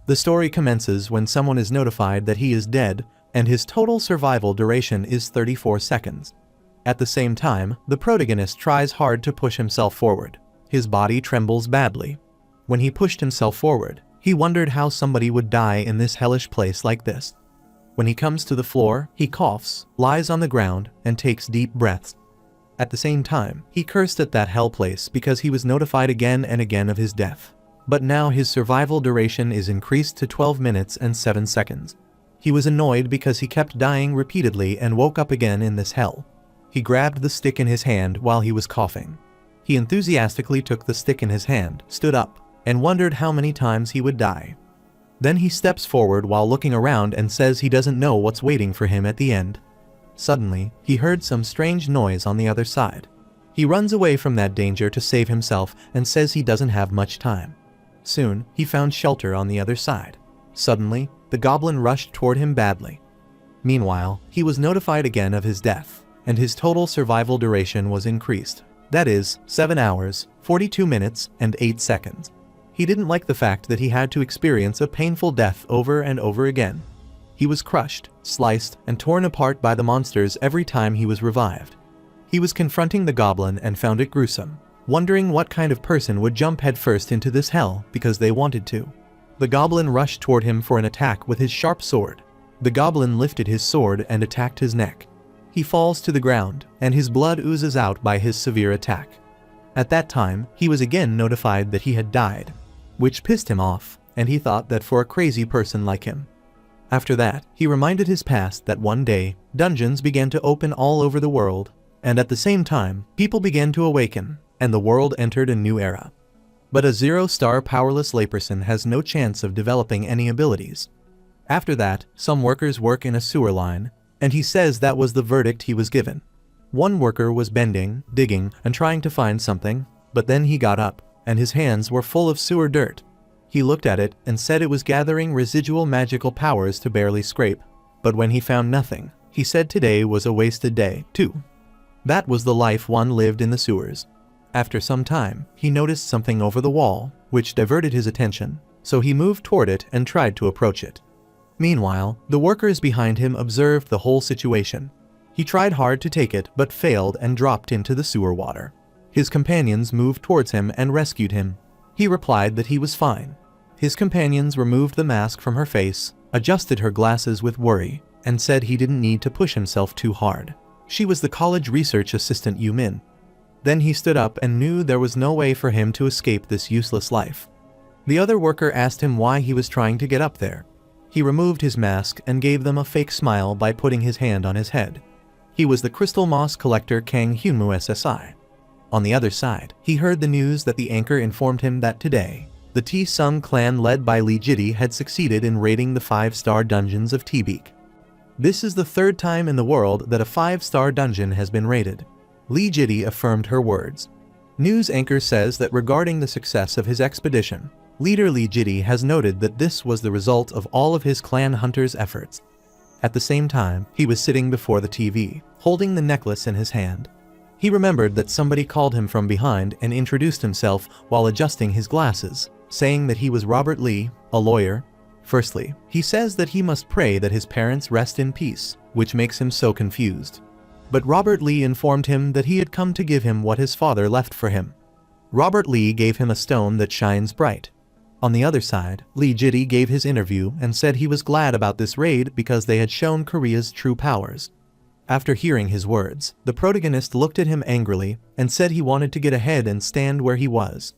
The story commences when someone is notified that he is dead, and his total survival duration is 34 seconds. At the same time, the protagonist tries hard to push himself forward. His body trembles badly. When he pushed himself forward, he wondered how somebody would die in this hellish place like this. When he comes to the floor, he coughs, lies on the ground, and takes deep breaths. At the same time, he cursed at that hell place because he was notified again and again of his death. But now his survival duration is increased to 12 minutes and 7 seconds. He was annoyed because he kept dying repeatedly and woke up again in this hell. He grabbed the stick in his hand while he was coughing. He enthusiastically took the stick in his hand, stood up, and wondered how many times he would die. Then he steps forward while looking around and says he doesn't know what's waiting for him at the end. Suddenly, he heard some strange noise on the other side. He runs away from that danger to save himself and says he doesn't have much time. Soon, he found shelter on the other side. Suddenly, the goblin rushed toward him badly. Meanwhile, he was notified again of his death, and his total survival duration was increased. That is, 7 hours, 42 minutes, and 8 seconds. He didn't like the fact that he had to experience a painful death over and over again. He was crushed, sliced, and torn apart by the monsters every time he was revived. He was confronting the goblin and found it gruesome, wondering what kind of person would jump headfirst into this hell because they wanted to. The goblin rushed toward him for an attack with his sharp sword. The goblin lifted his sword and attacked his neck. He falls to the ground, and his blood oozes out by his severe attack. At that time, he was again notified that he had died, which pissed him off, and he thought that for a crazy person like him. After that, he reminded his past that one day, dungeons began to open all over the world, and at the same time, people began to awaken, and the world entered a new era. But a 0-star powerless layperson has no chance of developing any abilities. After that, some workers work in a sewer line, and he says that was the verdict he was given. One worker was bending, digging, and trying to find something, but then he got up, and his hands were full of sewer dirt. He looked at it and said it was gathering residual magical powers to barely scrape. But when he found nothing, he said today was a wasted day, too. That was the life one lived in the sewers. After some time, he noticed something over the wall, which diverted his attention, so he moved toward it and tried to approach it. Meanwhile, the workers behind him observed the whole situation. He tried hard to take it but failed and dropped into the sewer water. His companions moved towards him and rescued him. He replied that he was fine. His companions removed the mask from her face, adjusted her glasses with worry, and said he didn't need to push himself too hard. She was the college research assistant Yu Min. Then he stood up and knew there was no way for him to escape this useless life. The other worker asked him why he was trying to get up there. He removed his mask and gave them a fake smile by putting his hand on his head. He was the crystal moss collector Kang Hyunmu SSI. On the other side, he heard the news that the anchor informed him that today, the T-Sung clan led by Lee Jitty had succeeded in raiding the 5-star dungeons of T-Beak. This is the third time in the world that a 5-star dungeon has been raided. Lee Jitty affirmed her words. News anchor says that regarding the success of his expedition, leader Lee Jitty has noted that this was the result of all of his clan hunters' efforts. At the same time, he was sitting before the TV, holding the necklace in his hand. He remembered that somebody called him from behind and introduced himself while adjusting his glasses, saying that he was Robert Lee, a lawyer. Firstly, he says that he must pray that his parents rest in peace, which makes him so confused. But Robert Lee informed him that he had come to give him what his father left for him. Robert Lee gave him a stone that shines bright. On the other side, Lee Jitty gave his interview and said he was glad about this raid because they had shown Korea's true powers. After hearing his words, the protagonist looked at him angrily and said he wanted to get ahead and stand where he was.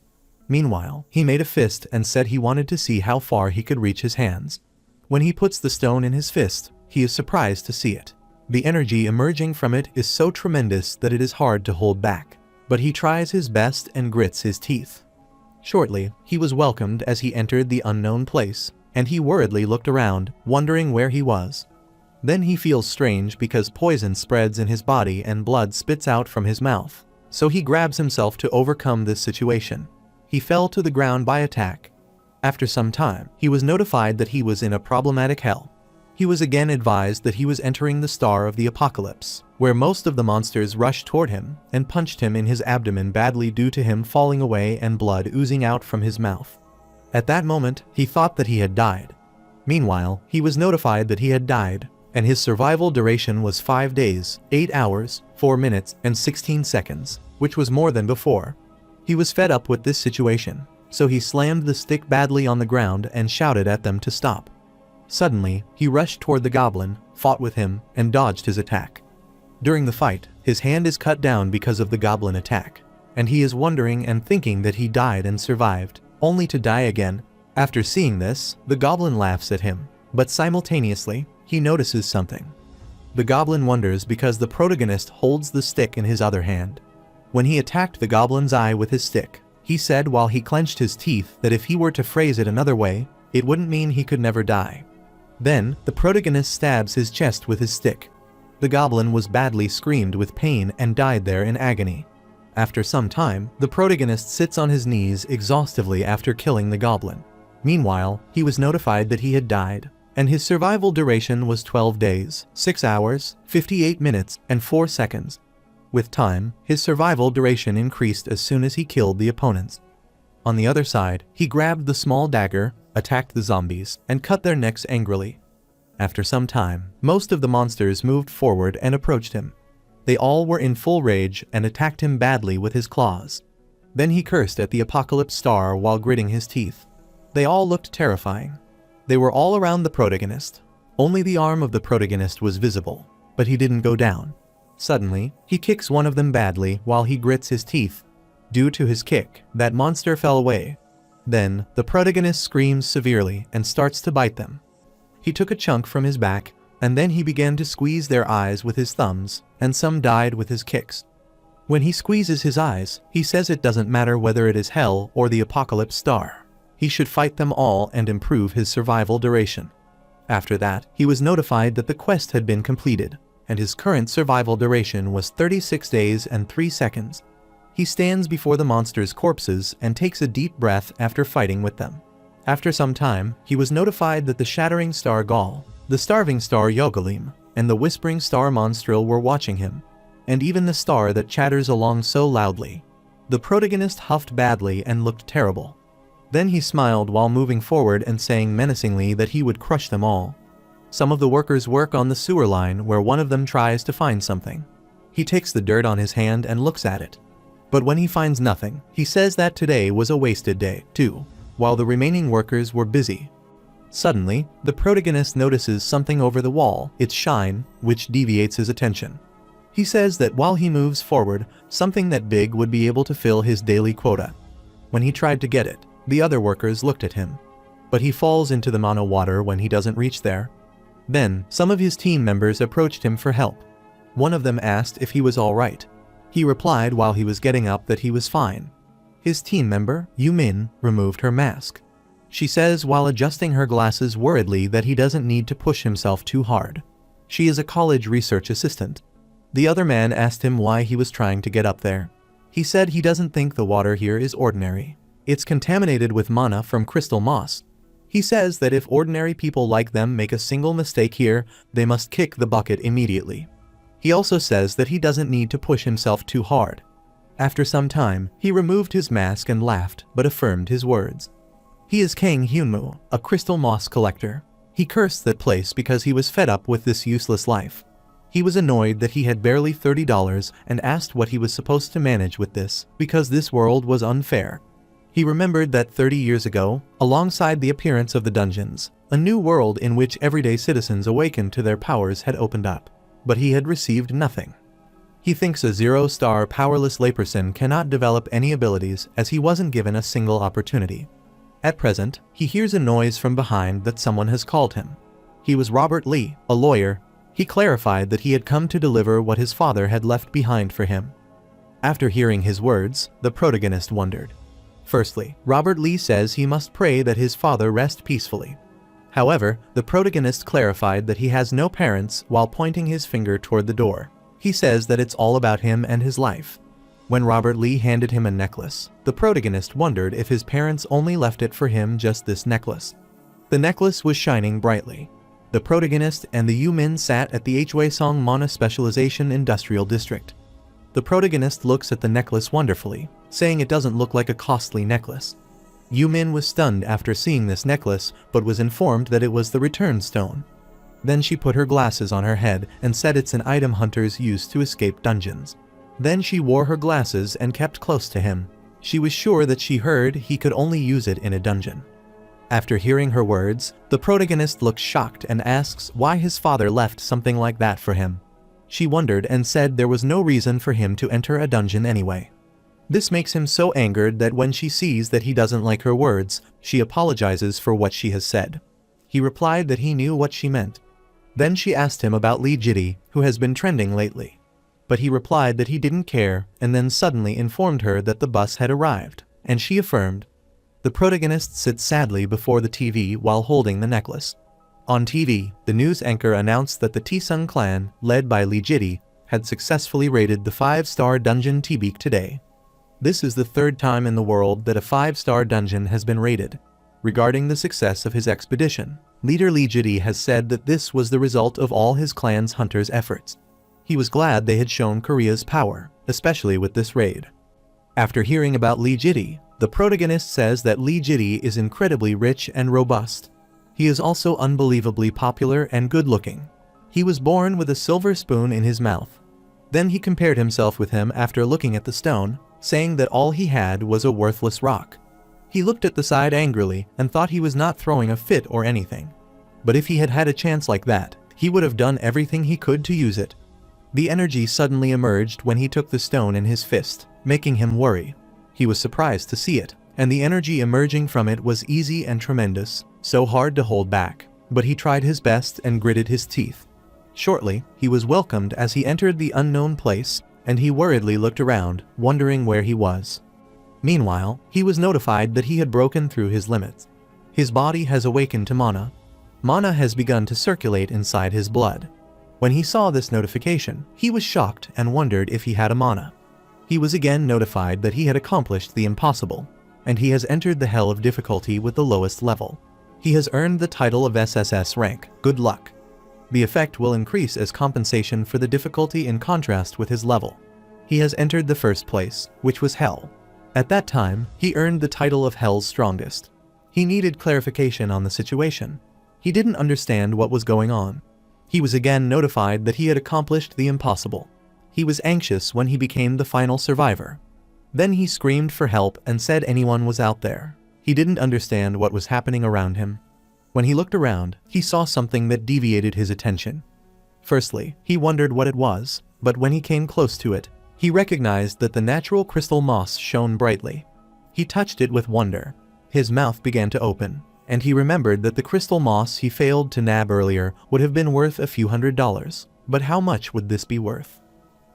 Meanwhile, he made a fist and said he wanted to see how far he could reach his hands. When he puts the stone in his fist, he is surprised to see it. The energy emerging from it is so tremendous that it is hard to hold back, but he tries his best and grits his teeth. Shortly, he was welcomed as he entered the unknown place, and he worriedly looked around, wondering where he was. Then he feels strange because poison spreads in his body and blood spits out from his mouth, so he grabs himself to overcome this situation. He fell to the ground by attack. After some time, he was notified that he was in a problematic hell. He was again advised that he was entering the Star of the Apocalypse, where most of the monsters rushed toward him and punched him in his abdomen badly due to him falling away and blood oozing out from his mouth. At that moment, he thought that he had died. Meanwhile, he was notified that he had died, and his survival duration was 5 days, 8 hours, 4 minutes, and 16 seconds, which was more than before. He was fed up with this situation, so he slammed the stick badly on the ground and shouted at them to stop. Suddenly, he rushed toward the goblin, fought with him, and dodged his attack. During the fight, his hand is cut down because of the goblin attack, and he is wondering and thinking that he died and survived, only to die again. After seeing this, the goblin laughs at him, but simultaneously, he notices something. The goblin wonders because the protagonist holds the stick in his other hand. When he attacked the goblin's eye with his stick, he said while he clenched his teeth that if he were to phrase it another way, it wouldn't mean he could never die. Then, the protagonist stabs his chest with his stick. The goblin was badly screamed with pain and died there in agony. After some time, the protagonist sits on his knees exhaustively after killing the goblin. Meanwhile, he was notified that he had died, and his survival duration was 12 days, 6 hours, 58 minutes, and 4 seconds. With time, his survival duration increased as soon as he killed the opponents. On the other side, he grabbed the small dagger, attacked the zombies, and cut their necks angrily. After some time, most of the monsters moved forward and approached him. They all were in full rage and attacked him badly with his claws. Then he cursed at the apocalypse star while gritting his teeth. They all looked terrifying. They were all around the protagonist. Only the arm of the protagonist was visible, but he didn't go down. Suddenly, he kicks one of them badly while he grits his teeth. Due to his kick, that monster fell away. Then, the protagonist screams severely and starts to bite them. He took a chunk from his back, and then he began to squeeze their eyes with his thumbs, and some died with his kicks. When he squeezes his eyes, he says it doesn't matter whether it is hell or the apocalypse star. He should fight them all and improve his survival duration. After that, he was notified that the quest had been completed, and his current survival duration was 36 days and 3 seconds. He stands before the monsters' corpses and takes a deep breath after fighting with them. After some time, he was notified that the shattering star Gaul, the starving star Yogalim, and the whispering star Monstrel were watching him, and even the star that chatters along so loudly. The protagonist huffed badly and looked terrible. Then he smiled while moving forward and saying menacingly that he would crush them all. Some of the workers work on the sewer line where one of them tries to find something. He takes the dirt on his hand and looks at it. But when he finds nothing, he says that today was a wasted day, too, while the remaining workers were busy. Suddenly, the protagonist notices something over the wall, its shine, which deviates his attention. He says that while he moves forward, something that big would be able to fill his daily quota. When he tried to get it, the other workers looked at him. But he falls into the Manhwa water when he doesn't reach there. Then, some of his team members approached him for help. One of them asked if he was all right. He replied while he was getting up that he was fine. His team member, Yu-min, removed her mask. She says while adjusting her glasses worriedly that he doesn't need to push himself too hard. She is a college research assistant. The other man asked him why he was trying to get up there. He said he doesn't think the water here is ordinary. It's contaminated with mana from crystal moss. He says that if ordinary people like them make a single mistake here, they must kick the bucket immediately. He also says that he doesn't need to push himself too hard. After some time, he removed his mask and laughed, but affirmed his words. He is Kang Hyunmoo, a crystal moss collector. He cursed that place because he was fed up with this useless life. He was annoyed that he had barely $30 and asked what he was supposed to manage with this, because this world was unfair. He remembered that 30 years ago, alongside the appearance of the dungeons, a new world in which everyday citizens awakened to their powers had opened up, but he had received nothing. He thinks a zero-star powerless layperson cannot develop any abilities as he wasn't given a single opportunity. At present, he hears a noise from behind that someone has called him. He was Robert Lee, a lawyer. He clarified that he had come to deliver what his father had left behind for him. After hearing his words, the protagonist wondered. Firstly, Robert Lee says he must pray that his father rest peacefully. However, the protagonist clarified that he has no parents while pointing his finger toward the door. He says that it's all about him and his life. When Robert Lee handed him a necklace, the protagonist wondered if his parents only left it for him just this necklace. The necklace was shining brightly. The protagonist and the Yu-min sat at the Hwaesong Mana Specialization Industrial District. The protagonist looks at the necklace wonderfully, saying it doesn't look like a costly necklace. Yumin was stunned after seeing this necklace, but was informed that it was the return stone. Then she put her glasses on her head and said it's an item hunters use to escape dungeons. Then she wore her glasses and kept close to him. She was sure that she heard he could only use it in a dungeon. After hearing her words, the protagonist looks shocked and asks why his father left something like that for him. She wondered and said there was no reason for him to enter a dungeon anyway. This makes him so angered that when she sees that he doesn't like her words, she apologizes for what she has said. He replied that he knew what she meant. Then she asked him about Lee Jitty, who has been trending lately. But he replied that he didn't care and then suddenly informed her that the bus had arrived, and she affirmed. The protagonist sits sadly before the TV while holding the necklace. On TV, the news anchor announced that the Tisung clan, led by Lee Jitty, had successfully raided the 5-star dungeon Tbeek today. This is the third time in the world that a 5-star dungeon has been raided. Regarding the success of his expedition, leader Lee Jitty has said that this was the result of all his clan's hunters' efforts. He was glad they had shown Korea's power, especially with this raid. After hearing about Lee Jitty, the protagonist says that Lee Jitty is incredibly rich and robust. He is also unbelievably popular and good-looking. He was born with a silver spoon in his mouth. Then he compared himself with him after looking at the stone, saying that all he had was a worthless rock. He looked at the side angrily and thought he was not throwing a fit or anything. But if he had had a chance like that, he would have done everything he could to use it. The energy suddenly emerged when he took the stone in his fist, making him worry. He was surprised to see it, and the energy emerging from it was easy and tremendous, so hard to hold back. But he tried his best and gritted his teeth. Shortly, he was welcomed as he entered the unknown place, and he worriedly looked around, wondering where he was. Meanwhile, he was notified that he had broken through his limits. His body has awakened to mana. Mana has begun to circulate inside his blood. When he saw this notification, he was shocked and wondered if he had a mana. He was again notified that he had accomplished the impossible, and he has entered the hell of difficulty with the lowest level. He has earned the title of SSS rank, good luck. The effect will increase as compensation for the difficulty in contrast with his level. He has entered the first place, which was Hell. At that time, he earned the title of Hell's strongest. He needed clarification on the situation. He didn't understand what was going on. He was again notified that he had accomplished the impossible. He was anxious when he became the final survivor. Then he screamed for help and said anyone was out there. He didn't understand what was happening around him. When he looked around, he saw something that deviated his attention. Firstly, he wondered what it was, but when he came close to it, he recognized that the natural crystal moss shone brightly. He touched it with wonder. His mouth began to open, and he remembered that the crystal moss he failed to nab earlier would have been worth a few $100s, but how much would this be worth?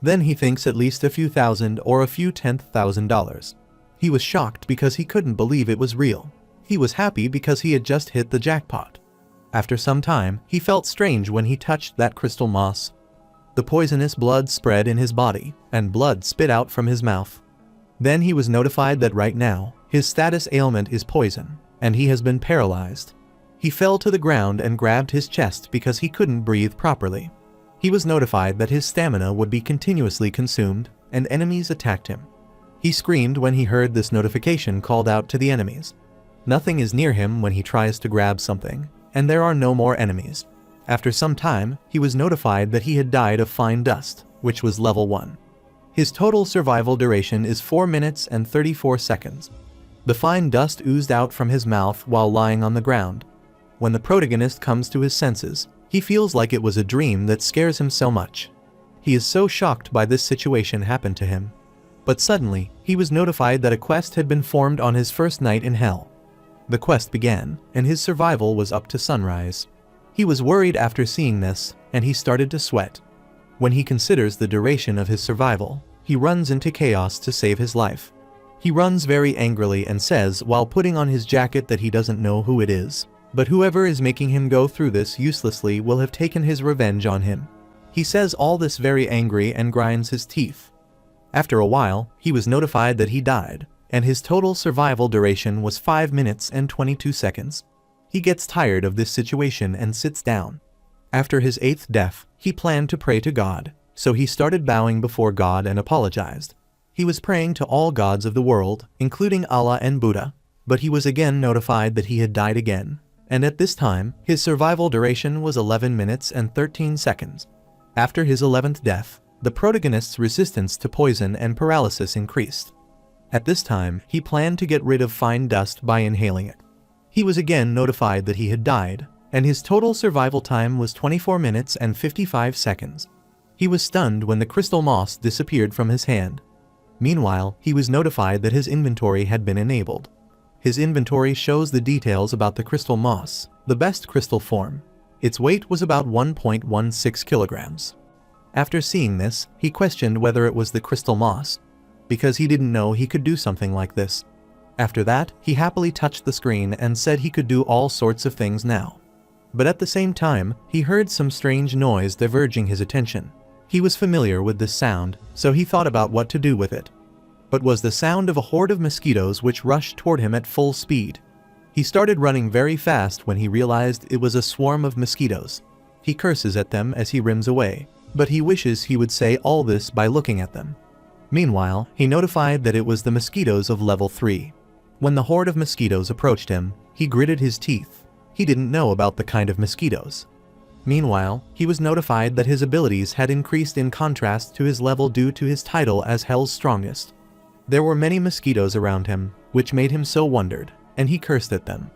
Then he thinks at least a few thousand or a few $10,000. He was shocked because he couldn't believe it was real. He was happy because he had just hit the jackpot. After some time, he felt strange when he touched that crystal moss. The poisonous blood spread in his body, and blood spit out from his mouth. Then he was notified that right now, his status ailment is poison, and he has been paralyzed. He fell to the ground and grabbed his chest because he couldn't breathe properly. He was notified that his stamina would be continuously consumed, and enemies attacked him. He screamed when he heard this notification called out to the enemies. Nothing is near him when he tries to grab something, and there are no more enemies. After some time, he was notified that he had died of fine dust, which was level 1. His total survival duration is 4 minutes and 34 seconds. The fine dust oozed out from his mouth while lying on the ground. When the protagonist comes to his senses, he feels like it was a dream that scares him so much. He is so shocked by this situation happened to him. But suddenly, he was notified that a quest had been formed on his first night in Hell. The quest began, and his survival was up to sunrise. He was worried after seeing this, and he started to sweat. When he considers the duration of his survival, he runs into chaos to save his life. He runs very angrily and says while putting on his jacket that he doesn't know who it is, but whoever is making him go through this uselessly will have taken his revenge on him. He says all this very angry and grinds his teeth. After a while, he was notified that he died, and his total survival duration was 5 minutes and 22 seconds. He gets tired of this situation and sits down. After his 8th death, he planned to pray to God, so he started bowing before God and apologized. He was praying to all gods of the world, including Allah and Buddha. But he was again notified that he had died again, and at this time, his survival duration was 11 minutes and 13 seconds. After his 11th death, the protagonist's resistance to poison and paralysis increased. At this time, he planned to get rid of fine dust by inhaling it. He was again notified that he had died, and his total survival time was 24 minutes and 55 seconds. He was stunned when the crystal moss disappeared from his hand. Meanwhile, he was notified that his inventory had been enabled. His inventory shows the details about the crystal moss, the best crystal form. Its weight was about 1.16 kilograms. After seeing this, he questioned whether it was the crystal moss, because he didn't know he could do something like this. After that, he happily touched the screen and said he could do all sorts of things now. But at the same time, he heard some strange noise diverging his attention. He was familiar with this sound, so he thought about what to do with it. But was the sound of a horde of mosquitoes which rushed toward him at full speed. He started running very fast when he realized it was a swarm of mosquitoes. He curses at them as he rims away, but he wishes he would say all this by looking at them. Meanwhile, he notified that it was the mosquitoes of level 3. When the horde of mosquitoes approached him, he gritted his teeth. He didn't know about the kind of mosquitoes. Meanwhile, he was notified that his abilities had increased in contrast to his level due to his title as Hell's Strongest. There were many mosquitoes around him, which made him so wondered, and he cursed at them.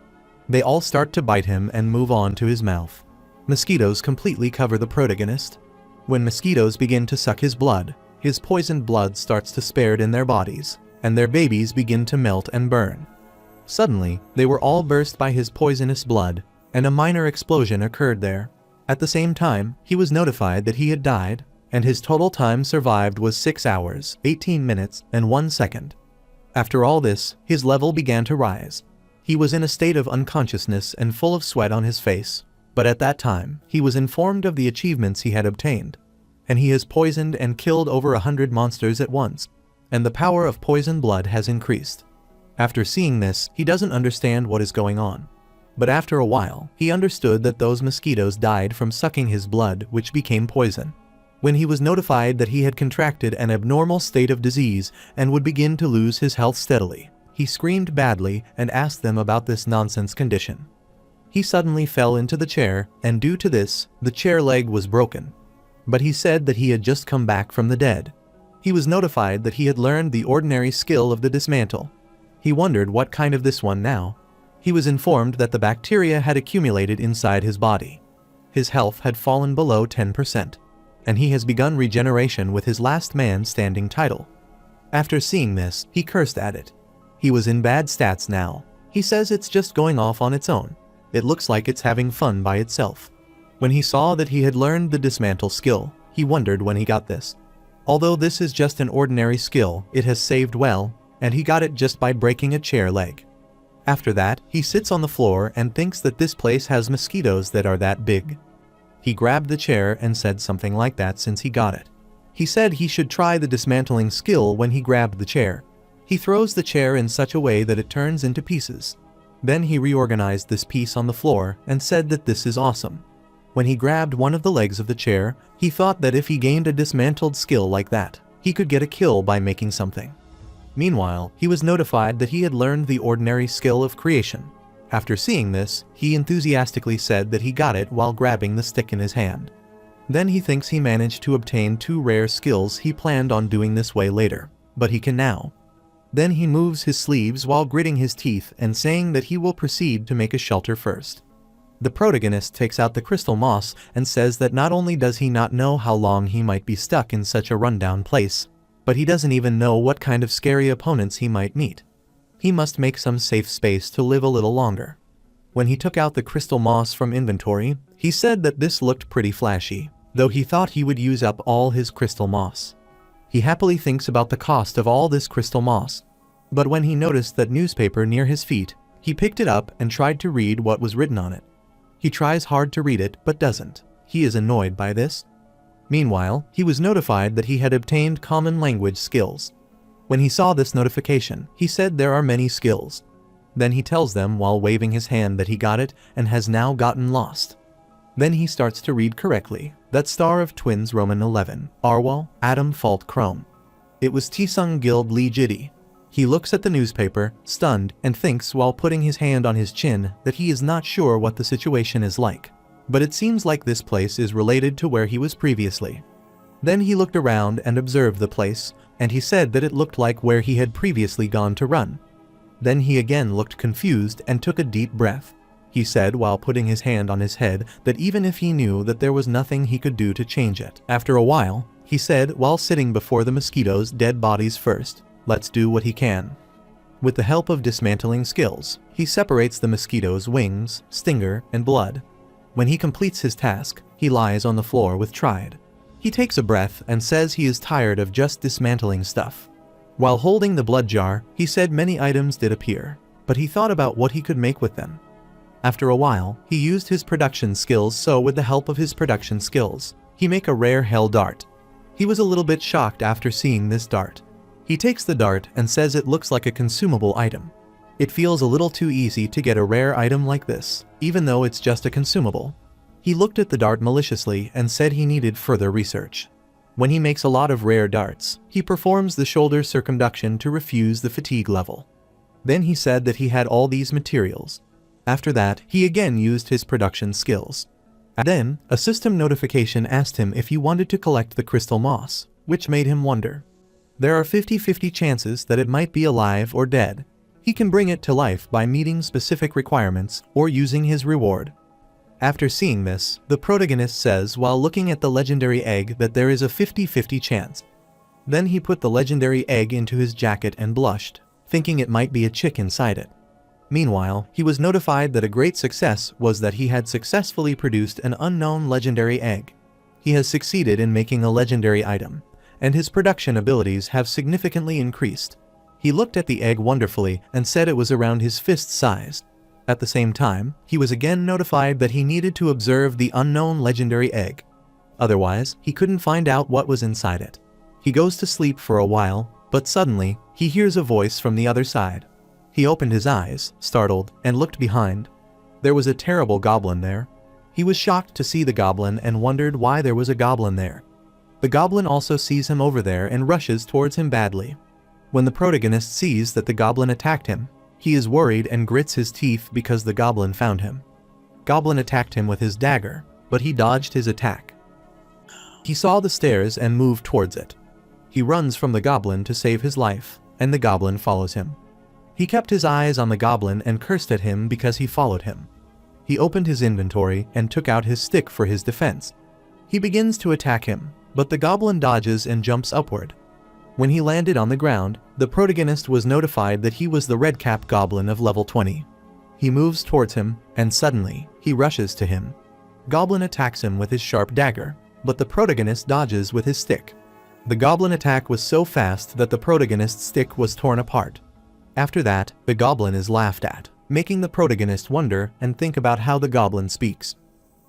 They all start to bite him and move on to his mouth. Mosquitoes completely cover the protagonist. When mosquitoes begin to suck his blood, his poisoned blood starts to spared in their bodies, and their babies begin to melt and burn. Suddenly, they were all burst by his poisonous blood, and a minor explosion occurred there. At the same time, he was notified that he had died, and his total time survived was 6 hours, 18 minutes, and 1 second. After all this, his level began to rise. He was in a state of unconsciousness and full of sweat on his face, but at that time, he was informed of the achievements he had obtained, and he has poisoned and killed over 100 monsters at once, and the power of poison blood has increased. After seeing this, he doesn't understand what is going on. But after a while, he understood that those mosquitoes died from sucking his blood, which became poison. When he was notified that he had contracted an abnormal state of disease and would begin to lose his health steadily, he screamed badly and asked them about this nonsense condition. He suddenly fell into the chair, and due to this, the chair leg was broken. But he said that he had just come back from the dead. He was notified that he had learned the ordinary skill of the dismantle. He wondered what kind of this one now. He was informed that the bacteria had accumulated inside his body. His health had fallen below 10%, and he has begun regeneration with his last man standing title. After seeing this, he cursed at it. He was in bad stats now. He says it's just going off on its own. It looks like it's having fun by itself. When he saw that he had learned the dismantle skill, he wondered when he got this. Although this is just an ordinary skill, it has saved well, and he got it just by breaking a chair leg. After that, he sits on the floor and thinks that this place has mosquitoes that are that big. He grabbed the chair and said something like that since he got it. He said he should try the dismantling skill when he grabbed the chair. He throws the chair in such a way that it turns into pieces. Then he reorganized this piece on the floor and said that this is awesome. When he grabbed one of the legs of the chair, he thought that if he gained a dismantled skill like that, he could get a kill by making something. Meanwhile, he was notified that he had learned the ordinary skill of creation. After seeing this, he enthusiastically said that he got it while grabbing the stick in his hand. Then he thinks he managed to obtain 2 rare skills he planned on doing this way later, but he can now. Then he moves his sleeves while gritting his teeth and saying that he will proceed to make a shelter first. The protagonist takes out the crystal moss and says that not only does he not know how long he might be stuck in such a rundown place, but he doesn't even know what kind of scary opponents he might meet. He must make some safe space to live a little longer. When he took out the crystal moss from inventory, he said that this looked pretty flashy, though he thought he would use up all his crystal moss. He happily thinks about the cost of all this crystal moss. But when he noticed that newspaper near his feet, he picked it up and tried to read what was written on it. He tries hard to read it but doesn't. He is annoyed by this. Meanwhile, he was notified that he had obtained common language skills. When he saw this notification, he said there are many skills. Then he tells them while waving his hand that he got it and has now gotten lost. Then he starts to read correctly, that Star of Twins Roman 11, Arwal, Adam Fault Chrome. It was Tisung Guild Lee Jiddy. He looks at the newspaper, stunned, and thinks while putting his hand on his chin that he is not sure what the situation is like. But it seems like this place is related to where he was previously. Then he looked around and observed the place, and he said that it looked like where he had previously gone to run. Then he again looked confused and took a deep breath. He said while putting his hand on his head that even if he knew that there was nothing he could do to change it. After a while, he said while sitting before the mosquitoes' dead bodies first, let's do what he can. With the help of dismantling skills, he separates the mosquito's wings, stinger, and blood. When he completes his task, he lies on the floor with Tried. He takes a breath and says he is tired of just dismantling stuff. While holding the blood jar, he said many items did appear, but he thought about what he could make with them. After a while, he used his production skills, so with the help of his production skills, he make a rare hell dart. He was a little bit shocked after seeing this dart. He takes the dart and says it looks like a consumable item. It feels a little too easy to get a rare item like this, even though it's just a consumable. He looked at the dart maliciously and said he needed further research. When he makes a lot of rare darts, he performs the shoulder circumduction to refuse the fatigue level. Then he said that he had all these materials. After that, he again used his production skills. Then, a system notification asked him if he wanted to collect the crystal moss, which made him wonder. There are 50-50 chances that it might be alive or dead. He can bring it to life by meeting specific requirements or using his reward. After seeing this, the protagonist says while looking at the legendary egg that there is a 50-50 chance. Then he put the legendary egg into his jacket and blushed, thinking it might be a chick inside it. Meanwhile, he was notified that a great success was that he had successfully produced an unknown legendary egg. He has succeeded in making a legendary item, and his production abilities have significantly increased. He looked at the egg wonderfully and said it was around his fist size. At the same time, he was again notified that he needed to observe the unknown legendary egg. Otherwise, he couldn't find out what was inside it. He goes to sleep for a while, but suddenly, he hears a voice from the other side. He opened his eyes, startled, and looked behind. There was a terrible goblin there. He was shocked to see the goblin and wondered why there was a goblin there. The goblin also sees him over there and rushes towards him badly. When the protagonist sees that the goblin attacked him, he is worried and grits his teeth because the goblin found him. Goblin attacked him with his dagger, but he dodged his attack. He saw the stairs and moved towards it. He runs from the goblin to save his life, and the goblin follows him. He kept his eyes on the goblin and cursed at him because he followed him. He opened his inventory and took out his stick for his defense. He begins to attack him, but the goblin dodges and jumps upward. When he landed on the ground, the protagonist was notified that he was the red-cap goblin of level 20. He moves towards him, and suddenly, he rushes to him. Goblin attacks him with his sharp dagger, but the protagonist dodges with his stick. The goblin attack was so fast that the protagonist's stick was torn apart. After that, the goblin is laughed at, making the protagonist wonder and think about how the goblin speaks.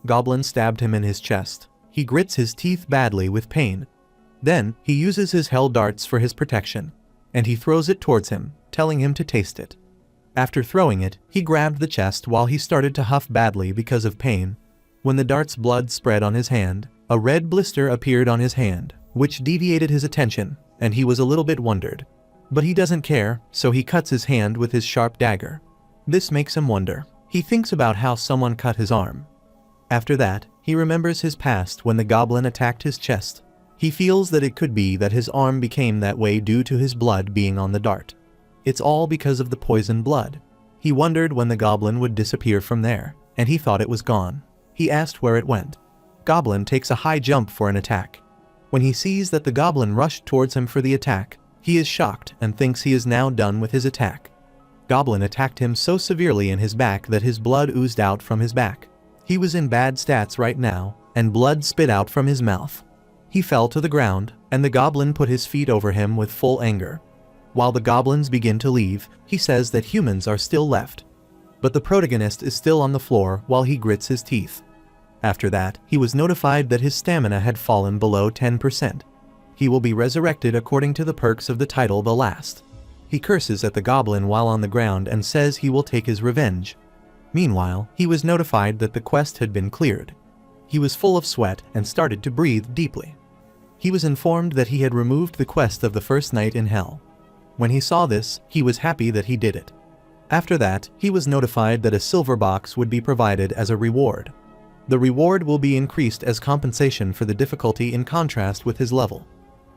Goblin stabbed him in his chest. He grits his teeth badly with pain. Then, he uses his hell darts for his protection, and he throws it towards him, telling him to taste it. After throwing it, he grabbed the chest while he started to huff badly because of pain. When the dart's blood spread on his hand, a red blister appeared on his hand, which deviated his attention, and he was a little bit wondered. But he doesn't care, so he cuts his hand with his sharp dagger. This makes him wonder. He thinks about how someone cut his arm. After that, he remembers his past when the goblin attacked his chest. He feels that it could be that his arm became that way due to his blood being on the dart. It's all because of the poison blood. He wondered when the goblin would disappear from there, and he thought it was gone. He asked where it went. Goblin takes a high jump for an attack. When he sees that the goblin rushed towards him for the attack, he is shocked and thinks he is now done with his attack. Goblin attacked him so severely in his back that his blood oozed out from his back. He was in bad stats right now, and blood spit out from his mouth. He fell to the ground, and the goblin put his feet over him with full anger. While the goblins begin to leave, he says that humans are still left. But the protagonist is still on the floor while he grits his teeth. After that, he was notified that his stamina had fallen below 10%. He will be resurrected according to the perks of the title The Last. He curses at the goblin while on the ground and says he will take his revenge. Meanwhile, he was notified that the quest had been cleared. He was full of sweat and started to breathe deeply. He was informed that he had removed the quest of the first night in hell. When he saw this, he was happy that he did it. After that, he was notified that a silver box would be provided as a reward. The reward will be increased as compensation for the difficulty in contrast with his level.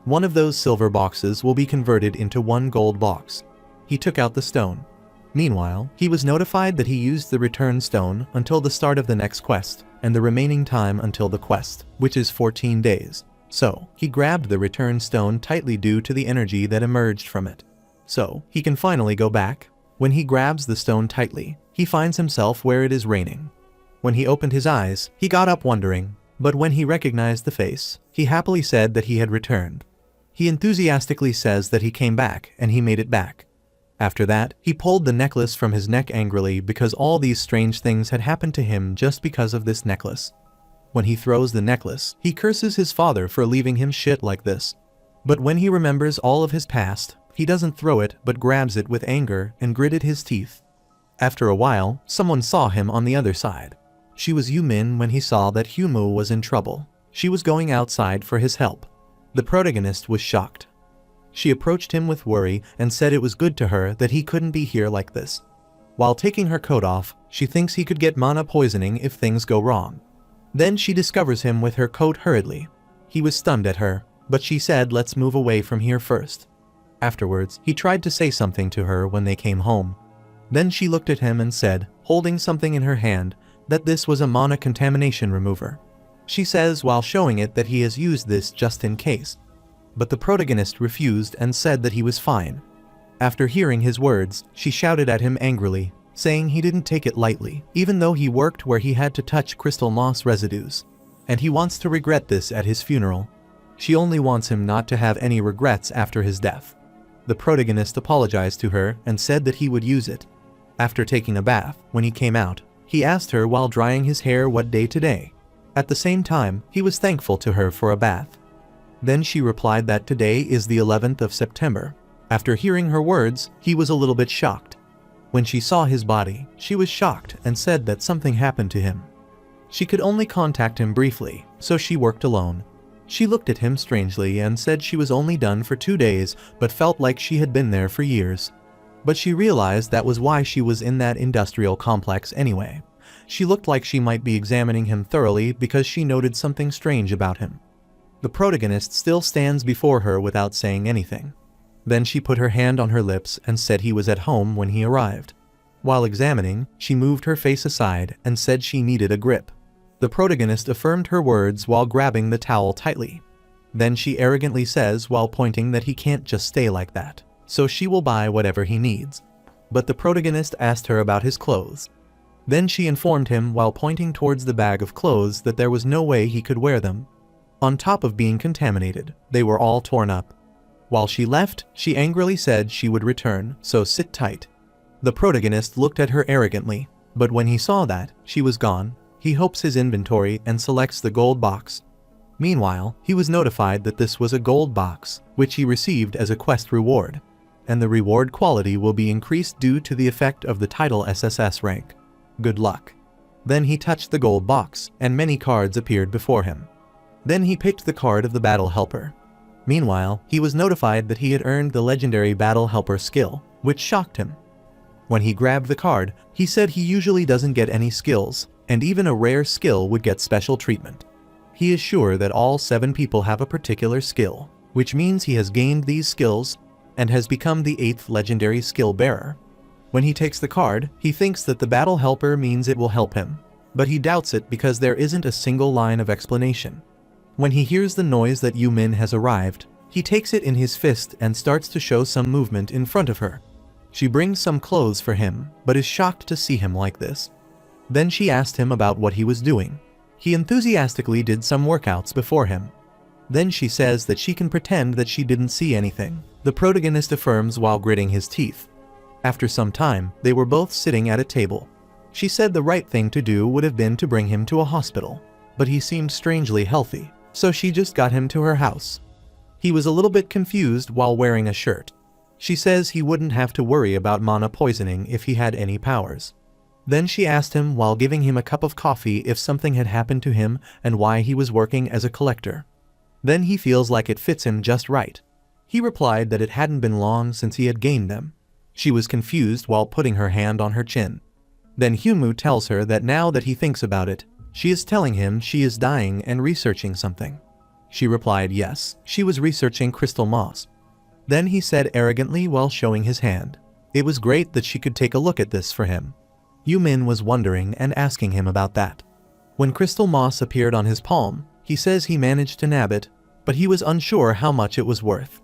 One of those silver boxes will be converted into one gold box. He took out the stone. Meanwhile, he was notified that he used the return stone until the start of the next quest, and the remaining time until the quest, which is 14 days. So, he grabbed the return stone tightly due to the energy that emerged from it. So, he can finally go back. When he grabs the stone tightly, he finds himself where it is raining. When he opened his eyes, he got up wondering, but when he recognized the face, he happily said that he had returned. He enthusiastically says that he came back and he made it back. After that, he pulled the necklace from his neck angrily because all these strange things had happened to him just because of this necklace. When he throws the necklace, he curses his father for leaving him shit like this. But when he remembers all of his past, he doesn't throw it but grabs it with anger and gritted his teeth. After a while, someone saw him on the other side. She was Yumin. When he saw that Humu was in trouble, she was going outside for his help. The protagonist was shocked. She approached him with worry and said it was good to her that he couldn't be here like this. While taking her coat off, she thinks he could get mana poisoning if things go wrong. Then she discovers him with her coat hurriedly. He was stunned at her, but she said let's move away from here first. Afterwards, he tried to say something to her when they came home. Then she looked at him and said, holding something in her hand, that this was a mana contamination remover. She says while showing it that he has used this just in case. But the protagonist refused and said that he was fine. After hearing his words, she shouted at him angrily, saying he didn't take it lightly, even though he worked where he had to touch crystal moss residues. And he wants to regret this at his funeral. She only wants him not to have any regrets after his death. The protagonist apologized to her and said that he would use it. After taking a bath, when he came out, he asked her while drying his hair what day today. At the same time, he was thankful to her for a bath. Then she replied that today is the 11th of September. After hearing her words, he was a little bit shocked. When she saw his body, she was shocked and said that something happened to him. She could only contact him briefly, so she worked alone. She looked at him strangely and said she was only done for 2 days but felt like she had been there for years. But she realized that was why she was in that industrial complex anyway. She looked like she might be examining him thoroughly because she noted something strange about him. The protagonist still stands before her without saying anything. Then she put her hand on her lips and said he was at home when he arrived. While examining, she moved her face aside and said she needed a grip. The protagonist affirmed her words while grabbing the towel tightly. Then she arrogantly says while pointing that he can't just stay like that, so she will buy whatever he needs. But the protagonist asked her about his clothes. Then she informed him while pointing towards the bag of clothes that there was no way he could wear them. On top of being contaminated, they were all torn up. While she left, she angrily said she would return, so sit tight. The protagonist looked at her arrogantly, but when he saw that she was gone, he hopes his inventory and selects the gold box. Meanwhile, he was notified that this was a gold box, which he received as a quest reward, and the reward quality will be increased due to the effect of the title SSS rank. Good luck. Then he touched the gold box, and many cards appeared before him. Then he picked the card of the Battle Helper. Meanwhile, he was notified that he had earned the legendary Battle Helper skill, which shocked him. When he grabbed the card, he said he usually doesn't get any skills, and even a rare skill would get special treatment. He is sure that all 7 people have a particular skill, which means he has gained these skills and has become the 8th legendary skill bearer. When he takes the card, he thinks that the Battle Helper means it will help him, but he doubts it because there isn't a single line of explanation. When he hears the noise that Yumin has arrived, he takes it in his fist and starts to show some movement in front of her. She brings some clothes for him, but is shocked to see him like this. Then she asked him about what he was doing. He enthusiastically did some workouts before him. Then she says that she can pretend that she didn't see anything. The protagonist affirms while gritting his teeth. After some time, they were both sitting at a table. She said the right thing to do would have been to bring him to a hospital, but he seemed strangely healthy, so she just got him to her house. He was a little bit confused while wearing a shirt. She says he wouldn't have to worry about mana poisoning if he had any powers. Then she asked him while giving him a cup of coffee if something had happened to him and why he was working as a collector. Then he feels like it fits him just right. He replied that it hadn't been long since he had gained them. She was confused while putting her hand on her chin. Then Hyunmoo tells her that now that he thinks about it, she is telling him she is dying and researching something. She replied yes, she was researching crystal moss. Then he said arrogantly while showing his hand. It was great that she could take a look at this for him. Yumin was wondering and asking him about that. When crystal moss appeared on his palm, he says he managed to nab it, but he was unsure how much it was worth.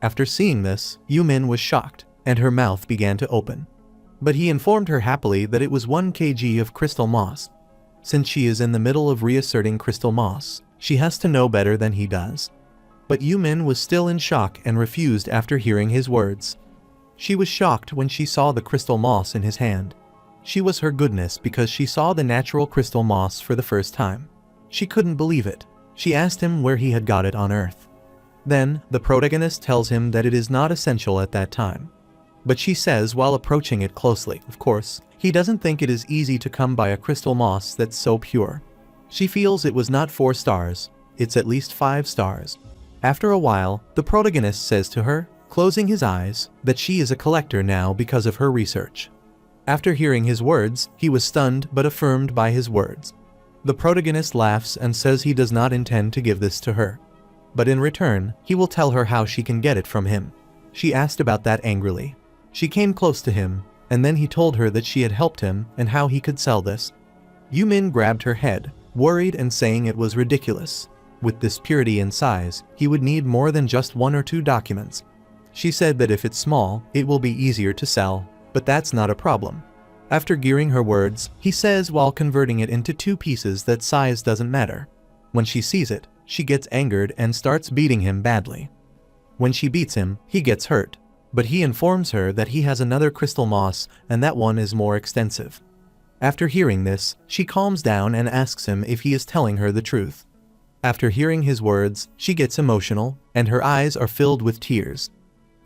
After seeing this, Yumin was shocked, and her mouth began to open. But he informed her happily that it was 1 kg of crystal moss. Since she is in the middle of reasserting crystal moss, she has to know better than he does. But Yumin was still in shock and refused after hearing his words. She was shocked when she saw the crystal moss in his hand. She was her goodness because she saw the natural crystal moss for the first time. She couldn't believe it. She asked him where he had got it on Earth. Then, the protagonist tells him that it is not essential at that time. But she says while approaching it closely, of course, he doesn't think it is easy to come by a crystal moss that's so pure. She feels it was not 4 stars, it's at least 5 stars. After a while, the protagonist says to her, closing his eyes, that she is a collector now because of her research. After hearing his words, he was stunned but affirmed by his words. The protagonist laughs and says he does not intend to give this to her. But in return, he will tell her how she can get it from him. She asked about that angrily. She came close to him, and then he told her that she had helped him and how he could sell this. Yumin grabbed her head, worried and saying it was ridiculous. With this purity and size, he would need more than just 1 or 2 documents. She said that if it's small, it will be easier to sell, but that's not a problem. After gearing her words, he says while converting it into 2 pieces that size doesn't matter. When she sees it, she gets angered and starts beating him badly. When she beats him, he gets hurt, but he informs her that he has another crystal moss and that one is more extensive. After hearing this, she calms down and asks him if he is telling her the truth. After hearing his words, she gets emotional, and her eyes are filled with tears.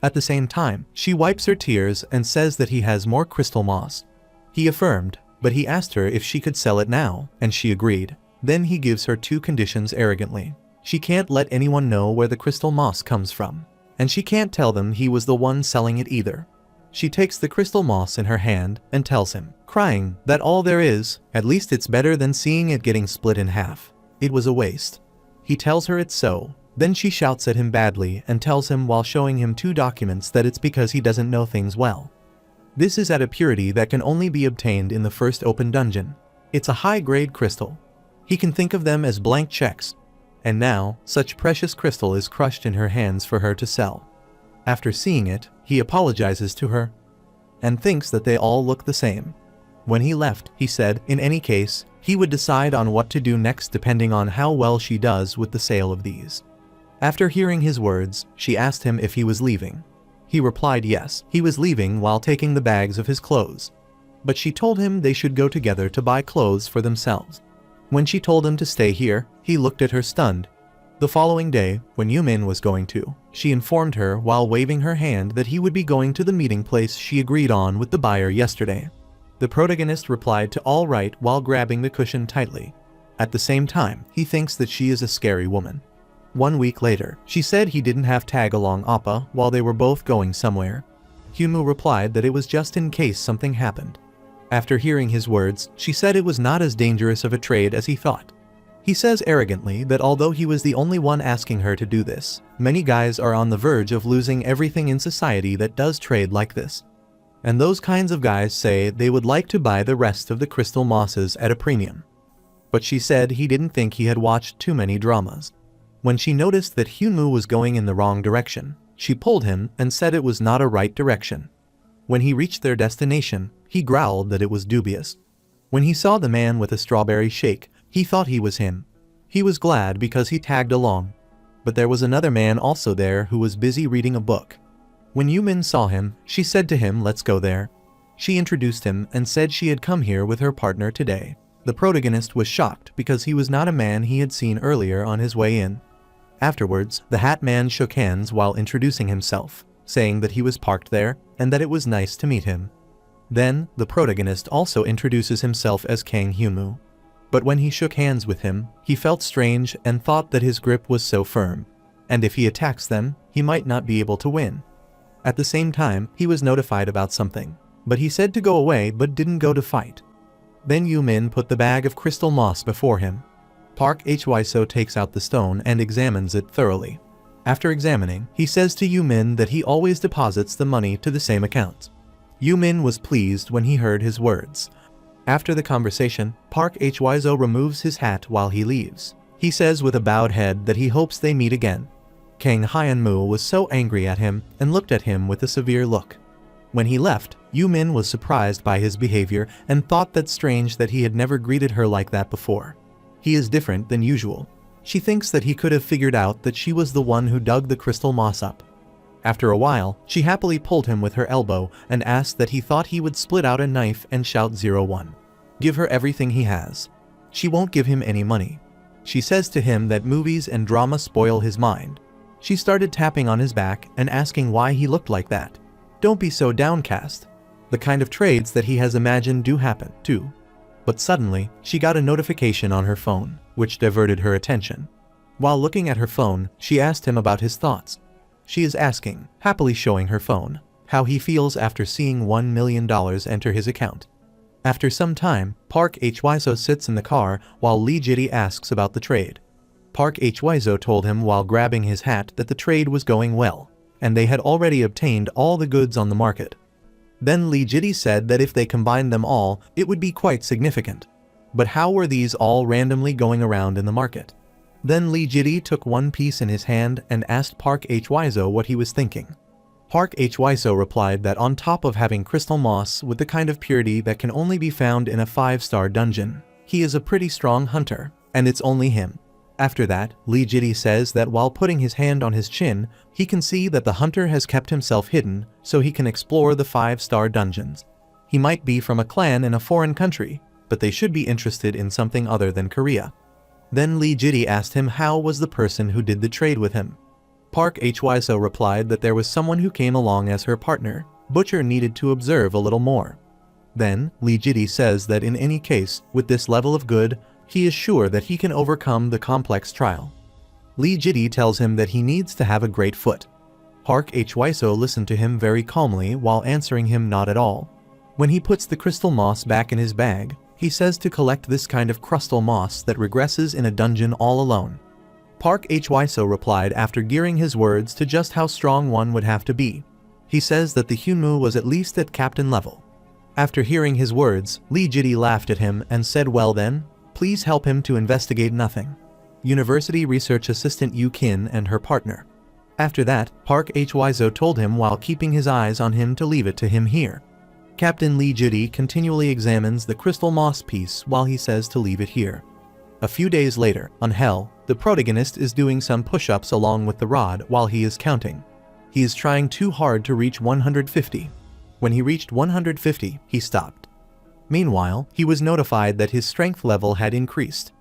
At the same time, she wipes her tears and says that he has more crystal moss. He affirmed, but he asked her if she could sell it now, and she agreed. Then he gives her 2 conditions arrogantly. She can't let anyone know where the crystal moss comes from, and she can't tell them he was the one selling it either. She takes the crystal moss in her hand and tells him, crying, that all there is, at least it's better than seeing it getting split in half. It was a waste. He tells her it's so. Then she shouts at him badly and tells him while showing him 2 documents that it's because he doesn't know things well. This is at a purity that can only be obtained in the first open dungeon. It's a high-grade crystal. He can think of them as blank checks. And now, such precious crystal is crushed in her hands for her to sell. After seeing it, he apologizes to her and thinks that they all look the same. When he left, he said, in any case, he would decide on what to do next depending on how well she does with the sale of these. After hearing his words, she asked him if he was leaving. He replied yes, he was leaving while taking the bags of his clothes. But she told him they should go together to buy clothes for themselves. When she told him to stay here, he looked at her stunned. The following day, when Yumin was going to, she informed her while waving her hand that he would be going to the meeting place she agreed on with the buyer yesterday. The protagonist replied to all right while grabbing the cushion tightly. At the same time, he thinks that she is a scary woman. 1 week later, she said he didn't have tag-along Appa while they were both going somewhere. Hyunmoo replied that it was just in case something happened. After hearing his words, she said it was not as dangerous of a trade as he thought. He says arrogantly that although he was the only one asking her to do this, many guys are on the verge of losing everything in society that does trade like this. And those kinds of guys say they would like to buy the rest of the crystal mosses at a premium. But she said he didn't think he had watched too many dramas. When she noticed that Hyunmoo was going in the wrong direction, she pulled him and said it was not a right direction. When he reached their destination, he growled that it was dubious. When he saw the man with a strawberry shake, he thought he was him. He was glad because he tagged along. But there was another man also there who was busy reading a book. When Yumin saw him, she said to him, "Let's go there." She introduced him and said she had come here with her partner today. The protagonist was shocked because he was not a man he had seen earlier on his way in. Afterwards, the Hat Man shook hands while introducing himself, saying that he was parked there and that it was nice to meet him. Then, the protagonist also introduces himself as Kang Hyunmoo. But when he shook hands with him, he felt strange and thought that his grip was so firm. and if he attacks them, he might not be able to win. At the same time, he was notified about something, but he said to go away but didn't go to fight. Then Yu-min put the bag of crystal moss before him. Park Hwaiso takes out the stone and examines it thoroughly. After examining, he says to Yu-min that he always deposits the money to the same account. Yu-min was pleased when he heard his words. After the conversation, Park Hwaiso removes his hat while he leaves. He says with a bowed head that he hopes they meet again. Kang Hyun-moo was so angry at him and looked at him with a severe look. When he left, Yu-min was surprised by his behavior and thought that strange that he had never greeted her like that before. He is different than usual. She thinks that he could have figured out that she was the one who dug the crystal moss up. After a while, she happily pulled him with her elbow and asked that he thought he would split out a knife and shout 01. Give her everything he has. She won't give him any money. She says to him that movies and drama spoil his mind. She started tapping on his back and asking why he looked like that. Don't be so downcast. The kind of trades that he has imagined do happen, too. But suddenly, she got a notification on her phone, which diverted her attention. While looking at her phone, she asked him about his thoughts. She is asking, happily showing her phone, how he feels after seeing $1 million enter his account. After some time, Park Hwaiso sits in the car while Lee Jitty asks about the trade. Park Hwaiso told him while grabbing his hat that the trade was going well, and they had already obtained all the goods on the market. Then Lee Jitty said that if they combined them all, it would be quite significant. But how were these all randomly going around in the market? Then Lee Jitty took one piece in his hand and asked Park Hwaiso what he was thinking. Park Hwaiso replied that on top of having crystal moss with the kind of purity that can only be found in a 5-star dungeon, he is a pretty strong hunter, and it's only him. After that, Lee Jitty says that while putting his hand on his chin, he can see that the hunter has kept himself hidden so he can explore the 5-star dungeons. He might be from a clan in a foreign country, but they should be interested in something other than Korea. Then Lee Jitty asked him how was the person who did the trade with him. Park Hwaiso replied that there was someone who came along as her partner. Butcher needed to observe a little more. Then, Lee Jitty says that in any case, with this level of good, he is sure that he can overcome the complex trial. Lee Jitty tells him that he needs to have a great foot. Park Hwaiso listened to him very calmly while answering him not at all. When he puts the crystal moss back in his bag, he says to collect this kind of crystal moss that regresses in a dungeon all alone. Park Hwaiso replied after gearing his words to just how strong one would have to be. He says that the Hyunmoo was at least at captain level. After hearing his words, Lee Jitty laughed at him and said, well then, please help him to investigate nothing. University research assistant Yu Kin and her partner. After that, Park Hwaiso told him while keeping his eyes on him to leave it to him here. Captain Lee Jitty continually examines the crystal moss piece while he says to leave it here. A few days later, on Hell, the protagonist is doing some push-ups along with the rod while he is counting. He is trying too hard to reach 150. When he reached 150, he stopped. Meanwhile, he was notified that his strength level had increased.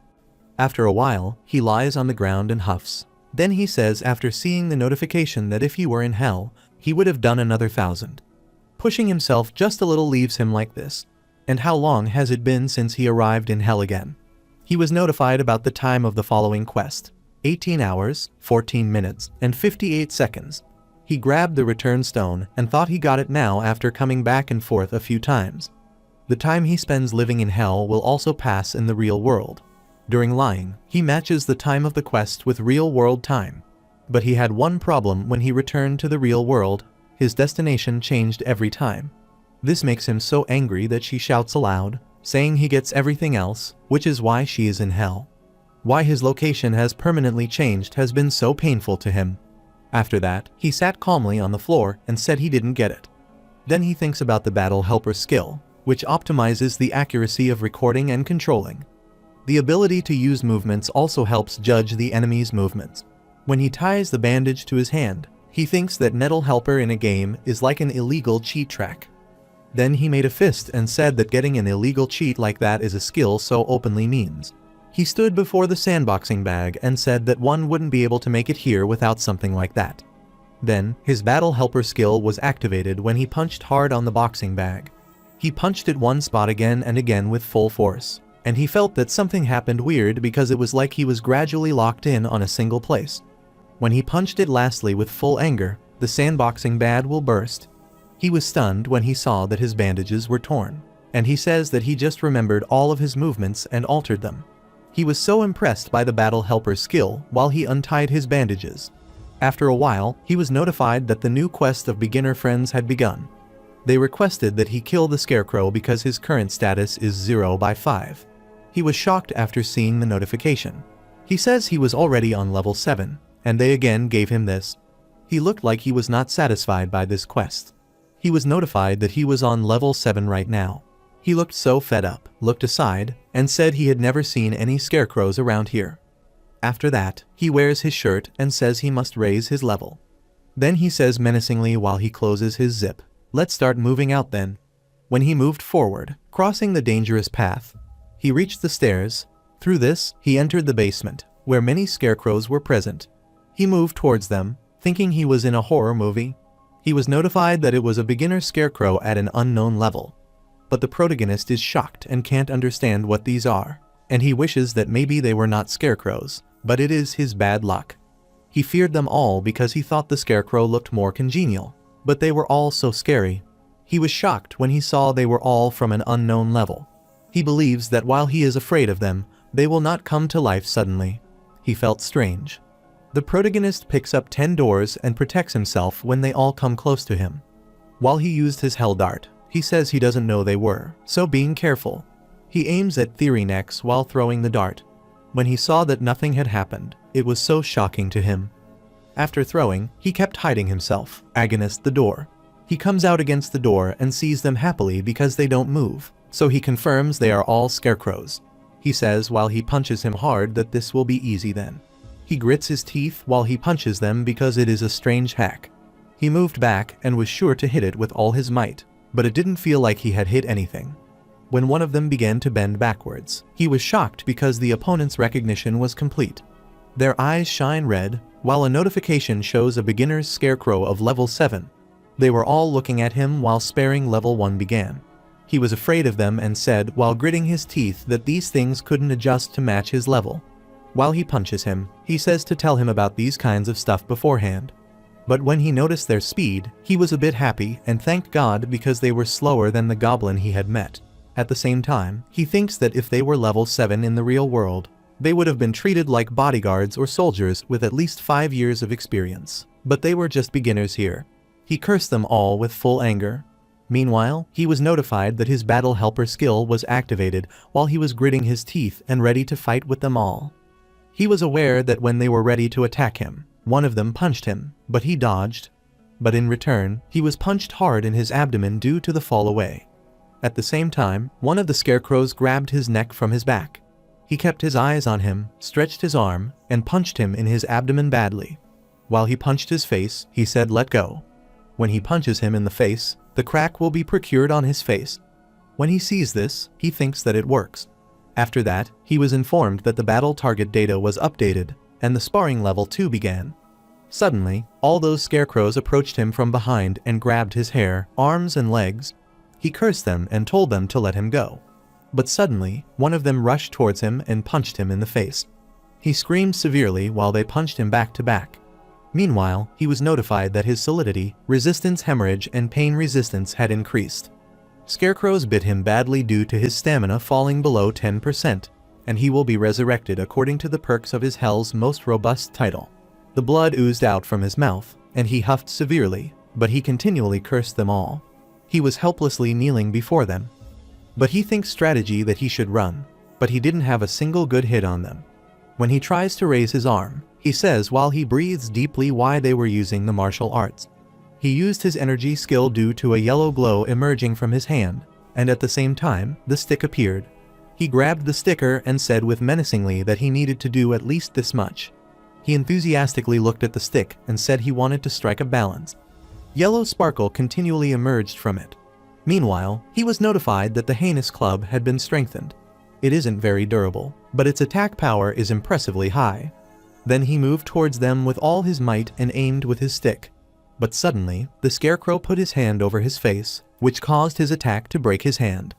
After a while, he lies on the ground and huffs. Then he says after seeing the notification that if he were in Hell, he would have done another 1,000. Pushing himself just a little leaves him like this. And how long has it been since he arrived in Hell again? He was notified about the time of the following quest. 18 hours, 14 minutes, and 58 seconds. He grabbed the return stone and thought he got it now after coming back and forth a few times. The time he spends living in Hell will also pass in the real world. During lying, he matches the time of the quest with real-world time. But he had one problem when he returned to the real world. His destination changed every time. This makes him so angry that she shouts aloud, saying he gets everything else, which is why she is in Hell. Why his location has permanently changed has been so painful to him. After that, he sat calmly on the floor and said he didn't get it. Then he thinks about the battle helper skill, which optimizes the accuracy of recording and controlling. The ability to use movements also helps judge the enemy's movements. When he ties the bandage to his hand, he thinks that Nettle Helper in a game is like an illegal cheat track. Then he made a fist and said that getting an illegal cheat like that is a skill so openly means. He stood before the sandboxing bag and said that one wouldn't be able to make it here without something like that. Then, his battle helper skill was activated when he punched hard on the boxing bag. He punched at one spot again and again with full force, and he felt that something happened weird because it was like he was gradually locked in on a single place. When he punched it lastly with full anger, the sandboxing bad will burst. He was stunned when he saw that his bandages were torn, and he says that he just remembered all of his movements and altered them. He was so impressed by the battle helper's skill while he untied his bandages. After a while, he was notified that the new quest of beginner friends had begun. They requested that he kill the scarecrow because his current status is 0 by 5. He was shocked after seeing the notification. He says he was already on level 7, and they again gave him this. He looked like he was not satisfied by this quest. He was notified that he was on level 7 right now. He looked so fed up, looked aside, and said he had never seen any scarecrows around here. After that, he wears his shirt and says he must raise his level. Then he says menacingly while he closes his zip, "Let's start moving out then." When he moved forward, crossing the dangerous path, he reached the stairs. Through this, he entered the basement, where many scarecrows were present. He moved towards them, thinking he was in a horror movie. He was notified that it was a beginner scarecrow at an unknown level. But the protagonist is shocked and can't understand what these are, and he wishes that maybe they were not scarecrows, but it is his bad luck. He feared them all because he thought the scarecrow looked more congenial, but they were all so scary. He was shocked when he saw they were all from an unknown level. He believes that while he is afraid of them, they will not come to life suddenly. He felt strange. The protagonist picks up 10 doors and protects himself when they all come close to him. While he used his hell dart, he says he doesn't know they were, so being careful. He aims at Theory necks while throwing the dart. When he saw that nothing had happened, it was so shocking to him. After throwing, he kept hiding himself, against the door. He comes out against the door and sees them happily because they don't move, so he confirms they are all scarecrows. He says while he punches him hard that this will be easy then. He grits his teeth while he punches them because it is a strange hack. He moved back and was sure to hit it with all his might, but it didn't feel like he had hit anything. When one of them began to bend backwards, he was shocked because the opponent's recognition was complete. Their eyes shine red, while a notification shows a beginner's scarecrow of level 7. They were all looking at him while sparing level 1 began. He was afraid of them and said while gritting his teeth that these things couldn't adjust to match his level. While he punches him, he says to tell him about these kinds of stuff beforehand. But when he noticed their speed, he was a bit happy and thanked God because they were slower than the goblin he had met. At the same time, he thinks that if they were level 7 in the real world, they would have been treated like bodyguards or soldiers with at least 5 years of experience. But they were just beginners here. He cursed them all with full anger. Meanwhile, he was notified that his battle helper skill was activated while he was gritting his teeth and ready to fight with them all. He was aware that when they were ready to attack him, one of them punched him, but he dodged. But in return, he was punched hard in his abdomen due to the fall away. At the same time, one of the scarecrows grabbed his neck from his back. He kept his eyes on him, stretched his arm, and punched him in his abdomen badly. While he punched his face, he said, "Let go." When he punches him in the face, the crack will be procured on his face. When he sees this, he thinks that it works. After that, he was informed that the battle target data was updated, and the sparring level 2 began. Suddenly, all those scarecrows approached him from behind and grabbed his hair, arms and legs. He cursed them and told them to let him go. But suddenly, one of them rushed towards him and punched him in the face. He screamed severely while they punched him back to back. Meanwhile, he was notified that his solidity, resistance hemorrhage and pain resistance had increased. Scarecrows bit him badly due to his stamina falling below 10%, and he will be resurrected according to the perks of his Hell's Most Robust title. The blood oozed out from his mouth, and he huffed severely, but he continually cursed them all. He was helplessly kneeling before them. But he thinks strategy that he should run, but he didn't have a single good hit on them. When he tries to raise his arm, he says while he breathes deeply why they were using the martial arts. He used his energy skill due to a yellow glow emerging from his hand, and at the same time, the stick appeared. He grabbed the sticker and said with menacingly that he needed to do at least this much. He enthusiastically looked at the stick and said he wanted to strike a balance. Yellow sparkle continually emerged from it. Meanwhile, he was notified that the heinous club had been strengthened. It isn't very durable, but its attack power is impressively high. Then he moved towards them with all his might and aimed with his stick. But suddenly, the scarecrow put his hand over his face, which caused his attack to break his hand.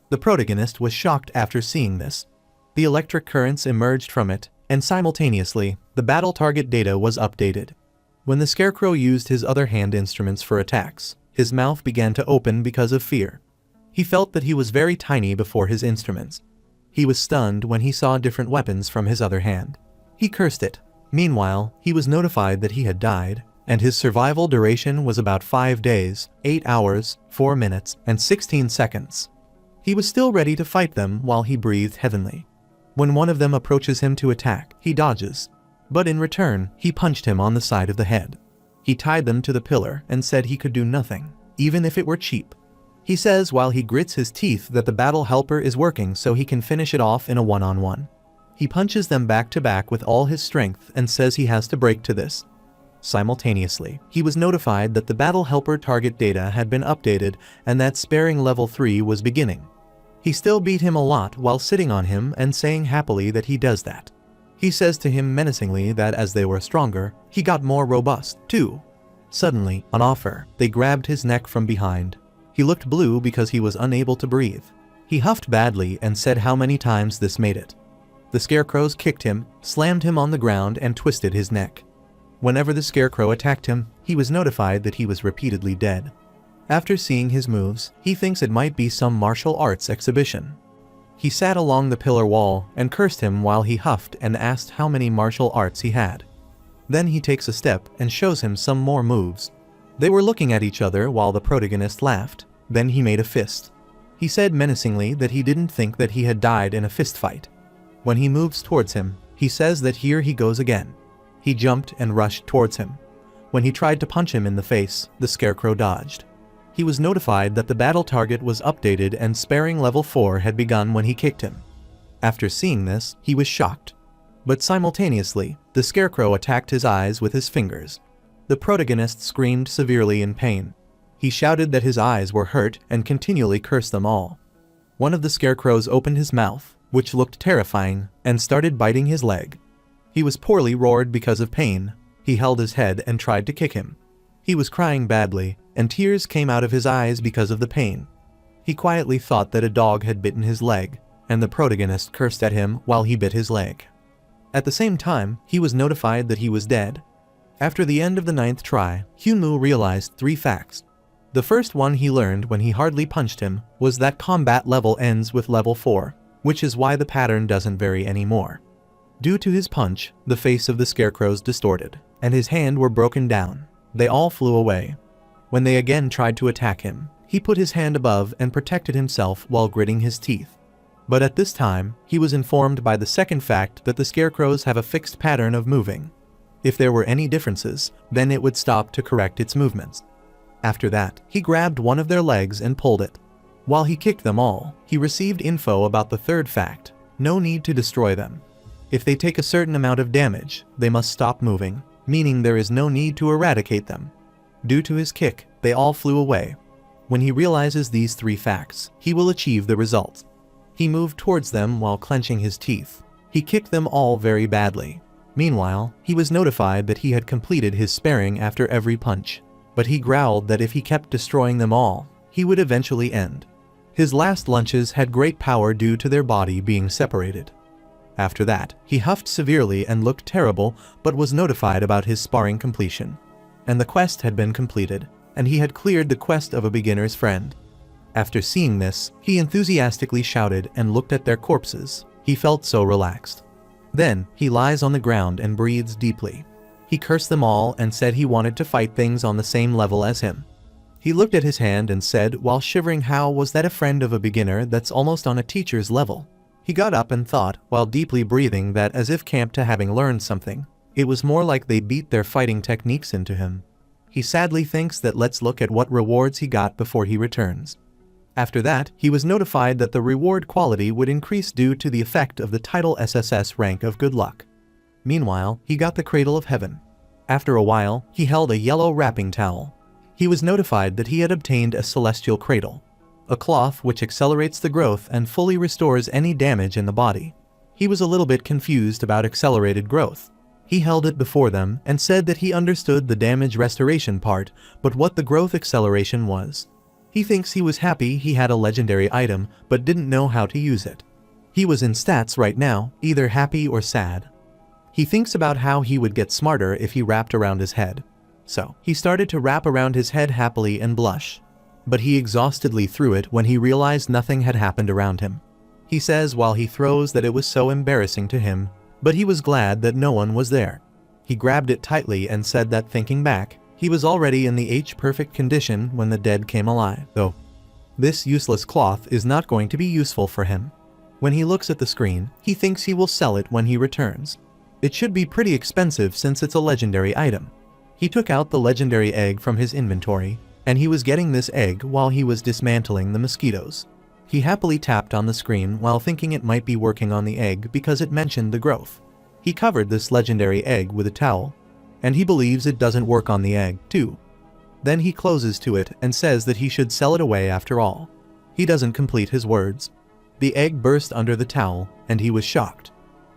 The protagonist was shocked after seeing this. The electric currents emerged from it, and simultaneously, the battle target data was updated. When the Scarecrow used his other hand instruments for attacks, his mouth began to open because of fear. He felt that he was very tiny before his instruments. He was stunned when he saw different weapons from his other hand. He cursed it. Meanwhile, he was notified that he had died, and his survival duration was about 5 days, 8 hours, 4 minutes, and 16 seconds. He was still ready to fight them while he breathed heavily. When one of them approaches him to attack, he dodges. But in return, he punched him on the side of the head. He tied them to the pillar and said he could do nothing, even if it were cheap. He says while he grits his teeth that the battle helper is working so he can finish it off in a one-on-one. He punches them back to back with all his strength and says he has to break to this. Simultaneously, he was notified that the battle helper target data had been updated and that sparing level 3 was beginning. He still beat him a lot while sitting on him and saying happily that he does that. He says to him menacingly that as they were stronger, he got more robust, too. Suddenly, on offer, they grabbed his neck from behind. He looked blue because he was unable to breathe. He huffed badly and said how many times this made it. The Scarecrows kicked him, slammed him on the ground and twisted his neck. Whenever the Scarecrow attacked him, he was notified that he was repeatedly dead. After seeing his moves, he thinks it might be some martial arts exhibition. He sat along the pillar wall and cursed him while he huffed and asked how many martial arts he had. Then he takes a step and shows him some more moves. They were looking at each other while the protagonist laughed. Then he made a fist. He said menacingly that he didn't think that he had died in a fist fight. When he moves towards him, he says that here he goes again. He jumped and rushed towards him. When he tried to punch him in the face, the Scarecrow dodged. He was notified that the battle target was updated and sparing level 4 had begun when he kicked him. After seeing this, he was shocked. But simultaneously, the Scarecrow attacked his eyes with his fingers. The protagonist screamed severely in pain. He shouted that his eyes were hurt and continually cursed them all. One of the Scarecrows opened his mouth, which looked terrifying, and started biting his leg. He was poorly roared because of pain. He held his head and tried to kick him. He was crying badly, and tears came out of his eyes because of the pain. He quietly thought that a dog had bitten his leg, and the protagonist cursed at him while he bit his leg. At the same time, he was notified that he was dead. After the end of the 9th try, Hyunmoo realized 3 facts. The first one he learned when he hardly punched him was that combat level ends with level 4, which is why the pattern doesn't vary anymore. Due to his punch, the face of the Scarecrows distorted, and his hand were broken down. They all flew away. When they again tried to attack him, he put his hand above and protected himself while gritting his teeth. But at this time, he was informed by the second fact that the Scarecrows have a fixed pattern of moving. If there were any differences, then it would stop to correct its movements. After that, he grabbed one of their legs and pulled it. While he kicked them all, he received info about the third fact: no need to destroy them. If they take a certain amount of damage, they must stop moving, meaning there is no need to eradicate them. Due to his kick, they all flew away. When he realizes these 3 facts, he will achieve the results. He moved towards them while clenching his teeth. He kicked them all very badly. Meanwhile, he was notified that he had completed his sparing after every punch. But he growled that if he kept destroying them all, he would eventually end. His last lunches had great power due to their body being separated. After that, he huffed severely and looked terrible, but was notified about his sparring completion. And the quest had been completed, and he had cleared the quest of a beginner's friend. After seeing this, he enthusiastically shouted and looked at their corpses. He felt so relaxed. Then, he lies on the ground and breathes deeply. He cursed them all and said he wanted to fight things on the same level as him. He looked at his hand and said while shivering, how was that a friend of a beginner that's almost on a teacher's level? He got up and thought, while deeply breathing, that as if camped to having learned something, it was more like they beat their fighting techniques into him. He sadly thinks that let's look at what rewards he got before he returns. After that, he was notified that the reward quality would increase due to the effect of the title SSS rank of good luck. Meanwhile, he got the Cradle of Heaven. After a while, he held a yellow wrapping towel. He was notified that he had obtained a celestial cradle, a cloth which accelerates the growth and fully restores any damage in the body. He was a little bit confused about accelerated growth. He held it before them and said that he understood the damage restoration part, but what the growth acceleration was. He thinks he was happy he had a legendary item, but didn't know how to use it. He was in stats right now, either happy or sad. He thinks about how he would get smarter if he wrapped around his head. So, he started to wrap around his head happily and blush. But he exhaustedly threw it when he realized nothing had happened around him. He says while he throws that it was so embarrassing to him, but he was glad that no one was there. He grabbed it tightly and said that thinking back, he was already in the H-perfect condition when the dead came alive, though. This useless cloth is not going to be useful for him. When he looks at the screen, he thinks he will sell it when he returns. It should be pretty expensive since it's a legendary item. He took out the legendary egg from his inventory, and he was getting this egg while he was dismantling the mosquitoes. He happily tapped on the screen while thinking it might be working on the egg because it mentioned the growth. He covered this legendary egg with a towel, and he believes it doesn't work on the egg, too. Then he closes to it and says that he should sell it away after all. He doesn't complete his words. The egg burst under the towel, and he was shocked.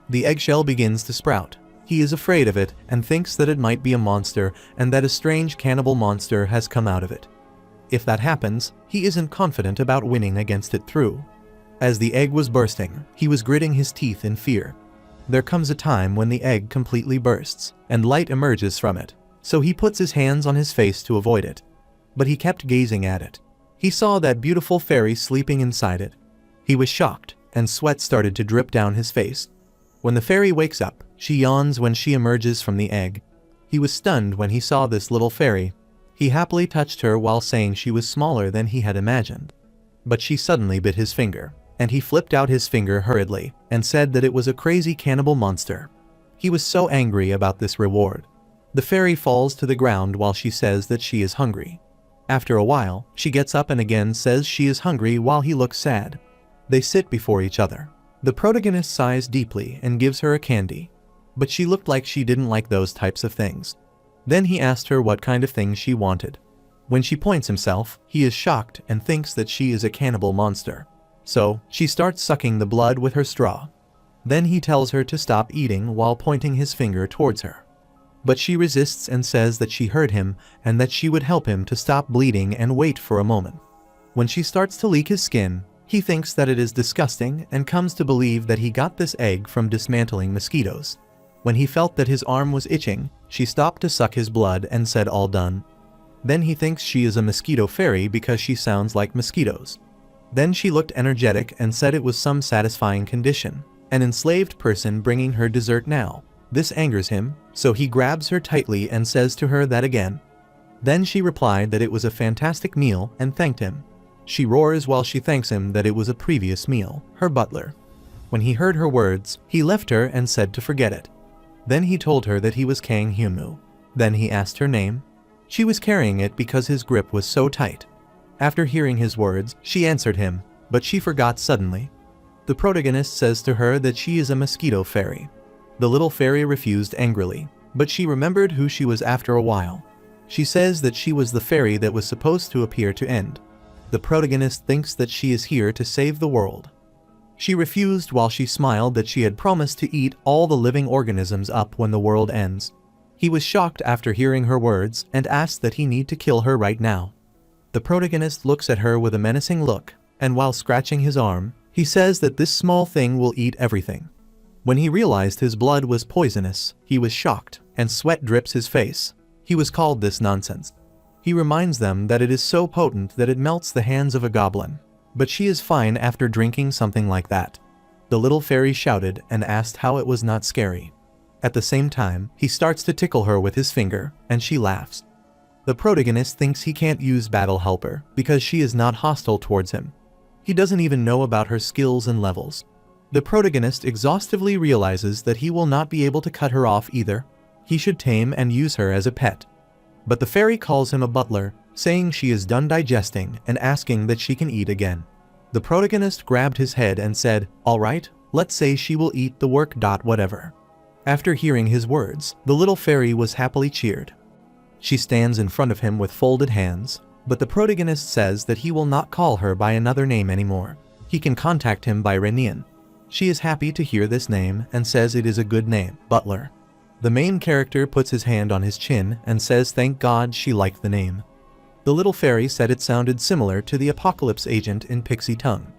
The eggshell begins to sprout. He is afraid of it and thinks that it might be a monster and that a strange cannibal monster has come out of it. If that happens, he isn't confident about winning against it through. As the egg was bursting, he was gritting his teeth in fear. There comes a time when the egg completely bursts, and light emerges from it, so he puts his hands on his face to avoid it. But he kept gazing at it. He saw that beautiful fairy sleeping inside it. He was shocked, and sweat started to drip down his face. When the fairy wakes up, she yawns when she emerges from the egg. He was stunned when he saw this little fairy. He happily touched her while saying she was smaller than he had imagined. But she suddenly bit his finger, and he flipped out his finger hurriedly and said that it was a crazy cannibal monster. He was so angry about this reward. The fairy falls to the ground while she says that she is hungry. After a while, she gets up and again says she is hungry while he looks sad. They sit before each other. The protagonist sighs deeply and gives her a candy. But she looked like she didn't like those types of things. Then he asked her what kind of things she wanted. When she points himself, he is shocked and thinks that she is a cannibal monster. So, she starts sucking the blood with her straw. Then he tells her to stop eating while pointing his finger towards her. But she resists and says that she heard him and that she would help him to stop bleeding and wait for a moment. When she starts to leak his skin, he thinks that it is disgusting and comes to believe that he got this egg from dismantling mosquitoes. When he felt that his arm was itching, she stopped to suck his blood and said all done. Then he thinks she is a mosquito fairy because she sounds like mosquitoes. Then she looked energetic and said it was some satisfying condition, an enslaved person bringing her dessert now. This angers him, so he grabs her tightly and says to her that again. Then she replied that it was a fantastic meal and thanked him. She roars while she thanks him that it was a previous meal, her butler. When he heard her words, he left her and said to forget it. Then he told her that he was Kang Hyunmoo. Then he asked her name. She was carrying it because his grip was so tight. After hearing his words, she answered him, but she forgot suddenly. The protagonist says to her that she is a mosquito fairy. The little fairy refused angrily, but she remembered who she was after a while. She says that she was the fairy that was supposed to appear to end. The protagonist thinks that she is here to save the world. She refused while she smiled that she had promised to eat all the living organisms up when the world ends. He was shocked after hearing her words and asked that he need to kill her right now. The protagonist looks at her with a menacing look, and while scratching his arm, he says that this small thing will eat everything. When he realized his blood was poisonous, he was shocked, and sweat drips his face. He was called this nonsense. He reminds them that it is so potent that it melts the hands of a goblin. But she is fine after drinking something like that. The little fairy shouted and asked how it was not scary. At the same time, he starts to tickle her with his finger, and she laughs. The protagonist thinks he can't use Battle Helper because she is not hostile towards him. He doesn't even know about her skills and levels. The protagonist exhaustively realizes that he will not be able to cut her off either. He should tame and use her as a pet. But the fairy calls him a butler, saying she is done digesting and asking that she can eat again. The protagonist grabbed his head and said, "All right, let's say she will eat the work. Whatever." After hearing his words, the little fairy was happily cheered. She stands in front of him with folded hands, but the protagonist says that he will not call her by another name anymore. He can contact him by Renian. She is happy to hear this name and says it is a good name, Butler. The main character puts his hand on his chin and says thank God she liked the name. The little fairy said it sounded similar to the Apocalypse agent in Pixie tongue.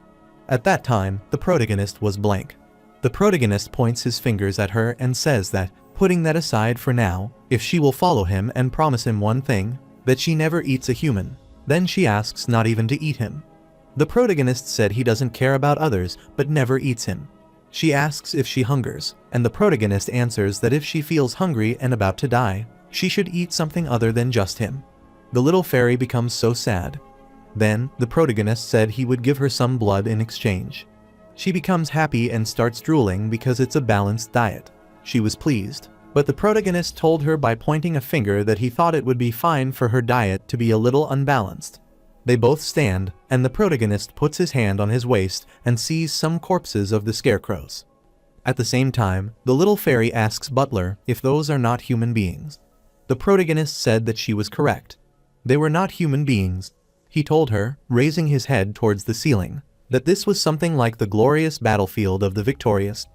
At that time, the protagonist was blank. The protagonist points his fingers at her and says that, putting that aside for now, if she will follow him and promise him one thing, that she never eats a human, then she asks not even to eat him. The protagonist said he doesn't care about others but never eats him. She asks if she hungers, and the protagonist answers that if she feels hungry and about to die, she should eat something other than just him. The little fairy becomes so sad. Then, the protagonist said he would give her some blood in exchange. She becomes happy and starts drooling because it's a balanced diet. She was pleased, but the protagonist told her by pointing a finger that he thought it would be fine for her diet to be a little unbalanced. They both stand, and the protagonist puts his hand on his waist and sees some corpses of the scarecrows. At the same time, the little fairy asks Butler if those are not human beings. The protagonist said that she was correct. They were not human beings. He told her, raising his head towards the ceiling, that this was something like the glorious battlefield of the victorious.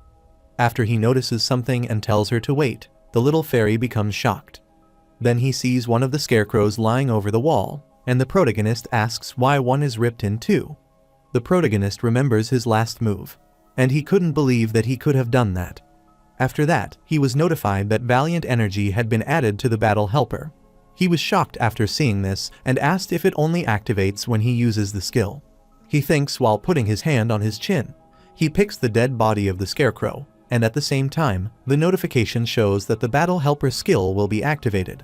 After he notices something and tells her to wait, the little fairy becomes shocked. Then he sees one of the scarecrows lying over the wall, and the protagonist asks why one is ripped in two. The protagonist remembers his last move, and he couldn't believe that he could have done that. After that, he was notified that Valiant Energy had been added to the battle helper. He was shocked after seeing this and asked if it only activates when he uses the skill. He thinks while putting his hand on his chin. He picks the dead body of the scarecrow, and at the same time, the notification shows that the battle helper skill will be activated.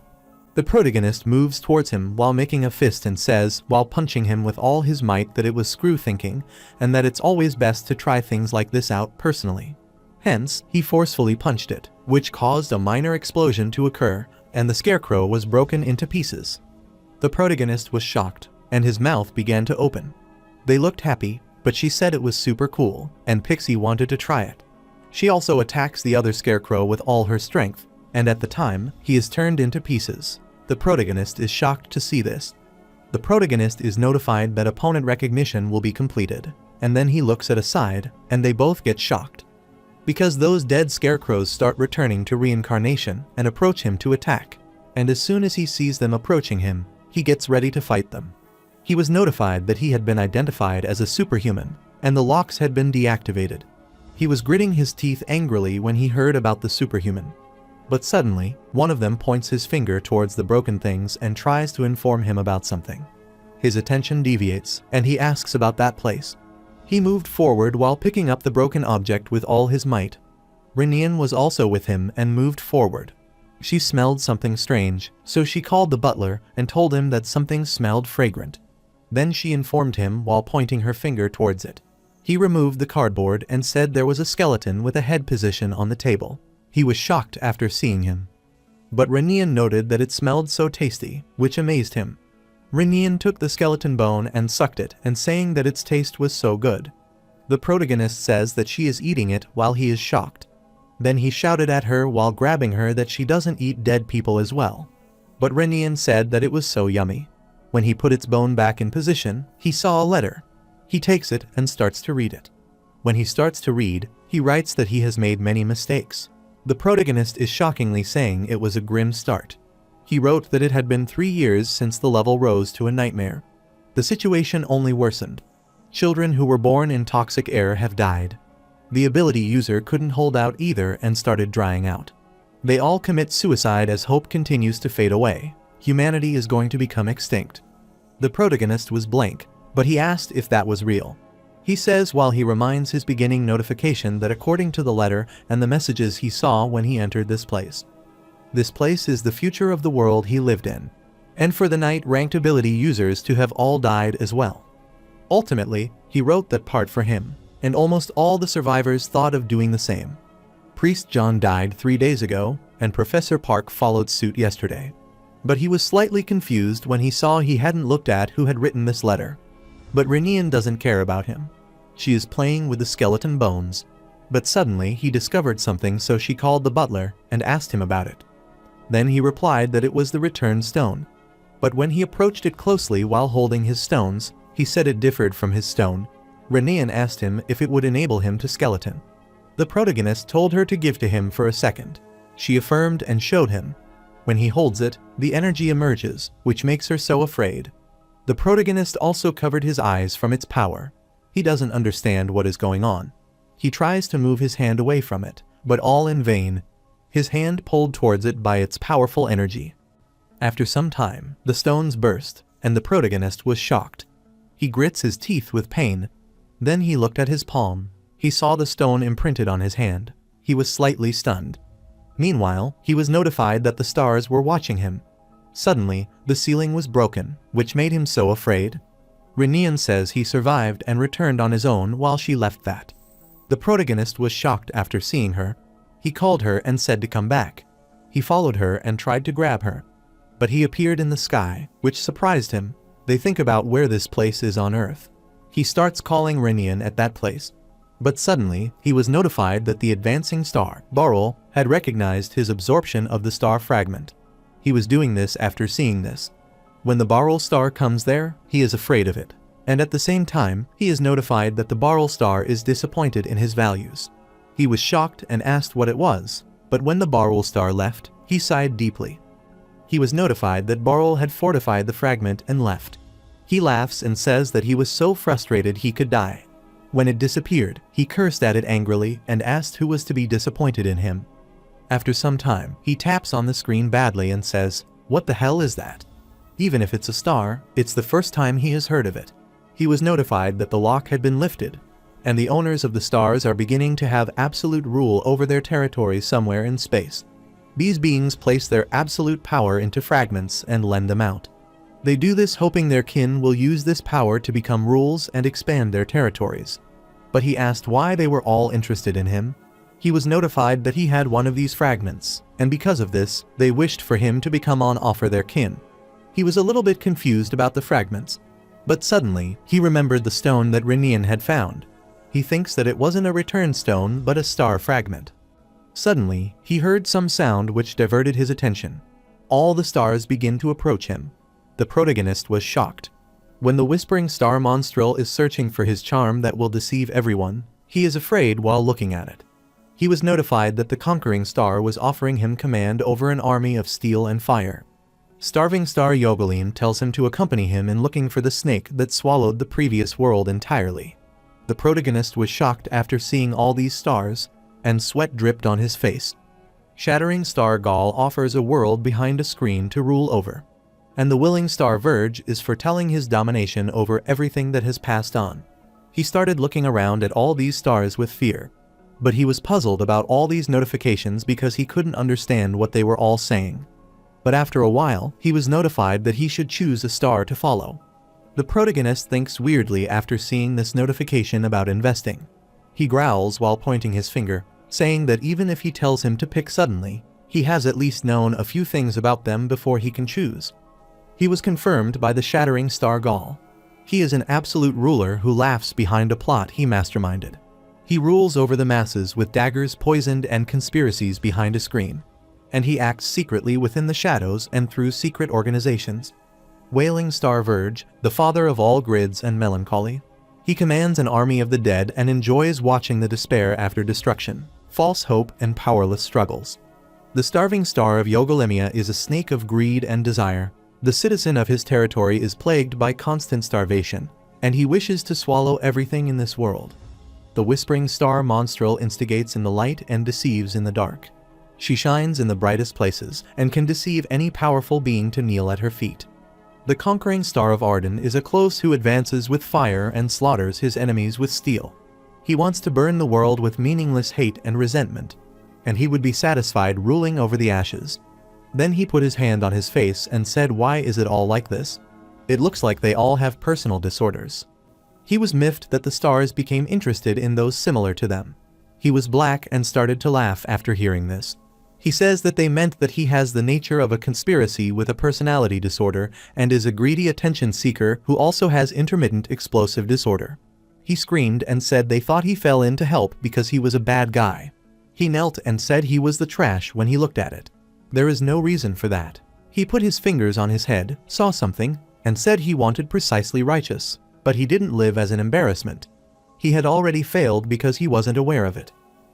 The protagonist moves towards him while making a fist and says, while punching him with all his might, that it was screw thinking, and that it's always best to try things like this out personally. Hence, he forcefully punched it, which caused a minor explosion to occur, and the scarecrow was broken into pieces. The protagonist was shocked, and his mouth began to open. They looked happy, but she said it was super cool, and Pixie wanted to try it. She also attacks the other scarecrow with all her strength, and at the time, he is turned into pieces. The protagonist is shocked to see this. The protagonist is notified that opponent recognition will be completed, and then he looks at a side, and they both get shocked. Because those dead scarecrows start returning to reincarnation and approach him to attack, and as soon as he sees them approaching him, he gets ready to fight them. He was notified that he had been identified as a superhuman, and the locks had been deactivated. He was gritting his teeth angrily when he heard about the superhuman. But suddenly, one of them points his finger towards the broken things and tries to inform him about something. His attention deviates, and he asks about that place. He moved forward while picking up the broken object with all his might. Renian was also with him and moved forward. She smelled something strange, so she called the butler and told him that something smelled fragrant. Then she informed him while pointing her finger towards it. He removed the cardboard and said there was a skeleton with a head position on the table. He was shocked after seeing him. But Renian noted that it smelled so tasty, which amazed him. Renian took the skeleton bone and sucked it, and saying that its taste was so good. The protagonist says that she is eating it while he is shocked. Then he shouted at her while grabbing her that she doesn't eat dead people as well. But Renian said that it was so yummy. When he put its bone back in position, he saw a letter. He takes it and starts to read it. When he starts to read, he writes that he has made many mistakes. The protagonist is shockingly saying it was a grim start. He wrote that it had been 3 years since the level rose to a nightmare. The situation only worsened. Children who were born in toxic air have died. The ability user couldn't hold out either and started drying out. They all commit suicide as hope continues to fade away. Humanity is going to become extinct. The protagonist was blank, but he asked if that was real. He says while he reminds his beginning notification that according to the letter and the messages he saw when he entered this place is the future of the world he lived in, and for the night-ranked ability users to have all died as well. Ultimately, he wrote that part for him, and almost all the survivors thought of doing the same. Priest John died 3 days ago, and Professor Park followed suit yesterday. But he was slightly confused when he saw he hadn't looked at who had written this letter. But Renian doesn't care about him. She is playing with the skeleton bones. But suddenly he discovered something, so she called the butler and asked him about it. Then he replied that it was the returned stone. But when he approached it closely while holding his stones, he said it differed from his stone. Renian asked him if it would enable him to skeleton. The protagonist told her to give to him for a second. She affirmed and showed him. When he holds it, the energy emerges, which makes her so afraid. The protagonist also covered his eyes from its power. He doesn't understand what is going on. He tries to move his hand away from it, but all in vain. His hand pulled towards it by its powerful energy. After some time, the stones burst, and the protagonist was shocked. He grits his teeth with pain. Then he looked at his palm. He saw the stone imprinted on his hand. He was slightly stunned. Meanwhile, he was notified that the stars were watching him. Suddenly, the ceiling was broken, which made him so afraid. Renian says he survived and returned on his own while she left that. The protagonist was shocked after seeing her. He called her and said to come back. He followed her and tried to grab her. But he appeared in the sky, which surprised him. They think about where this place is on Earth. He starts calling Renian at that place. But suddenly, he was notified that the advancing star, Barul, had recognized his absorption of the star fragment. He was doing this after seeing this. When the Barul star comes there, he is afraid of it. And at the same time, he is notified that the Barul star is disappointed in his values. He was shocked and asked what it was, but when the Barul star left, he sighed deeply. He was notified that Barul had fortified the fragment and left. He laughs and says that he was so frustrated he could die. When it disappeared, he cursed at it angrily and asked who was to be disappointed in him. After some time, he taps on the screen badly and says, "What the hell is that?" Even if it's a star, it's the first time he has heard of it. He was notified that the lock had been lifted, and the owners of the stars are beginning to have absolute rule over their territory somewhere in space. These beings place their absolute power into fragments and lend them out. They do this hoping their kin will use this power to become rules and expand their territories. But he asked why they were all interested in him. He was notified that he had one of these fragments, and because of this, they wished for him to become on offer their kin. He was a little bit confused about the fragments. But suddenly, he remembered the stone that Renian had found. He thinks that it wasn't a return stone but a star fragment. Suddenly, he heard some sound which diverted his attention. All the stars begin to approach him. The protagonist was shocked. When the whispering star monstrel is searching for his charm that will deceive everyone, he is afraid while looking at it. He was notified that the conquering star was offering him command over an army of steel and fire. Starving Star Yogalin tells him to accompany him in looking for the snake that swallowed the previous world entirely. The protagonist was shocked after seeing all these stars, and sweat dripped on his face. Shattering Star Gaul offers a world behind a screen to rule over. And the willing Star Verge is foretelling his domination over everything that has passed on. He started looking around at all these stars with fear. But he was puzzled about all these notifications because he couldn't understand what they were all saying. But after a while, he was notified that he should choose a star to follow. The protagonist thinks weirdly after seeing this notification about investing. He growls while pointing his finger, saying that even if he tells him to pick suddenly, he has at least known a few things about them before he can choose. He was confirmed by the Shattering Star Gaul. He is an absolute ruler who laughs behind a plot he masterminded. He rules over the masses with daggers poisoned and conspiracies behind a screen. And he acts secretly within the shadows and through secret organizations. Wailing Star Verge, the father of all grids and melancholy. He commands an army of the dead and enjoys watching the despair after destruction, false hope and powerless struggles. The starving star of Yogalemia is a snake of greed and desire. The citizen of his territory is plagued by constant starvation, and he wishes to swallow everything in this world. The whispering star monstrel instigates in the light and deceives in the dark. She shines in the brightest places and can deceive any powerful being to kneel at her feet. The conquering star of Arden is a close who advances with fire and slaughters his enemies with steel. He wants to burn the world with meaningless hate and resentment, and he would be satisfied ruling over the ashes. Then he put his hand on his face and said, "Why is it all like this? It looks like they all have personal disorders." He was miffed that the stars became interested in those similar to them. He was black and started to laugh after hearing this. He says that they meant that he has the nature of a conspiracy with a personality disorder and is a greedy attention seeker who also has intermittent explosive disorder. He screamed and said they thought he fell in to help because he was a bad guy. He knelt and said he was the trash when he looked at it. There is no reason for that. He put his fingers on his head, saw something, and said he wanted precisely righteous, but he didn't live as an embarrassment. He had already failed because he wasn't aware of it.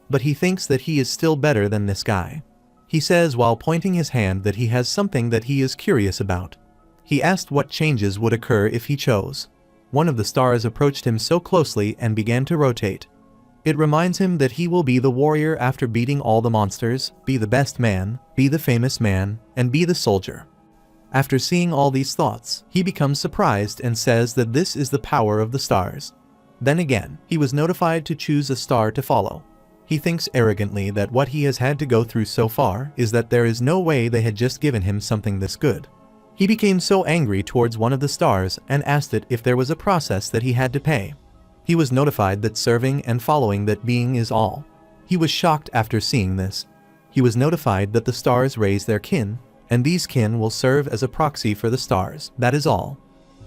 But he thinks that he is still better than this guy. He says while pointing his hand that he has something that he is curious about. He asked what changes would occur if he chose. One of the stars approached him so closely and began to rotate. It reminds him that he will be the warrior after beating all the monsters, be the best man, be the famous man, and be the soldier. After seeing all these thoughts, he becomes surprised and says that this is the power of the stars. Then again, he was notified to choose a star to follow. He thinks arrogantly that what he has had to go through so far is that there is no way they had just given him something this good. He became so angry towards one of the stars and asked it if there was a process that he had to pay. He was notified that serving and following that being is all. He was shocked after seeing this. He was notified that the stars raise their kin, and these kin will serve as a proxy for the stars, that is all.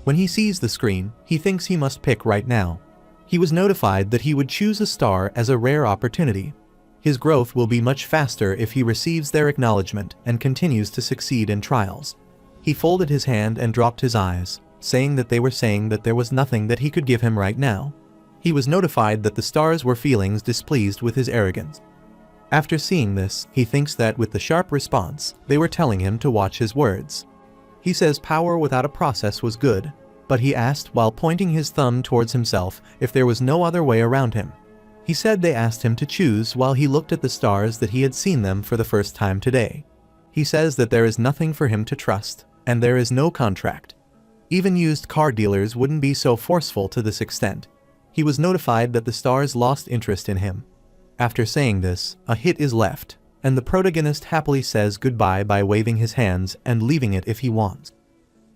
When he sees the screen, he thinks he must pick right now. He was notified that he would choose a star as a rare opportunity. His growth will be much faster if he receives their acknowledgement and continues to succeed in trials. He folded his hand and dropped his eyes, saying that they were saying that there was nothing that he could give him right now. He was notified that the stars were feelings displeased with his arrogance. After seeing this, he thinks that with the sharp response, they were telling him to watch his words. He says power without a process was good, but he asked while pointing his thumb towards himself if there was no other way around him. He said they asked him to choose while he looked at the stars that he had seen them for the first time today. He says that there is nothing for him to trust, and there is no contract. Even used car dealers wouldn't be so forceful to this extent. He was notified that the stars lost interest in him. After saying this, a hit is left, and the protagonist happily says goodbye by waving his hands and leaving it if he wants.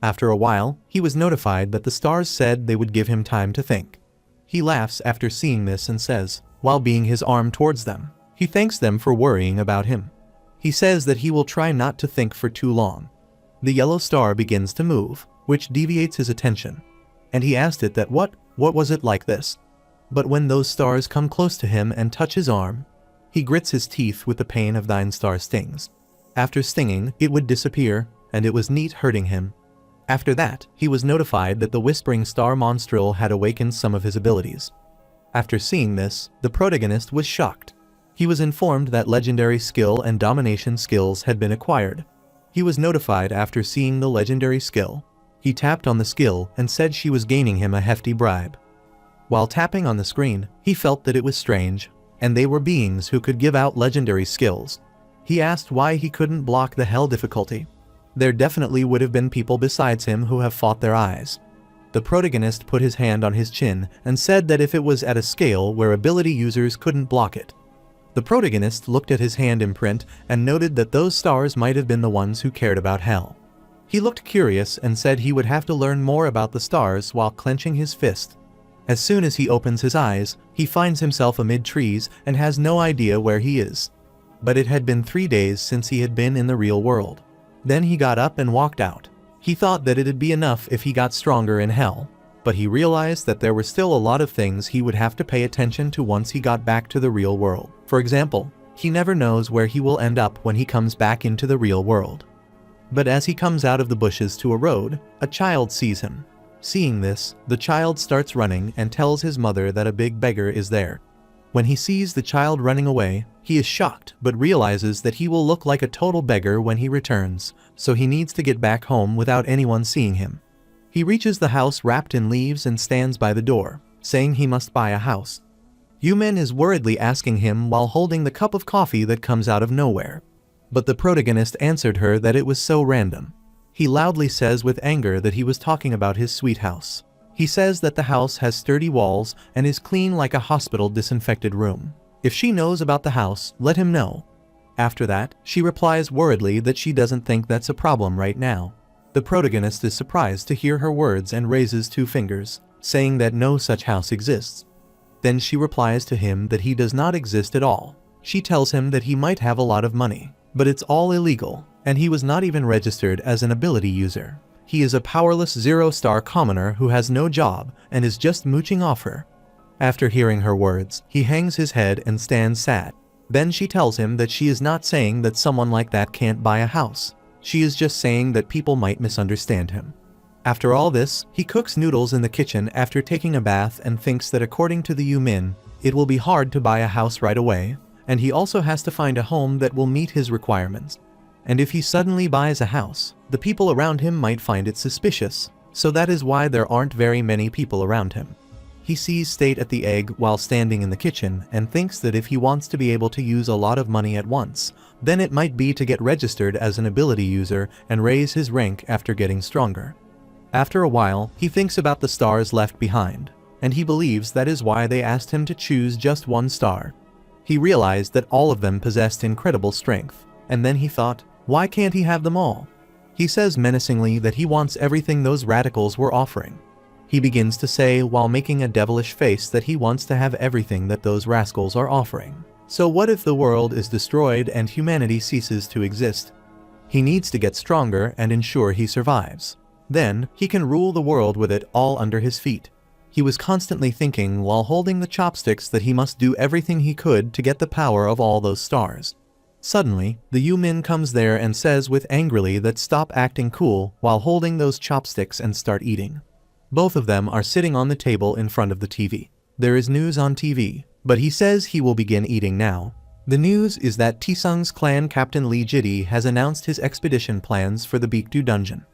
After a while, he was notified that the stars said they would give him time to think. He laughs after seeing this and says, while being his arm towards them, he thanks them for worrying about him. He says that he will try not to think for too long. The yellow star begins to move, which deviates his attention, and he asked it that what was it like this? But when those stars come close to him and touch his arm, he grits his teeth with the pain of 9 star stings. After stinging, it would disappear, and it was neat hurting him. After that, he was notified that the Whispering Star Monstrel had awakened some of his abilities. After seeing this, the protagonist was shocked. He was informed that legendary skill and domination skills had been acquired. He was notified after seeing the legendary skill. He tapped on the skill and said she was gaining him a hefty bribe. While tapping on the screen, he felt that it was strange, and they were beings who could give out legendary skills. He asked why he couldn't block the hell difficulty. There definitely would have been people besides him who have fought their eyes. The protagonist put his hand on his chin and said that if it was at a scale where ability users couldn't block it. The protagonist looked at his hand imprint and noted that those stars might have been the ones who cared about hell. He looked curious and said he would have to learn more about the stars while clenching his fist. As soon as he opens his eyes, he finds himself amid trees and has no idea where he is. But it had been 3 days since he had been in the real world. Then he got up and walked out. He thought that it'd be enough if he got stronger in hell, but he realized that there were still a lot of things he would have to pay attention to once he got back to the real world. For example, he never knows where he will end up when he comes back into the real world. But as he comes out of the bushes to a road, a child sees him. Seeing this, the child starts running and tells his mother that a big beggar is there. When he sees the child running away, he is shocked but realizes that he will look like a total beggar when he returns, so he needs to get back home without anyone seeing him. He reaches the house wrapped in leaves and stands by the door, saying he must buy a house. Yumin is worriedly asking him while holding the cup of coffee that comes out of nowhere. But the protagonist answered her that it was so random. He loudly says with anger that he was talking about his sweet house. He says that the house has sturdy walls and is clean like a hospital disinfected room. If she knows about the house, let him know. After that, she replies worriedly that she doesn't think that's a problem right now. The protagonist is surprised to hear her words and raises 2 fingers, saying that no such house exists. Then she replies to him that he does not exist at all. She tells him that he might have a lot of money, but it's all illegal, and he was not even registered as an ability user. He is a powerless 0-star commoner who has no job and is just mooching off her. After hearing her words, he hangs his head and stands sad. Then she tells him that she is not saying that someone like that can't buy a house. She is just saying that people might misunderstand him. After all this, he cooks noodles in the kitchen after taking a bath and thinks that according to the Yumin, it will be hard to buy a house right away, and he also has to find a home that will meet his requirements. And if he suddenly buys a house, the people around him might find it suspicious, so that is why there aren't very many people around him. He sees State at the egg while standing in the kitchen and thinks that if he wants to be able to use a lot of money at once, then it might be to get registered as an ability user and raise his rank after getting stronger. After a while, he thinks about the stars left behind, and he believes that is why they asked him to choose just one star. He realized that all of them possessed incredible strength, and then he thought, why can't he have them all? He says menacingly that he wants everything those radicals were offering. He begins to say while making a devilish face that he wants to have everything that those rascals are offering. So what if the world is destroyed and humanity ceases to exist? He needs to get stronger and ensure he survives. Then, he can rule the world with it all under his feet. He was constantly thinking while holding the chopsticks that he must do everything he could to get the power of all those stars. Suddenly, the Yu-Min comes there and says with angrily that stop acting cool while holding those chopsticks and start eating. Both of them are sitting on the table in front of the TV. There is news on TV, but he says he will begin eating now. The news is that Tisung's clan captain Lee Jidi has announced his expedition plans for the Baekdu dungeon.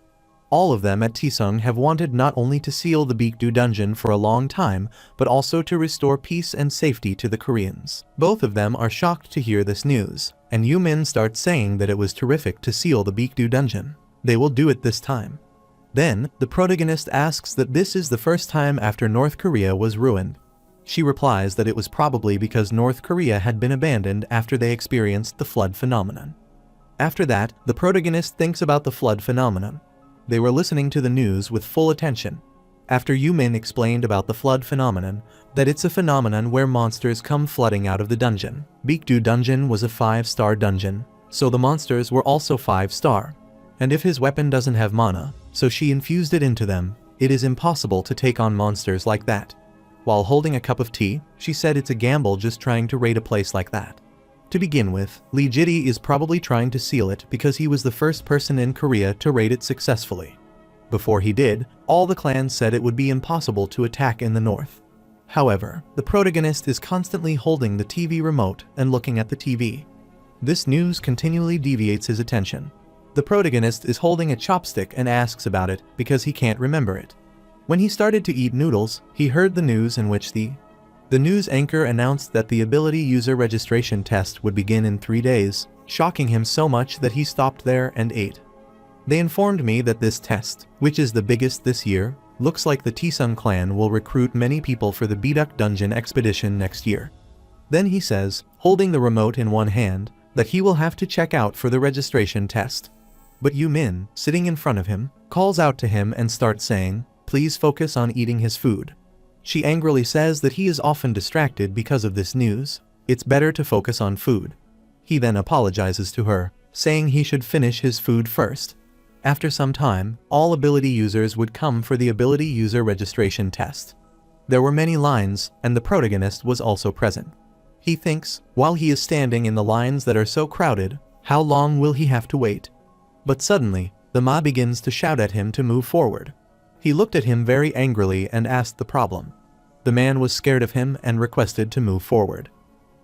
All of them at Tisung have wanted not only to seal the Baekdu dungeon for a long time, but also to restore peace and safety to the Koreans. Both of them are shocked to hear this news, and Yu-Min starts saying that it was terrific to seal the Baekdu dungeon. They will do it this time. Then, the protagonist asks that this is the first time after North Korea was ruined. She replies that it was probably because North Korea had been abandoned after they experienced the flood phenomenon. After that, the protagonist thinks about the flood phenomenon. They were listening to the news with full attention. After Yu-Min explained about the flood phenomenon, that it's a phenomenon where monsters come flooding out of the dungeon. Baekdu dungeon was a 5-star dungeon, so the monsters were also 5-star. And if his weapon doesn't have mana, so she infused it into them, it is impossible to take on monsters like that. While holding a cup of tea, she said it's a gamble just trying to raid a place like that. To begin with, Lee Jidi is probably trying to seal it because he was the first person in Korea to raid it successfully. Before he did, all the clans said it would be impossible to attack in the north. However, the protagonist is constantly holding the TV remote and looking at the TV. This news continually deviates his attention. The protagonist is holding a chopstick and asks about it because he can't remember it. When he started to eat noodles, he heard the news in which the news anchor announced that the ability user registration test would begin in 3 days, shocking him so much that he stopped there and ate. They informed me that this test, which is the biggest this year, looks like the Tisung clan will recruit many people for the Baekdu dungeon expedition next year. Then he says, holding the remote in one hand, that he will have to check out for the registration test. But Yu-Min, sitting in front of him, calls out to him and starts saying, please focus on eating his food. She angrily says that he is often distracted because of this news. It's better to focus on food. He then apologizes to her, saying he should finish his food first. After some time, all ability users would come for the ability user registration test. There were many lines, and the protagonist was also present. He thinks, while he is standing in the lines that are so crowded, how long will he have to wait? But suddenly, the Ma begins to shout at him to move forward. He looked at him very angrily and asked the problem. The man was scared of him and requested to move forward.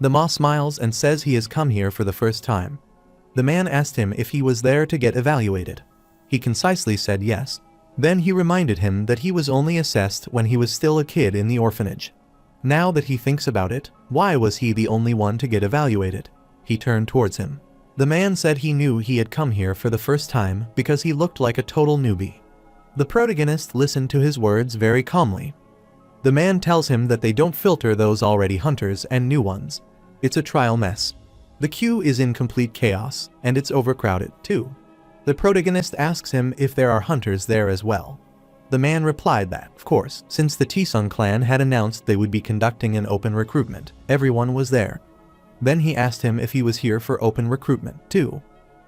The Ma smiles and says he has come here for the first time. The man asked him if he was there to get evaluated. He concisely said yes. Then he reminded him that he was only assessed when he was still a kid in the orphanage. Now that he thinks about it, why was he the only one to get evaluated? He turned towards him. The man said he knew he had come here for the first time because he looked like a total newbie. The protagonist listened to his words very calmly. The man tells him that they don't filter those already hunters and new ones. It's a trial mess. The queue is in complete chaos, and it's overcrowded, too. The protagonist asks him if there are hunters there as well. The man replied that, of course, since the Tisung clan had announced they would be conducting an open recruitment, everyone was there. Then he asked him if he was here for open recruitment, too.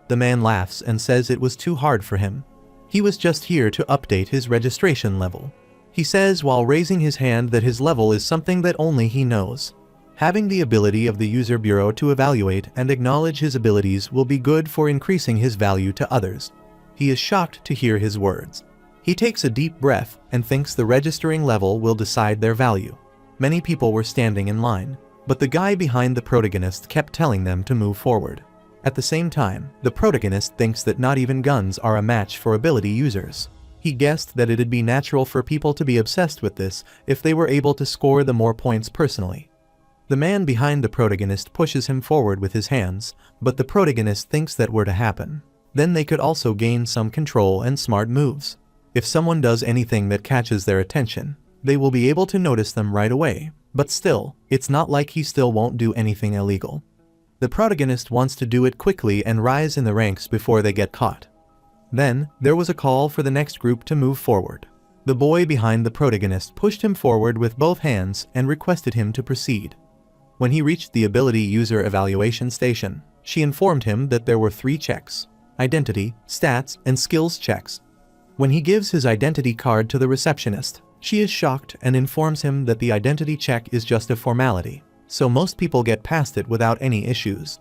The man laughs and says it was too hard for him. He was just here to update his registration level. He says while raising his hand that his level is something that only he knows. Having the ability of the user bureau to evaluate and acknowledge his abilities will be good for increasing his value to others. He is shocked to hear his words. He takes a deep breath and thinks the registering level will decide their value. Many people were standing in line, but the guy behind the protagonist kept telling them to move forward. At the same time, the protagonist thinks that not even guns are a match for ability users. He guessed that it'd be natural for people to be obsessed with this if they were able to score the more points personally. The man behind the protagonist pushes him forward with his hands, but the protagonist thinks that were to happen, then they could also gain some control and smart moves. If someone does anything that catches their attention, they will be able to notice them right away, but still, it's not like he still won't do anything illegal. The protagonist wants to do it quickly and rise in the ranks before they get caught. Then, there was a call for the next group to move forward. The boy behind the protagonist pushed him forward with both hands and requested him to proceed. When he reached the ability user evaluation station, she informed him that there were 3 checks: identity, stats, and skills checks. When he gives his identity card to the receptionist, she is shocked and informs him that the identity check is just a formality, so most people get past it without any issues.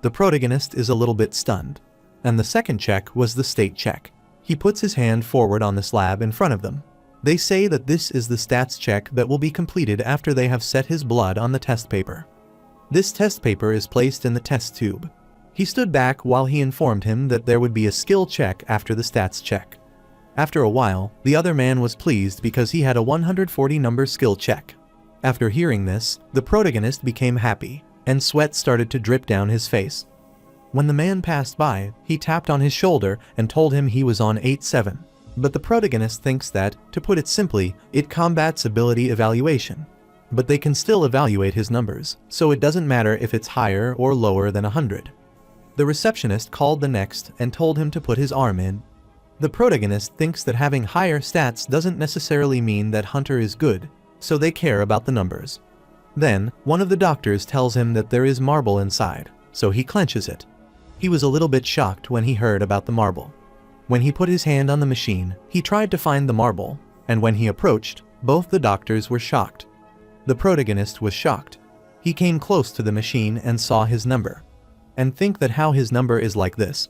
The protagonist is a little bit stunned. And the second check was the state check. He puts his hand forward on the slab in front of them. They say that this is the stats check that will be completed after they have set his blood on the test paper. This test paper is placed in the test tube. He stood back while he informed him that there would be a skill check after the stats check. After a while, the other man was pleased because he had a 140 number skill check. After hearing this, the protagonist became happy, and sweat started to drip down his face. When the man passed by, he tapped on his shoulder and told him he was on 8-7. But the protagonist thinks that, to put it simply, it combats ability evaluation. But they can still evaluate his numbers, so it doesn't matter if it's higher or lower than 100. The receptionist called the next and told him to put his arm in. The protagonist thinks that having higher stats doesn't necessarily mean that Hunter is good, so they care about the numbers. Then, one of the doctors tells him that there is marble inside, so he clenches it. He was a little bit shocked when he heard about the marble. When he put his hand on the machine, he tried to find the marble, and when he approached, both the doctors were shocked. The protagonist was shocked. He came close to the machine and saw his number. And think that how his number is like this.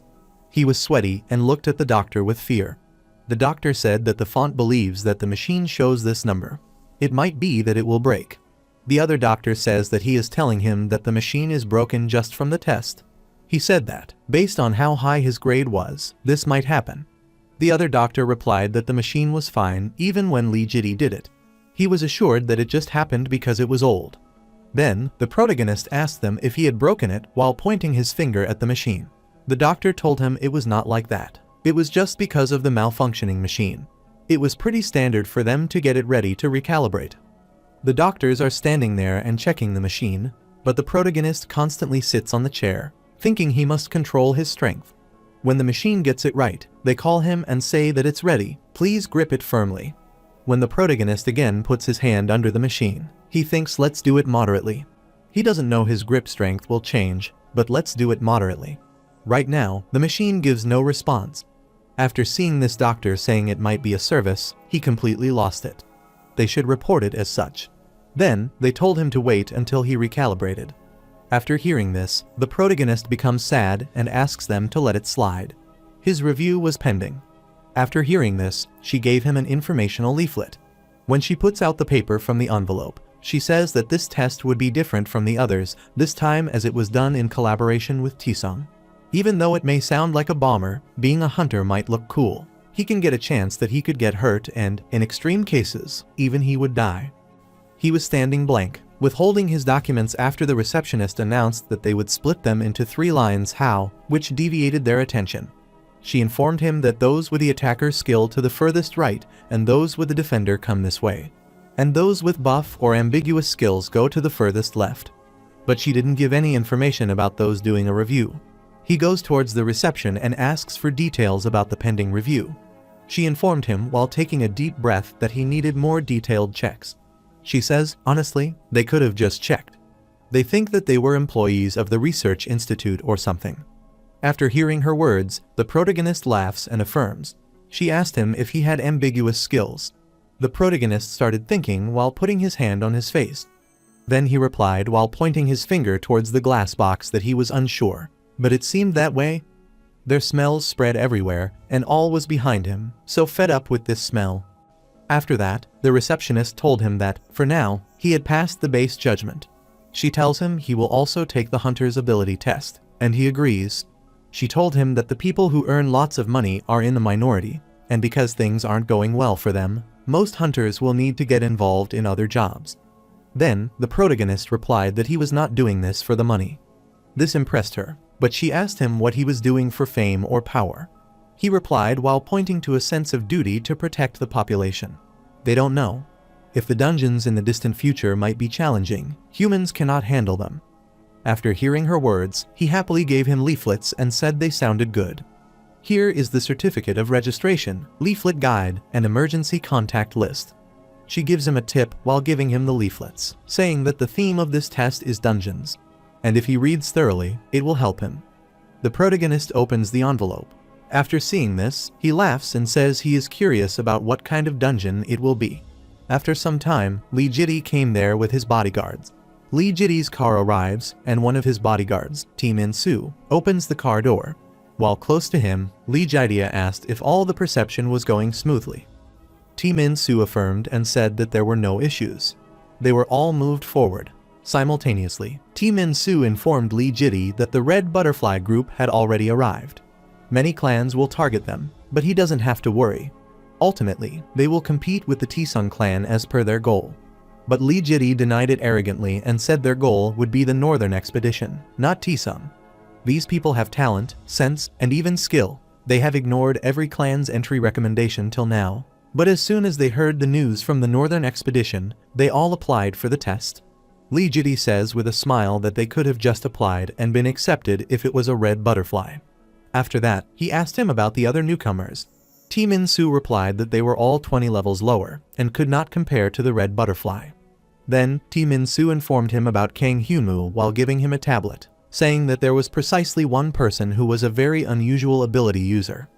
He was sweaty and looked at the doctor with fear. The doctor said that the font believes that the machine shows this number. It might be that it will break. The other doctor says that he is telling him that the machine is broken just from the test. He said that, based on how high his grade was, this might happen. The other doctor replied that the machine was fine even when Lee Jitty did it. He was assured that it just happened because it was old. Then, the protagonist asked them if he had broken it while pointing his finger at the machine. The doctor told him it was not like that. It was just because of the malfunctioning machine. It was pretty standard for them to get it ready to recalibrate. The doctors are standing there and checking the machine, but the protagonist constantly sits on the chair, thinking he must control his strength. When the machine gets it right, they call him and say that it's ready, please grip it firmly. When the protagonist again puts his hand under the machine, he thinks let's do it moderately. He doesn't know his grip strength will change, but let's do it moderately. Right now, the machine gives no response. After seeing this doctor saying it might be a service, he completely lost it. They should report it as such. Then, they told him to wait until he recalibrated. After hearing this, the protagonist becomes sad and asks them to let it slide. His review was pending. After hearing this, she gave him an informational leaflet. When she puts out the paper from the envelope, she says that this test would be different from the others, this time as it was done in collaboration with Tisung. Even though it may sound like a bomber, being a hunter might look cool. He can get a chance that he could get hurt and, in extreme cases, even he would die. He was standing blank, withholding his documents after the receptionist announced that they would split them into 3 lines which deviated their attention. She informed him that those with the attacker's skill to the furthest right and those with the defender come this way. And those with buff or ambiguous skills go to the furthest left. But she didn't give any information about those doing a review. He goes towards the reception and asks for details about the pending review. She informed him while taking a deep breath that he needed more detailed checks. She says, honestly, they could have just checked. They think that they were employees of the research institute or something. After hearing her words, the protagonist laughs and affirms. She asked him if he had ambiguous skills. The protagonist started thinking while putting his hand on his face. Then he replied while pointing his finger towards the glass box that he was unsure, but it seemed that way. Their smells spread everywhere, and all was behind him, so fed up with this smell. After that, the receptionist told him that, for now, he had passed the base judgment. She tells him he will also take the hunter's ability test, and he agrees. She told him that the people who earn lots of money are in the minority, and because things aren't going well for them, most hunters will need to get involved in other jobs. Then, the protagonist replied that he was not doing this for the money. This impressed her, but she asked him what he was doing for fame or power. He replied while pointing to a sense of duty to protect the population. They don't know. If the dungeons in the distant future might be challenging, humans cannot handle them. After hearing her words, he happily gave him leaflets and said they sounded good. Here is the certificate of registration, leaflet guide, and emergency contact list. She gives him a tip while giving him the leaflets, saying that the theme of this test is dungeons, and if he reads thoroughly, it will help him. The protagonist opens the envelope. After seeing this, he laughs and says he is curious about what kind of dungeon it will be. After some time, Lee Jitty came there with his bodyguards. Lee Jitty's car arrives, and one of his bodyguards, T Min-soo, opens the car door. While close to him, Lee Jitty asked if all the perception was going smoothly. T Min-soo affirmed and said that there were no issues. They were all moved forward. Simultaneously, T Min-soo informed Lee Jitty that the Red Butterfly group had already arrived. Many clans will target them, but he doesn't have to worry. Ultimately, they will compete with the T-sung clan as per their goal. But Lee Jitty denied it arrogantly and said their goal would be the Northern Expedition, not T-sung. These people have talent, sense, and even skill. They have ignored every clan's entry recommendation till now. But as soon as they heard the news from the Northern Expedition, they all applied for the test. Lee Jitty says with a smile that they could have just applied and been accepted if it was a red butterfly. After that, he asked him about the other newcomers. T Min-soo replied that they were all 20 levels lower and could not compare to the red butterfly. Then, T Min-soo informed him about Kang Hyunwoo while giving him a tablet, saying that there was precisely one person who was a very unusual ability user.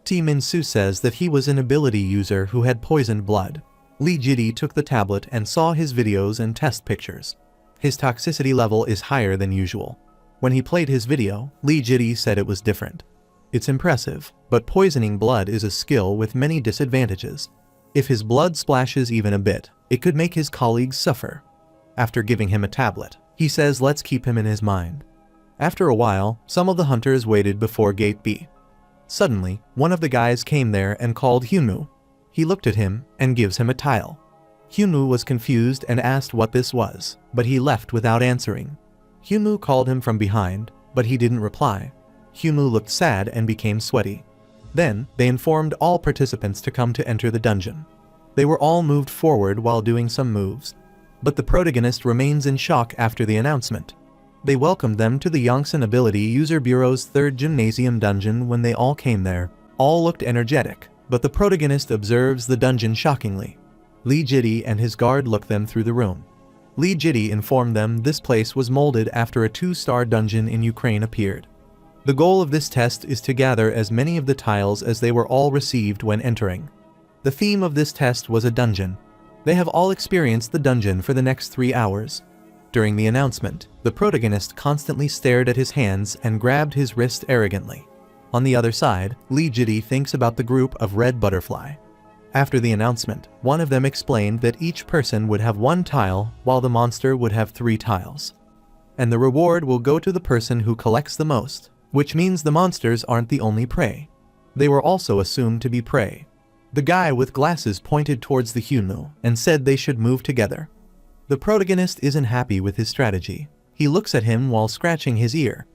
T Min-soo says that he was an ability user who had poisoned blood. Lee Jitty took the tablet and saw his videos and test pictures. His toxicity level is higher than usual. When he played his video, Lee Jitty said it was different. It's impressive, but poisoning blood is a skill with many disadvantages. If his blood splashes even a bit, it could make his colleagues suffer. After giving him a tablet, he says let's keep him in his mind. After a while, some of the hunters waited before Gate B. Suddenly, one of the guys came there and called Hyunwoo. He looked at him and gives him a tile. Hyunwoo was confused and asked what this was, but he left without answering. Hyunwoo called him from behind, but he didn't reply. Hyunwoo looked sad and became sweaty. Then, they informed all participants to come to enter the dungeon. They were all moved forward while doing some moves. But the protagonist remains in shock after the announcement. They welcomed them to the Yongsan Ability User Bureau's third gymnasium dungeon. When they all came there, all looked energetic, but the protagonist observes the dungeon shockingly. Lee Jitty and his guard look them through the room. Lee Jitty informed them this place was molded after a 2-star dungeon in Ukraine appeared. The goal of this test is to gather as many of the tiles as they were all received when entering. The theme of this test was a dungeon. They have all experienced the dungeon for the next 3 hours. During the announcement, the protagonist constantly stared at his hands and grabbed his wrist arrogantly. On the other side, Lee Jitty thinks about the group of Red Butterfly. After the announcement, one of them explained that each person would have 1 tile while the monster would have 3 tiles. And the reward will go to the person who collects the most, which means the monsters aren't the only prey. They were also assumed to be prey. The guy with glasses pointed towards the Hyunwoo and said they should move together. The protagonist isn't happy with his strategy. He looks at him while scratching his ear.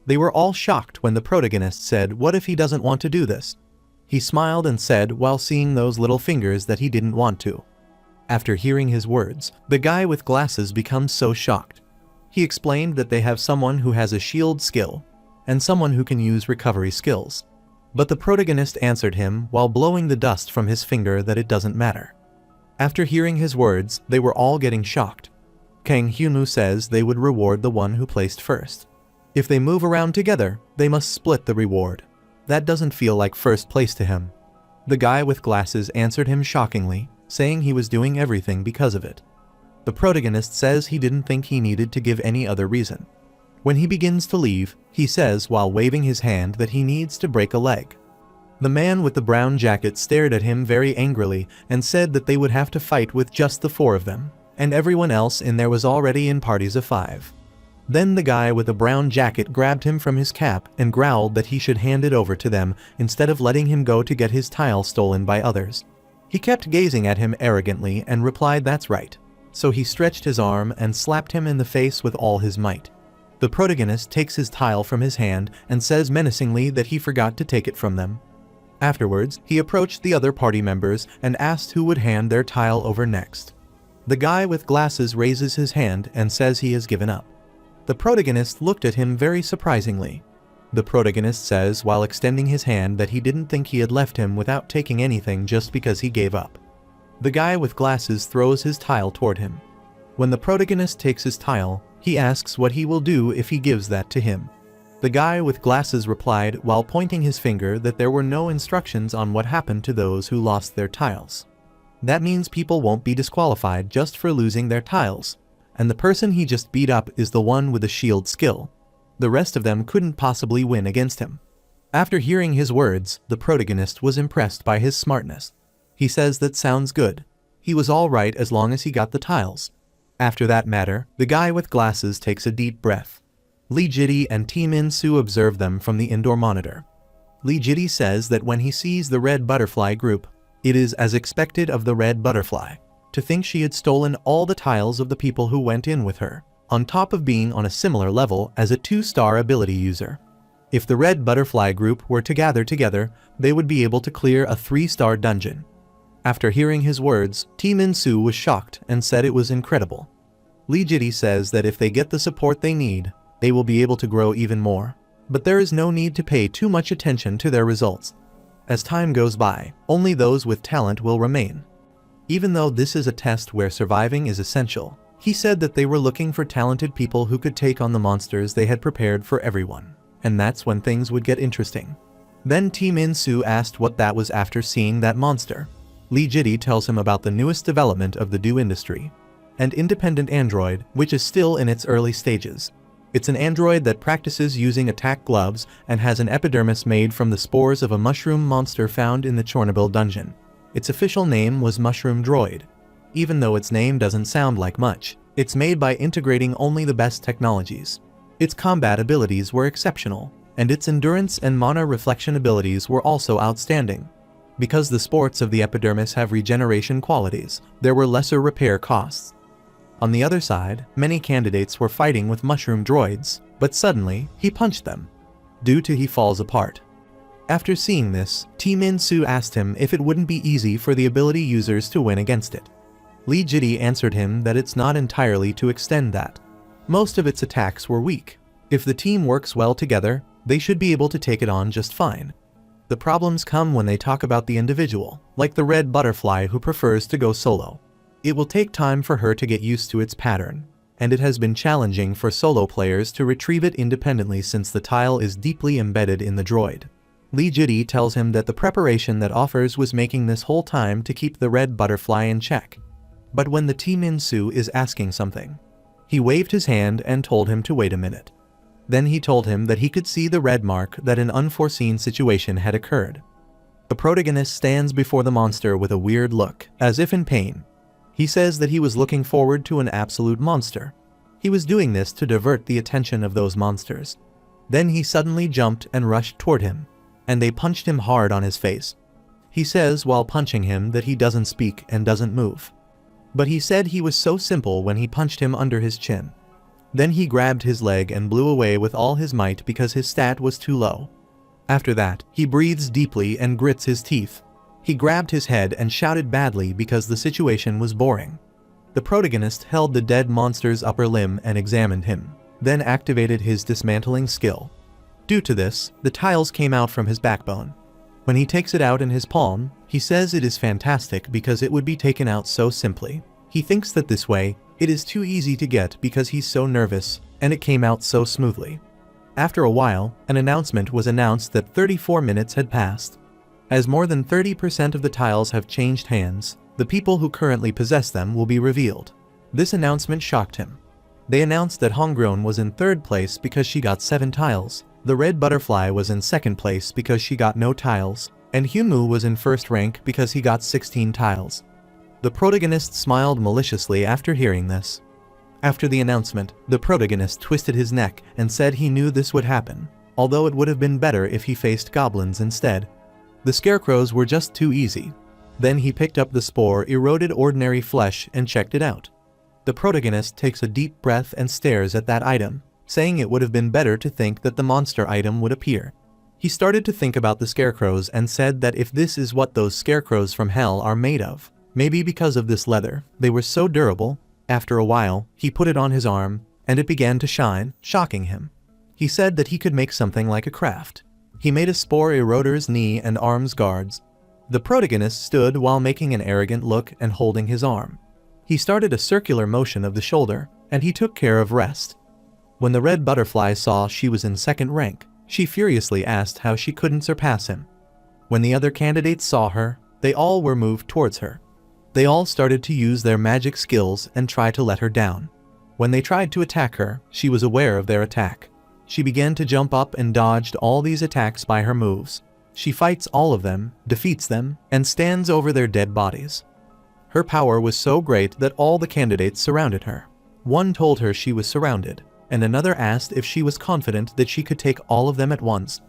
They were all shocked when the protagonist said, "What if he doesn't want to do this?" He smiled and said while seeing those little fingers that he didn't want to. After hearing his words, the guy with glasses becomes so shocked. He explained that they have someone who has a shield skill and someone who can use recovery skills. But the protagonist answered him while blowing the dust from his finger that it doesn't matter. After hearing his words, they were all getting shocked. Kang Hyunwoo says they would reward the one who placed first. If they move around together, they must split the reward. That doesn't feel like first place to him. The guy with glasses answered him shockingly, saying he was doing everything because of it. The protagonist says he didn't think he needed to give any other reason. When he begins to leave, he says while waving his hand that he needs to break a leg. The man with the brown jacket stared at him very angrily and said that they would have to fight with just the 4 of them, and everyone else in there was already in parties of 5. Then the guy with the brown jacket grabbed him from his cap and growled that he should hand it over to them instead of letting him go to get his tile stolen by others. He kept gazing at him arrogantly and replied, "That's right." So he stretched his arm and slapped him in the face with all his might. The protagonist takes his tile from his hand and says menacingly that he forgot to take it from them. Afterwards, he approached the other party members and asked who would hand their tile over next. The guy with glasses raises his hand and says he has given up. The protagonist looked at him very surprisingly. The protagonist says while extending his hand that he didn't think he had left him without taking anything just because he gave up. The guy with glasses throws his tile toward him. When the protagonist takes his tile, he asks what he will do if he gives that to him. The guy with glasses replied while pointing his finger that there were no instructions on what happened to those who lost their tiles. That means people won't be disqualified just for losing their tiles, and the person he just beat up is the one with the shield skill. The rest of them couldn't possibly win against him. After hearing his words, the protagonist was impressed by his smartness. He says that sounds good. He was all right as long as he got the tiles. After that matter, the guy with glasses takes a deep breath. Lee Jitty and T Min Soo observe them from the indoor monitor. Lee Jitty says that when he sees the red butterfly group, it is as expected of the red butterfly to think she had stolen all the tiles of the people who went in with her, on top of being on a similar level as a 2-star ability user. If the red butterfly group were to gather together, they would be able to clear a 3-star dungeon. After hearing his words, T Min Soo was shocked and said it was incredible. Lee Jitty says that if they get the support they need, they will be able to grow even more. But there is no need to pay too much attention to their results. As time goes by, only those with talent will remain. Even though this is a test where surviving is essential, he said that they were looking for talented people who could take on the monsters they had prepared for everyone. And that's when things would get interesting. Then T Min Soo asked what that was after seeing that monster. Lee Jitty tells him about the newest development of the Do industry, an independent android, which is still in its early stages. It's an android that practices using attack gloves and has an epidermis made from the spores of a mushroom monster found in the Chernobyl dungeon. Its official name was Mushroom Droid. Even though its name doesn't sound like much, it's made by integrating only the best technologies. Its combat abilities were exceptional, and its endurance and mana reflection abilities were also outstanding. Because the spores of the epidermis have regeneration qualities, there were lesser repair costs. On the other side, many candidates were fighting with mushroom droids, but suddenly, he punched them. Due to he falls apart. After seeing this, T Min Soo asked him if it wouldn't be easy for the ability users to win against it. Lee Jitty answered him that it's not entirely to extend that. Most of its attacks were weak. If the team works well together, they should be able to take it on just fine. The problems come when they talk about the individual, like the red butterfly who prefers to go solo. It will take time for her to get used to its pattern, and it has been challenging for solo players to retrieve it independently since the tile is deeply embedded in the droid. Lee Jitty tells him that the preparation that offers was making this whole time to keep the red butterfly in check. But when the T Min Soo is asking something, he waved his hand and told him to wait a minute. Then he told him that he could see the red mark that an unforeseen situation had occurred. The protagonist stands before the monster with a weird look, as if in pain. He says that he was looking forward to an absolute monster. He was doing this to divert the attention of those monsters. Then he suddenly jumped and rushed toward him, and they punched him hard on his face. He says while punching him that he doesn't speak and doesn't move. But he said he was so simple when he punched him under his chin. Then he grabbed his leg and blew away with all his might because his stat was too low. After that, he breathes deeply and grits his teeth. He grabbed his head and shouted badly because the situation was boring. The protagonist held the dead monster's upper limb and examined him, then activated his dismantling skill. Due to this, the tiles came out from his backbone. When he takes it out in his palm, he says it is fantastic because it would be taken out so simply. He thinks that this way, it is too easy to get because he's so nervous, and it came out so smoothly. After a while, an announcement was announced that 34 minutes had passed. As more than 30% of the tiles have changed hands, the people who currently possess them will be revealed. This announcement shocked him. They announced that Honggrown was in 3rd place because she got 7 tiles, the red butterfly was in 2nd place because she got no tiles, and Humu was in 1st rank because he got 16 tiles. The protagonist smiled maliciously after hearing this. After the announcement, the protagonist twisted his neck and said he knew this would happen, although it would have been better if he faced goblins instead. The scarecrows were just too easy. Then he picked up the spore-eroded ordinary flesh and checked it out. The protagonist takes a deep breath and stares at that item, saying it would have been better to think that the monster item would appear. He started to think about the scarecrows and said that if this is what those scarecrows from hell are made of, maybe because of this leather, they were so durable. After a while, he put it on his arm, and it began to shine, shocking him. He said that he could make something like a craft. He made a spore eroder's knee and arms guards. The protagonist stood while making an arrogant look and holding his arm. He started a circular motion of the shoulder, and he took care of rest. When the red butterfly saw she was in second rank, she furiously asked how she couldn't surpass him. When the other candidates saw her, they all were moved towards her. They all started to use their magic skills and try to let her down. When they tried to attack her, she was aware of their attack. She began to jump up and dodged all these attacks by her moves. She fights all of them, defeats them, and stands over their dead bodies. Her power was so great that all the candidates surrounded her. One told her she was surrounded, and another asked if she was confident that she could take all of them at once.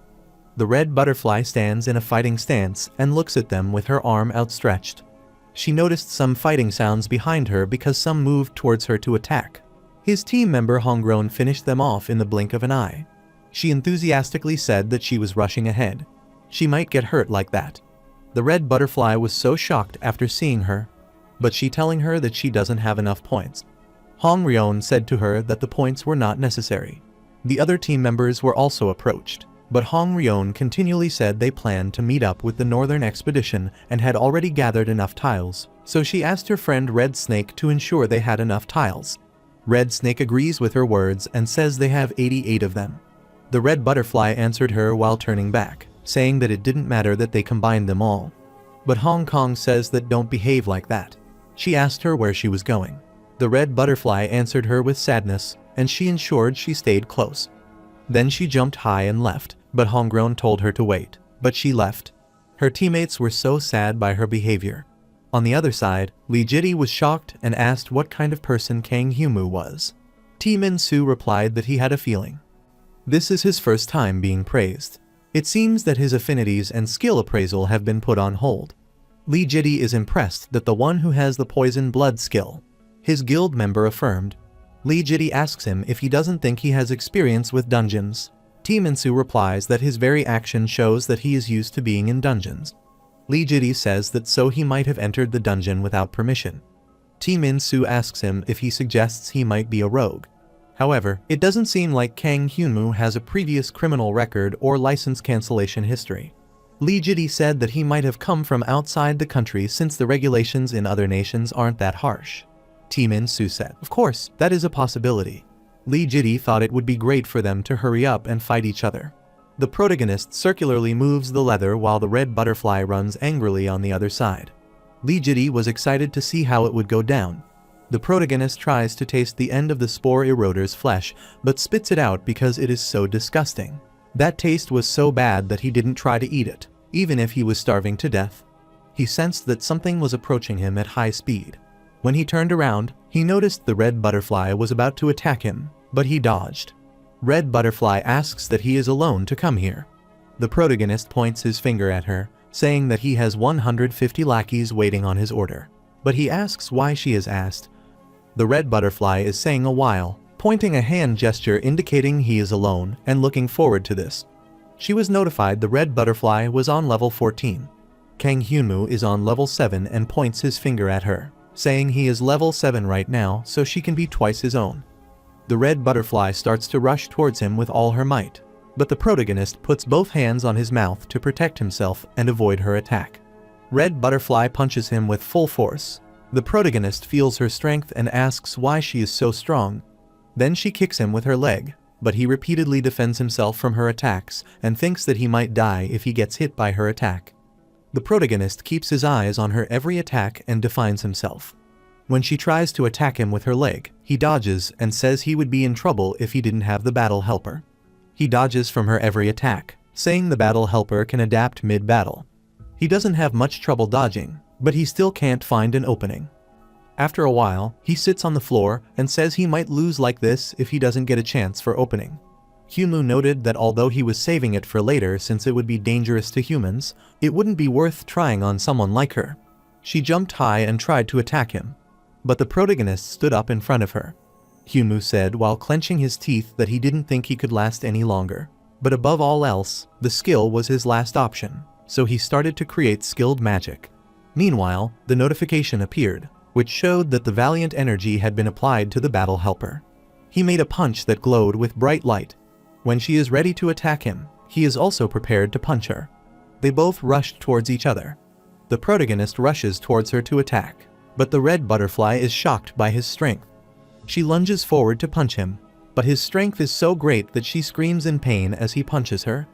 The red butterfly stands in a fighting stance and looks at them with her arm outstretched. She noticed some fighting sounds behind her because some moved towards her to attack. His team member Hongroan finished them off in the blink of an eye. She enthusiastically said that she was rushing ahead. She might get hurt like that. The red butterfly was so shocked after seeing her, but she telling her that she doesn't have enough points. Hongroan said to her that the points were not necessary. The other team members were also approached, but Hongroan continually said they planned to meet up with the northern expedition and had already gathered enough tiles, so she asked her friend Red Snake to ensure they had enough tiles. Red Snake agrees with her words and says they have 88 of them. The red butterfly answered her while turning back, saying that it didn't matter that they combined them all. But Hong Kong says that don't behave like that. She asked her where she was going. The red butterfly answered her with sadness, and she ensured she stayed close. Then she jumped high and left, but Hongroan told her to wait, but she left. Her teammates were so sad by her behavior. On the other side, Li Jiti was shocked and asked what kind of person Kang Hyunmoo was. T Min Soo replied that he had a feeling. This is his first time being praised. It seems that his affinities and skill appraisal have been put on hold. Li Jiti is impressed that the one who has the poison blood skill. His guild member affirmed. Li Jiti asks him if he doesn't think he has experience with dungeons. T Min Soo replies that his very action shows that he is used to being in dungeons. Li Jiti says that so he might have entered the dungeon without permission. T Min Soo asks him if he suggests he might be a rogue. However, it doesn't seem like Kang Hyunmoo has a previous criminal record or license cancellation history. Li Jiti said that he might have come from outside the country since the regulations in other nations aren't that harsh. T Min Soo said, "Of course, that is a possibility." Li Jiti thought it would be great for them to hurry up and fight each other. The protagonist circularly moves the leather while the red butterfly runs angrily on the other side. Li Jiti was excited to see how it would go down. The protagonist tries to taste the end of the spore eroder's flesh, but spits it out because it is so disgusting. That taste was so bad that he didn't try to eat it, even if he was starving to death. He sensed that something was approaching him at high speed. When he turned around, he noticed the red butterfly was about to attack him, but he dodged. Red butterfly asks that he is alone to come here. The protagonist points his finger at her, saying that he has 150 lackeys waiting on his order. But he asks why she is asked. The red butterfly is saying a while, pointing a hand gesture indicating he is alone and looking forward to this. She was notified the red butterfly was on level 14. Kang Hyunmoo is on level 7 and points his finger at her, saying he is level 7 right now so she can be twice his own. The red butterfly starts to rush towards him with all her might, but the protagonist puts both hands on his mouth to protect himself and avoid her attack. Red butterfly punches him with full force. The protagonist feels her strength and asks why she is so strong. Then she kicks him with her leg, but he repeatedly defends himself from her attacks and thinks that he might die if he gets hit by her attack. The protagonist keeps his eyes on her every attack and defines himself. When she tries to attack him with her leg, he dodges and says he would be in trouble if he didn't have the battle helper. He dodges from her every attack, saying the battle helper can adapt mid-battle. He doesn't have much trouble dodging, but he still can't find an opening. After a while, he sits on the floor and says he might lose like this if he doesn't get a chance for opening. Hyunmoo noted that although he was saving it for later since it would be dangerous to humans, it wouldn't be worth trying on someone like her. She jumped high and tried to attack him, but the protagonist stood up in front of her. Hyunmoo said while clenching his teeth that he didn't think he could last any longer. But above all else, the skill was his last option, so he started to create skilled magic. Meanwhile, the notification appeared, which showed that the valiant energy had been applied to the battle helper. He made a punch that glowed with bright light. When she is ready to attack him, he is also prepared to punch her. They both rushed towards each other. The protagonist rushes towards her to attack, but the red butterfly is shocked by his strength. She lunges forward to punch him, but his strength is so great that she screams in pain as he punches her.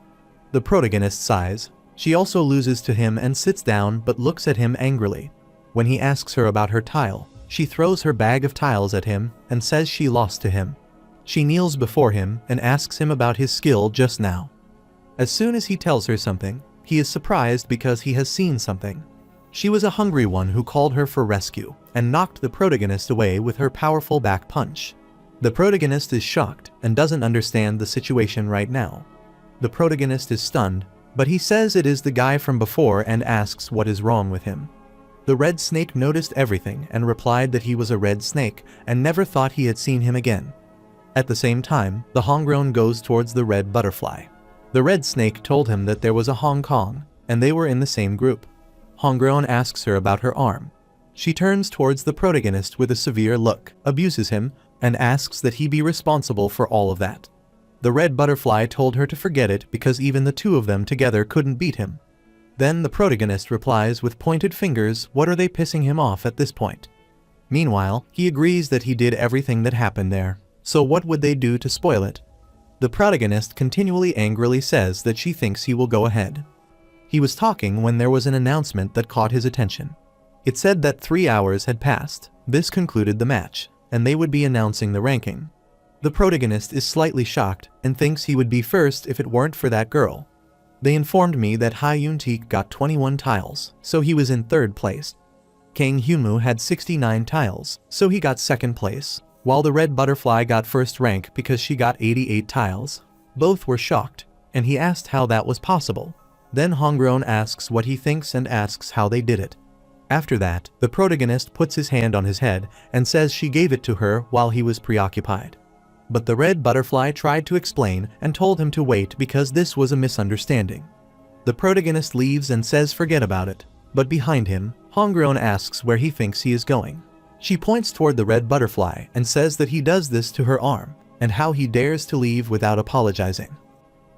The protagonist sighs. She also loses to him and sits down but looks at him angrily. When he asks her about her tile, she throws her bag of tiles at him and says she lost to him. She kneels before him and asks him about his skill just now. As soon as he tells her something, he is surprised because he has seen something. She was a hungry one who called her for rescue and knocked the protagonist away with her powerful back punch. The protagonist is shocked and doesn't understand the situation right now. The protagonist is stunned, but he says it is the guy from before and asks what is wrong with him. The red snake noticed everything and replied that he was a red snake and never thought he had seen him again. At the same time, the Hongrown goes towards the red butterfly. The red snake told him that there was a Hong Kong, and they were in the same group. Hongrown asks her about her arm. She turns towards the protagonist with a severe look, abuses him, and asks that he be responsible for all of that. The red butterfly told her to forget it because even the two of them together couldn't beat him. Then the protagonist replies with pointed fingers, what are they pissing him off at this point? Meanwhile, he agrees that he did everything that happened there. So what would they do to spoil it? The protagonist continually angrily says that she thinks he will go ahead. He was talking when there was an announcement that caught his attention. It said that 3 hours had passed. This concluded the match, and they would be announcing the ranking. The protagonist is slightly shocked and thinks he would be first if it weren't for that girl. They informed me that Ha Yun-teik got 21 tiles, so he was in third place. Kang Hyunmoo had 69 tiles, so he got second place, while the red butterfly got first rank because she got 88 tiles. Both were shocked, and he asked how that was possible. Then Hongrown asks what he thinks and asks how they did it. After that, the protagonist puts his hand on his head and says she gave it to her while he was preoccupied. But the red butterfly tried to explain and told him to wait because this was a misunderstanding. The protagonist leaves and says forget about it, but behind him, Hongrown asks where he thinks he is going. She points toward the red butterfly and says that he does this to her arm, and how he dares to leave without apologizing.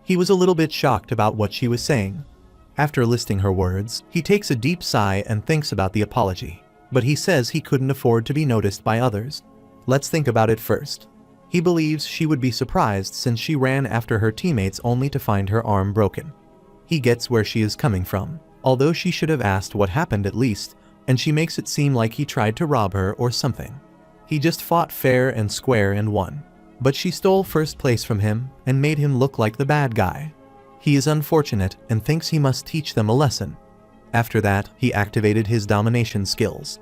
He was a little bit shocked about what she was saying. After listing her words, he takes a deep sigh and thinks about the apology, but he says he couldn't afford to be noticed by others. Let's think about it first. He believes she would be surprised since she ran after her teammates only to find her arm broken. He gets where she is coming from, although she should have asked what happened at least, and she makes it seem like he tried to rob her or something. He just fought fair and square and won. But she stole first place from him and made him look like the bad guy. He is unfortunate and thinks he must teach them a lesson. After that, he activated his domination skills.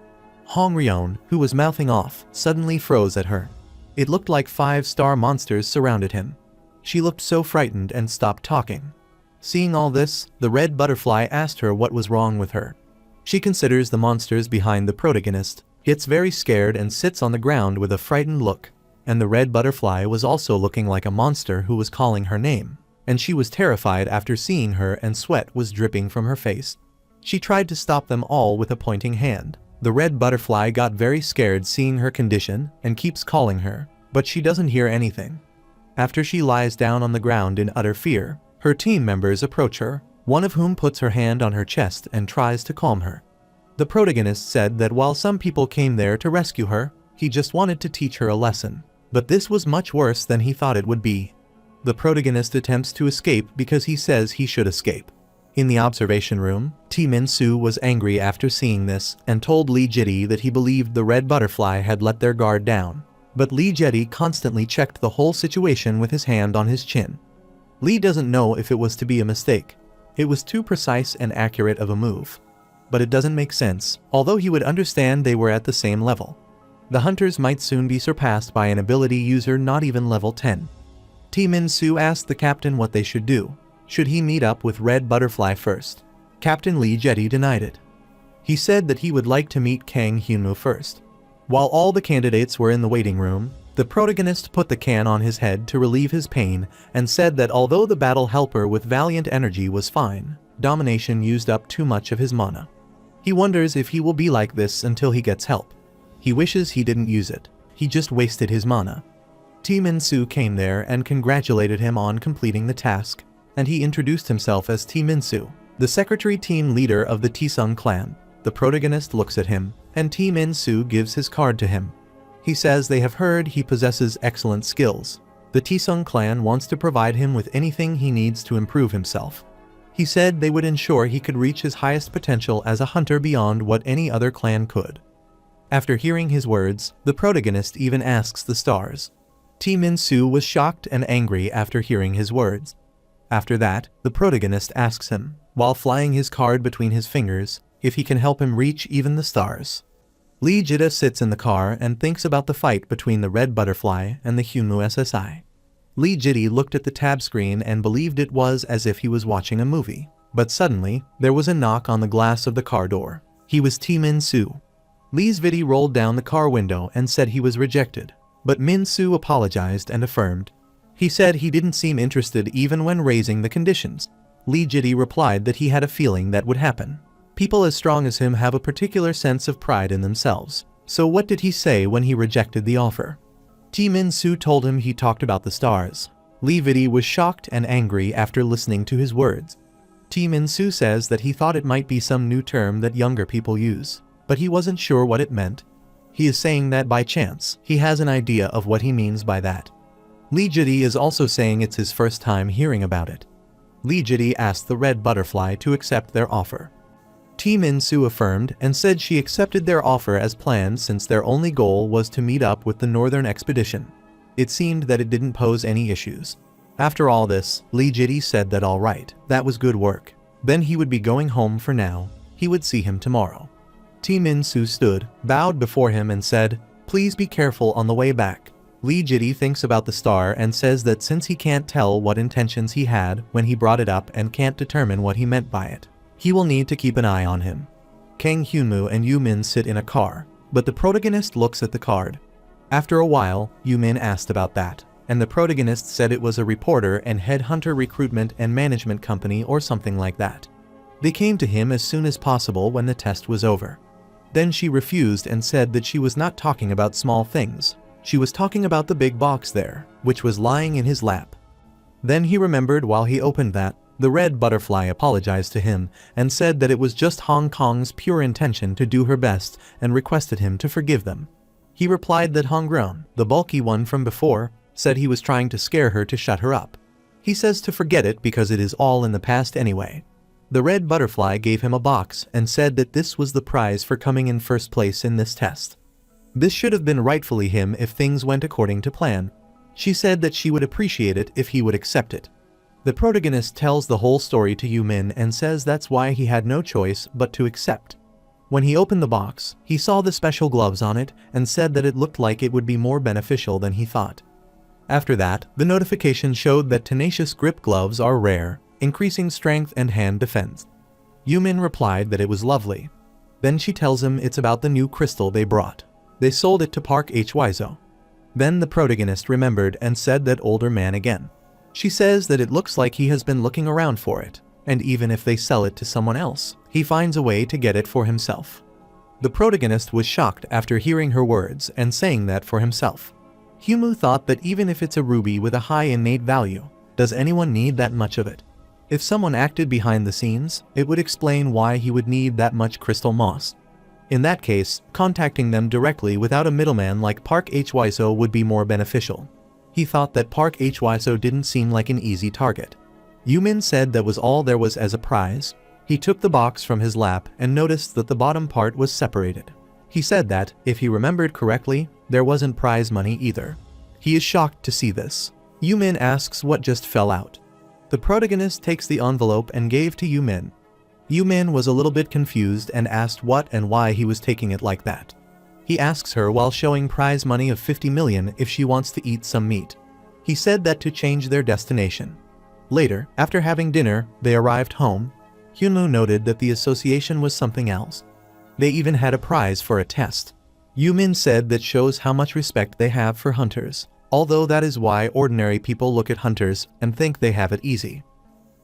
Hongrown, who was mouthing off, suddenly froze at her. It looked like 5-star monsters surrounded him. She looked so frightened and stopped talking. Seeing all this, the red butterfly asked her what was wrong with her. She considers the monsters behind the protagonist, gets very scared and sits on the ground with a frightened look. And the red butterfly was also looking like a monster who was calling her name, and she was terrified after seeing her and sweat was dripping from her face. She tried to stop them all with a pointing hand. The red butterfly got very scared seeing her condition and keeps calling her, but she doesn't hear anything. After she lies down on the ground in utter fear, her team members approach her, one of whom puts her hand on her chest and tries to calm her. The protagonist said that while some people came there to rescue her, he just wanted to teach her a lesson. But this was much worse than he thought it would be. The protagonist attempts to escape because he says he should escape. In the observation room, T Min-soo was angry after seeing this and told Lee Jitty that he believed the red butterfly had let their guard down. But Lee Jitty constantly checked the whole situation with his hand on his chin. Lee doesn't know if it was to be a mistake. It was too precise and accurate of a move. but it doesn't make sense, although he would understand they were at the same level. The hunters might soon be surpassed by an ability user not even level 10. Min-soo asked the captain what they should do. Should he meet up with Red Butterfly first? Captain Lee Jetty denied it. He said that he would like to meet Kang Hyunmoo first. While all the candidates were in the waiting room, the protagonist put the can on his head to relieve his pain and said that although the battle helper with Valiant Energy was fine, Domination used up too much of his mana. He wonders if he will be like this until he gets help. He wishes he didn't use it. He just wasted his mana. Min-soo came there and congratulated him on completing the task, and he introduced himself as Min-soo, the secretary team leader of the Taesung clan. The protagonist looks at him, and Min-soo gives his card to him. He says they have heard he possesses excellent skills. The Taesung clan wants to provide him with anything he needs to improve himself. He said they would ensure he could reach his highest potential as a hunter beyond what any other clan could. After hearing his words, the protagonist even asks the stars. Min-soo was shocked and angry after hearing his words. After that, the protagonist asks him, while flying his card between his fingers, if he can help him reach even the stars. Lee Jita sits in the car and thinks about the fight between the Red Butterfly and the Hyunmoo SSI. Lee Jitty looked at the tab screen and believed it was as if he was watching a movie. But suddenly, there was a knock on the glass of the car door. He was Min-soo. Lee's Viddy rolled down the car window and said he was rejected. But Min-soo apologized and affirmed. He said he didn't seem interested even when raising the conditions. Lee Jitty replied that he had a feeling that would happen. People as strong as him have a particular sense of pride in themselves. So what did he say when he rejected the offer? Min-soo told him he talked about the stars. Lee Viddy was shocked and angry after listening to his words. Min-soo says that he thought it might be some new term that younger people use, but he wasn't sure what it meant. He is saying that by chance, he has an idea of what he means by that. Lee Jitty is also saying it's his first time hearing about it. Lee Jitty asked the Red Butterfly to accept their offer. Min-soo affirmed and said she accepted their offer as planned since their only goal was to meet up with the Northern Expedition. It seemed that it didn't pose any issues. After all this, Lee Jitty said that alright, that was good work. Then he would be going home for now. He would see him tomorrow. Min-soo stood, bowed before him and said, "Please be careful on the way back." Lee Jitty thinks about the star and says that since he can't tell what intentions he had when he brought it up and can't determine what he meant by it, he will need to keep an eye on him. Kang Hyunmoo and Yoo-min sit in a car, but the protagonist looks at the card. After a while, Yoo-min asked about that, and the protagonist said it was a reporter and headhunter recruitment and management company or something like that. They came to him as soon as possible when the test was over. Then she refused and said that she was not talking about small things. She was talking about the big box there, which was lying in his lap. Then he remembered while he opened that, the Red Butterfly apologized to him and said that it was just Hong Kong's pure intention to do her best and requested him to forgive them. He replied that Hongron, the bulky one from before, said he was trying to scare her to shut her up. He says to forget it because it is all in the past anyway. The Red Butterfly gave him a box and said that this was the prize for coming in first place in this test. This should have been rightfully him if things went according to plan. She said that she would appreciate it if he would accept it. The protagonist tells the whole story to Yoo-min and says that's why he had no choice but to accept. When he opened the box, he saw the special gloves on it and said that it looked like it would be more beneficial than he thought. After that, the notification showed that tenacious grip gloves are rare, increasing strength and hand defense. Yoo-min replied that it was lovely. Then she tells him it's about the new crystal they brought. They sold it to Park Hwizo. Then the protagonist remembered and said that older man again. She says that it looks like he has been looking around for it, and even if they sell it to someone else, he finds a way to get it for himself. The protagonist was shocked after hearing her words and saying that for himself. Hyunmoo thought that even if it's a ruby with a high innate value, does anyone need that much of it? If someone acted behind the scenes, it would explain why he would need that much crystal moss. In that case, contacting them directly without a middleman like Park Hwizo would be more beneficial. He thought that Park Hwizo didn't seem like an easy target. Yoo-min said that was all there was as a prize. He took the box from his lap and noticed that the bottom part was separated. He said that, if he remembered correctly, there wasn't prize money either. He is shocked to see this. Yoo-min asks what just fell out. The protagonist takes the envelope and gave to Yoo-min. Yu-min was a little bit confused and asked what and why he was taking it like that. He asks her while showing prize money of 50 million if she wants to eat some meat. He said that to change their destination. Later, after having dinner, they arrived home. Hyunwoo noted that the association was something else. They even had a prize for a test. Yu-min said that shows how much respect they have for hunters, although that is why ordinary people look at hunters and think they have it easy.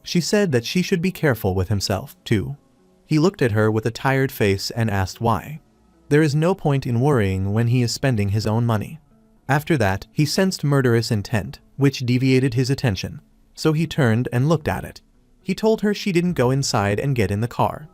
She said that she should be careful with himself, too. He looked at her with a tired face and asked why. There is no point in worrying when he is spending his own money. After that, he sensed murderous intent, which deviated his attention, so he turned and looked at it. He told her she didn't go inside and get in the car.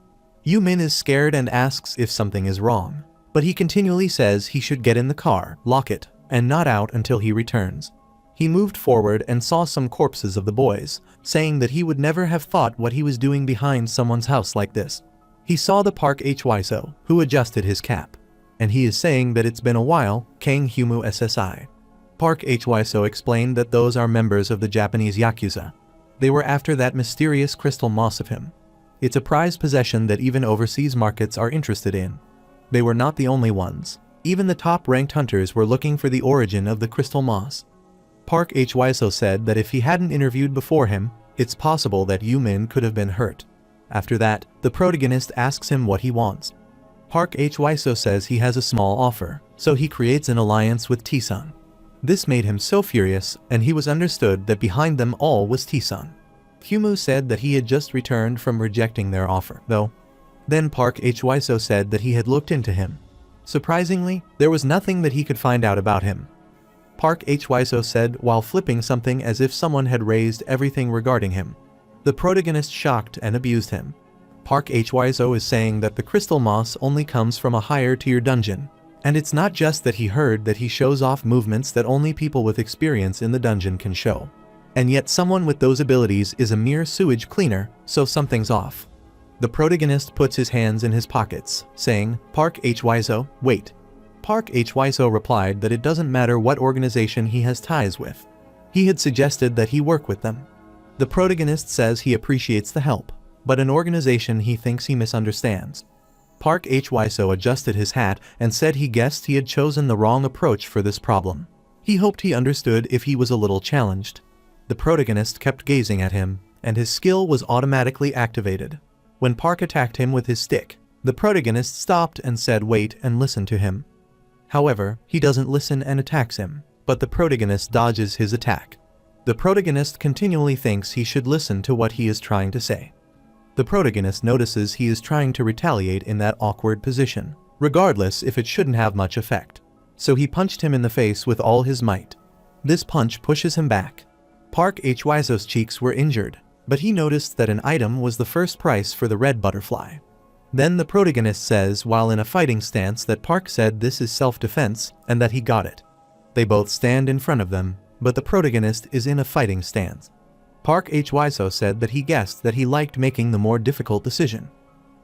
Yu-min is scared and asks if something is wrong, but he continually says he should get in the car, lock it, and not out until he returns. He moved forward and saw some corpses of the boys, saying that he would never have thought what he was doing behind someone's house like this. He saw the Park Hwiso, who adjusted his cap, and he is saying that it's been a while, Kang Hyunwoo SSI. Park Hwiso explained that those are members of the Japanese Yakuza. They were after that mysterious crystal moss of him. It's a prized possession that even overseas markets are interested in. They were not the only ones. Even the top-ranked hunters were looking for the origin of the crystal moss. Park Hwiso said that if he hadn't interviewed before him, it's possible that Yu-min could have been hurt. After that, the protagonist asks him what he wants. Park Hwiso says he has a small offer, so he creates an alliance with T-sun. This made him so furious, and he was understood that behind them all was T-sun. Hyunwoo said that he had just returned from rejecting their offer, though. Then Park Hwiso said that he had looked into him. Surprisingly, there was nothing that he could find out about him. Park Hwiso said while flipping something as if someone had raised everything regarding him. The protagonist shocked and abused him. Park Hwiso is saying that the crystal moss only comes from a higher tier dungeon. And it's not just that he heard that he shows off movements that only people with experience in the dungeon can show. And yet someone with those abilities is a mere sewage cleaner, so something's off. The protagonist puts his hands in his pockets, saying, "Park Hwiso, wait." Park Hwiso replied that it doesn't matter what organization he has ties with. He had suggested that he work with them. The protagonist says he appreciates the help, but an organization he thinks he misunderstands. Park Hwiso adjusted his hat and said he guessed he had chosen the wrong approach for this problem. He hoped he understood if he was a little challenged. The protagonist kept gazing at him, and his skill was automatically activated. When Park attacked him with his stick, the protagonist stopped and said wait and listen to him. However, he doesn't listen and attacks him, but the protagonist dodges his attack. The protagonist continually thinks he should listen to what he is trying to say. The protagonist notices he is trying to retaliate in that awkward position, regardless if it shouldn't have much effect. So he punched him in the face with all his might. This punch pushes him back. Park Hwiso's cheeks were injured, but he noticed that an item was the first price for the red butterfly. Then the protagonist says while in a fighting stance that Park said this is self-defense and that he got it. They both stand in front of them, but the protagonist is in a fighting stance. Park Hwiso said that he guessed that he liked making the more difficult decision.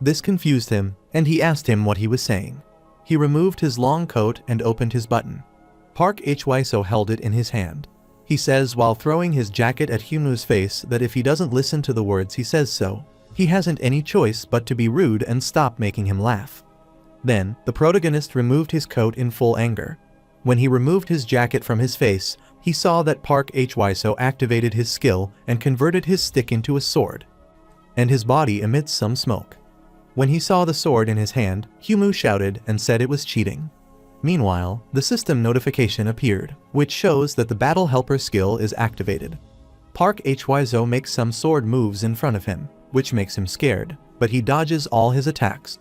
This confused him, and he asked him what he was saying. He removed his long coat and opened his button. Park Hwiso held it in his hand. He says while throwing his jacket at Hyunwoo's face that if he doesn't listen to the words he says so, he hasn't any choice but to be rude and stop making him laugh. Then, the protagonist removed his coat in full anger. When he removed his jacket from his face, he saw that Park Hwiso activated his skill and converted his stick into a sword. And his body emits some smoke. When he saw the sword in his hand, Hyunwoo shouted and said it was cheating. Meanwhile, the system notification appeared, which shows that the Battle Helper skill is activated. Park Hwiso makes some sword moves in front of him, which makes him scared, but he dodges all his attacks.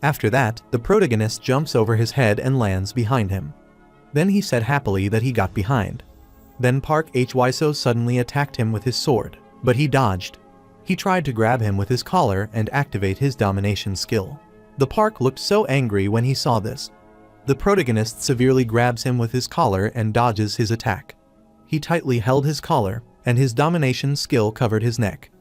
After that, the protagonist jumps over his head and lands behind him. Then he said happily that he got behind. Then Park Hwiso suddenly attacked him with his sword, but he dodged. He tried to grab him with his collar and activate his domination skill. The Park looked so angry when he saw this. The protagonist severely grabs him with his collar and dodges his attack. He tightly held his collar, and his domination skill covered his neck.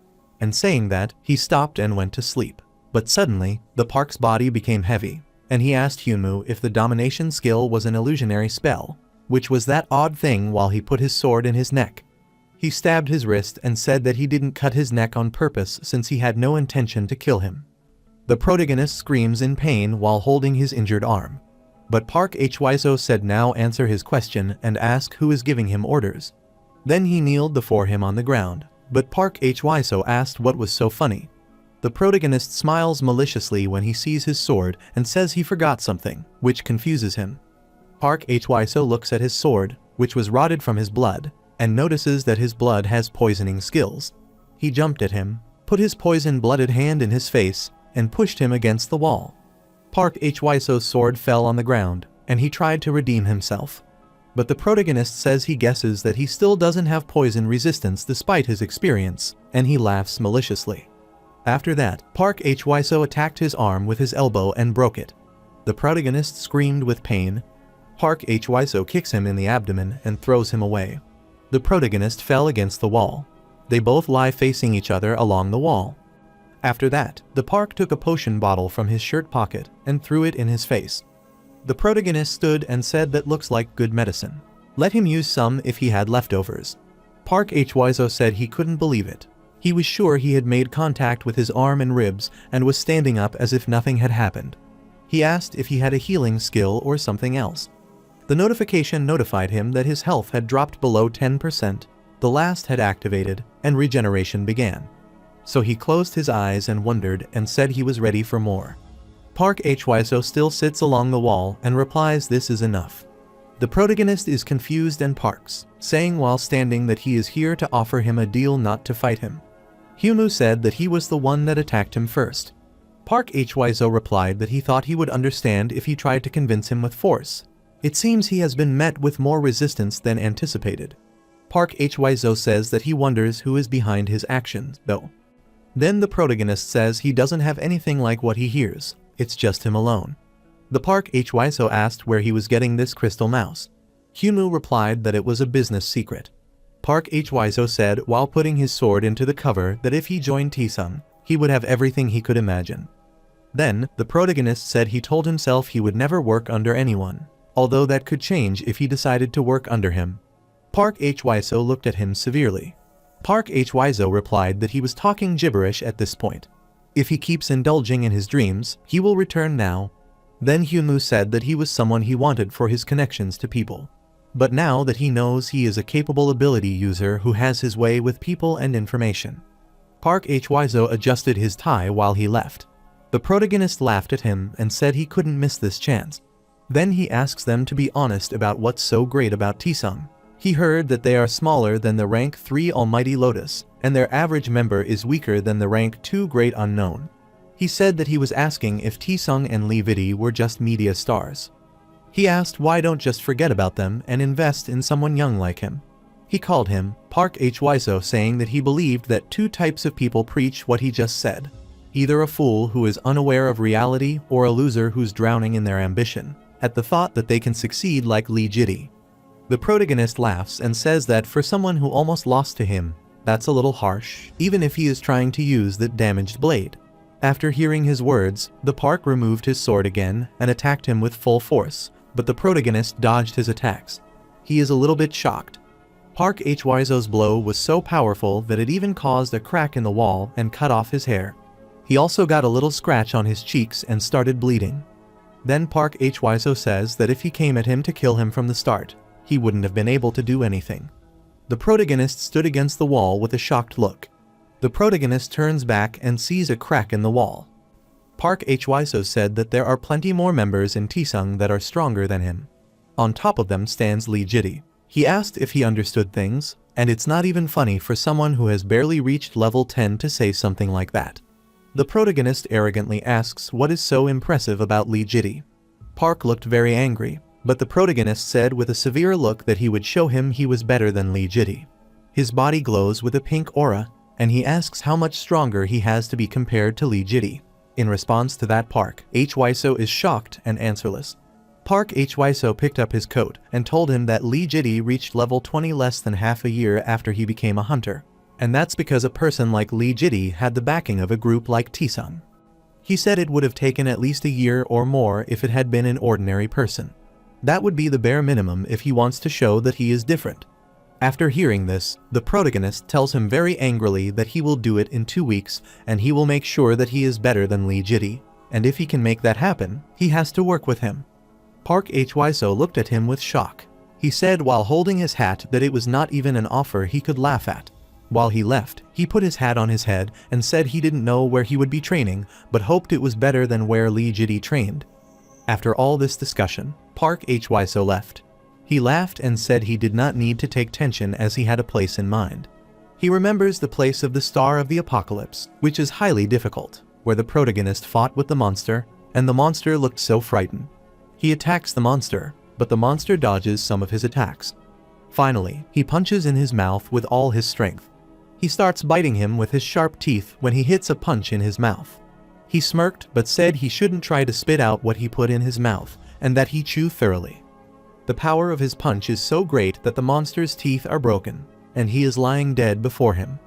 And saying that, he stopped and went to sleep. But suddenly, the Park's body became heavy, and he asked Hyunwoo if the domination skill was an illusionary spell, which was that odd thing while he put his sword in his neck. He stabbed his wrist and said that he didn't cut his neck on purpose since he had no intention to kill him. The protagonist screams in pain while holding his injured arm. But Park Hwiso said now answer his question and ask who is giving him orders. Then he kneeled before him on the ground, but Park Hwiso asked what was so funny. The protagonist smiles maliciously when he sees his sword and says he forgot something, which confuses him. Park Hwiso looks at his sword, which was rotted from his blood, and notices that his blood has poisoning skills. He jumped at him, put his poison-blooded hand in his face, and pushed him against the wall. Park Hwiso's sword fell on the ground, and he tried to redeem himself. But the protagonist says he guesses that he still doesn't have poison resistance despite his experience, and he laughs maliciously. After that, Park Hwiso attacked his arm with his elbow and broke it. The protagonist screamed with pain. Park Hwiso kicks him in the abdomen and throws him away. The protagonist fell against the wall. They both lie facing each other along the wall. After that, the Park took a potion bottle from his shirt pocket and threw it in his face. The protagonist stood and said that looks like good medicine. Let him use some if he had leftovers. Park Hwiso said he couldn't believe it. He was sure he had made contact with his arm and ribs and was standing up as if nothing had happened. He asked if he had a healing skill or something else. The notification notified him that his health had dropped below 10%, the last had activated, and regeneration began. So he closed his eyes and wondered and said he was ready for more. Park Hwiso still sits along the wall and replies this is enough. The protagonist is confused and parks, saying while standing that he is here to offer him a deal not to fight him. Hyunwoo said that he was the one that attacked him first. Park Hwiso replied that he thought he would understand if he tried to convince him with force. It seems he has been met with more resistance than anticipated. Park Hwiso says that he wonders who is behind his actions, though. Then the protagonist says he doesn't have anything like what he hears, it's just him alone. The Park Hwiso asked where he was getting this crystal mouse. Hyunwoo replied that it was a business secret. Park Hwiso said while putting his sword into the cover that if he joined Taesung, he would have everything he could imagine. Then, the protagonist said he told himself he would never work under anyone, although that could change if he decided to work under him. Park Hwiso looked at him severely. Park Hwiso replied that he was talking gibberish at this point. If he keeps indulging in his dreams, he will return now. Then Hyunwoo said that he was someone he wanted for his connections to people. But now that he knows he is a capable ability user who has his way with people and information. Park Hwiso adjusted his tie while he left. The protagonist laughed at him and said he couldn't miss this chance. Then he asks them to be honest about what's so great about Taesung. He heard that they are smaller than the rank 3 Almighty Lotus, and their average member is weaker than the rank 2 Great Unknown. He said that he was asking if Taesung and Lee Vidi were just media stars. He asked why don't just forget about them and invest in someone young like him. He called him Park Hwiso, saying that he believed that two types of people preach what he just said. Either a fool who is unaware of reality or a loser who's drowning in their ambition, at the thought that they can succeed like Lee Jidi. The protagonist laughs and says that for someone who almost lost to him, that's a little harsh, even if he is trying to use that damaged blade. After hearing his words, the Park removed his sword again and attacked him with full force, but the protagonist dodged his attacks. He is a little bit shocked. Park Hwiso's blow was so powerful that it even caused a crack in the wall and cut off his hair. He also got a little scratch on his cheeks and started bleeding. Then Park Hwiso says that if he came at him to kill him from the start, he wouldn't have been able to do anything. The protagonist stood against the wall with a shocked look. The protagonist turns back and sees a crack in the wall. Park Hwiso said that there are plenty more members in Taesung that are stronger than him. On top of them stands Lee Jidi. He asked if he understood things, and it's not even funny for someone who has barely reached level 10 to say something like that. The protagonist arrogantly asks what is so impressive about Lee Jidi. Park looked very angry, but the protagonist said with a severe look that he would show him he was better than Lee Jidi. His body glows with a pink aura, and he asks how much stronger he has to be compared to Lee Jidi. In response to that, Park Hwiso is shocked and answerless. Park Hwiso picked up his coat and told him that Lee Jidi reached level 20 less than half a year after he became a hunter, and that's because a person like Lee Jidi had the backing of a group like Taesung. He said it would have taken at least a year or more if it had been an ordinary person. That would be the bare minimum if he wants to show that he is different. After hearing this, the protagonist tells him very angrily that he will do it in 2 weeks and he will make sure that he is better than Lee Jitty, and if he can make that happen, he has to work with him. Park Hwiso looked at him with shock. He said while holding his hat that it was not even an offer he could laugh at. While he left, he put his hat on his head and said he didn't know where he would be training, but hoped it was better than where Lee Jitty trained. After all this discussion, Park Hwiso left. He laughed and said he did not need to take tension as he had a place in mind. He remembers the place of the Star of the Apocalypse, which is highly difficult, where the protagonist fought with the monster, and the monster looked so frightened. He attacks the monster, but the monster dodges some of his attacks. Finally, he punches in his mouth with all his strength. He starts biting him with his sharp teeth when he hits a punch in his mouth. He smirked but said he shouldn't try to spit out what he put in his mouth, and that he chew thoroughly. The power of his punch is so great that the monster's teeth are broken, and he is lying dead before him.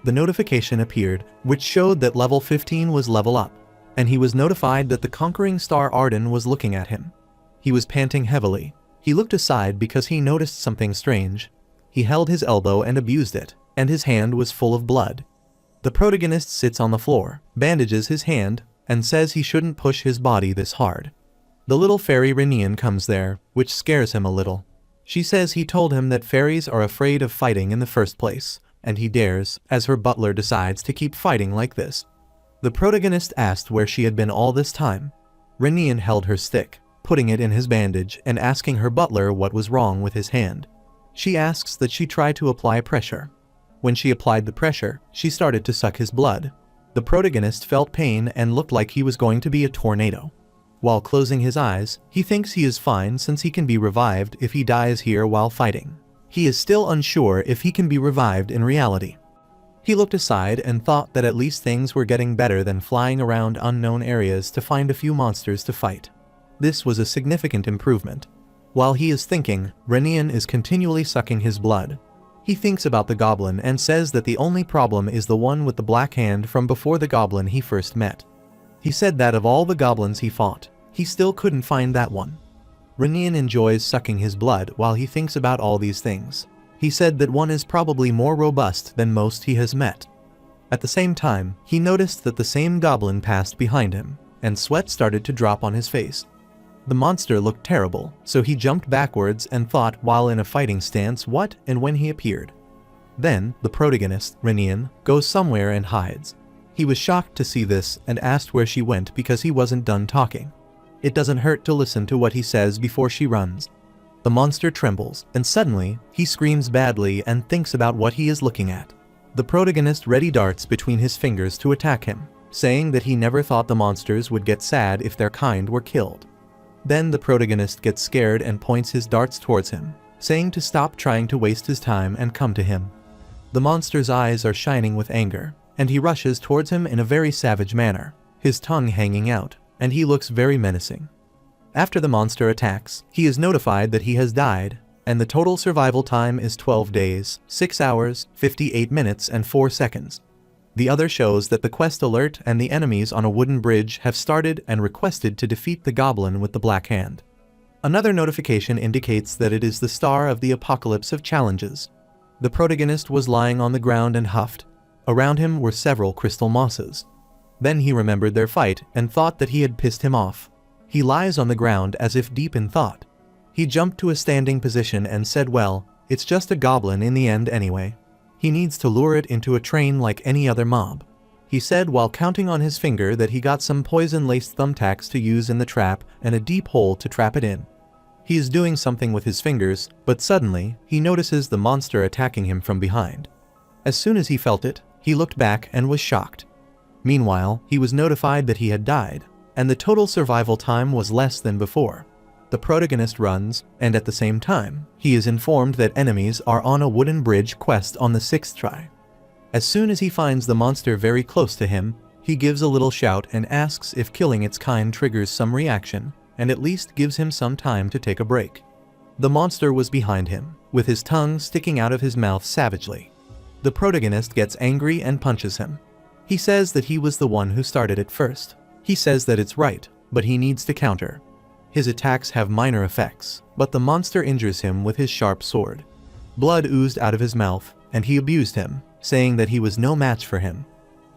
The notification appeared, which showed that level 15 was level up, and he was notified that the conquering star Arden was looking at him. He was panting heavily. He looked aside because he noticed something strange. He held his elbow and abused it, and his hand was full of blood. The protagonist sits on the floor, bandages his hand, and says he shouldn't push his body this hard. The little fairy Renian comes there, which scares him a little. She says he told him that fairies are afraid of fighting in the first place, and he dares, as her butler decides to keep fighting like this. The protagonist asked where she had been all this time. Renian held her stick, putting it in his bandage and asking her butler what was wrong with his hand. She asks that she try to apply pressure. When she applied the pressure, she started to suck his blood. The protagonist felt pain and looked like he was going to be a tornado. While closing his eyes, he thinks he is fine since he can be revived if he dies here while fighting. He is still unsure if he can be revived in reality. He looked aside and thought that at least things were getting better than flying around unknown areas to find a few monsters to fight. This was a significant improvement. While he is thinking, Renian is continually sucking his blood. He thinks about the goblin and says that the only problem is the one with the black hand from before the goblin he first met. He said that of all the goblins he fought, he still couldn't find that one. Renian enjoys sucking his blood while he thinks about all these things. He said that one is probably more robust than most he has met. At the same time, he noticed that the same goblin passed behind him, and sweat started to drop on his face. The monster looked terrible, so he jumped backwards and thought while in a fighting stance what and when he appeared. Then, the protagonist, Renian, goes somewhere and hides. He was shocked to see this and asked where she went because he wasn't done talking. It doesn't hurt to listen to what he says before she runs. The monster trembles, and suddenly, he screams badly and thinks about what he is looking at. The protagonist ready darts between his fingers to attack him, saying that he never thought the monsters would get sad if their kind were killed. Then the protagonist gets scared and points his darts towards him, saying to stop trying to waste his time and come to him. The monster's eyes are shining with anger, and he rushes towards him in a very savage manner, his tongue hanging out, and he looks very menacing. After the monster attacks, he is notified that he has died, and the total survival time is 12 days, 6 hours, 58 minutes and 4 seconds. The other shows that the quest alert and the enemies on a wooden bridge have started and requested to defeat the goblin with the black hand. Another notification indicates that it is the Star of the Apocalypse of challenges. The protagonist was lying on the ground and huffed. Around him were several crystal mosses. Then he remembered their fight and thought that he had pissed him off. He lies on the ground as if deep in thought. He jumped to a standing position and said, well, it's just a goblin in the end anyway. He needs to lure it into a train like any other mob. He said while counting on his finger that he got some poison-laced thumbtacks to use in the trap and a deep hole to trap it in. He is doing something with his fingers, but suddenly, he notices the monster attacking him from behind. As soon as he felt it, he looked back and was shocked. Meanwhile, he was notified that he had died, and the total survival time was less than before. The protagonist runs, and at the same time, he is informed that enemies are on a wooden bridge quest on the 6th try. As soon as he finds the monster very close to him, he gives a little shout and asks if killing its kind triggers some reaction, and at least gives him some time to take a break. The monster was behind him, with his tongue sticking out of his mouth savagely. The protagonist gets angry and punches him. He says that he was the one who started it first. He says that it's right, but he needs to counter. His attacks have minor effects, but the monster injures him with his sharp sword. Blood oozed out of his mouth, and he abused him, saying that he was no match for him.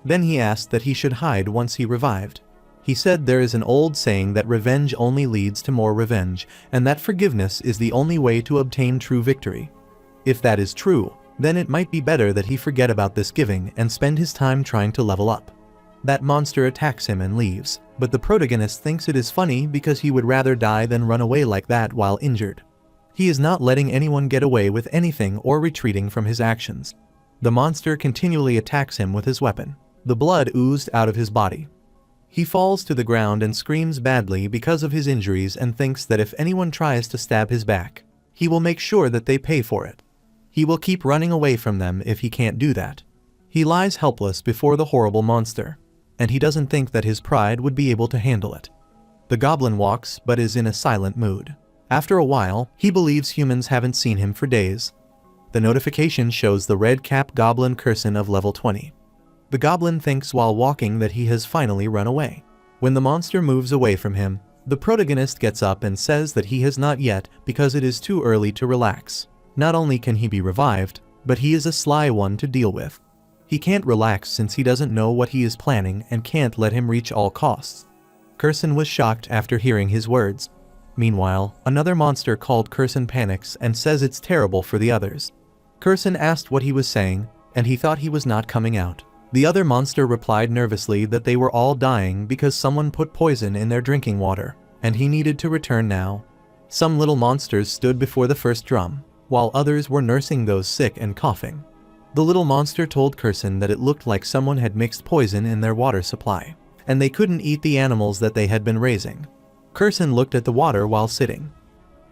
Then he asked that he should hide once he revived. He said there is an old saying that revenge only leads to more revenge, and that forgiveness is the only way to obtain true victory. If that is true, then it might be better that he forget about this giving and spend his time trying to level up. That monster attacks him and leaves, but the protagonist thinks it is funny because he would rather die than run away like that while injured. He is not letting anyone get away with anything or retreating from his actions. The monster continually attacks him with his weapon. The blood oozed out of his body. He falls to the ground and screams badly because of his injuries and thinks that if anyone tries to stab his back, he will make sure that they pay for it. He will keep running away from them if he can't do that. He lies helpless before the horrible monster, and he doesn't think that his pride would be able to handle it. The goblin walks but is in a silent mood. After a while, he believes humans haven't seen him for days. The notification shows the red cap goblin Curson of level 20. The goblin thinks while walking that he has finally run away. When the monster moves away from him, the protagonist gets up and says that he has not yet because it is too early to relax. Not only can he be revived, but he is a sly one to deal with. He can't relax since he doesn't know what he is planning and can't let him reach all costs. Curson was shocked after hearing his words. Meanwhile, another monster called Curson panics and says it's terrible for the others. Curson asked what he was saying, and he thought he was not coming out. The other monster replied nervously that they were all dying because someone put poison in their drinking water, and he needed to return now. Some little monsters stood before the first drum, while others were nursing those sick and coughing. The little monster told Curson that it looked like someone had mixed poison in their water supply, and they couldn't eat the animals that they had been raising. Curson looked at the water while sitting.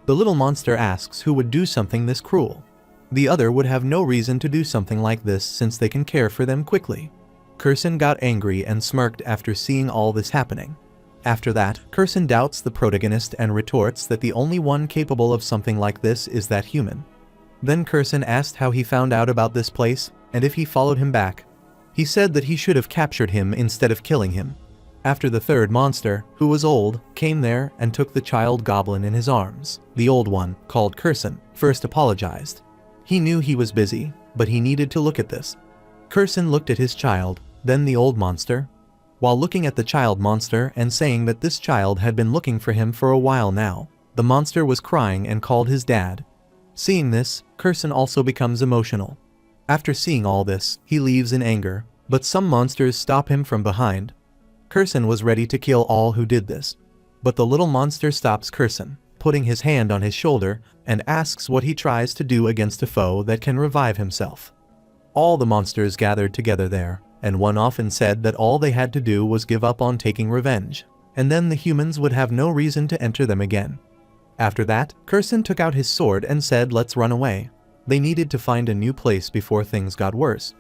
The little monster asks who would do something this cruel. The other would have no reason to do something like this since they can care for them quickly. Curson got angry and smirked after seeing all this happening. After that, Curson doubts the protagonist and retorts that the only one capable of something like this is that human. Then Curson asked how he found out about this place, and if he followed him back. He said that he should have captured him instead of killing him. After the third monster, who was old, came there and took the child goblin in his arms, the old one, called Curson, first apologized. He knew he was busy, but he needed to look at this. Curson looked at his child, then the old monster. While looking at the child monster and saying that this child had been looking for him for a while now, the monster was crying and called his dad. Seeing this, Curson also becomes emotional. After seeing all this, he leaves in anger, but some monsters stop him from behind. Curson was ready to kill all who did this, but the little monster stops Curson, putting his hand on his shoulder, and asks what he tries to do against a foe that can revive himself. All the monsters gathered together there, and one often said that all they had to do was give up on taking revenge, and then the humans would have no reason to enter them again. After that, Curson took out his sword and said let's run away. They needed to find a new place before things got worse.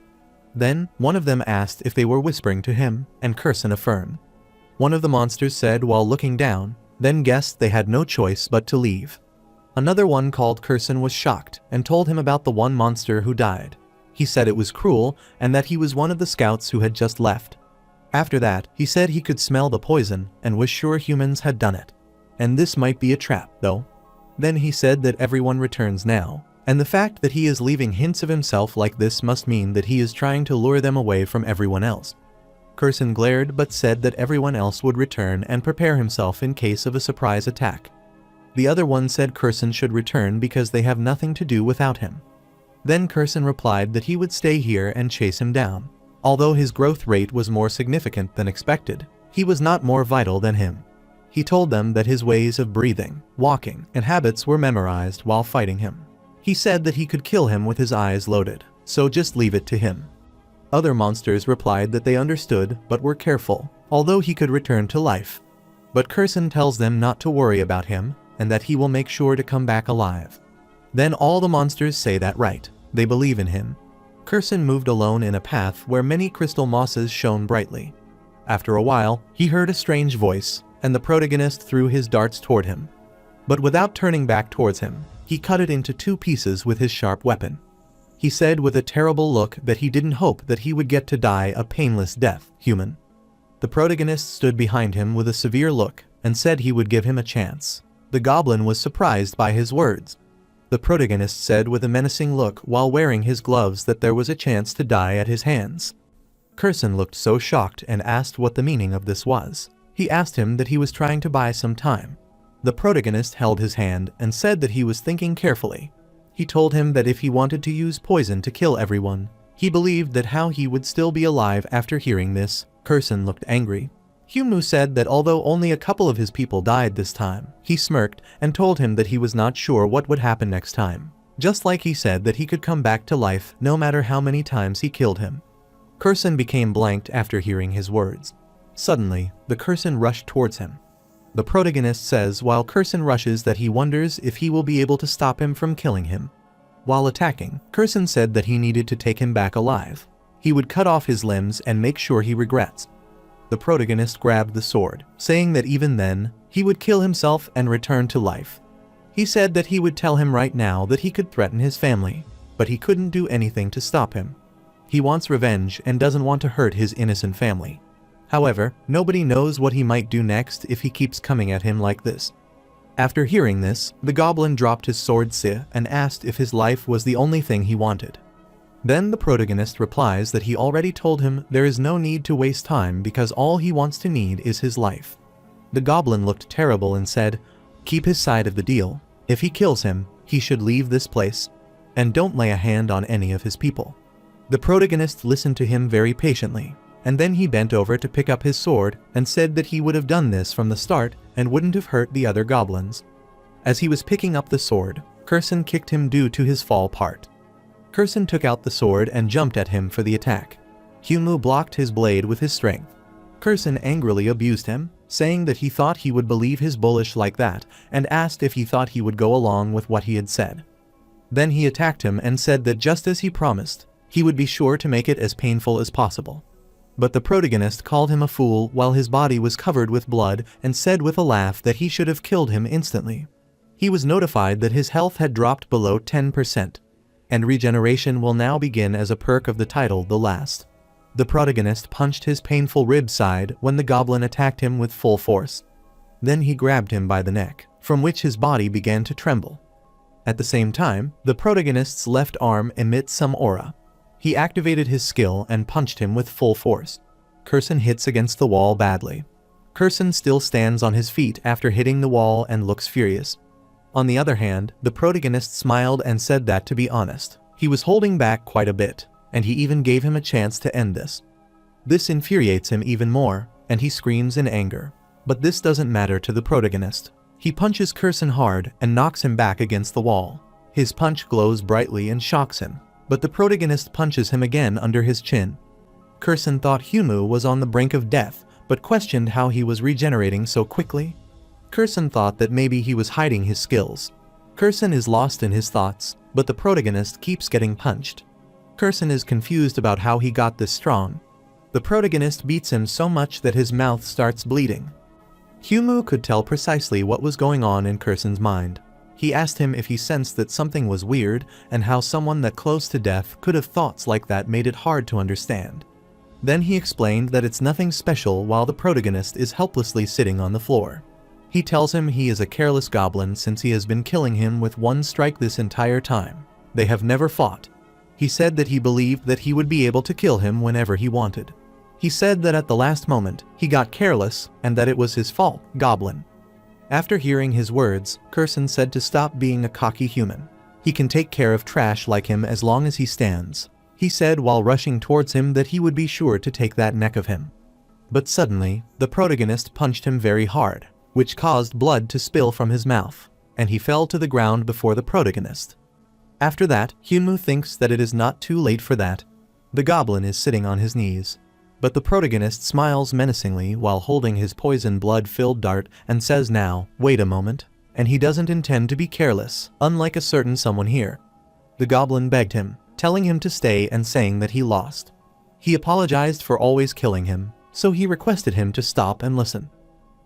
Then, one of them asked if they were whispering to him, and Curson affirmed. One of the monsters said while looking down, then guessed they had no choice but to leave. Another one called Curson was shocked and told him about the one monster who died. He said it was cruel and that he was one of the scouts who had just left. After that, he said he could smell the poison and was sure humans had done it. And this might be a trap, though. Then he said that everyone returns now, and the fact that he is leaving hints of himself like this must mean that he is trying to lure them away from everyone else. Curson glared but said that everyone else would return and prepare himself in case of a surprise attack. The other one said Curson should return because they have nothing to do without him. Then Curson replied that he would stay here and chase him down. Although his growth rate was more significant than expected, he was not more vital than him. He told them that his ways of breathing, walking, and habits were memorized while fighting him. He said that he could kill him with his eyes loaded, so just leave it to him. Other monsters replied that they understood but were careful, although he could return to life. But Curson tells them not to worry about him, and that he will make sure to come back alive. Then all the monsters say that right, they believe in him. Curson moved alone in a path where many crystal mosses shone brightly. After a while, he heard a strange voice, and the protagonist threw his darts toward him. But without turning back towards him, he cut it into 2 pieces with his sharp weapon. He said with a terrible look that he didn't hope that he would get to die a painless death, human. The protagonist stood behind him with a severe look and said he would give him a chance. The goblin was surprised by his words. The protagonist said with a menacing look while wearing his gloves that there was a chance to die at his hands. Kurson looked so shocked and asked what the meaning of this was. He asked him that he was trying to buy some time. The protagonist held his hand and said that he was thinking carefully. He told him that if he wanted to use poison to kill everyone, he believed that how he would still be alive after hearing this. Kurson looked angry. Hyunmoo said that although only a couple of his people died this time, he smirked and told him that he was not sure what would happen next time. Just like he said that he could come back to life no matter how many times he killed him. Kurson became blanked after hearing his words. Suddenly, the Kurson rushed towards him. The protagonist says while Kurson rushes that he wonders if he will be able to stop him from killing him. While attacking, Kurson said that he needed to take him back alive. He would cut off his limbs and make sure he regrets. The protagonist grabbed the sword, saying that even then, he would kill himself and return to life. He said that he would tell him right now that he could threaten his family, but he couldn't do anything to stop him. He wants revenge and doesn't want to hurt his innocent family. However, nobody knows what he might do next if he keeps coming at him like this. After hearing this, the goblin dropped his sword and asked if his life was the only thing he wanted. Then the protagonist replies that he already told him there is no need to waste time because all he wants to need is his life. The goblin looked terrible and said, "Keep his side of the deal. If he kills him, he should leave this place. And don't lay a hand on any of his people." The protagonist listened to him very patiently, and then he bent over to pick up his sword and said that he would have done this from the start and wouldn't have hurt the other goblins. As he was picking up the sword, Kurson kicked him due to his fall part. Kurson took out the sword and jumped at him for the attack. Hyunmoo blocked his blade with his strength. Kurson angrily abused him, saying that he thought he would believe his bullish like that and asked if he thought he would go along with what he had said. Then he attacked him and said that just as he promised, he would be sure to make it as painful as possible. But the protagonist called him a fool while his body was covered with blood and said with a laugh that he should have killed him instantly. He was notified that his health had dropped below 10%. And regeneration will now begin as a perk of the title The Last. The protagonist punched his painful rib side when the goblin attacked him with full force. Then he grabbed him by the neck, from which his body began to tremble. At the same time, the protagonist's left arm emits some aura. He activated his skill and punched him with full force. Kurson hits against the wall badly. Kurson still stands on his feet after hitting the wall and looks furious. On the other hand, the protagonist smiled and said that, to be honest, he was holding back quite a bit, and he even gave him a chance to end this. This infuriates him even more, and he screams in anger. But this doesn't matter to the protagonist. He punches Kurson hard and knocks him back against the wall. His punch glows brightly and shocks him, but the protagonist punches him again under his chin. Kurson thought Hyunmoo was on the brink of death, but questioned how he was regenerating so quickly. Kurson thought that maybe he was hiding his skills. Kurson is lost in his thoughts, but the protagonist keeps getting punched. Kurson is confused about how he got this strong. The protagonist beats him so much that his mouth starts bleeding. Hyunmoo could tell precisely what was going on in Kurson's mind. He asked him if he sensed that something was weird and how someone that close to death could have thoughts like that made it hard to understand. Then he explained that it's nothing special while the protagonist is helplessly sitting on the floor. He tells him he is a careless goblin since he has been killing him with one strike this entire time. They have never fought. He said that he believed that he would be able to kill him whenever he wanted. He said that at the last moment, he got careless and that it was his fault, goblin. After hearing his words, Kurson said to stop being a cocky human. He can take care of trash like him as long as he stands. He said while rushing towards him that he would be sure to take that neck of him. But suddenly, the protagonist punched him very hard, which caused blood to spill from his mouth, and he fell to the ground before the protagonist. After that, Hyunmoo thinks that it is not too late for that. The goblin is sitting on his knees, but the protagonist smiles menacingly while holding his poison blood-filled dart and says now, wait a moment, and he doesn't intend to be careless, unlike a certain someone here. The goblin begged him, telling him to stay and saying that he lost. He apologized for always killing him, so he requested him to stop and listen.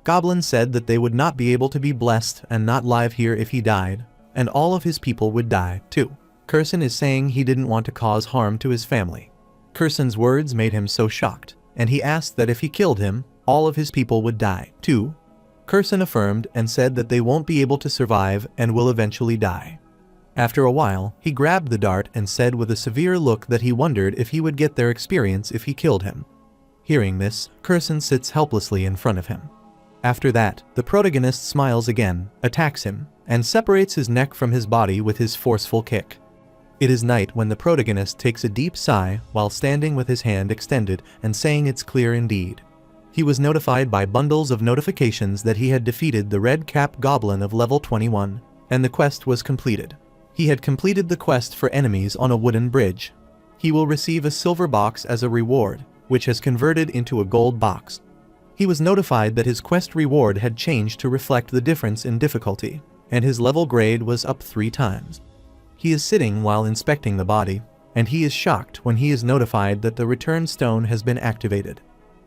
Goblin said that they would not be able to be blessed and not live here if he died, and all of his people would die, too. Kurson is saying he didn't want to cause harm to his family. Kurson's words made him so shocked, and he asked that if he killed him, all of his people would die, too. Kurson affirmed and said that they won't be able to survive and will eventually die. After a while, he grabbed the dart and said with a severe look that he wondered if he would get their experience if he killed him. Hearing this, Kurson sits helplessly in front of him. After that, the protagonist smiles again, attacks him, and separates his neck from his body with his forceful kick. It is night when the protagonist takes a deep sigh while standing with his hand extended and saying it's clear indeed. He was notified by bundles of notifications that he had defeated the Red Cap Goblin of level 21, and the quest was completed. He had completed the quest for enemies on a wooden bridge. He will receive a silver box as a reward, which has converted into a gold box. He was notified that his quest reward had changed to reflect the difference in difficulty, and his level grade was up 3 times. He is sitting while inspecting the body, and he is shocked when he is notified that the return stone has been activated.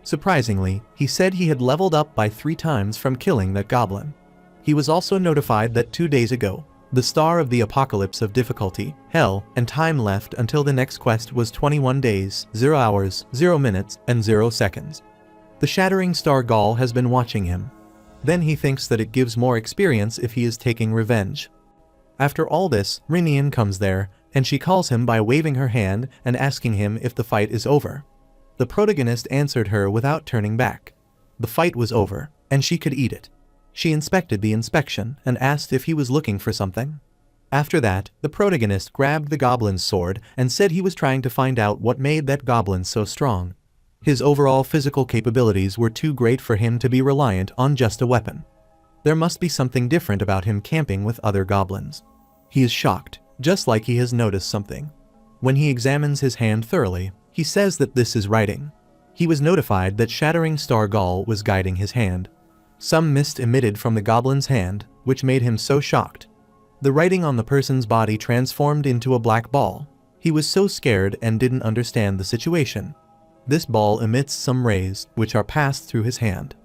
Surprisingly, he said he had leveled up by 3 times from killing that goblin. He was also notified that 2 days ago, the star of the apocalypse of difficulty, hell, and time left until the next quest was 21 days, 0 hours, 0 minutes, and 0 seconds. The shattering star Gaul has been watching him. Then he thinks that it gives more experience if he is taking revenge. After all this, Rinian comes there, and she calls him by waving her hand and asking him if the fight is over. The protagonist answered her without turning back. The fight was over, and she could eat it. She inspected the inspection and asked if he was looking for something. After that, the protagonist grabbed the goblin's sword and said he was trying to find out what made that goblin so strong. His overall physical capabilities were too great for him to be reliant on just a weapon. There must be something different about him camping with other goblins. He is shocked, just like he has noticed something. When he examines his hand thoroughly, he says that this is writing. He was notified that Shattering Star Gaul was guiding his hand. Some mist emitted from the goblin's hand, which made him so shocked. The writing on the person's body transformed into a black ball. He was so scared and didn't understand the situation. This ball emits some rays, which are passed through his hand.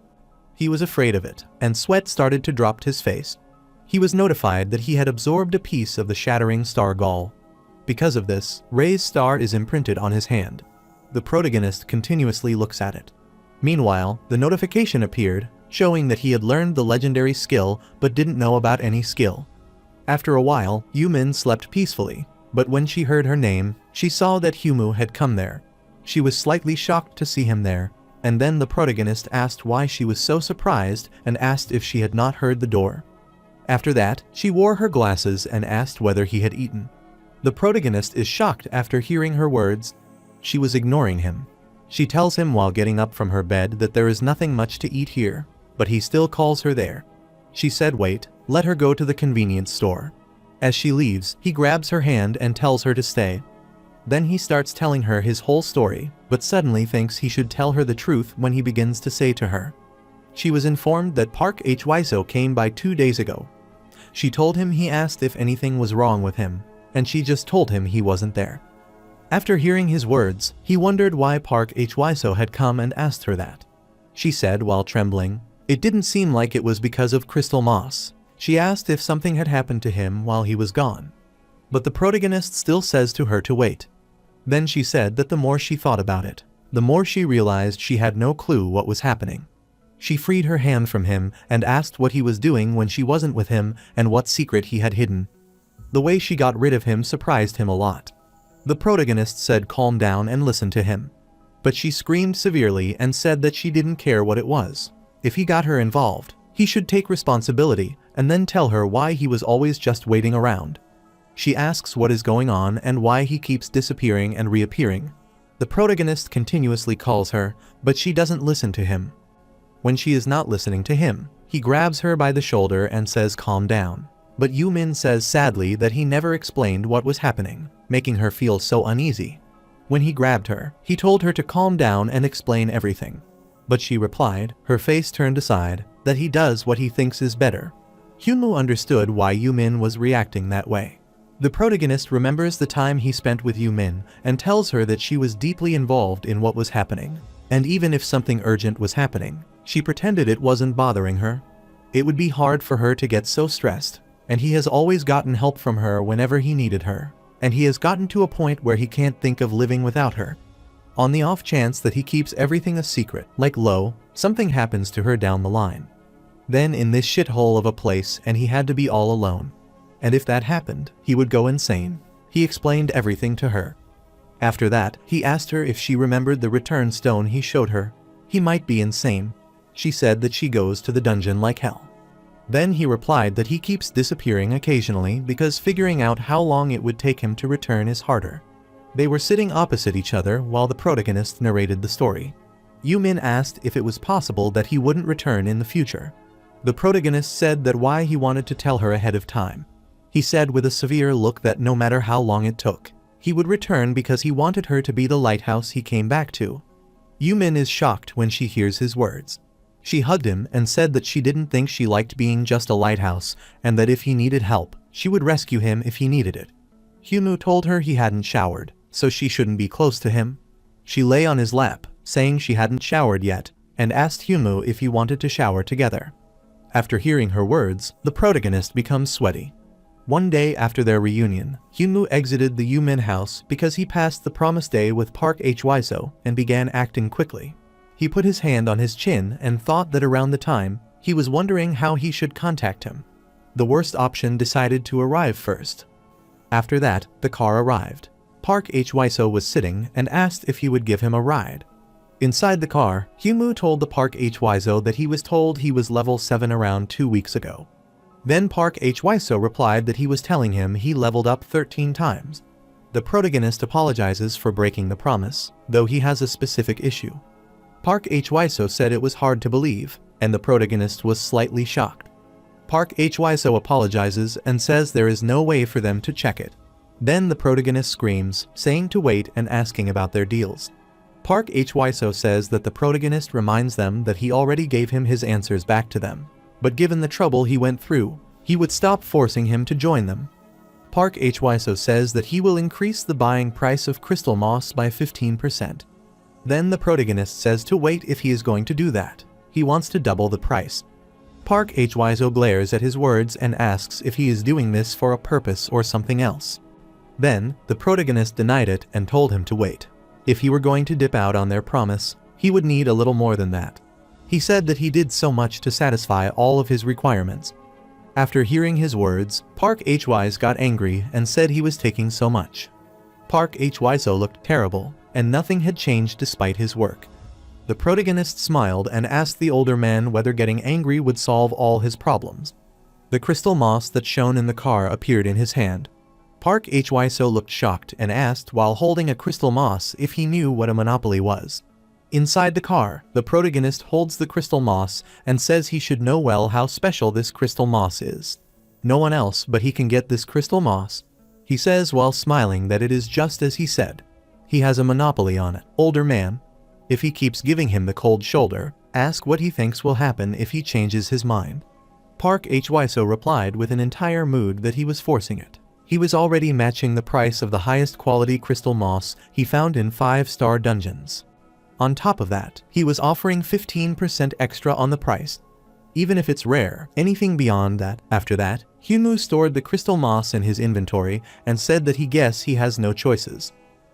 He was afraid of it, and sweat started to drop his face. He was notified that he had absorbed a piece of the Shattering Star Gaul. Because of this, Ray's star is imprinted on his hand. The protagonist continuously looks at it. Meanwhile, the notification appeared, showing that he had learned the legendary skill but didn't know about any skill. After a while, Yumin slept peacefully, but when she heard her name, she saw that Humu had come there. She was slightly shocked to see him there, and then the protagonist asked why she was so surprised and asked if she had not heard the door. After that, she wore her glasses and asked whether he had eaten. The protagonist is shocked after hearing her words. She was ignoring him. She tells him while getting up from her bed that there is nothing much to eat here, but he still calls her there. She said wait, let her go to the convenience store. As she leaves, he grabs her hand and tells her to stay. Then he starts telling her his whole story, but suddenly thinks he should tell her the truth when he begins to say to her. She was informed that Park Hwiso came by 2 days ago. She told him he asked if anything was wrong with him, and she just told him he wasn't there. After hearing his words, he wondered why Park Hwiso had come and asked her that. She said while trembling, it didn't seem like it was because of Crystal Moss. She asked if something had happened to him while he was gone. But the protagonist still says to her to wait. Then she said that the more she thought about it, the more she realized she had no clue what was happening. She freed her hand from him and asked what he was doing when she wasn't with him and what secret he had hidden. The way she got rid of him surprised him a lot. The protagonist said calm down and listen to him. But she screamed severely and said that she didn't care what it was. If he got her involved, he should take responsibility and then tell her why he was always just waiting around. She asks what is going on and why he keeps disappearing and reappearing. The protagonist continuously calls her, but she doesn't listen to him. When she is not listening to him, he grabs her by the shoulder and says calm down. But Yumin says sadly that he never explained what was happening, making her feel so uneasy. When he grabbed her, he told her to calm down and explain everything. But she replied, her face turned aside, that he does what he thinks is better. Hyunwoo understood why Yumin was reacting that way. The protagonist remembers the time he spent with Yumin and tells her that she was deeply involved in what was happening. And even if something urgent was happening, she pretended it wasn't bothering her. It would be hard for her to get so stressed, and he has always gotten help from her whenever he needed her, and he has gotten to a point where he can't think of living without her. On the off chance that he keeps everything a secret, like something happens to her down the line. Then in this shithole of a place and he had to be all alone. and if that happened, he would go insane. He explained everything to her. After that, he asked her if she remembered the return stone he showed her. He might be insane. She said that she goes to the dungeon like hell. Then he replied that he keeps disappearing occasionally because figuring out how long it would take him to return is harder. They were sitting opposite each other while the protagonist narrated the story. Yu-min asked if it was possible that he wouldn't return in the future. The protagonist said that why he wanted to tell her ahead of time. He said with a severe look that no matter how long it took, he would return because he wanted her to be the lighthouse he came back to. Yu-min is shocked when she hears his words. She hugged him and said that she didn't think she liked being just a lighthouse and that if he needed help, she would rescue him if he needed it. Hyunwoo told her he hadn't showered, so she shouldn't be close to him. She lay on his lap, saying she hadn't showered yet, and asked Hyunwoo if he wanted to shower together. After hearing her words, the protagonist becomes sweaty. One day after their reunion, Hyunwoo exited the Yu-min house because he passed the promise day with Park Hwiso and began acting quickly. He put his hand on his chin and thought that around the time, he was wondering how he should contact him. The worst option decided to arrive first. After that, the car arrived. Park Hwiso was sitting and asked if he would give him a ride. Inside the car, Hyunwoo told the Park Hwiso that he was told he was level 7 around 2 weeks ago. Then Park Hwiso replied that he was telling him he leveled up 13 times. The protagonist apologizes for breaking the promise, though he has a specific issue. Park Hwiso said it was hard to believe, and the protagonist was slightly shocked. Park Hwiso apologizes and says there is no way for them to check it. Then the protagonist screams, saying to wait and asking about their deals. Park Hwiso says that the protagonist reminds them that he already gave him his answers back to them, but given the trouble he went through, he would stop forcing him to join them. Park Hwiso says that he will increase the buying price of crystal moss by 15%. Then the protagonist says to wait if he is going to do that. He wants to double the price. Park Hwiso glares at his words and asks if he is doing this for a purpose or something else. Then, the protagonist denied it and told him to wait. If he were going to dip out on their promise, he would need a little more than that. He said that he did so much to satisfy all of his requirements. After hearing his words, Park Hwiso got angry and said he was taking so much. Park Hwiso looked terrible, and nothing had changed despite his work. The protagonist smiled and asked the older man whether getting angry would solve all his problems. The crystal moss that's shown in the car appeared in his hand. Park Hwiso looked shocked and asked while holding a crystal moss if he knew what a monopoly was. Inside the car, the protagonist holds the crystal moss and says he should know well how special this crystal moss is. No one else but he can get this crystal moss. He says while smiling that it is just as he said. He has a monopoly on it. Older man. If he keeps giving him the cold shoulder, ask what he thinks will happen if he changes his mind. Park Hwiso replied with an entire mood that he was forcing it. He was already matching the price of the highest quality crystal moss he found in 5-star dungeons. On top of that, he was offering 15% extra on the price. Even if it's rare, anything beyond that. After that, Hyunwoo stored the crystal moss in his inventory and said that he guessed he has no choices.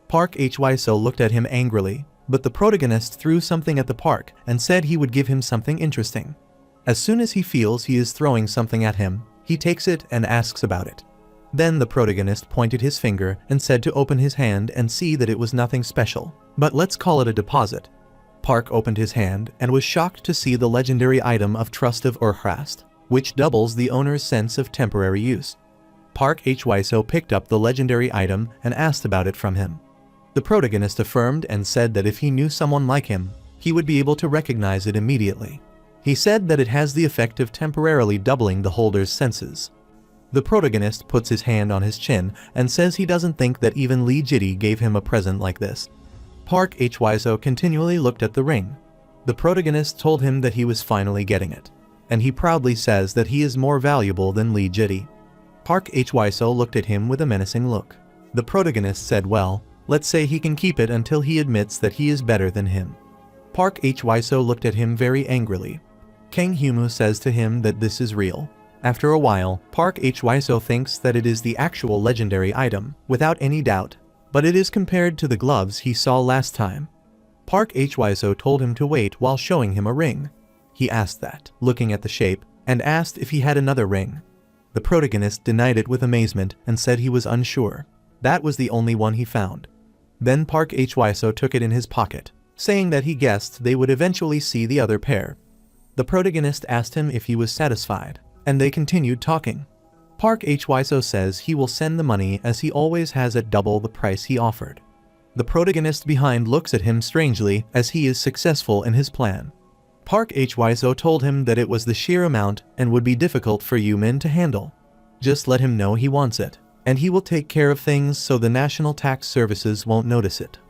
Park Hwiso looked at him angrily, but the protagonist threw something at the park and said he would give him something interesting. As soon as he feels he is throwing something at him, he takes it and asks about it. Then the protagonist pointed his finger and said to open his hand and see that it was nothing special, but let's call it a deposit. Park opened his hand and was shocked to see the legendary item of Trust of Urhrast, which doubles the owner's sense of temporary use. Park Hwiso picked up the legendary item and asked about it from him. The protagonist affirmed and said that if he knew someone like him, he would be able to recognize it immediately. He said that it has the effect of temporarily doubling the holder's senses. The protagonist puts his hand on his chin and says he doesn't think that even Lee Jitty gave him a present like this. Park Hwiso continually looked at the ring. The protagonist told him that he was finally getting it, and he proudly says that he is more valuable than Lee Jitty. Park Hwiso looked at him with a menacing look. The protagonist said, well, let's say he can keep it until he admits that he is better than him. Park Hwiso looked at him very angrily. Kang Hyunwoo says to him that this is real. After a while, Park Hwiso thinks that it is the actual legendary item, without any doubt, but it is compared to the gloves he saw last time. Park Hwiso told him to wait while showing him a ring. He asked that, looking at the shape, and asked if he had another ring. The protagonist denied it with amazement and said he was unsure. That was the only one he found. Then Park Hwiso took it in his pocket, saying that he guessed they would eventually see the other pair. The protagonist asked him if he was satisfied, and they continued talking. Park Hwiso says he will send the money as he always has at double the price he offered. The protagonist behind looks at him strangely as he is successful in his plan. Park Hwiso told him that it was the sheer amount and would be difficult for Yumin to handle. Just let him know he wants it, and he will take care of things so the National Tax Services won't notice it.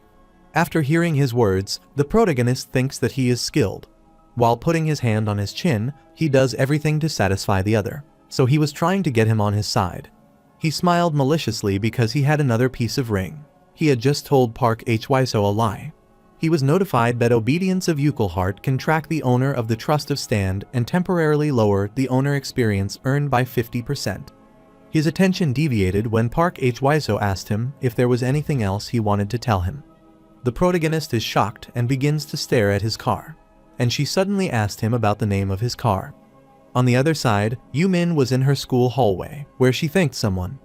After hearing his words, the protagonist thinks that he is skilled. While putting his hand on his chin, he does everything to satisfy the other, so he was trying to get him on his side. He smiled maliciously because he had another piece of ring. He had just told Park Hwiso a lie. He was notified that obedience of Yukelheart can track the owner of the Trust of Stand and temporarily lower the owner experience earned by 50%. His attention deviated when Park Hwiso asked him if there was anything else he wanted to tell him. The protagonist is shocked and begins to stare at his car, and she suddenly asked him about the name of his car. On the other side, Yumin was in her school hallway, where she thanked someone.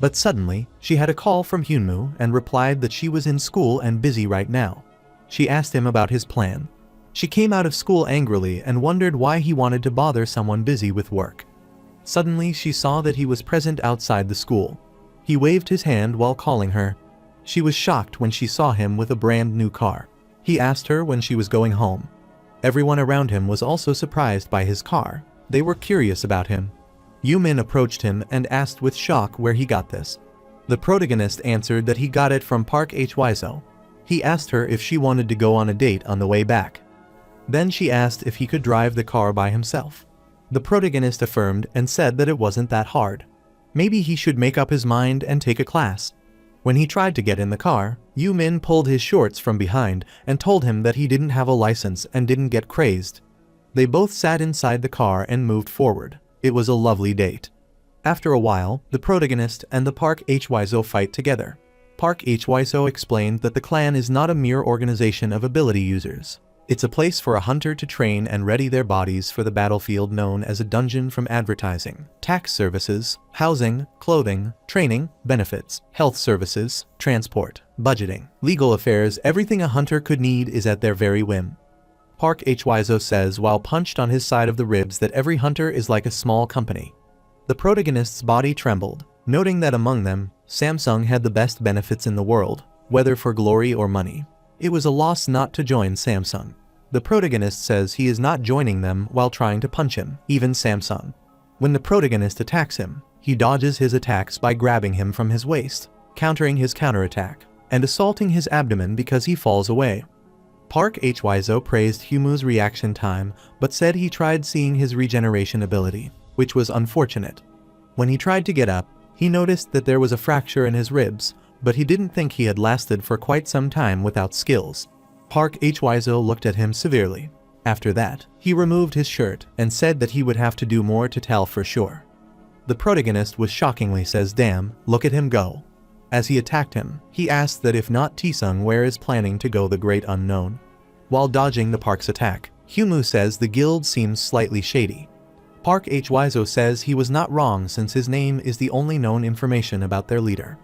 But suddenly, she had a call from Hyunmoo and replied that she was in school and busy right now. She asked him about his plan. She came out of school angrily and wondered why he wanted to bother someone busy with work. Suddenly, she saw that he was present outside the school. He waved his hand while calling her. She was shocked when she saw him with a brand new car. He asked her when she was going home. Everyone around him was also surprised by his car. They were curious about him. Yumin approached him and asked with shock where he got this. The protagonist answered that he got it from Park Hwiso. He asked her if she wanted to go on a date on the way back. Then she asked if he could drive the car by himself. The protagonist affirmed and said that it wasn't that hard. Maybe he should make up his mind and take a class. When he tried to get in the car, Yumin pulled his shorts from behind and told him that he didn't have a license and didn't get crazed. They both sat inside the car and moved forward. It was a lovely date. After a while, the protagonist and the Park Hwiso fight together. Park Hwiso explained that the clan is not a mere organization of ability users. It's a place for a hunter to train and ready their bodies for the battlefield, known as a dungeon, from advertising, tax services, housing, clothing, training, benefits, health services, transport, budgeting, legal affairs. Everything a hunter could need is at their very whim. Park Hwiso says while punched on his side of the ribs that every hunter is like a small company. The protagonist's body trembled, noting that among them, Samsung had the best benefits in the world, whether for glory or money. It was a loss not to join Samsung. The protagonist says he is not joining them while trying to punch him, even Samsung. When the protagonist attacks him, he dodges his attacks by grabbing him from his waist, countering his counterattack, and assaulting his abdomen because he falls away. Park Hwiso praised Hyunmoo's reaction time, but said he tried seeing his regeneration ability, which was unfortunate. When he tried to get up, he noticed that there was a fracture in his ribs, but he didn't think he had lasted for quite some time without skills. Park Hwiso looked at him severely. After that, he removed his shirt and said that he would have to do more to tell for sure. The protagonist was shockingly says, "Damn, look at him go." As he attacked him, he asked that if not Taesung, where is planning to go the great unknown. While dodging the Park's attack, Hyunmoo says the guild seems slightly shady. Park Hwiso says he was not wrong since his name is the only known information about their leader.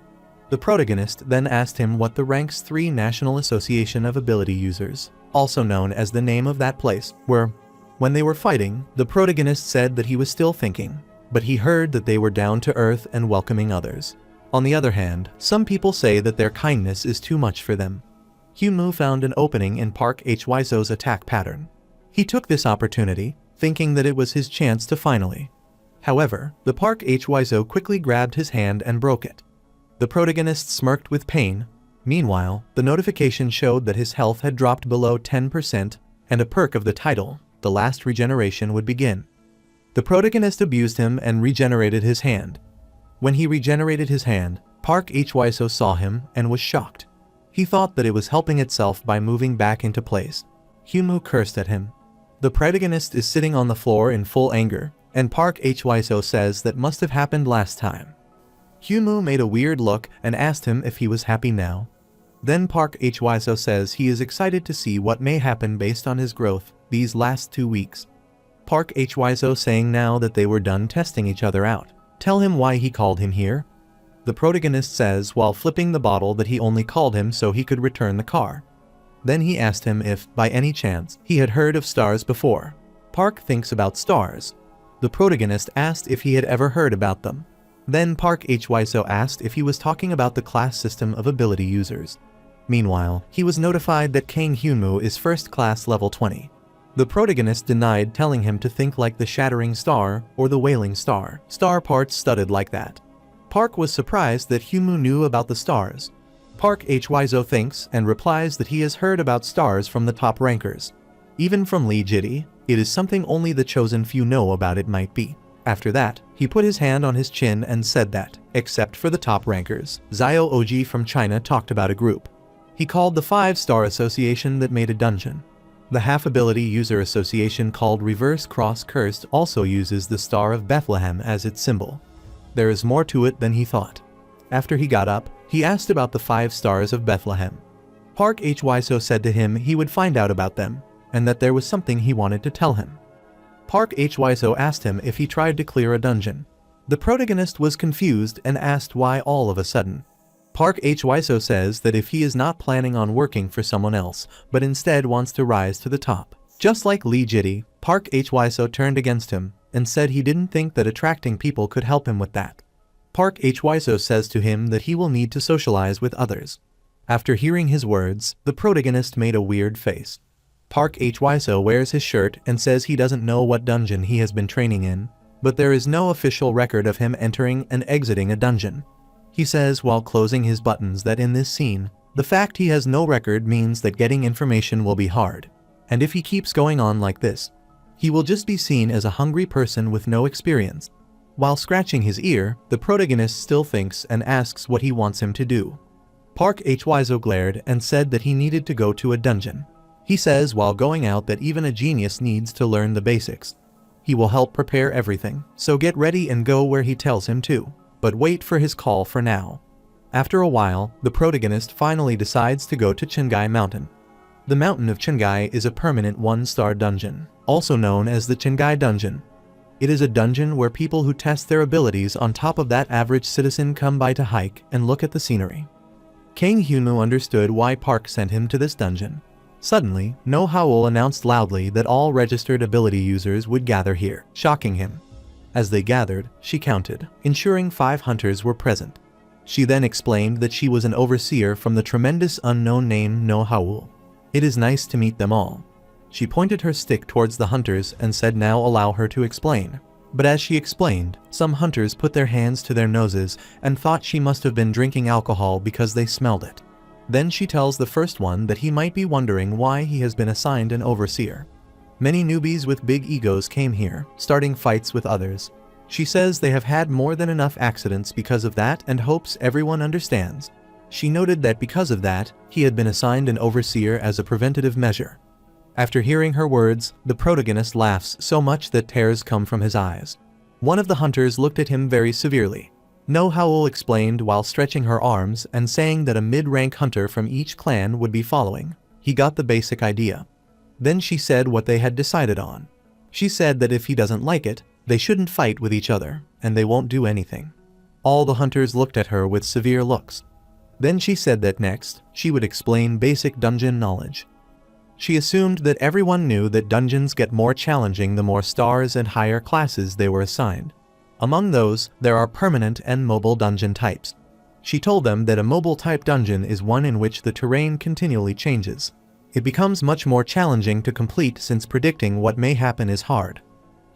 The protagonist then asked him what the Ranks 3 National Association of Ability Users, also known as the name of that place, were. When they were fighting, the protagonist said that he was still thinking, but he heard that they were down to earth and welcoming others. On the other hand, some people say that their kindness is too much for them. Hyunmoo found an opening in Park Hwiso's attack pattern. He took this opportunity, thinking that it was his chance to finally. However, the Park Hwiso quickly grabbed his hand and broke it. The protagonist smirked with pain. Meanwhile, the notification showed that his health had dropped below 10%, and a perk of the title, the last regeneration, would begin. The protagonist abused him and regenerated his hand. When he regenerated his hand, Park Hwiso saw him and was shocked. He thought that it was helping itself by moving back into place. Hyunmoo cursed at him. The protagonist is sitting on the floor in full anger, and Park Hwiso says that must have happened last time. Hyunmoo made a weird look and asked him if he was happy now. Then Park Hwiso says he is excited to see what may happen based on his growth these last 2 weeks. Park Hwiso saying now that they were done testing each other out. Tell him why he called him here. The protagonist says while flipping the bottle that he only called him so he could return the car. Then he asked him if, by any chance, he had heard of stars before. Park thinks about stars. The protagonist asked if he had ever heard about them. Then Park Hwiso asked if he was talking about the class system of ability users. Meanwhile, he was notified that Kang Hyunmoo is first class level 20. The protagonist denied, telling him to think like the shattering star or the wailing star, star parts studded like that. Park was surprised that Hyunmoo knew about the stars. Park Hwiso thinks and replies that he has heard about stars from the top rankers. Even from Lee Jitty, it is something only the chosen few know about it might be. After that, he put his hand on his chin and said that, except for the top rankers, Zio Oji from China talked about a group. He called the 5-star association that made a dungeon. The half-ability user association called Reverse Cross Cursed also uses the Star of Bethlehem as its symbol. There is more to it than he thought. After he got up, he asked about the 5 stars of Bethlehem. Park Hwiso said to him he would find out about them, and that there was something he wanted to tell him. Park Hwiso asked him if he tried to clear a dungeon. The protagonist was confused and asked why all of a sudden. Park Hwiso says that if he is not planning on working for someone else, but instead wants to rise to the top. Just like Lee Jitty, Park Hwiso turned against him and said he didn't think that attracting people could help him with that. Park Hwiso says to him that he will need to socialize with others. After hearing his words, the protagonist made a weird face. Park Hwiso wears his shirt and says he doesn't know what dungeon he has been training in, but there is no official record of him entering and exiting a dungeon. He says while closing his buttons that in this scene, the fact he has no record means that getting information will be hard. And if he keeps going on like this, he will just be seen as a hungry person with no experience. While scratching his ear, the protagonist still thinks and asks what he wants him to do. Park Hwiso glared and said that he needed to go to a dungeon. He says while going out that even a genius needs to learn the basics. He will help prepare everything, so get ready and go where he tells him to. But wait for his call for now. After a while, the protagonist finally decides to go to Chingai Mountain. The Mountain of Chingai is a permanent 1-star dungeon, also known as the Chingai Dungeon. It is a dungeon where people who test their abilities on top of that average citizen come by to hike and look at the scenery. Kang Hyunmoo understood why Park sent him to this dungeon. Suddenly, No Howl announced loudly that all registered ability users would gather here, shocking him. As they gathered, she counted, ensuring 5 hunters were present. She then explained that she was an overseer from the tremendous unknown name No Howl. It is nice to meet them all. She pointed her stick towards the hunters and said now allow her to explain. But as she explained, some hunters put their hands to their noses and thought she must have been drinking alcohol because they smelled it. Then she tells the first one that he might be wondering why he has been assigned an overseer. Many newbies with big egos came here, starting fights with others. She says they have had more than enough accidents because of that and hopes everyone understands. She noted that because of that, he had been assigned an overseer as a preventative measure. After hearing her words, the protagonist laughs so much that tears come from his eyes. One of the hunters looked at him very severely. No Howl explained while stretching her arms and saying that a mid-rank hunter from each clan would be following. He got the basic idea. Then she said what they had decided on. She said that if he doesn't like it, they shouldn't fight with each other, and they won't do anything. All the hunters looked at her with severe looks. Then she said that next, she would explain basic dungeon knowledge. She assumed that everyone knew that dungeons get more challenging the more stars and higher classes they were assigned. Among those, there are permanent and mobile dungeon types. She told them that a mobile type dungeon is one in which the terrain continually changes. It becomes much more challenging to complete since predicting what may happen is hard.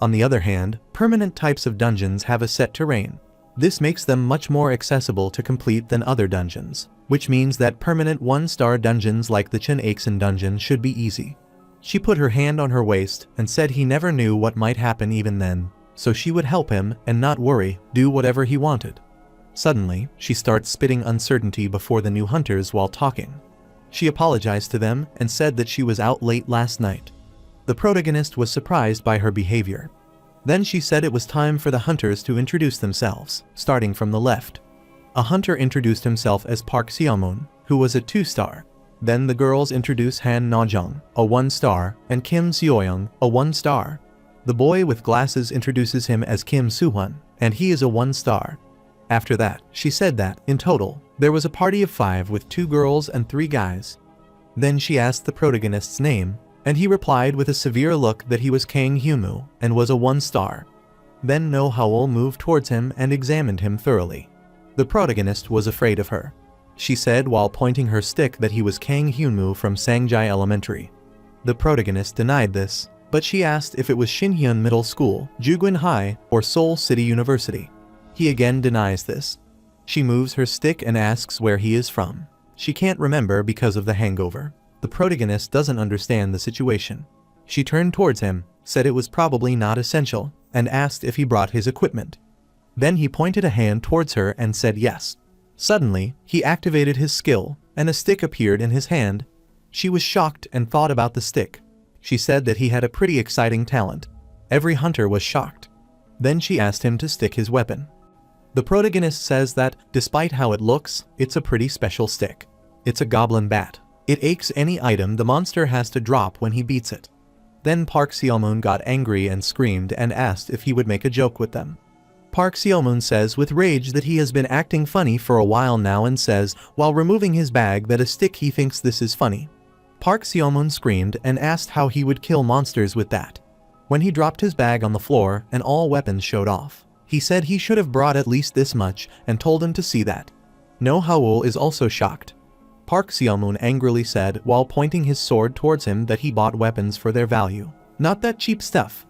On the other hand, permanent types of dungeons have a set terrain. This makes them much more accessible to complete than other dungeons, which means that permanent 1-star dungeons like the Chin Aixin dungeon should be easy. She put her hand on her waist and said he never knew what might happen even then, so she would help him and not worry, do whatever he wanted. Suddenly, she starts spitting uncertainty before the new hunters while talking. She apologized to them and said that she was out late last night. The protagonist was surprised by her behavior. Then she said it was time for the hunters to introduce themselves, starting from the left. A hunter introduced himself as Park Seomun, who was a 2-star. Then the girls introduced Han Najung, a 1-star, and Kim Seoyoung, a 1-star. The boy with glasses introduces him as Kim Soo-hwan, and he is a 1-star. After that, she said that, in total, there was a party of 5 with 2 girls and 3 guys. Then she asked the protagonist's name, and he replied with a severe look that he was Kang Hyunmoo and was a 1-star. Then No Howell moved towards him and examined him thoroughly. The protagonist was afraid of her. She said while pointing her stick that he was Kang Hyunmoo from Sangjai Elementary. The protagonist denied this, but she asked if it was Shinhyun Middle School, Jugun High, or Seoul City University. He again denies this. She moves her stick and asks where he is from. She can't remember because of the hangover. The protagonist doesn't understand the situation. She turned towards him, said it was probably not essential, and asked if he brought his equipment. Then he pointed a hand towards her and said yes. Suddenly, he activated his skill, and a stick appeared in his hand. She was shocked and thought about the stick. She said that he had a pretty exciting talent. Every hunter was shocked. Then she asked him to stick his weapon. The protagonist says that, despite how it looks, it's a pretty special stick. It's a goblin bat. It aches any item the monster has to drop when he beats it. Then Park Seo-moon got angry and screamed and asked if he would make a joke with them. Park Seo-moon says with rage that he has been acting funny for a while now and says, while removing his bag, that a stick he thinks this is funny. Park Seo-moon screamed and asked how he would kill monsters with that. When he dropped his bag on the floor and all weapons showed off, he said he should have brought at least this much and told him to see that. No Howell is also shocked. Park Seo-moon angrily said while pointing his sword towards him that he bought weapons for their value, not that cheap stuff.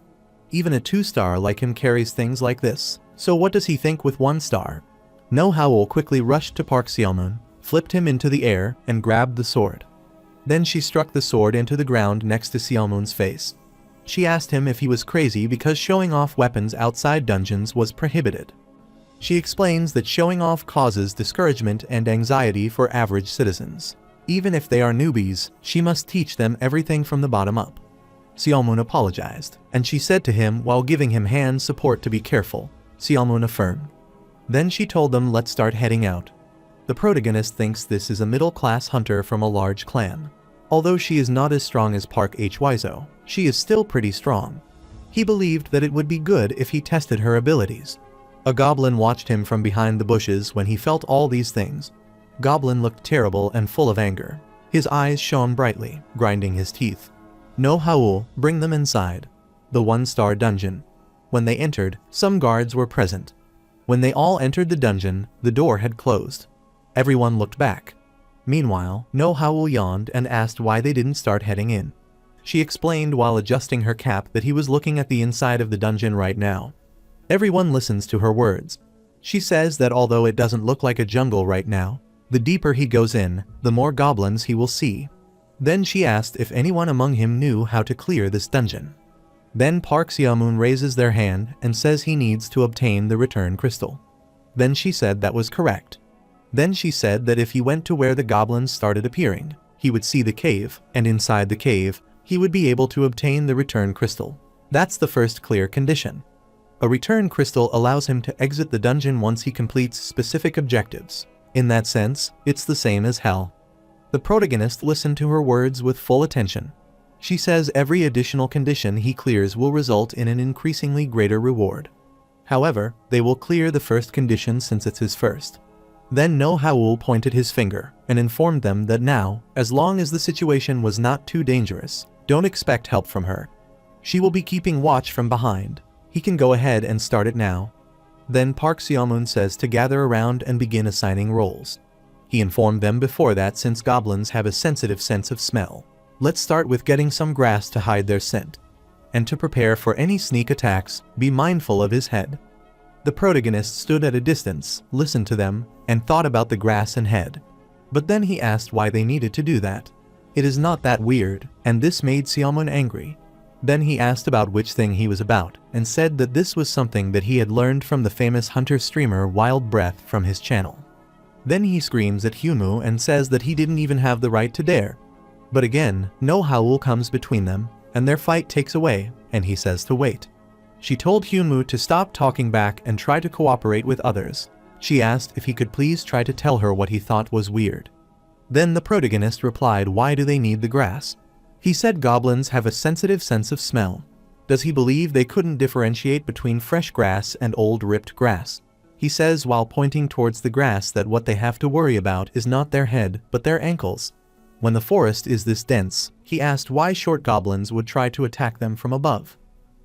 Even a 2-star like him carries things like this, so what does he think with 1 star? No Howell quickly rushed to Park Seo-moon, flipped him into the air, and grabbed the sword. Then she struck the sword into the ground next to Seo-moon's face. She asked him if he was crazy because showing off weapons outside dungeons was prohibited. She explains that showing off causes discouragement and anxiety for average citizens. Even if they are newbies, she must teach them everything from the bottom up. Seo-moon apologized, and she said to him while giving him hand support to be careful. Seo-moon affirmed. Then she told them let's start heading out. The protagonist thinks this is a middle-class hunter from a large clan. Although she is not as strong as Park Hwizo, she is still pretty strong. He believed that it would be good if he tested her abilities. A goblin watched him from behind the bushes when he felt all these things. Goblin looked terrible and full of anger. His eyes shone brightly, grinding his teeth. No Howell, bring them inside. The 1-star dungeon. When they entered, some guards were present. When they all entered the dungeon, the door had closed. Everyone looked back. Meanwhile, No Howell yawned and asked why they didn't start heading in. She explained while adjusting her cap that he was looking at the inside of the dungeon right now. Everyone listens to her words. She says that although it doesn't look like a jungle right now, the deeper he goes in, the more goblins he will see. Then she asked if anyone among him knew how to clear this dungeon. Then Park Seo-moon raises their hand and says he needs to obtain the return crystal. Then she said that was correct. Then she said that if he went to where the goblins started appearing, he would see the cave, and inside the cave, he would be able to obtain the return crystal. That's the first clear condition. A return crystal allows him to exit the dungeon once he completes specific objectives. In that sense, it's the same as hell. The protagonist listened to her words with full attention. She says every additional condition he clears will result in an increasingly greater reward. However, they will clear the first condition since it's his first. Then No Howell pointed his finger and informed them that now, as long as the situation was not too dangerous, don't expect help from her. She will be keeping watch from behind. He can go ahead and start it now. Then Park Seo-moon says to gather around and begin assigning roles. He informed them before that since goblins have a sensitive sense of smell. Let's start with getting some grass to hide their scent. And to prepare for any sneak attacks, be mindful of his head. The protagonist stood at a distance, listened to them, and thought about the grass and head. But then he asked why they needed to do that. It is not that weird, and this made Seo-moon angry. Then he asked about which thing he was about, and said that this was something that he had learned from the famous hunter streamer Wild Breath from his channel. Then he screams at Hyunmoo and says that he didn't even have the right to dare. But again, No Howell comes between them, and their fight takes away, and he says to wait. She told Hyunmoo to stop talking back and try to cooperate with others. She asked if he could please try to tell her what he thought was weird. Then the protagonist replied, why do they need the grass? He said goblins have a sensitive sense of smell. Does he believe they couldn't differentiate between fresh grass and old ripped grass? He says while pointing towards the grass that what they have to worry about is not their head but their ankles. When the forest is this dense, he asked why short goblins would try to attack them from above.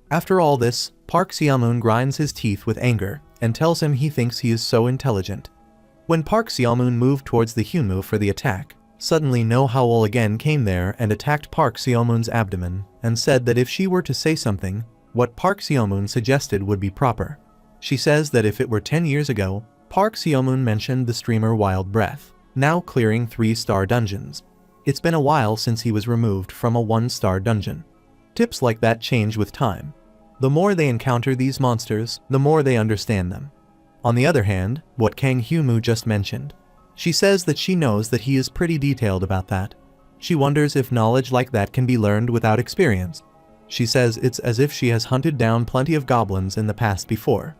After all this, Park Seomun grinds his teeth with anger and tells him he thinks he is so intelligent. When Park Seomun moved towards the Hyunmoo for the attack, suddenly No Howl again came there and attacked Park Seomun's abdomen and said that if she were to say something, what Park Seomun suggested would be proper. She says that if it were 10 years ago, Park Seomun mentioned the streamer Wild Breath, now clearing 3-star dungeons. It's been a while since he was removed from a 1-star dungeon. Tips like that change with time. The more they encounter these monsters, the more they understand them. On the other hand, what Kang Hyunmoo just mentioned. She says that she knows that he is pretty detailed about that. She wonders if knowledge like that can be learned without experience. She says it's as if she has hunted down plenty of goblins in the past before.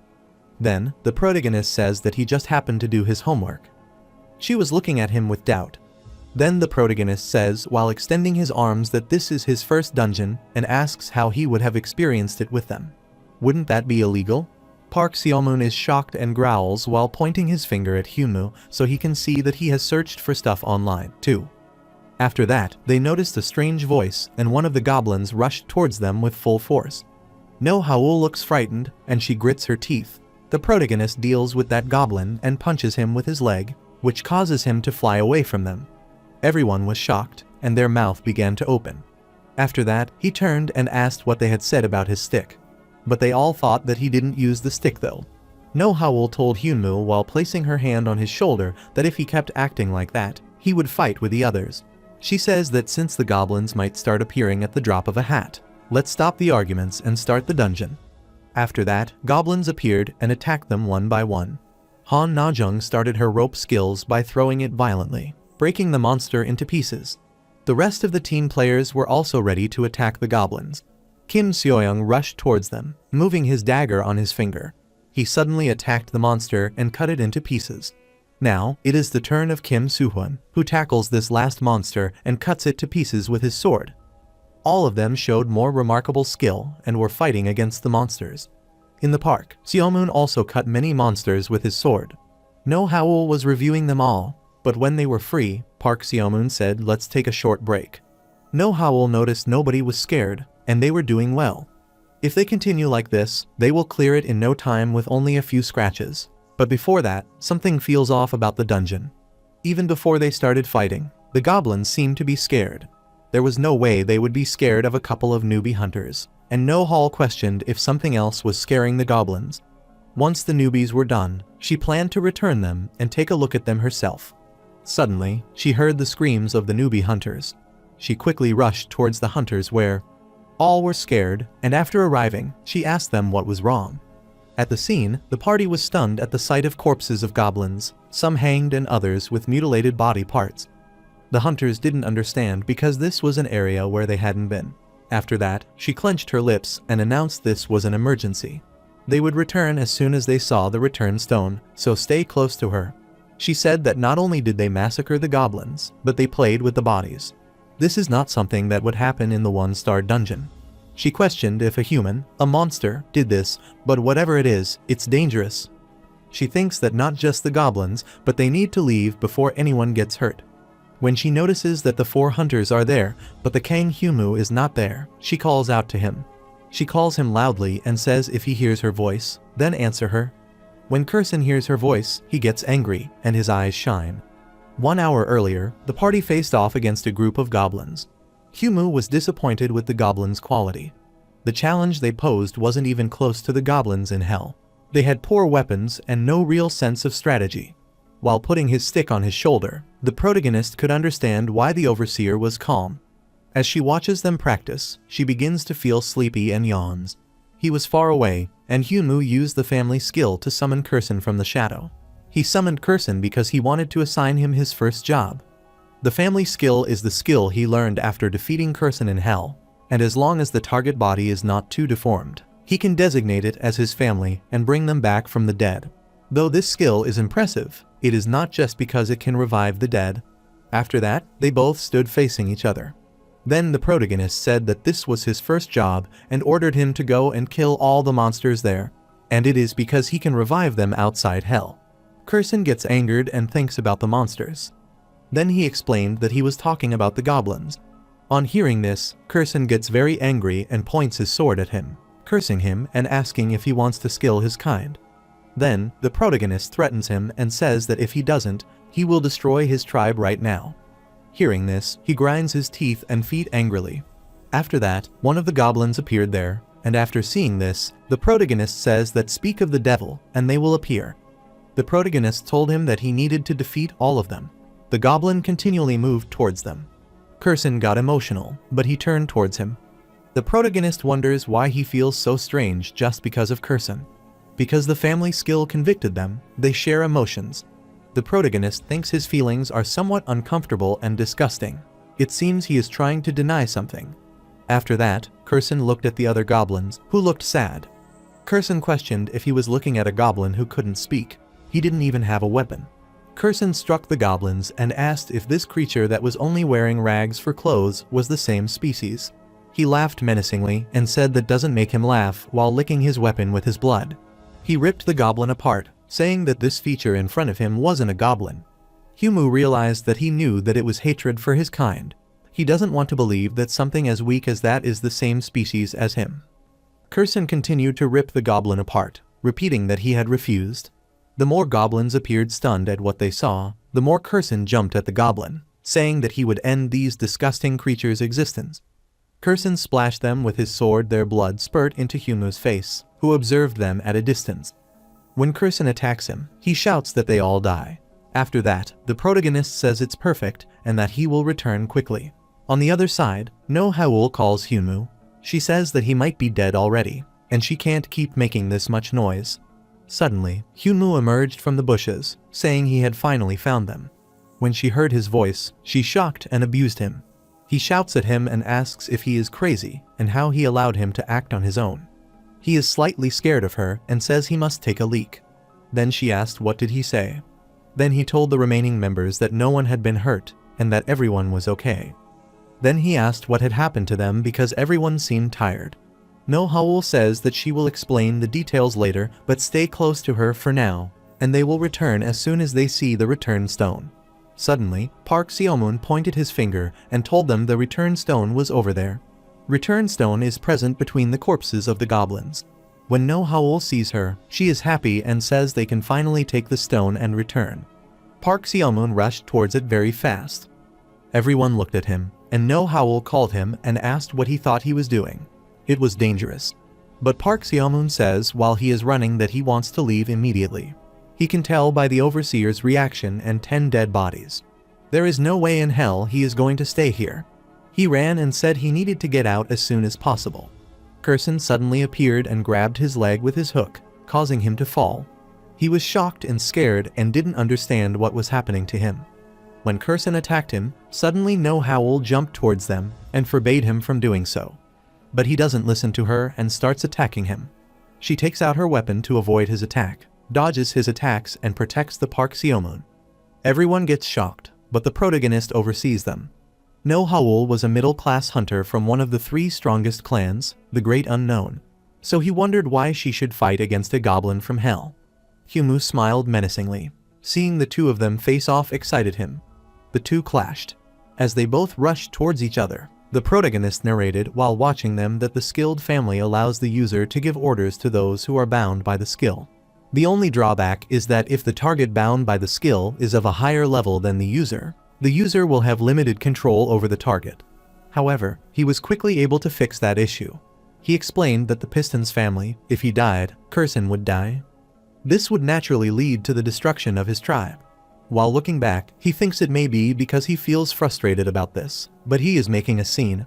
Then, the protagonist says that he just happened to do his homework. She was looking at him with doubt. Then the protagonist says while extending his arms that this is his first dungeon and asks how he would have experienced it with them. Wouldn't that be illegal? Park Seomun is shocked and growls while pointing his finger at Hyunmoo so he can see that he has searched for stuff online, too. After that, they noticed a strange voice and one of the goblins rushed towards them with full force. No Howl looks frightened and she grits her teeth. The protagonist deals with that goblin and punches him with his leg, which causes him to fly away from them. Everyone was shocked, and their mouth began to open. After that, he turned and asked what they had said about his stick. But they all thought that he didn't use the stick though. No Howl told Hyunmoo while placing her hand on his shoulder that if he kept acting like that, he would fight with the others. She says that since the goblins might start appearing at the drop of a hat, let's stop the arguments and start the dungeon. After that, goblins appeared and attacked them one by one. Han Na-jung started her rope skills by throwing it violently, breaking the monster into pieces. The rest of the team players were also ready to attack the goblins. Kim Seoyoung rushed towards them, moving his dagger on his finger. He suddenly attacked the monster and cut it into pieces. Now, it is the turn of Kim Soo-hwan, who tackles this last monster and cuts it to pieces with his sword. All of them showed more remarkable skill and were fighting against the monsters. In the park, Seomun also cut many monsters with his sword. No Howl was reviewing them all, but when they were free, Park Seomun said let's take a short break. No Howl noticed nobody was scared, and they were doing well. If they continue like this, they will clear it in no time with only a few scratches. But before that, something feels off about the dungeon. Even before they started fighting, the goblins seemed to be scared. There was no way they would be scared of a couple of newbie hunters, and No Hall questioned if something else was scaring the goblins. Once the newbies were done, she planned to return them and take a look at them herself. Suddenly, she heard the screams of the newbie hunters. She quickly rushed towards the hunters where all were scared, and after arriving, she asked them what was wrong. At the scene, the party was stunned at the sight of corpses of goblins, some hanged and others with mutilated body parts. The hunters didn't understand because this was an area where they hadn't been. After that, she clenched her lips and announced this was an emergency. They would return as soon as they saw the return stone, so stay close to her. She said that not only did they massacre the goblins, but they played with the bodies. This is not something that would happen in the 1-star dungeon. She questioned if a human, a monster, did this, but whatever it is, it's dangerous. She thinks that not just the goblins, but they need to leave before anyone gets hurt. When she notices that the 4 hunters are there, but the Kang Hyunmoo is not there, she calls out to him. She calls him loudly and says if he hears her voice, then answer her. When Kurson hears her voice, he gets angry, and his eyes shine. 1 hour earlier, the party faced off against a group of goblins. Hyunmoo was disappointed with the goblins' quality. The challenge they posed wasn't even close to the goblins in hell. They had poor weapons and no real sense of strategy. While putting his stick on his shoulder, the protagonist could understand why the overseer was calm. As she watches them practice, she begins to feel sleepy and yawns. He was far away, and Hyunmoo used the family skill to summon Kurson from the shadow. He summoned Kurson because he wanted to assign him his first job. The family skill is the skill he learned after defeating Kurson in hell, and as long as the target body is not too deformed, he can designate it as his family and bring them back from the dead. Though this skill is impressive, it is not just because it can revive the dead. After that, they both stood facing each other. Then the protagonist said that this was his first job and ordered him to go and kill all the monsters there, and it is because he can revive them outside hell. Kurson gets angered and thinks about the monsters. Then he explained that he was talking about the goblins. On hearing this, Kurson gets very angry and points his sword at him, cursing him and asking if he wants to kill his kind. Then, the protagonist threatens him and says that if he doesn't, he will destroy his tribe right now. Hearing this, he grinds his teeth and feet angrily. After that, one of the goblins appeared there, and after seeing this, the protagonist says that speak of the devil, and they will appear. The protagonist told him that he needed to defeat all of them. The goblin continually moved towards them. Kurson got emotional, but he turned towards him. The protagonist wonders why he feels so strange just because of Kurson. Because the family skill convicted them, they share emotions. The protagonist thinks his feelings are somewhat uncomfortable and disgusting. It seems he is trying to deny something. After that, Kurson looked at the other goblins, who looked sad. Kurson questioned if he was looking at a goblin who couldn't speak. He didn't even have a weapon. Kurson struck the goblins and asked if this creature that was only wearing rags for clothes was the same species. He laughed menacingly and said that doesn't make him laugh while licking his weapon with his blood. He ripped the goblin apart, saying that this feature in front of him wasn't a goblin. Humu realized that he knew that it was hatred for his kind. He doesn't want to believe that something as weak as that is the same species as him. Kurson continued to rip the goblin apart, repeating that he had refused. The more goblins appeared stunned at what they saw, the more Kurson jumped at the goblin, saying that he would end these disgusting creatures' existence. Kurson splashed them with his sword, their blood spurt into Humu's face, who observed them at a distance. When Kurson attacks him, he shouts that they all die. After that, the protagonist says it's perfect and that he will return quickly. On the other side, No Haul calls Humu. She says that he might be dead already, and she can't keep making this much noise. Suddenly, Humu emerged from the bushes, saying he had finally found them. When she heard his voice, she shocked and abused him. He shouts at him and asks if he is crazy and how he allowed him to act on his own. He is slightly scared of her and says he must take a leak. Then she asked what did he say. Then he told the remaining members that no one had been hurt and that everyone was okay. Then he asked what had happened to them because everyone seemed tired. No Haul says that she will explain the details later, but stay close to her for now, and they will return as soon as they see the return stone. Suddenly, Park Seomun pointed his finger and told them the return stone was over there. Return stone is present between the corpses of the goblins. When No Haul sees her, she is happy and says they can finally take the stone and return. Park Seomun rushed towards it very fast. Everyone looked at him, and No Haul called him and asked what he thought he was doing. It was dangerous. But Park Seomun says while he is running that he wants to leave immediately. He can tell by the overseer's reaction and 10 dead bodies. There is no way in hell he is going to stay here. He ran and said he needed to get out as soon as possible. Kurson suddenly appeared and grabbed his leg with his hook, causing him to fall. He was shocked and scared and didn't understand what was happening to him. When Kurson attacked him, suddenly No Haul jumped towards them and forbade him from doing so. But he doesn't listen to her and starts attacking him. She takes out her weapon to avoid his attack, dodges his attacks and protects the Park Seomun. Everyone gets shocked, but the protagonist oversees them. No Haul was a middle-class hunter from one of the 3 strongest clans, the Great Unknown. So he wondered why she should fight against a goblin from hell. Humu smiled menacingly. Seeing the two of them face off excited him. The two clashed. As they both rushed towards each other, the protagonist narrated while watching them that the skilled family allows the user to give orders to those who are bound by the skill. The only drawback is that if the target bound by the skill is of a higher level than the user will have limited control over the target. However, he was quickly able to fix that issue. He explained that the Piston's family, if he died, Kurson would die. This would naturally lead to the destruction of his tribe. While looking back, he thinks it may be because he feels frustrated about this, but he is making a scene.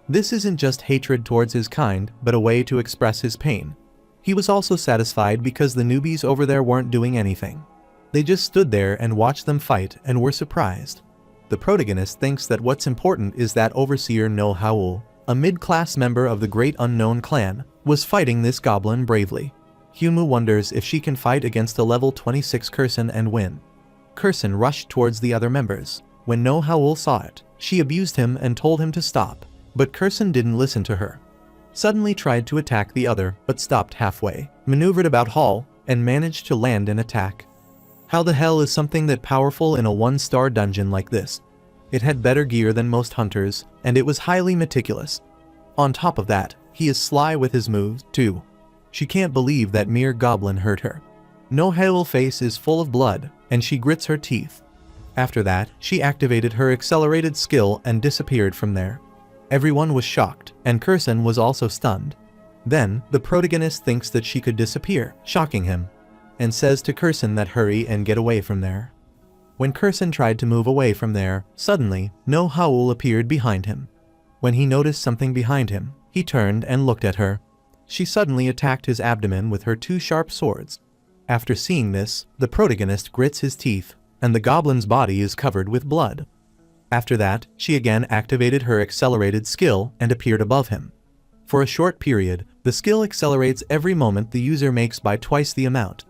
This isn't just hatred towards his kind, but a way to express his pain. He was also satisfied because the newbies over there weren't doing anything. They just stood there and watched them fight and were surprised. The protagonist thinks that what's important is that Overseer No Haul, a mid-class member of the Great Unknown clan, was fighting this goblin bravely. Humu wonders if she can fight against a level 26 Kurson and win. Kurson rushed towards the other members. When No Howl saw it, she abused him and told him to stop, but Kurson didn't listen to her. Suddenly tried to attack the other, but stopped halfway, maneuvered about Hall, and managed to land an attack. How the hell is something that powerful in a 1-star dungeon like this? It had better gear than most hunters, and it was highly meticulous. On top of that, he is sly with his moves, too. She can't believe that mere goblin hurt her. No Howl's face is full of blood, and she grits her teeth. After that, she activated her accelerated skill and disappeared from there. Everyone was shocked, and Kurson was also stunned. Then, the protagonist thinks that she could disappear, shocking him, and says to Kurson that hurry and get away from there. When Kurson tried to move away from there, suddenly, No Howl appeared behind him. When he noticed something behind him, he turned and looked at her. She suddenly attacked his abdomen with her 2 sharp swords. After seeing this, the protagonist grits his teeth, and the goblin's body is covered with blood. After that, she again activated her accelerated skill and appeared above him. For a short period, the skill accelerates every moment the user makes by twice the amount.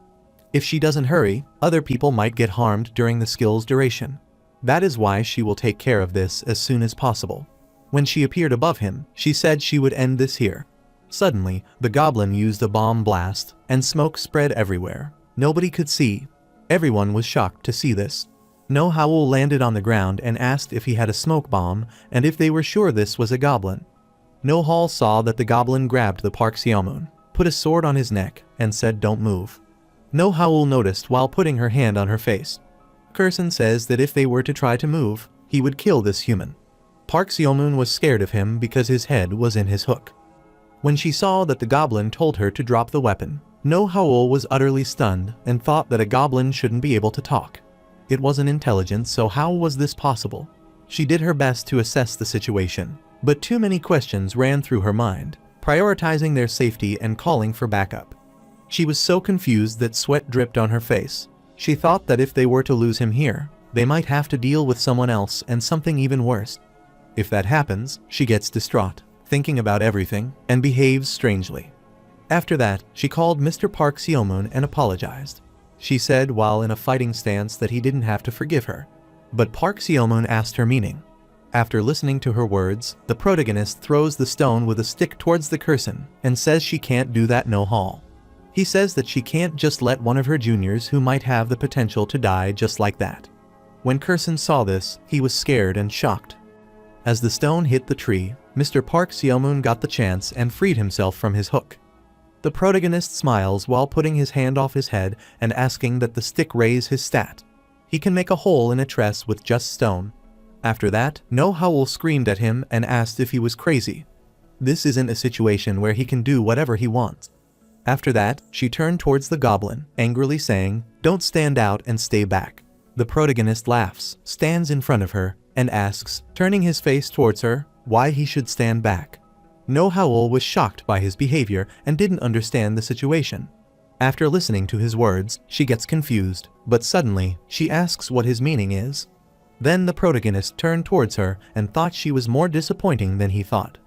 If she doesn't hurry, other people might get harmed during the skill's duration. That is why she will take care of this as soon as possible. When she appeared above him, she said she would end this here. Suddenly, the goblin used a bomb blast, and smoke spread everywhere. Nobody could see. Everyone was shocked to see this. No Howl landed on the ground and asked if he had a smoke bomb and if they were sure this was a goblin. No Howl saw that the goblin grabbed the Park Seomun, put a sword on his neck, and said don't move. No Howl noticed while putting her hand on her face. Kurson says that if they were to try to move, he would kill this human. Park Seomun was scared of him because his head was in his hook. When she saw that the goblin told her to drop the weapon, No Howl was utterly stunned and thought that a goblin shouldn't be able to talk. It wasn't intelligent, so how was this possible? She did her best to assess the situation, but too many questions ran through her mind, prioritizing their safety and calling for backup. She was so confused that sweat dripped on her face. She thought that if they were to lose him here, they might have to deal with someone else and something even worse. If that happens, she gets distraught, thinking about everything, and behaves strangely. After that, she called Mr. Park Seomun and apologized. She said while in a fighting stance that he didn't have to forgive her. But Park Seomun asked her meaning. After listening to her words, the protagonist throws the stone with a stick towards the Kurson and says she can't do that. No Howl. He says that she can't just let one of her juniors who might have the potential to die just like that. When Kurson saw this, he was scared and shocked. As the stone hit the tree, Mr. Park Seomun got the chance and freed himself from his hook. The protagonist smiles while putting his hand off his head and asking that the stick raise his stat. He can make a hole in a tress with just stone. After that, No Howl screamed at him and asked if he was crazy. This isn't a situation where he can do whatever he wants. After that, she turned towards the goblin, angrily saying, "Don't stand out and stay back." The protagonist laughs, stands in front of her, and asks, turning his face towards her, why he should stand back. No Howl was shocked by his behavior and didn't understand the situation. After listening to his words, she gets confused, but suddenly, she asks what his meaning is. Then the protagonist turned towards her and thought she was more disappointing than he thought.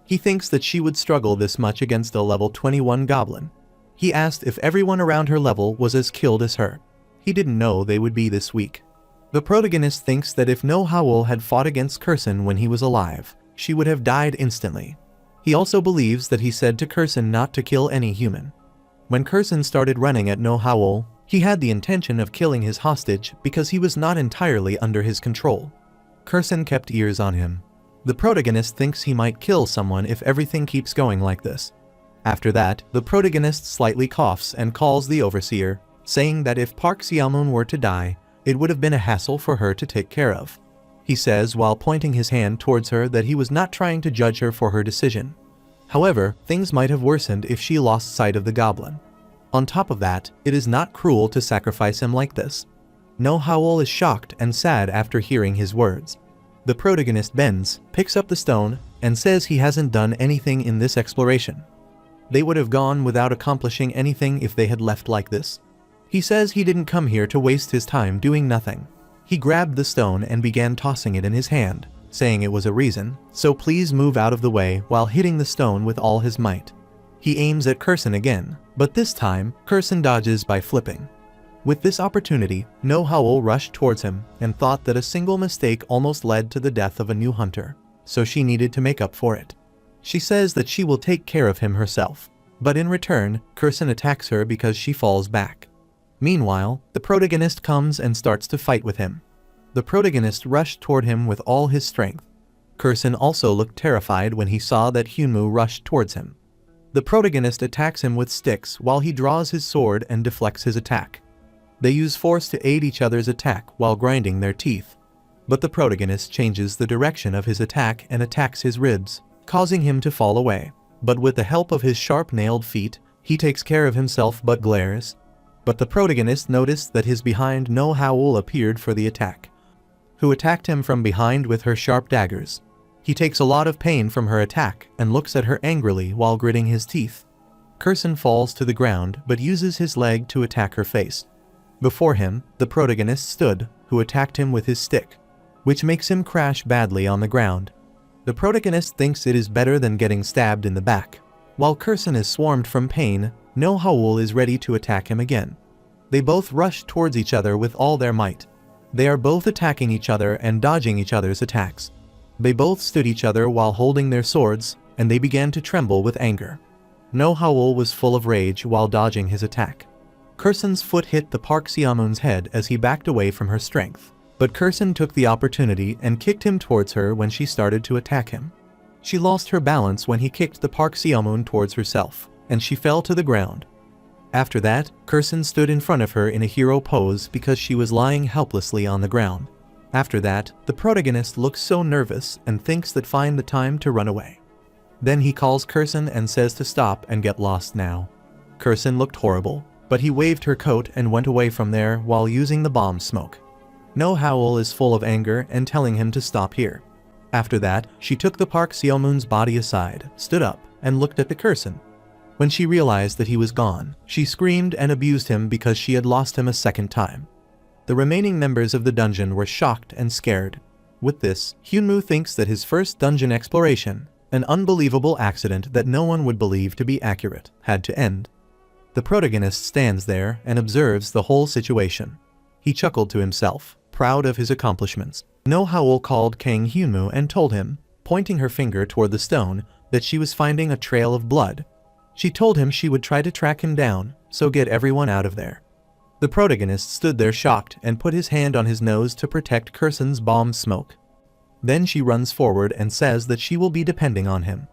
He thinks that she would struggle this much against a level 21 goblin. He asked if everyone around her level was as skilled as her. He didn't know they would be this weak. The protagonist thinks that if No Howl had fought against Kurson when he was alive, she would have died instantly. He also believes that he said to Kurson not to kill any human. When Kurson started running at No Howl, he had the intention of killing his hostage because he was not entirely under his control. Kurson kept ears on him. The protagonist thinks he might kill someone if everything keeps going like this. After that, the protagonist slightly coughs and calls the overseer, saying that if Park Seomun were to die, it would have been a hassle for her to take care of. He says while pointing his hand towards her that he was not trying to judge her for her decision. However, things might have worsened if she lost sight of the goblin. On top of that, it is not cruel to sacrifice him like this. No Howl is shocked and sad after hearing his words. The protagonist bends, picks up the stone, and says he hasn't done anything in this exploration. They would have gone without accomplishing anything if they had left like this. He says he didn't come here to waste his time doing nothing. He grabbed the stone and began tossing it in his hand, saying it was a reason, so please move out of the way while hitting the stone with all his might. He aims at Kurson again, but this time, Kurson dodges by flipping. With this opportunity, No Howl rushed towards him and thought that a single mistake almost led to the death of a new hunter, so she needed to make up for it. She says that she will take care of him herself, but in return, Kurson attacks her because she falls back. Meanwhile, the protagonist comes and starts to fight with him. The protagonist rushed toward him with all his strength. Kurson also looked terrified when he saw that Hyunmoo rushed towards him. The protagonist attacks him with sticks while he draws his sword and deflects his attack. They use force to aid each other's attack while grinding their teeth. But the protagonist changes the direction of his attack and attacks his ribs, causing him to fall away. But with the help of his sharp-nailed feet, he takes care of himself but glares. But the protagonist noticed that his behind No Howl appeared for the attack, who attacked him from behind with her sharp daggers. He takes a lot of pain from her attack and looks at her angrily while gritting his teeth. Kurson falls to the ground but uses his leg to attack her face. Before him, the protagonist stood, who attacked him with his stick, which makes him crash badly on the ground. The protagonist thinks it is better than getting stabbed in the back. While Kurson is swarmed from pain, No Howl is ready to attack him again. They both rush towards each other with all their might. They are both attacking each other and dodging each other's attacks. They both stood each other while holding their swords, and they began to tremble with anger. No Howl was full of rage while dodging his attack. Kurson's foot hit the Park Seomun's head as he backed away from her strength, but Kurson took the opportunity and kicked him towards her when she started to attack him. She lost her balance when he kicked the Park Seomun towards herself, and she fell to the ground. After that, Kurson stood in front of her in a hero pose because she was lying helplessly on the ground. After that, the protagonist looks so nervous and thinks that find the time to run away. Then he calls Kurson and says to stop and get lost now. Kurson looked horrible, but he waved her coat and went away from there while using the bomb smoke. No Howl is full of anger and telling him to stop here. After that, she took the Park Seomun's body aside, stood up, and looked at the Kurson. When she realized that he was gone, she screamed and abused him because she had lost him a second time. The remaining members of the dungeon were shocked and scared. With this, Hyunmoo thinks that his first dungeon exploration, an unbelievable accident that no one would believe to be accurate, had to end. The protagonist stands there and observes the whole situation. He chuckled to himself, proud of his accomplishments. No Howl called Kang Hyunmoo and told him, pointing her finger toward the stone, that she was finding a trail of blood. She told him she would try to track him down, so get everyone out of there. The protagonist stood there shocked and put his hand on his nose to protect Kurson's bomb smoke. Then she runs forward and says that she will be depending on him.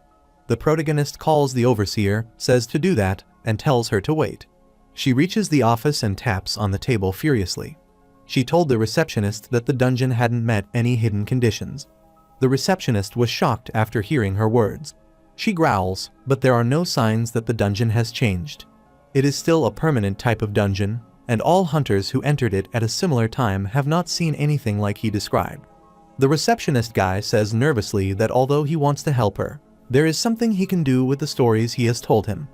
The protagonist calls the overseer, says to do that, and tells her to wait. She reaches the office and taps on the table furiously. She told the receptionist that the dungeon hadn't met any hidden conditions. The receptionist was shocked after hearing her words. She growls, but there are no signs that the dungeon has changed. It is still a permanent type of dungeon, and all hunters who entered it at a similar time have not seen anything like he described. The receptionist guy says nervously that although he wants to help her, there is something he can do with the stories he has told him.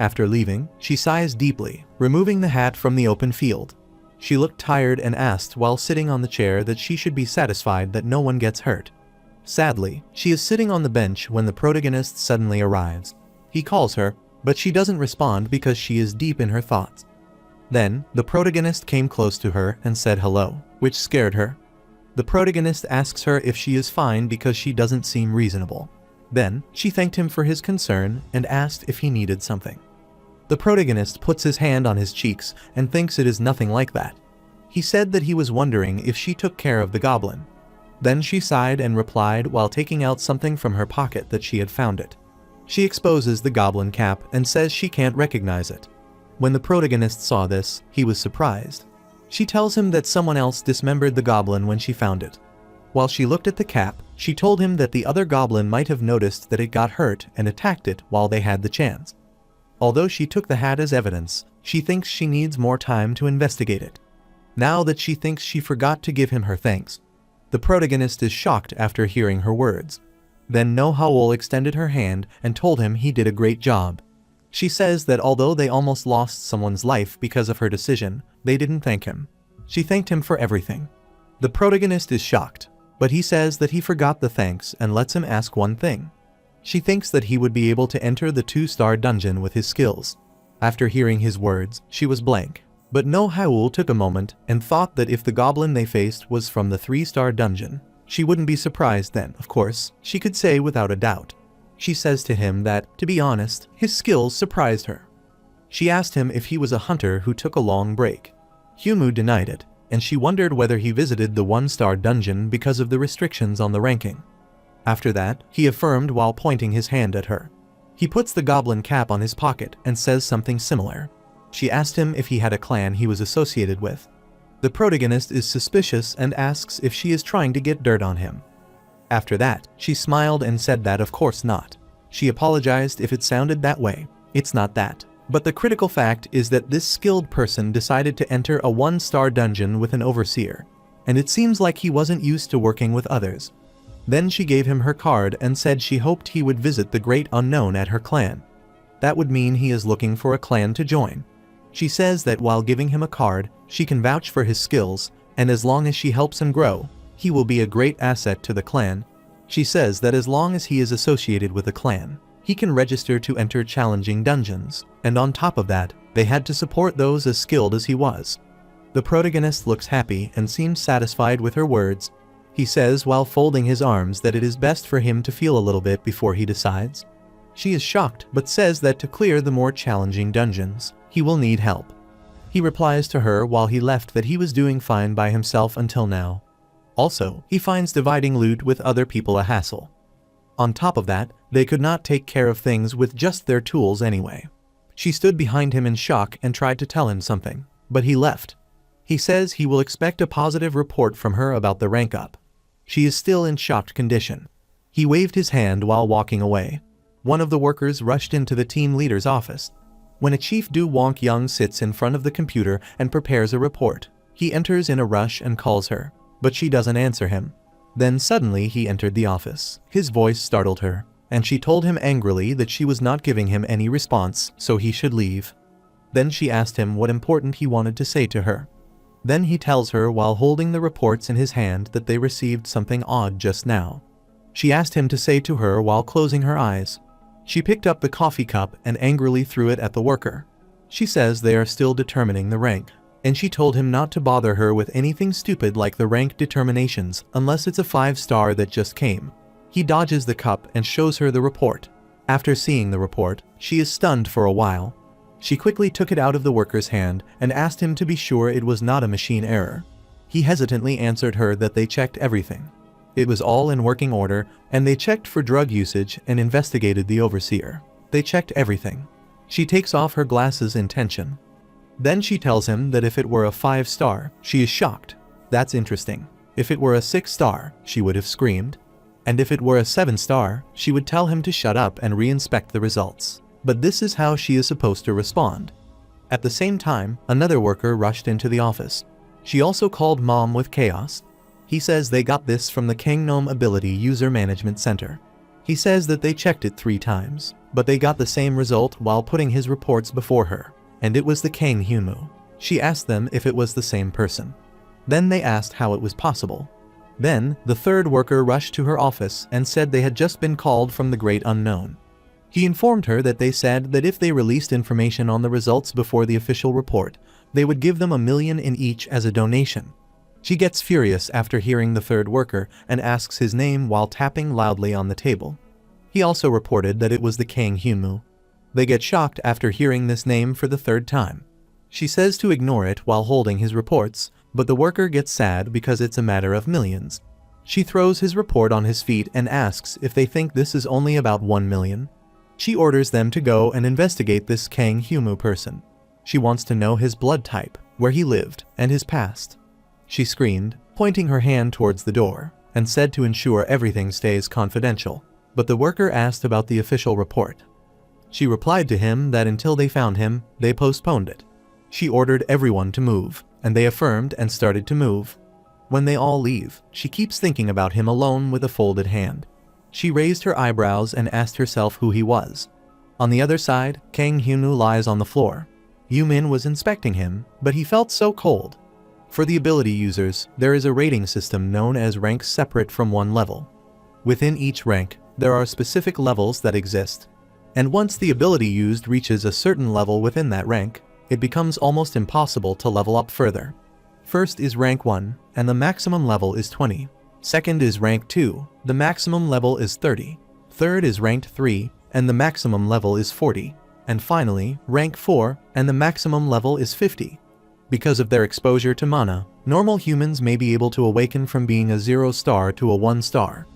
After leaving, she sighs deeply, removing the hat from the open field. She looked tired and asked while sitting on the chair that she should be satisfied that no one gets hurt. Sadly, she is sitting on the bench when the protagonist suddenly arrives. He calls her, but she doesn't respond because she is deep in her thoughts. Then, the protagonist came close to her and said hello, which scared her. The protagonist asks her if she is fine because she doesn't seem reasonable. Then, she thanked him for his concern and asked if he needed something. The protagonist puts his hand on his cheeks and thinks it is nothing like that. He said that he was wondering if she took care of the goblin. Then she sighed and replied while taking out something from her pocket that she had found it. She exposes the goblin cap and says she can't recognize it. When the protagonist saw this, he was surprised. She tells him that someone else dismembered the goblin when she found it. While she looked at the cap, she told him that the other goblin might have noticed that it got hurt and attacked it while they had the chance. Although she took the hat as evidence, she thinks she needs more time to investigate it. Now that she thinks she forgot to give him her thanks, the protagonist is shocked after hearing her words. Then No Howl extended her hand and told him he did a great job. She says that although they almost lost someone's life because of her decision, they didn't thank him. She thanked him for everything. The protagonist is shocked, but he says that he forgot the thanks and lets him ask one thing. She thinks that he would be able to enter the 2-star dungeon with his skills. After hearing his words, she was blank. But No Hyoul took a moment and thought that if the goblin they faced was from the 3-star dungeon, she wouldn't be surprised then, of course, she could say without a doubt. She says to him that, to be honest, his skills surprised her. She asked him if he was a hunter who took a long break. Hyumu denied it, and she wondered whether he visited the 1-star dungeon because of the restrictions on the ranking. After that, he affirmed while pointing his hand at her. He puts the goblin cap on his pocket and says something similar. She asked him if he had a clan he was associated with. The protagonist is suspicious and asks if she is trying to get dirt on him. After that, she smiled and said that of course not. She apologized if it sounded that way. It's not that. But the critical fact is that this skilled person decided to enter a 1-star dungeon with an overseer, and it seems like he wasn't used to working with others. Then she gave him her card and said she hoped he would visit the Great Unknown at her clan. That would mean he is looking for a clan to join. She says that while giving him a card, she can vouch for his skills, and as long as she helps him grow, he will be a great asset to the clan. She says that as long as he is associated with a clan, he can register to enter challenging dungeons, and on top of that, they had to support those as skilled as he was. The protagonist looks happy and seems satisfied with her words. He says while folding his arms that it is best for him to feel a little bit before he decides. She is shocked but says that to clear the more challenging dungeons, he will need help. He replies to her while he left that he was doing fine by himself until now. Also, he finds dividing loot with other people a hassle. On top of that, they could not take care of things with just their tools anyway. She stood behind him in shock and tried to tell him something, but he left. He says he will expect a positive report from her about the rank up. She is still in shocked condition. He waved his hand while walking away. One of the workers rushed into the team leader's office. When a Chief Du Wonk Young sits in front of the computer and prepares a report, he enters in a rush and calls her, but she doesn't answer him. Then suddenly he entered the office. His voice startled her, and she told him angrily that she was not giving him any response, so he should leave. Then she asked him what important he wanted to say to her. Then he tells her while holding the reports in his hand that they received something odd just now. She asked him to say to her while closing her eyes. She picked up the coffee cup and angrily threw it at the worker. She says they are still determining the rank, and she told him not to bother her with anything stupid like the rank determinations unless it's a 5-star that just came. He dodges the cup and shows her the report. After seeing the report, she is stunned for a while. She quickly took it out of the worker's hand and asked him to be sure it was not a machine error. He hesitantly answered her that they checked everything. It was all in working order, and they checked for drug usage and investigated the overseer. They checked everything. She takes off her glasses in tension. Then she tells him that if it were a 5-star, she is shocked. That's interesting. If it were a 6-star, she would have screamed. And if it were a 7-star, she would tell him to shut up and re-inspect the results. But this is how she is supposed to respond. At the same time, another worker rushed into the office. She also called Mom with chaos. He says they got this from the Kangnome Ability User Management Center. He says that they checked it 3 times, but they got the same result while putting his reports before her, and it was the Kang Hyumu. She asked them if it was the same person. Then they asked how it was possible. Then, the third worker rushed to her office and said they had just been called from the Great Unknown. He informed her that they said that if they released information on the results before the official report, they would give them $1 million in each as a donation. She gets furious after hearing the third worker and asks his name while tapping loudly on the table. He also reported that it was the Kang Hyumu. They get shocked after hearing this name for the 3rd time. She says to ignore it while holding his reports, but the worker gets sad because it's a matter of millions. She throws his report on his feet and asks if they think this is only about 1 million. She orders them to go and investigate this Kang Hyumu person. She wants to know his blood type, where he lived, and his past. She screamed, pointing her hand towards the door, and said to ensure everything stays confidential. But the worker asked about the official report. She replied to him that until they found him, they postponed it. She ordered everyone to move, and they affirmed and started to move. When they all leave, she keeps thinking about him alone with a folded hand. She raised her eyebrows and asked herself who he was. On the other side, Kang Hyumu lies on the floor. Yumin was inspecting him, but he felt so cold. For the ability users, there is a rating system known as ranks separate from one level. Within each rank, there are specific levels that exist. And once the ability used reaches a certain level within that rank, it becomes almost impossible to level up further. First is rank 1, and the maximum level is 20. Second is rank 2, the maximum level is 30. Third is ranked 3, and the maximum level is 40. And finally, rank 4, and the maximum level is 50. Because of their exposure to mana, normal humans may be able to awaken from being a 0-star to a 1-star.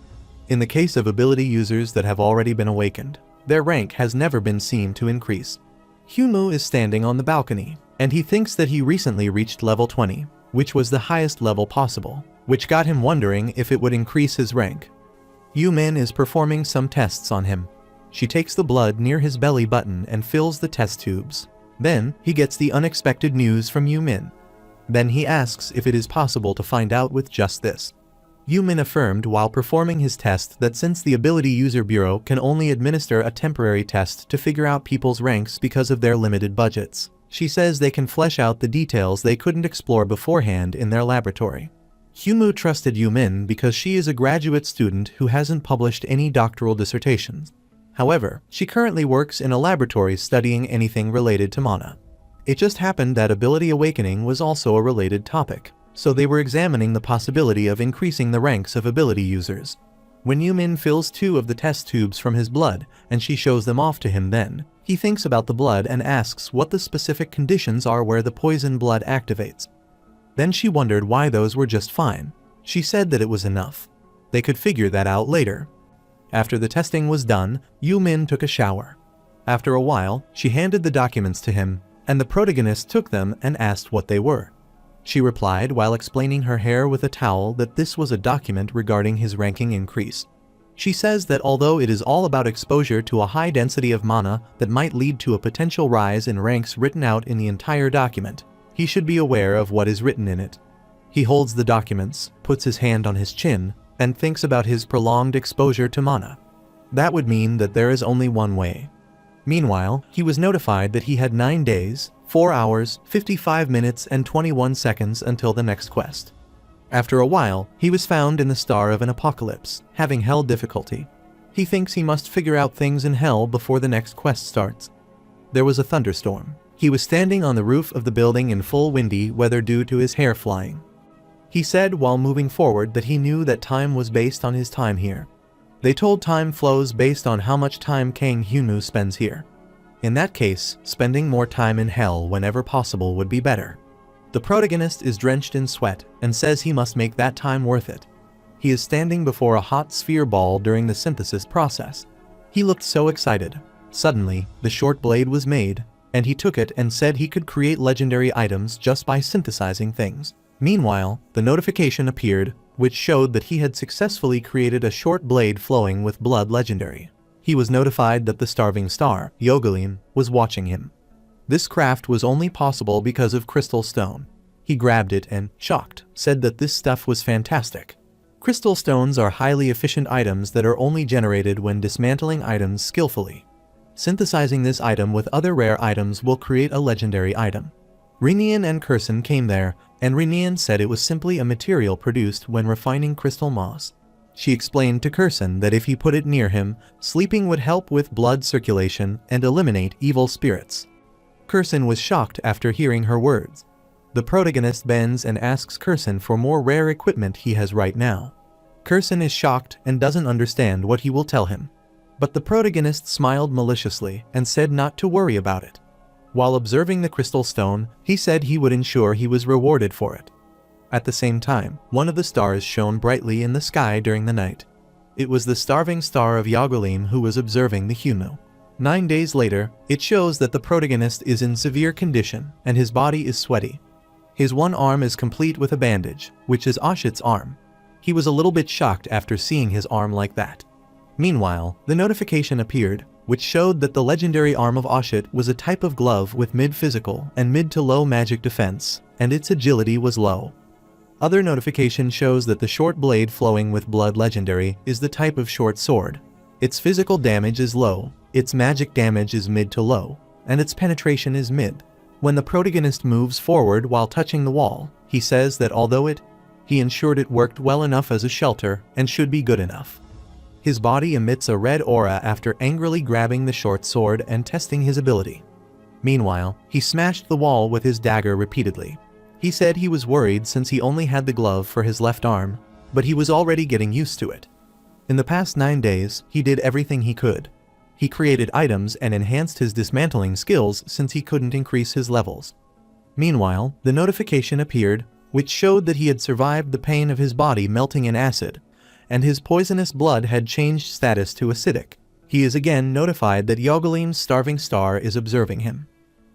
In the case of ability users that have already been awakened, their rank has never been seen to increase. Hyunmoo is standing on the balcony, and he thinks that he recently reached level 20, which was the highest level possible, which got him wondering if it would increase his rank. Yumin is performing some tests on him. She takes the blood near his belly button and fills the test tubes. Then, he gets the unexpected news from Yumin. Then he asks if it is possible to find out with just this. Yumin affirmed while performing his test that since the Ability User Bureau can only administer a temporary test to figure out people's ranks because of their limited budgets, she says they can flesh out the details they couldn't explore beforehand in their laboratory. Hyunmoo trusted Yumin because she is a graduate student who hasn't published any doctoral dissertations. However, she currently works in a laboratory studying anything related to mana. It just happened that ability awakening was also a related topic, so they were examining the possibility of increasing the ranks of ability users. When Yumin fills 2 of the test tubes from his blood, and she shows them off to him then, he thinks about the blood and asks what the specific conditions are where the poison blood activates. Then she wondered why those were just fine. She said that it was enough. They could figure that out later. After the testing was done, Yumin took a shower. After a while, she handed the documents to him, and the protagonist took them and asked what they were. She replied while explaining her hair with a towel that this was a document regarding his ranking increase. She says that although it is all about exposure to a high density of mana that might lead to a potential rise in ranks written out in the entire document, he should be aware of what is written in it. He holds the documents, puts his hand on his chin, and thinks about his prolonged exposure to mana. That would mean that there is only one way. Meanwhile, he was notified that he had 9 days, 4 hours, 55 minutes and 21 seconds until the next quest. After a while, he was found in the Star of an Apocalypse, having hell difficulty. He thinks he must figure out things in hell before the next quest starts. There was a thunderstorm. He was standing on the roof of the building in full windy weather due to his hair flying. He said while moving forward that he knew that time was based on his time here. They told time flows based on how much time Kang Hyunmoo spends here. In that case, spending more time in hell whenever possible would be better. The protagonist is drenched in sweat and says he must make that time worth it. He is standing before a hot sphere ball during the synthesis process. He looked so excited. Suddenly, the short blade was made, and he took it and said he could create legendary items just by synthesizing things. Meanwhile, the notification appeared, which showed that he had successfully created a short blade flowing with blood legendary. He was notified that the starving star, Yogalim, was watching him. This craft was only possible because of crystal stone. He grabbed it and, shocked, said that this stuff was fantastic. Crystal stones are highly efficient items that are only generated when dismantling items skillfully. Synthesizing this item with other rare items will create a legendary item. Rinian and Kursen came there, and Rinian said it was simply a material produced when refining crystal moss. She explained to Kursen that if he put it near him, sleeping would help with blood circulation and eliminate evil spirits. Kursen was shocked after hearing her words. The protagonist bends and asks Kursen for more rare equipment he has right now. Kursen is shocked and doesn't understand what he will tell him. But the protagonist smiled maliciously and said not to worry about it. While observing the crystal stone, he said he would ensure he was rewarded for it. At the same time, one of the stars shone brightly in the sky during the night. It was the starving star of Yagalim who was observing the Hyunmoo. 9 days later, it shows that the protagonist is in severe condition and his body is sweaty. His one arm is complete with a bandage, which is Oshit's arm. He was a little bit shocked after seeing his arm like that. Meanwhile, the notification appeared, which showed that the legendary arm of Oshit was a type of glove with mid-physical and mid to low magic defense, and its agility was low. Other notification shows that the short blade flowing with blood legendary is the type of short sword. Its physical damage is low, its magic damage is mid to low, and its penetration is mid. When the protagonist moves forward while touching the wall, he says that although he ensured it worked well enough as a shelter and should be good enough. His body emits a red aura after angrily grabbing the short sword and testing his ability. Meanwhile, he smashed the wall with his dagger repeatedly. He said he was worried since he only had the glove for his left arm, but he was already getting used to it. In the past 9 days, he did everything he could. He created items and enhanced his dismantling skills since he couldn't increase his levels. Meanwhile, the notification appeared, which showed that he had survived the pain of his body melting in acid, and his poisonous blood had changed status to acidic. He is again notified that Yogalim's starving star is observing him.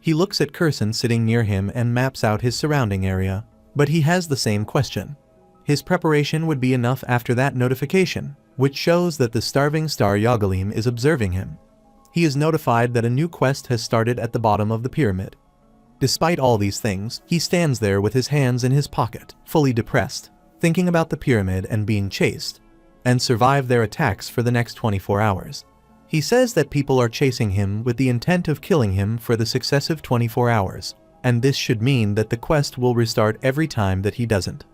He looks at Kurson sitting near him and maps out his surrounding area, but he has the same question. His preparation would be enough after that notification, which shows that the starving star Yogalim is observing him. He is notified that a new quest has started at the bottom of the pyramid. Despite all these things, he stands there with his hands in his pocket, fully depressed, thinking about the pyramid and being chased, and survive their attacks for the next 24 hours. He says that people are chasing him with the intent of killing him for the successive 24 hours, and this should mean that the quest will restart every time that he doesn't.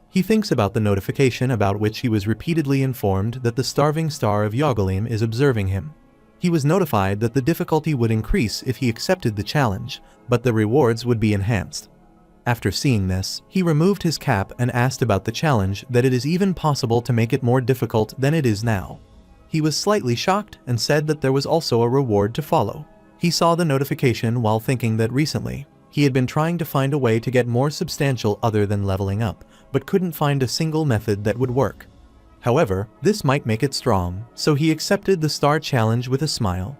He thinks about the notification about which he was repeatedly informed that the starving star of Yogalim is observing him. He was notified that the difficulty would increase if he accepted the challenge, but the rewards would be enhanced. After seeing this, he removed his cap and asked about the challenge, that it is even possible to make it more difficult than it is now. He was slightly shocked and said that there was also a reward to follow. He saw the notification while thinking that recently, he had been trying to find a way to get more substantial other than leveling up, but couldn't find a single method that would work. However, this might make it strong, so he accepted the star challenge with a smile.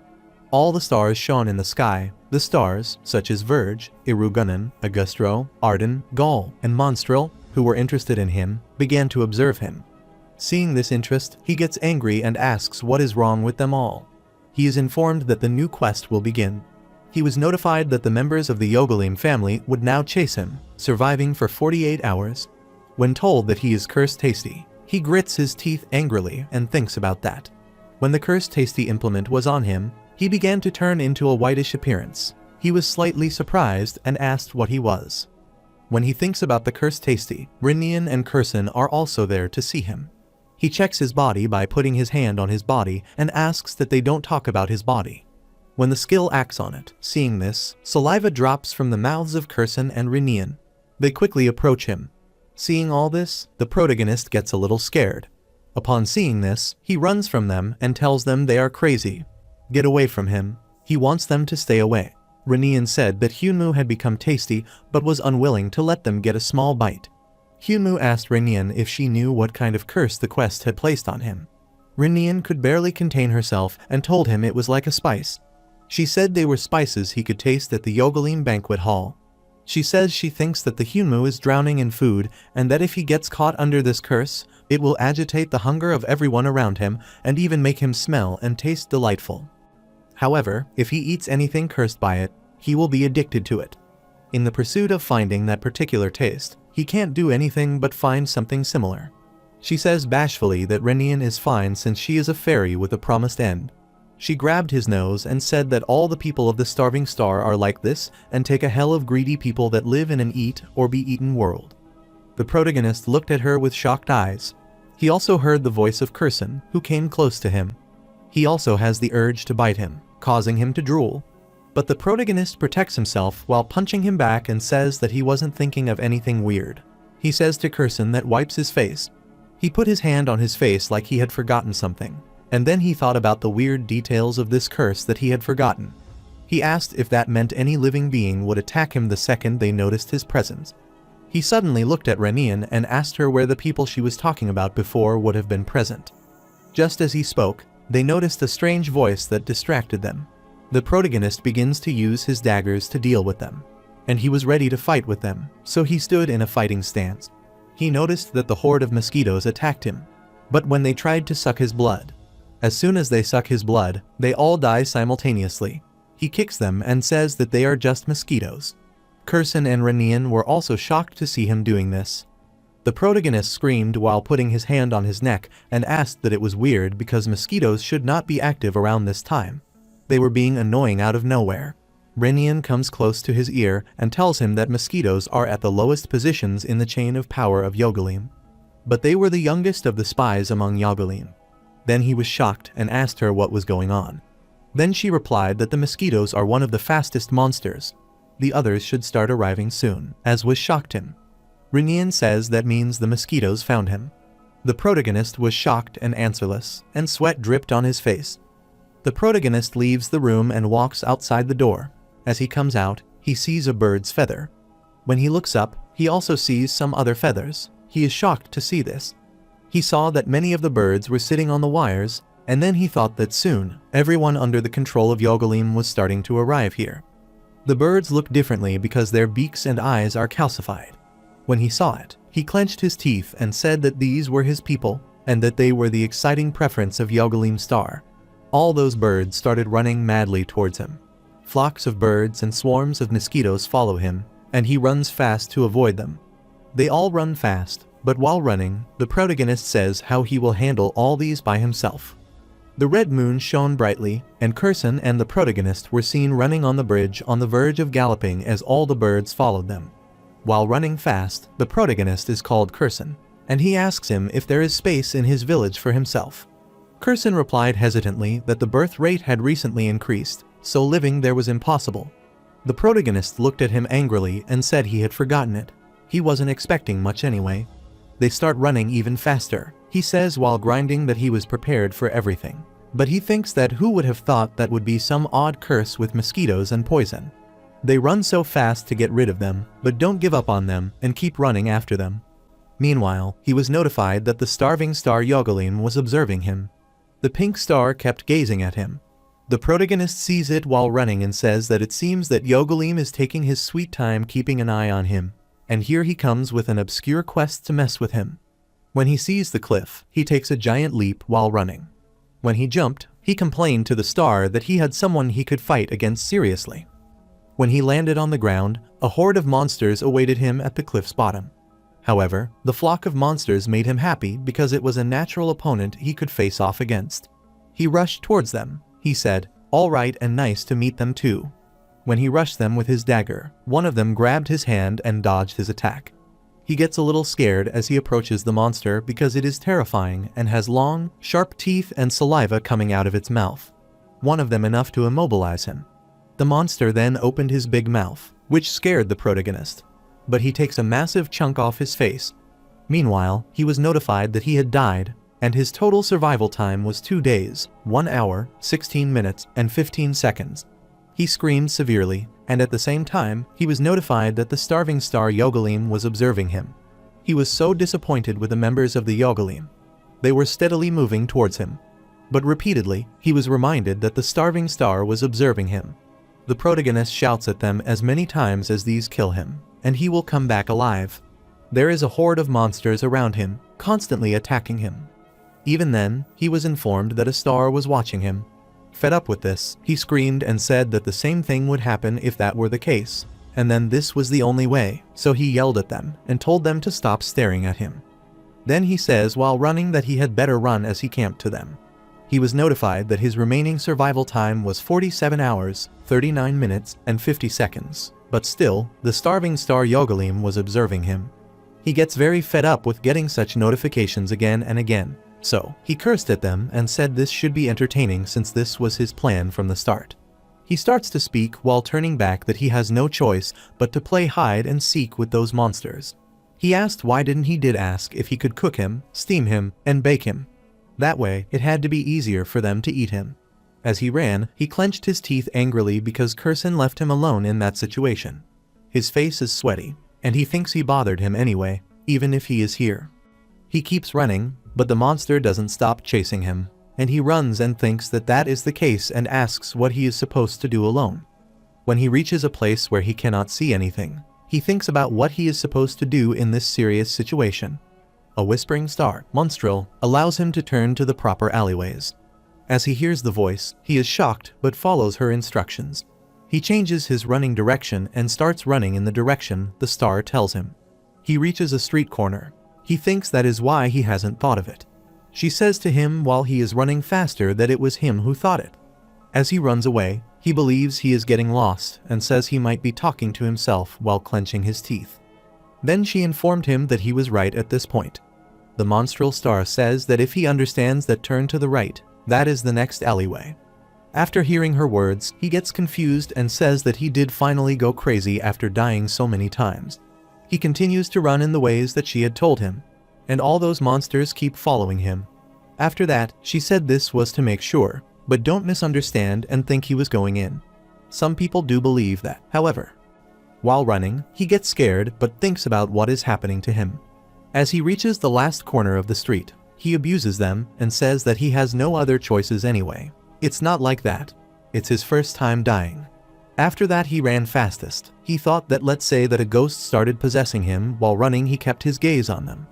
All the stars shone in the sky. The stars, such as Verge, Irugunan, Augustro, Arden, Gaul, and Monstrel, who were interested in him, began to observe him. Seeing this interest, he gets angry and asks what is wrong with them all. He is informed that the new quest will begin. He was notified that the members of the Yogalim family would now chase him, surviving for 48 hours. When told that he is Cursed Tasty, he grits his teeth angrily and thinks about that. When the Cursed Tasty implement was on him, he began to turn into a whitish appearance. He was slightly surprised and asked what he was. When he thinks about the Cursed Tasty, Rinnian and Kurson are also there to see him. He checks his body by putting his hand on his body and asks that they don't talk about his body. When the skill acts on it, seeing this, saliva drops from the mouths of Kurson and Rinnian. They quickly approach him. Seeing all this, the protagonist gets a little scared. Upon seeing this, he runs from them and tells them they are crazy. Get away from him. He wants them to stay away. Rinnian said that Hyunmoo had become tasty but was unwilling to let them get a small bite. Hyunmoo asked Rinnian if she knew what kind of curse the quest had placed on him. Rinnian could barely contain herself and told him it was like a spice. She said they were spices he could taste at the Yogalim banquet hall. She says she thinks that the Hyunmoo is drowning in food and that if he gets caught under this curse, it will agitate the hunger of everyone around him and even make him smell and taste delightful. However, if he eats anything cursed by it, he will be addicted to it. In the pursuit of finding that particular taste, he can't do anything but find something similar. She says bashfully that Rinnian is fine since she is a fairy with a promised end. She grabbed his nose and said that all the people of the starving star are like this and take a hell of greedy people that live in an eat or be eaten world. The protagonist looked at her with shocked eyes. He also heard the voice of Kurson, who came close to him. He also has the urge to bite him, causing him to drool. But the protagonist protects himself while punching him back and says that he wasn't thinking of anything weird. He says to Kurson that wipes his face. He put his hand on his face like he had forgotten something, and then he thought about the weird details of this curse that he had forgotten. He asked if that meant any living being would attack him the second they noticed his presence. He suddenly looked at Rinnian and asked her where the people she was talking about before would have been present. Just as he spoke, they noticed a strange voice that distracted them. The protagonist begins to use his daggers to deal with them, and he was ready to fight with them, so he stood in a fighting stance. He noticed that the horde of mosquitoes attacked him, but when they tried to suck his blood, as soon as they suck his blood, they all die simultaneously. He kicks them and says that they are just mosquitoes. Kurson and Rinnian were also shocked to see him doing this. The protagonist screamed while putting his hand on his neck and asked that it was weird because mosquitoes should not be active around this time. They were being annoying out of nowhere. Rinnian comes close to his ear and tells him that mosquitoes are at the lowest positions in the chain of power of Yogalim. But they were the youngest of the spies among Yogalim. Then he was shocked and asked her what was going on. Then she replied that the mosquitoes are one of the fastest monsters. The others should start arriving soon, as was shocked him. Rinyan says that means the mosquitoes found him. The protagonist was shocked and answerless, and sweat dripped on his face. The protagonist leaves the room and walks outside the door. As he comes out, he sees a bird's feather. When he looks up, he also sees some other feathers. He is shocked to see this. He saw that many of the birds were sitting on the wires, and then he thought that soon, everyone under the control of Yogalim was starting to arrive here. The birds look differently because their beaks and eyes are calcified. When he saw it, he clenched his teeth and said that these were his people, and that they were the exciting preference of Yogalim's star. All those birds started running madly towards him. Flocks of birds and swarms of mosquitoes follow him, and he runs fast to avoid them. They all run fast, but while running, the protagonist says how he will handle all these by himself. The red moon shone brightly, and Kurson and the protagonist were seen running on the bridge on the verge of galloping as all the birds followed them. While running fast, the protagonist is called Kurson, and he asks him if there is space in his village for himself. Kurson replied hesitantly that the birth rate had recently increased, so living there was impossible. The protagonist looked at him angrily and said he had forgotten it. He wasn't expecting much anyway. They start running even faster. He says while grinding that he was prepared for everything. But he thinks that who would have thought that would be some odd curse with mosquitoes and poison. They run so fast to get rid of them, but don't give up on them and keep running after them. Meanwhile, he was notified that the starving star Yogalim was observing him. The pink star kept gazing at him. The protagonist sees it while running and says that it seems that Yogalim is taking his sweet time keeping an eye on him, and here he comes with an obscure quest to mess with him. When he sees the cliff, he takes a giant leap while running. When he jumped, he complained to the star that he had someone he could fight against seriously. When he landed on the ground, a horde of monsters awaited him at the cliff's bottom. However, the flock of monsters made him happy because it was a natural opponent he could face off against. He rushed towards them. He said, "All right and nice to meet them too." When he rushed them with his dagger, one of them grabbed his hand and dodged his attack. He gets a little scared as he approaches the monster because it is terrifying and has long, sharp teeth and saliva coming out of its mouth. One of them enough to immobilize him. The monster then opened his big mouth, which scared the protagonist. But he takes a massive chunk off his face. Meanwhile, he was notified that he had died, and his total survival time was 2 days, 1 hour, 16 minutes, and 15 seconds. He screamed severely, and at the same time, he was notified that the starving star Yogalim was observing him. He was so disappointed with the members of the Yogalim. They were steadily moving towards him. But repeatedly, he was reminded that the starving star was observing him. The protagonist shouts at them as many times as these kill him, and he will come back alive. There is a horde of monsters around him, constantly attacking him. Even then, he was informed that a star was watching him. Fed up with this, he screamed and said that the same thing would happen if that were the case, and then this was the only way, so he yelled at them and told them to stop staring at him. Then he says while running that he had better run as he camped to them. He was notified that his remaining survival time was 47 hours, 39 minutes, and 50 seconds, but still, the starving star Yogalim was observing him. He gets very fed up with getting such notifications again and again, so he cursed at them and said this should be entertaining since this was his plan from the start. He starts to speak while turning back that he has no choice but to play hide and seek with those monsters. He asked why didn't he did ask if he could cook him, steam him, and bake him. That way, it had to be easier for them to eat him. As he ran, he clenched his teeth angrily because Kurson left him alone in that situation. His face is sweaty, and he thinks he bothered him anyway, even if he is here. He keeps running, but the monster doesn't stop chasing him, and he runs and thinks that that is the case and asks what he is supposed to do alone. When he reaches a place where he cannot see anything, he thinks about what he is supposed to do in this serious situation. A whispering star, Monstrel, allows him to turn to the proper alleyways. As he hears the voice, he is shocked but follows her instructions. He changes his running direction and starts running in the direction the star tells him. He reaches a street corner. He thinks that is why he hasn't thought of it. She says to him while he is running faster that it was him who thought it. As he runs away, he believes he is getting lost and says he might be talking to himself while clenching his teeth. Then she informed him that he was right at this point. The monstrel star says that if he understands that turn to the right, that is the next alleyway. After hearing her words, he gets confused and says that he did finally go crazy after dying so many times. He continues to run in the ways that she had told him, and all those monsters keep following him. After that, she said this was to make sure, but don't misunderstand and think he was going in. Some people do believe that, however. While running, he gets scared but thinks about what is happening to him. As he reaches the last corner of the street, he abuses them and says that he has no other choices anyway. It's not like that. It's his first time dying. After that he ran fastest. He thought that let's say that a ghost started possessing him while running, he kept his gaze on them.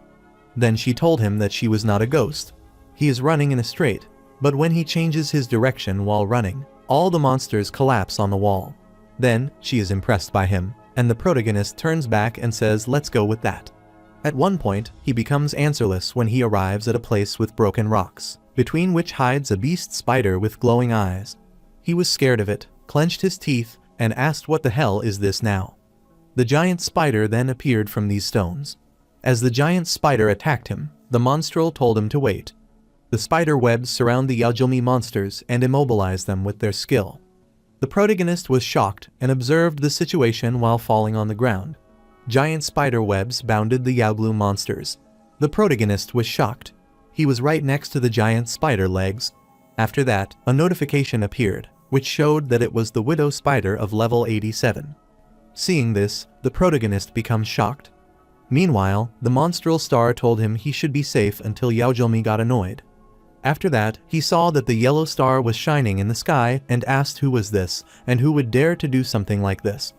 Then she told him that she was not a ghost. He is running in a straight, but when he changes his direction while running, all the monsters collapse on the wall. Then, she is impressed by him, and the protagonist turns back and says let's go with that. At one point, he becomes answerless when he arrives at a place with broken rocks, between which hides a beast spider with glowing eyes. He was scared of it, clenched his teeth, and asked what the hell is this now? The giant spider then appeared from these stones. As the giant spider attacked him, the monstrel told him to wait. The spider webs surround the Yaojilmi monsters and immobilize them with their skill. The protagonist was shocked and observed the situation while falling on the ground. Giant spider webs bounded the Yaojilmi monsters. The protagonist was shocked. He was right next to the giant spider legs. After that, a notification appeared, which showed that it was the widow spider of level 87. Seeing this, the protagonist becomes shocked. Meanwhile, the monstrel star told him he should be safe until Yaojilmi got annoyed. After that, he saw that the yellow star was shining in the sky and asked who was this, and who would dare to do something like this.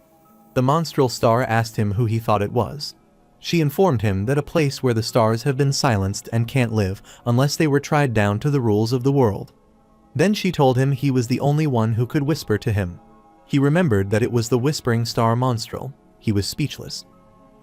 The monstrel star asked him who he thought it was. She informed him that a place where the stars have been silenced and can't live unless they were tried down to the rules of the world. Then she told him he was the only one who could whisper to him. He remembered that it was the whispering star monstrel. He was speechless.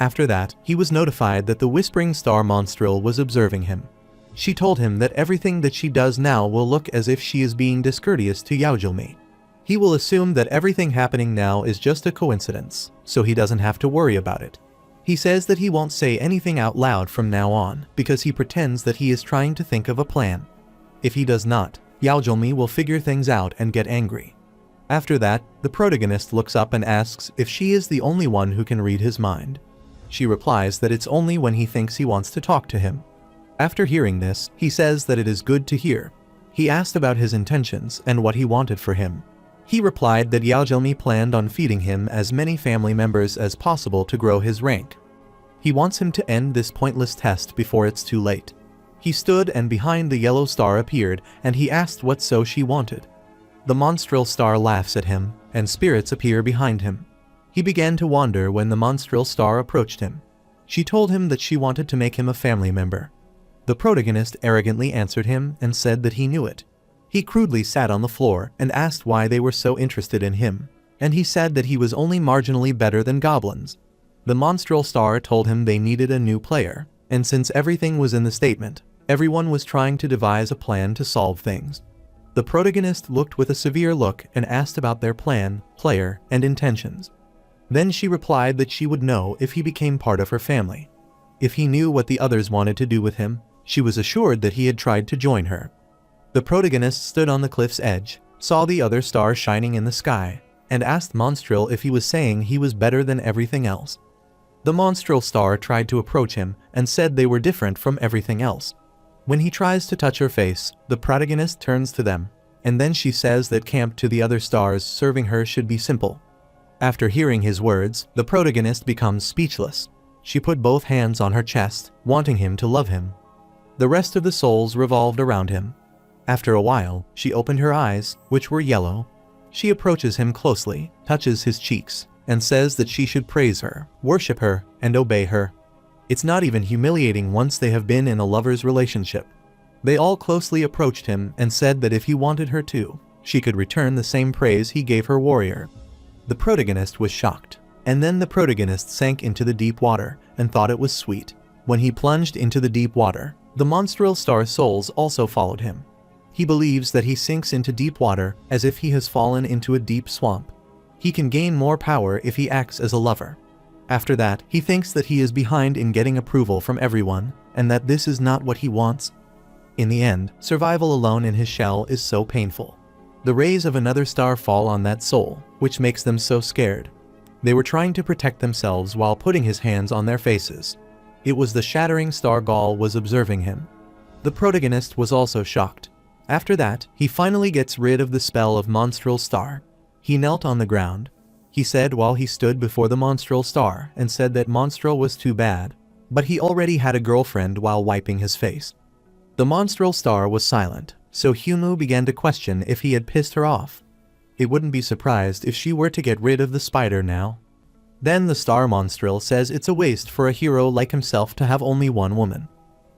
After that, he was notified that the whispering star monstrel was observing him. She told him that everything that she does now will look as if she is being discourteous to Yaojilmi. He will assume that everything happening now is just a coincidence, so he doesn't have to worry about it. He says that he won't say anything out loud from now on because he pretends that he is trying to think of a plan. If he does not, Yaojilmi will figure things out and get angry. After that, the protagonist looks up and asks if she is the only one who can read his mind. She replies that it's only when he thinks he wants to talk to him. After hearing this, he says that it is good to hear. He asked about his intentions and what he wanted for him. He replied that Yaojilmi planned on feeding him as many family members as possible to grow his rank. He wants him to end this pointless test before it's too late. He stood and behind the yellow star appeared and he asked what so she wanted. The monstrel star laughs at him and spirits appear behind him. He began to wander when the monstrel star approached him. She told him that she wanted to make him a family member. The protagonist arrogantly answered him and said that he knew it. He crudely sat on the floor and asked why they were so interested in him, and he said that he was only marginally better than goblins. The monstrel star told him they needed a new player, and since everything was in the statement, everyone was trying to devise a plan to solve things. The protagonist looked with a severe look and asked about their plan, player, and intentions. Then she replied that she would know if he became part of her family. If he knew what the others wanted to do with him, she was assured that he had tried to join her. The protagonist stood on the cliff's edge, saw the other star shining in the sky, and asked Monstrel if he was saying he was better than everything else. The Monstrel star tried to approach him and said they were different from everything else. When he tries to touch her face, the protagonist turns to them, and then she says that camp to the other stars serving her should be simple. After hearing his words, the protagonist becomes speechless. She put both hands on her chest, wanting him to love him. The rest of the souls revolved around him. After a while, she opened her eyes, which were yellow. She approaches him closely, touches his cheeks, and says that she should praise her, worship her, and obey her. It's not even humiliating once they have been in a lover's relationship. They all closely approached him and said that if he wanted her to, she could return the same praise he gave her warrior. The protagonist was shocked, and then the protagonist sank into the deep water and thought it was sweet. When he plunged into the deep water, the monstrel star souls also followed him. He believes that he sinks into deep water as if he has fallen into a deep swamp. He can gain more power if he acts as a lover. After that, he thinks that he is behind in getting approval from everyone, and that this is not what he wants. In the end, survival alone in his shell is so painful. The rays of another star fall on that soul, which makes them so scared. They were trying to protect themselves while putting his hands on their faces. It was the shattering star Gaul was observing him. The protagonist was also shocked. After that, he finally gets rid of the spell of Monstral Star. He knelt on the ground. He said while he stood before the Monstral Star and said that Monstral was too bad, but he already had a girlfriend while wiping his face. The Monstral Star was silent, so Humu began to question if he had pissed her off. It wouldn't be surprised if she were to get rid of the spider now. Then the Star Monstral says it's a waste for a hero like himself to have only one woman.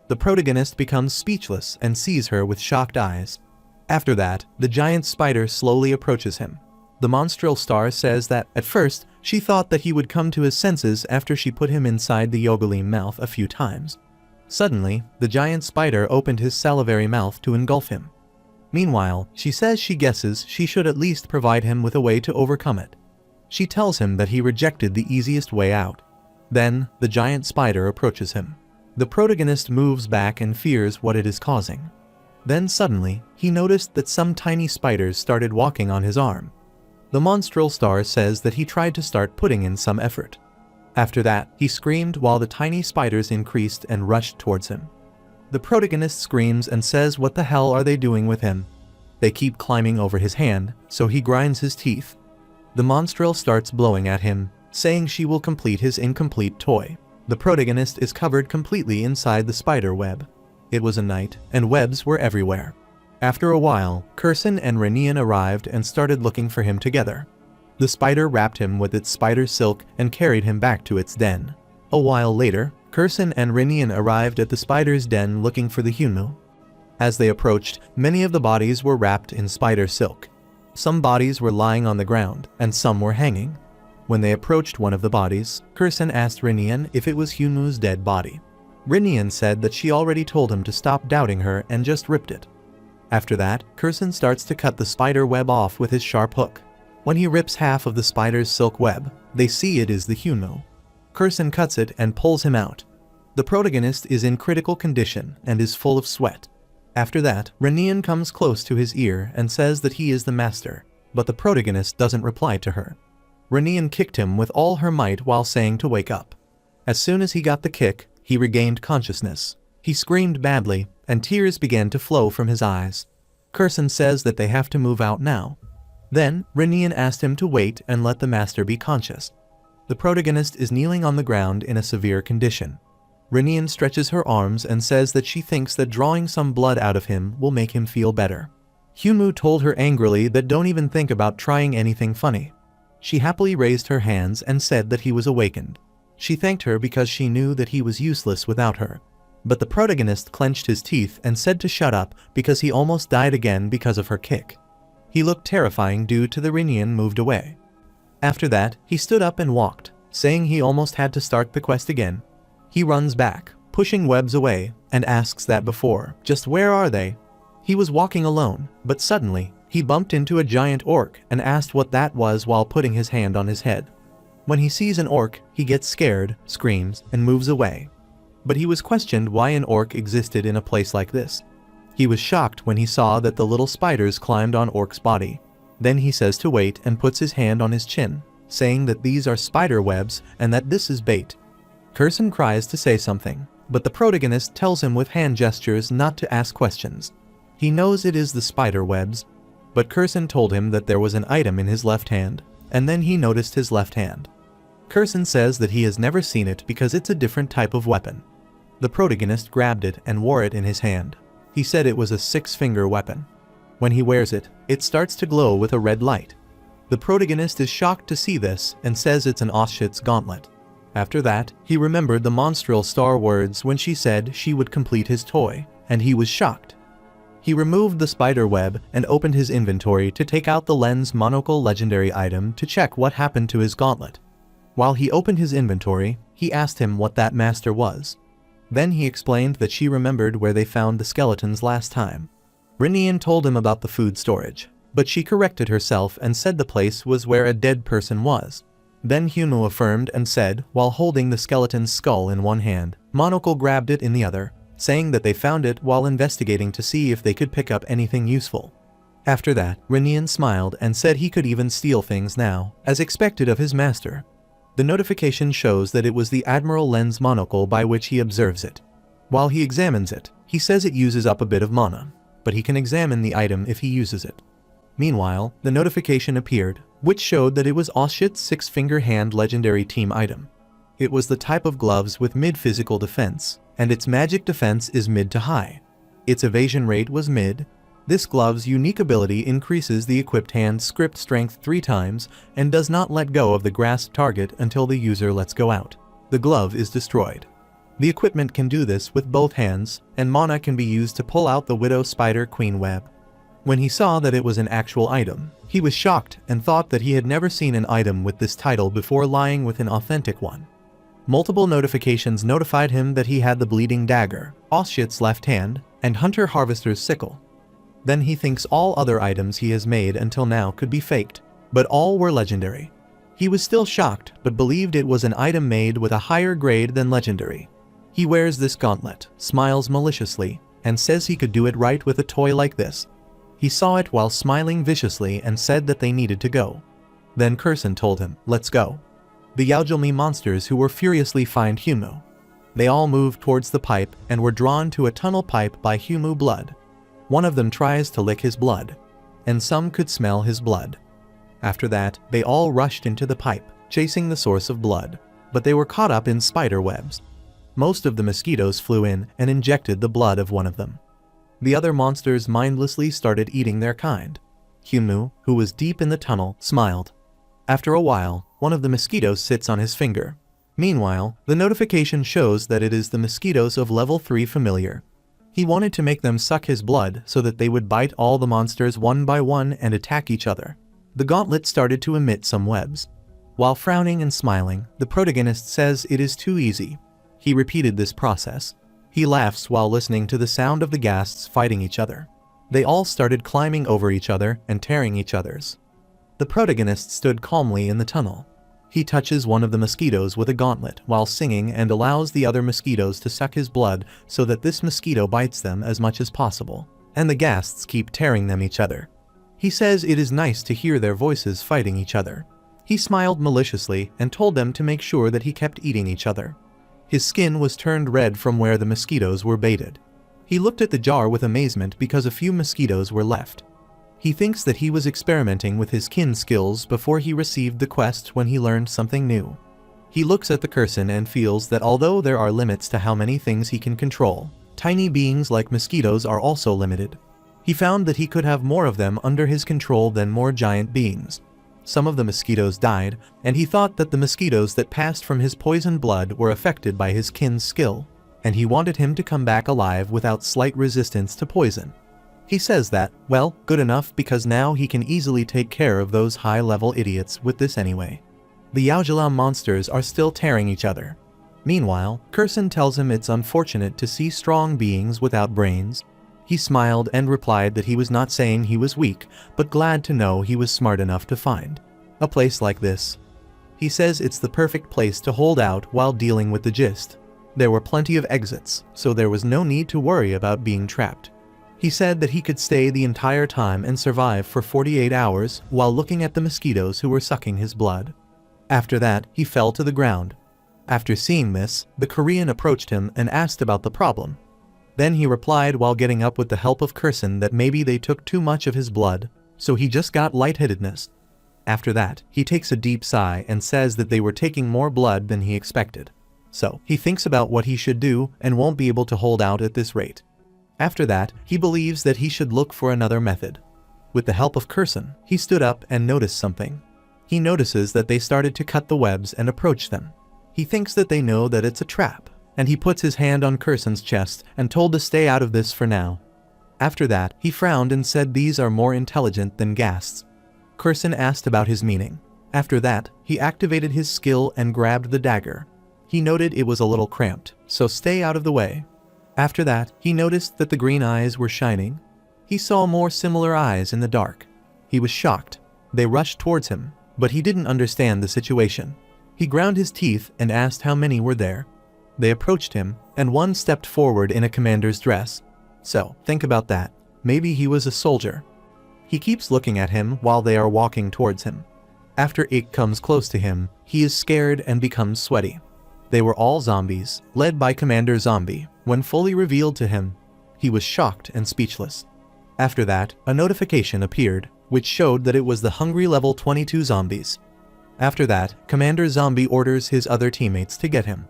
The protagonist becomes speechless and sees her with shocked eyes. After that, the giant spider slowly approaches him. The Monstral Star says that, at first, she thought that he would come to his senses after she put him inside the Yogalim mouth a few times. Suddenly, the giant spider opened his salivary mouth to engulf him. Meanwhile, she says she guesses she should at least provide him with a way to overcome it. She tells him that he rejected the easiest way out. Then, the giant spider approaches him. The protagonist moves back and fears what it is causing. Then suddenly, he noticed that some tiny spiders started walking on his arm. The Monstral Star says that he tried to start putting in some effort. After that, he screamed while the tiny spiders increased and rushed towards him. The protagonist screams and says what the hell are they doing with him? They keep climbing over his hand, so he grinds his teeth. The Monstral starts blowing at him, saying she will complete his incomplete toy. The protagonist is covered completely inside the spider web. It was a night, and webs were everywhere. After a while, Kurson and Renian arrived and started looking for him together. The spider wrapped him with its spider silk and carried him back to its den. A while later, Kurson and Renian arrived at the spider's den looking for the Humu. As they approached, many of the bodies were wrapped in spider silk. Some bodies were lying on the ground, and some were hanging. When they approached one of the bodies, Kurson asked Renian if it was Humu's dead body. Renian said that she already told him to stop doubting her and just ripped it. After that, Kurson starts to cut the spider web off with his sharp hook. When he rips half of the spider's silk web, they see it is the Humu. Kurson cuts it and pulls him out. The protagonist is in critical condition and is full of sweat. After that, Renian comes close to his ear and says that he is the master, but the protagonist doesn't reply to her. Renian kicked him with all her might while saying to wake up. As soon as he got the kick, he regained consciousness. He screamed badly, and tears began to flow from his eyes. Kurson says that they have to move out now. Then, Renian asked him to wait and let the master be conscious. The protagonist is kneeling on the ground in a severe condition. Renian stretches her arms and says that she thinks that drawing some blood out of him will make him feel better. Humu told her angrily that don't even think about trying anything funny. She happily raised her hands and said that he was awakened. She thanked her because she knew that he was useless without her. But the protagonist clenched his teeth and said to shut up because he almost died again because of her kick. He looked terrifying due to the Renian moved away. After that, he stood up and walked, saying he almost had to start the quest again. He runs back, pushing webs away, and asks that before, just where are they? He was walking alone, but suddenly, he bumped into a giant orc and asked what that was while putting his hand on his head. When he sees an orc, he gets scared, screams, and moves away. But he was questioned why an orc existed in a place like this. He was shocked when he saw that the little spiders climbed on Orc's body. Then he says to wait and puts his hand on his chin, saying that these are spider webs and that this is bait. Kurson cries to say something, but the protagonist tells him with hand gestures not to ask questions. He knows it is the spider webs, but Kurson told him that there was an item in his left hand, and then he noticed his left hand. Kurson says that he has never seen it because it's a different type of weapon. The protagonist grabbed it and wore it in his hand. He said it was a 6-finger weapon. When he wears it, it starts to glow with a red light. The protagonist is shocked to see this and says it's an Auschwitz gauntlet. After that, he remembered the Monstral Star words when she said she would complete his toy, and he was shocked. He removed the spider web and opened his inventory to take out the lens monocle legendary item to check what happened to his gauntlet. While he opened his inventory, he asked him what that master was. Then he explained that she remembered where they found the skeletons last time. Renian told him about the food storage, but she corrected herself and said the place was where a dead person was. Then Humu affirmed and said, while holding the skeleton's skull in one hand, Monocle grabbed it in the other, saying that they found it while investigating to see if they could pick up anything useful. After that, Renian smiled and said he could even steal things now, as expected of his master. The notification shows that it was the Admiral Len's monocle by which he observes it. While he examines it, he says it uses up a bit of mana, but he can examine the item if he uses it. Meanwhile, the notification appeared, which showed that it was Oshit's six-finger hand legendary team item. It was the type of gloves with mid-physical defense, and its magic defense is mid to high. Its evasion rate was mid. This glove's unique ability increases the equipped hand's script strength 3 times and does not let go of the grasped target until the user lets go out. The glove is destroyed. The equipment can do this with both hands, and mana can be used to pull out the Widow Spider Queen web. When he saw that it was an actual item, he was shocked and thought that he had never seen an item with this title before lying with an authentic one. Multiple notifications notified him that he had the Bleeding Dagger, Oshit's left hand, and Hunter Harvester's sickle. Then he thinks all other items he has made until now could be faked, but all were legendary. He was still shocked, but believed it was an item made with a higher grade than legendary. He wears this gauntlet, smiles maliciously, and says he could do it right with a toy like this. He saw it while smiling viciously and said that they needed to go. Then Kurson told him, "Let's go." The Yaojilmi monsters who were furiously find Humu. They all moved towards the pipe and were drawn to a tunnel pipe by Humu blood. One of them tries to lick his blood, and some could smell his blood. After that, they all rushed into the pipe, chasing the source of blood, but they were caught up in spider webs. Most of the mosquitoes flew in and injected the blood of one of them. The other monsters mindlessly started eating their kind. Humu, who was deep in the tunnel, smiled. After a while, one of the mosquitoes sits on his finger. Meanwhile, the notification shows that it is the mosquitoes of level 3 familiar. He wanted to make them suck his blood so that they would bite all the monsters one by one and attack each other. The gauntlet started to emit some webs. While frowning and smiling, the protagonist says it is too easy. He repeated this process. He laughs while listening to the sound of the ghasts fighting each other. They all started climbing over each other and tearing each other's. The protagonist stood calmly in the tunnel. He touches one of the mosquitoes with a gauntlet while singing and allows the other mosquitoes to suck his blood so that this mosquito bites them as much as possible, and the ghasts keep tearing them each other. He says it is nice to hear their voices fighting each other. He smiled maliciously and told them to make sure that he kept eating each other. His skin was turned red from where the mosquitoes were baited. He looked at the jar with amazement because a few mosquitoes were left. He thinks that he was experimenting with his kin skills before he received the quest when he learned something new. He looks at the Kurson and feels that although there are limits to how many things he can control, tiny beings like mosquitoes are also limited. He found that he could have more of them under his control than more giant beings. Some of the mosquitoes died, and he thought that the mosquitoes that passed from his poisoned blood were affected by his kin's skill, and he wanted him to come back alive without slight resistance to poison. He says that, well, good enough because now he can easily take care of those high-level idiots with this anyway. The Yaojila monsters are still tearing each other. Meanwhile, Kurson tells him it's unfortunate to see strong beings without brains. He smiled and replied that he was not saying he was weak, but glad to know he was smart enough to find a place like this. He says it's the perfect place to hold out while dealing with the gist. There were plenty of exits, so there was no need to worry about being trapped. He said that he could stay the entire time and survive for 48 hours while looking at the mosquitoes who were sucking his blood. After that, he fell to the ground. After seeing this, the Korean approached him and asked about the problem. Then he replied while getting up with the help of Kurson that maybe they took too much of his blood, so he just got lightheadedness. After that, he takes a deep sigh and says that they were taking more blood than he expected. So, he thinks about what he should do and won't be able to hold out at this rate. After that, he believes that he should look for another method. With the help of Kurson, he stood up and noticed something. He notices that they started to cut the webs and approach them. He thinks that they know that it's a trap, and he puts his hand on Kurson's chest and told to stay out of this for now. After that, he frowned and said these are more intelligent than ghasts. Kurson asked about his meaning. After that, he activated his skill and grabbed the dagger. He noted it was a little cramped, so stay out of the way. After that, he noticed that the green eyes were shining. He saw more similar eyes in the dark. He was shocked. They rushed towards him, but he didn't understand the situation. He ground his teeth and asked how many were there. They approached him, and one stepped forward in a commander's dress. So, think about that. Maybe he was a soldier. He keeps looking at him while they are walking towards him. After Ik comes close to him, he is scared and becomes sweaty. They were all zombies, led by Commander Zombie. When fully revealed to him, he was shocked and speechless. After that, a notification appeared, which showed that it was the hungry level 22 zombies. After that, Commander Zombie orders his other teammates to get him.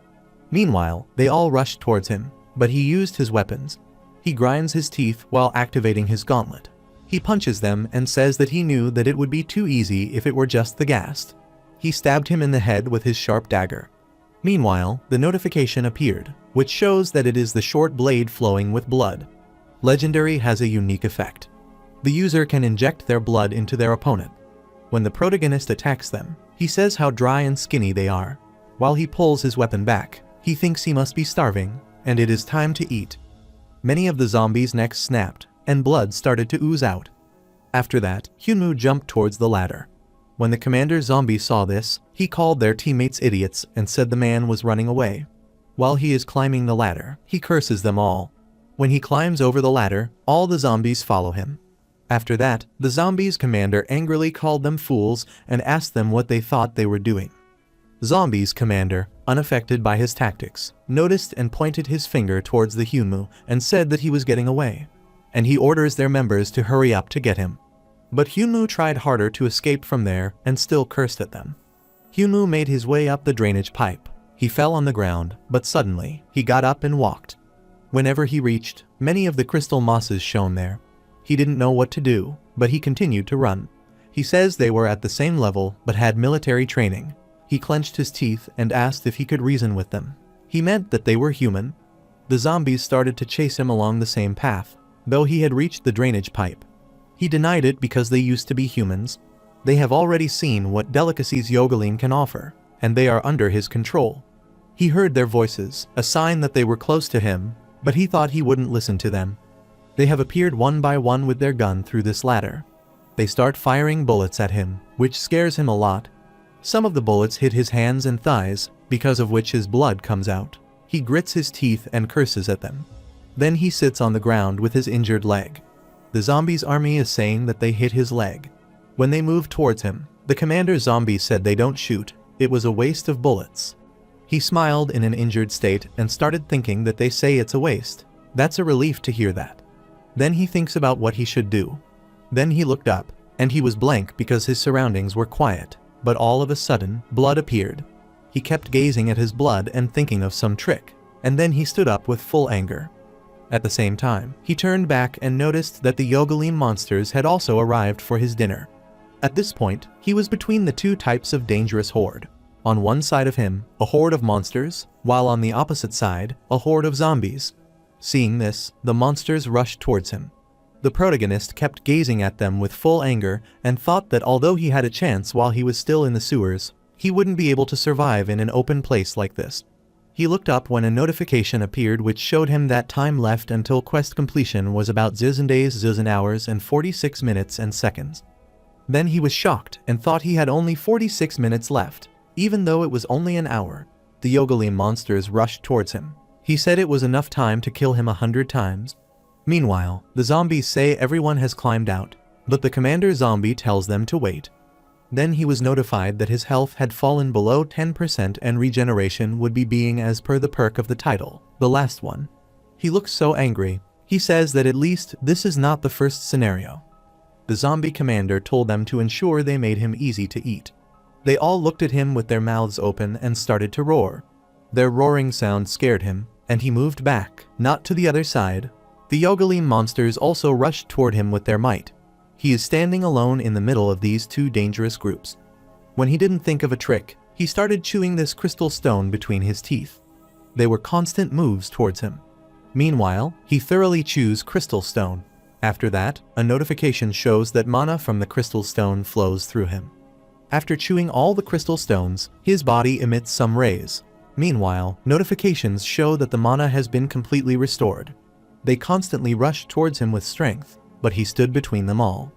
Meanwhile, they all rushed towards him, but he used his weapons. He grinds his teeth while activating his gauntlet. He punches them and says that he knew that it would be too easy if it were just the ghast. He stabbed him in the head with his sharp dagger. Meanwhile, the notification appeared, which shows that it is the short blade flowing with blood. Legendary has a unique effect. The user can inject their blood into their opponent. When the protagonist attacks them, he says how dry and skinny they are. While he pulls his weapon back, he thinks he must be starving, and it is time to eat. Many of the zombies' necks snapped, and blood started to ooze out. After that, Hyunwoo jumped towards the ladder. When the Commander Zombie saw this, he called their teammates idiots and said the man was running away. While he is climbing the ladder, he curses them all. When he climbs over the ladder, all the zombies follow him. After that, the zombies' commander angrily called them fools and asked them what they thought they were doing. Zombies' commander, unaffected by his tactics, noticed and pointed his finger towards the Hyunwoo and said that he was getting away. And he orders their members to hurry up to get him. But Hyunwoo tried harder to escape from there and still cursed at them. Hyunwoo made his way up the drainage pipe. He fell on the ground, but suddenly, he got up and walked. Whenever he reached, many of the crystal mosses shone there. He didn't know what to do, but he continued to run. He says they were at the same level but had military training. He clenched his teeth and asked if he could reason with them. He meant that they were human. The zombies started to chase him along the same path, though he had reached the drainage pipe. He denied it because they used to be humans. They have already seen what delicacies Yogalin can offer, and they are under his control. He heard their voices, a sign that they were close to him, but he thought he wouldn't listen to them. They have appeared one by one with their gun through this ladder. They start firing bullets at him, which scares him a lot. Some of the bullets hit his hands and thighs, because of which his blood comes out. He grits his teeth and curses at them. Then he sits on the ground with his injured leg. The zombies' army is saying that they hit his leg. When they moved towards him, the Commander Zombie said they don't shoot, it was a waste of bullets. He smiled in an injured state and started thinking that they say it's a waste. That's a relief to hear that. Then he thinks about what he should do. Then he looked up, and he was blank because his surroundings were quiet, but all of a sudden, blood appeared. He kept gazing at his blood and thinking of some trick, and then he stood up with full anger. At the same time, he turned back and noticed that the Yogalin monsters had also arrived for his dinner. At this point, he was between the two types of dangerous horde. On one side of him, a horde of monsters, while on the opposite side, a horde of zombies. Seeing this, the monsters rushed towards him. The protagonist kept gazing at them with full anger and thought that although he had a chance while he was still in the sewers, he wouldn't be able to survive in an open place like this. He looked up when a notification appeared which showed him that time left until quest completion was about 1000 days, 1000 hours and 46 minutes and seconds. Then he was shocked and thought he had only 46 minutes left, even though it was only an hour. The Yogalin monsters rushed towards him. He said it was enough time to kill him 100 times. Meanwhile, the zombies say everyone has climbed out, but the Commander Zombie tells them to wait. Then he was notified that his health had fallen below 10% and regeneration would be being as per the perk of the title, the last one. He looks so angry. He says that at least this is not the first scenario. The zombie commander told them to ensure they made him easy to eat. They all looked at him with their mouths open and started to roar. Their roaring sound scared him, and he moved back, not to the other side. The Yogalin monsters also rushed toward him with their might. He is standing alone in the middle of these two dangerous groups. When he didn't think of a trick, he started chewing this crystal stone between his teeth. They were constant moves towards him. Meanwhile, he thoroughly chews crystal stone. After that, a notification shows that mana from the crystal stone flows through him. After chewing all the crystal stones, his body emits some rays. Meanwhile, notifications show that the mana has been completely restored. They constantly rushed towards him with strength, but he stood between them all.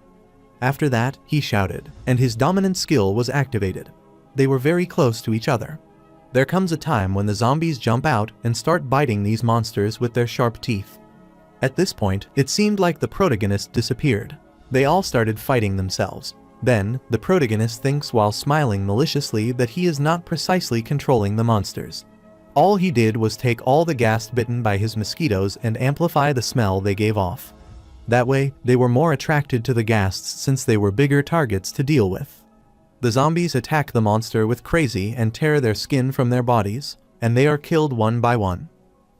After that, he shouted, and his dominant skill was activated. They were very close to each other. There comes a time when the zombies jump out and start biting these monsters with their sharp teeth. At this point, it seemed like the protagonist disappeared. They all started fighting themselves. Then, the protagonist thinks while smiling maliciously that he is not precisely controlling the monsters. All he did was take all the ghast bitten by his mosquitoes and amplify the smell they gave off. That way, they were more attracted to the ghasts since they were bigger targets to deal with. The zombies attack the monster with crazy and tear their skin from their bodies, and they are killed one by one.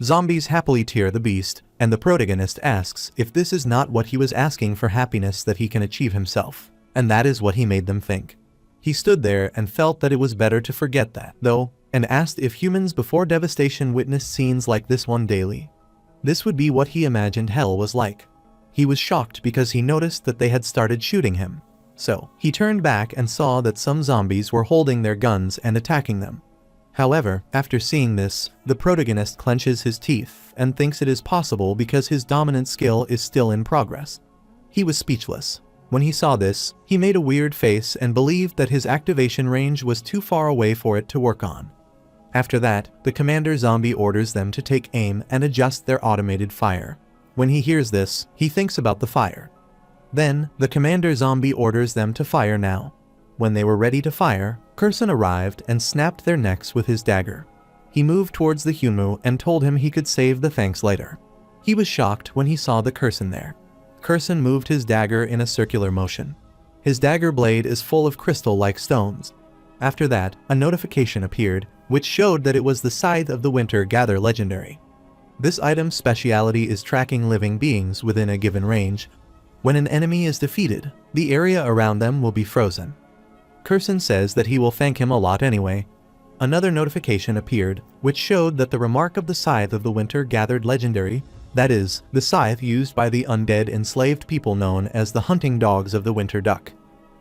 Zombies happily tear the beast, and the protagonist asks if this is not what he was asking for happiness that he can achieve himself, and that is what he made them think. He stood there and felt that it was better to forget that, though, and asked if humans before devastation witnessed scenes like this one daily. This would be what he imagined hell was like. He was shocked because he noticed that they had started shooting him. So, he turned back and saw that some zombies were holding their guns and attacking them. However, after seeing this, the protagonist clenches his teeth and thinks it is possible because his dominant skill is still in progress. He was speechless. When he saw this, he made a weird face and believed that his activation range was too far away for it to work on. After that, the commander zombie orders them to take aim and adjust their automated fire. When he hears this, he thinks about the fire. Then, the commander zombie orders them to fire now. When they were ready to fire, Kurson arrived and snapped their necks with his dagger. He moved towards the Humu and told him he could save the thanks later. He was shocked when he saw the Kurson there. Kurson moved his dagger in a circular motion. His dagger blade is full of crystal-like stones. After that, a notification appeared, which showed that it was the Scythe of the Winter Gather legendary. This item's speciality is tracking living beings within a given range. When an enemy is defeated, the area around them will be frozen. Kurson says that he will thank him a lot anyway. Another notification appeared, which showed that the remark of the Scythe of the Winter Gathered legendary, that is, the scythe used by the undead enslaved people known as the hunting dogs of the winter duck.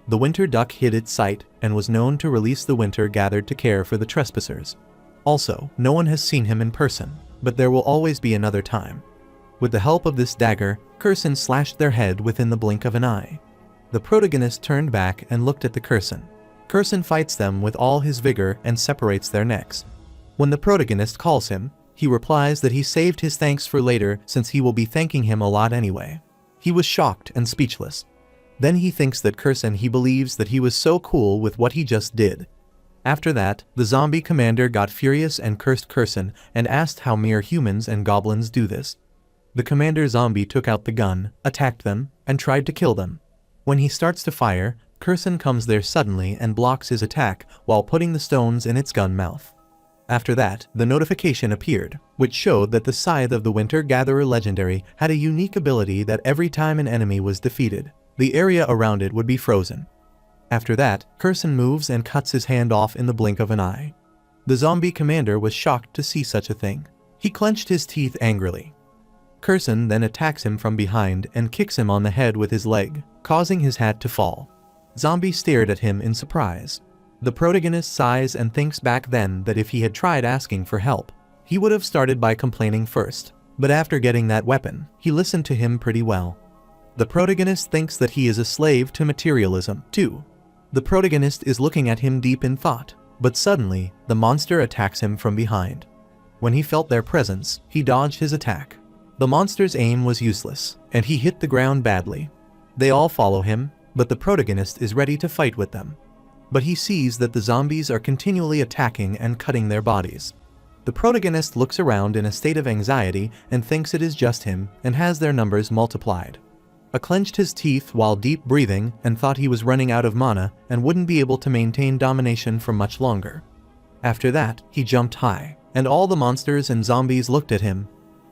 The winter duck hid its sight and was known to release the winter gathered to care for the trespassers. Also, no one has seen him in person, but there will always be another time. With the help of this dagger, Kurson slashed their head within the blink of an eye. The protagonist turned back and looked at the Kurson. Kurson fights them with all his vigor and separates their necks. When the protagonist calls him, he replies that he saved his thanks for later since he will be thanking him a lot anyway. He was shocked and speechless. Then he thinks that Kurson he believes that he was so cool with what he just did. After that, the zombie commander got furious and cursed Kurson and asked how mere humans and goblins do this. The commander zombie took out the gun, attacked them, and tried to kill them. When he starts to fire, Kurson comes there suddenly and blocks his attack while putting the stones in its gun mouth. After that, the notification appeared, which showed that the Scythe of the Winter Gatherer legendary had a unique ability that every time an enemy was defeated, the area around it would be frozen. After that, Kurson moves and cuts his hand off in the blink of an eye. The zombie commander was shocked to see such a thing. He clenched his teeth angrily. Kurson then attacks him from behind and kicks him on the head with his leg, causing his hat to fall. Zombie stared at him in surprise. The protagonist sighs and thinks back then that if he had tried asking for help, he would have started by complaining first, but after getting that weapon, he listened to him pretty well. The protagonist thinks that he is a slave to materialism, too. The protagonist is looking at him deep in thought, but suddenly, the monster attacks him from behind. When he felt their presence, he dodged his attack. The monster's aim was useless, and he hit the ground badly. They all follow him, but the protagonist is ready to fight with them. But he sees that the zombies are continually attacking and cutting their bodies. The protagonist looks around in a state of anxiety and thinks it is just him and has their numbers multiplied. He clenched his teeth while deep breathing and thought he was running out of mana and wouldn't be able to maintain domination for much longer. After that, he jumped high, and all the monsters and zombies looked at him.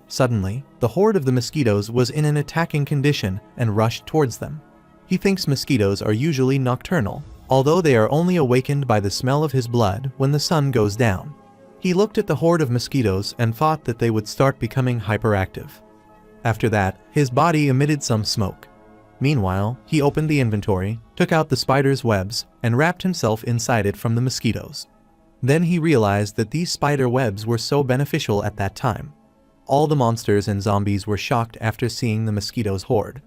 Suddenly, the horde of the mosquitoes was in an attacking condition and rushed towards them. He thinks mosquitoes are usually nocturnal, although they are only awakened by the smell of his blood when the sun goes down. He looked at the horde of mosquitoes and thought that they would start becoming hyperactive. After that, his body emitted some smoke. Meanwhile, he opened the inventory, took out the spider's webs, and wrapped himself inside it from the mosquitoes. Then he realized that these spider webs were so beneficial at that time. All the monsters and zombies were shocked after seeing the mosquitoes' horde.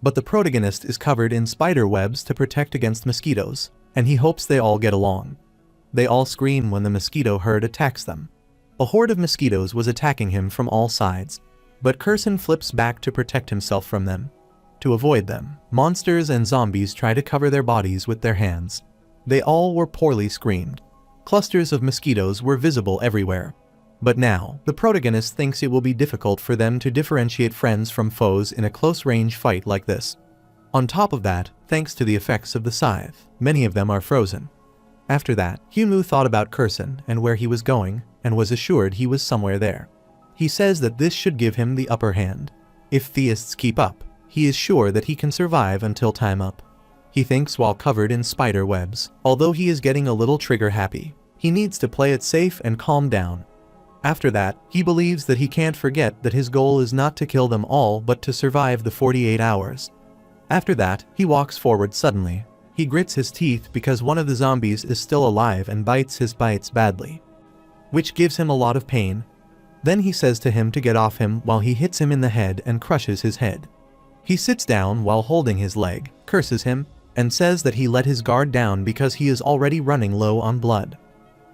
But the protagonist is covered in spider webs to protect against mosquitoes, and he hopes they all get along. They all scream when the mosquito herd attacks them. A horde of mosquitoes was attacking him from all sides, but Kurson flips back to protect himself from them. To avoid them, monsters and zombies try to cover their bodies with their hands. They all were poorly screened. Clusters of mosquitoes were visible everywhere. But now, the protagonist thinks it will be difficult for them to differentiate friends from foes in a close-range fight like this. On top of that, thanks to the effects of the scythe, many of them are frozen. After that, Hyunwoo thought about Kurson and where he was going, and was assured he was somewhere there. He says that this should give him the upper hand. If theists keep up, he is sure that he can survive until time up. He thinks while covered in spider webs, although he is getting a little trigger happy, he needs to play it safe and calm down. After that, he believes that he can't forget that his goal is not to kill them all but to survive the 48 hours. After that, he walks forward suddenly. He grits his teeth because one of the zombies is still alive and bites his bites badly, which gives him a lot of pain. Then he says to him to get off him while he hits him in the head and crushes his head. He sits down while holding his leg, curses him, and says that he let his guard down because he is already running low on blood.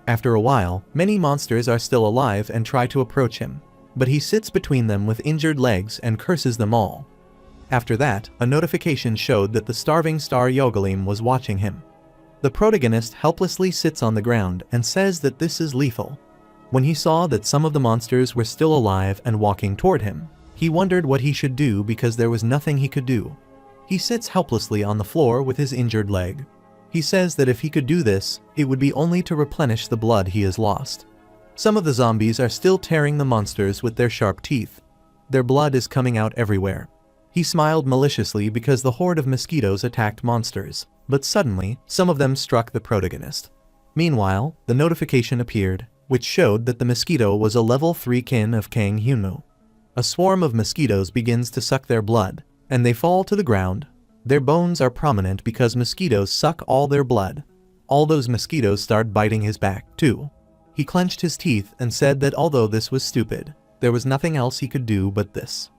After a while, many monsters are still alive and try to approach him, but he sits between them with injured legs and curses them all. After that, a notification showed that the starving star Yogalim was watching him. The protagonist helplessly sits on the ground and says that this is lethal. When he saw that some of the monsters were still alive and walking toward him, he wondered what he should do because there was nothing he could do. He sits helplessly on the floor with his injured leg. He says that if he could do this, it would be only to replenish the blood he has lost. Some of the zombies are still tearing the monsters with their sharp teeth. Their blood is coming out everywhere. He smiled maliciously because the horde of mosquitoes attacked monsters, but suddenly, some of them struck the protagonist. Meanwhile, the notification appeared, which showed that the mosquito was a level 3 kin of Kang Hyunwoo. A swarm of mosquitoes begins to suck their blood, and they fall to the ground. Their bones are prominent because mosquitoes suck all their blood. All those mosquitoes start biting his back, too. He clenched his teeth and said that although this was stupid, there was nothing else he could do but this.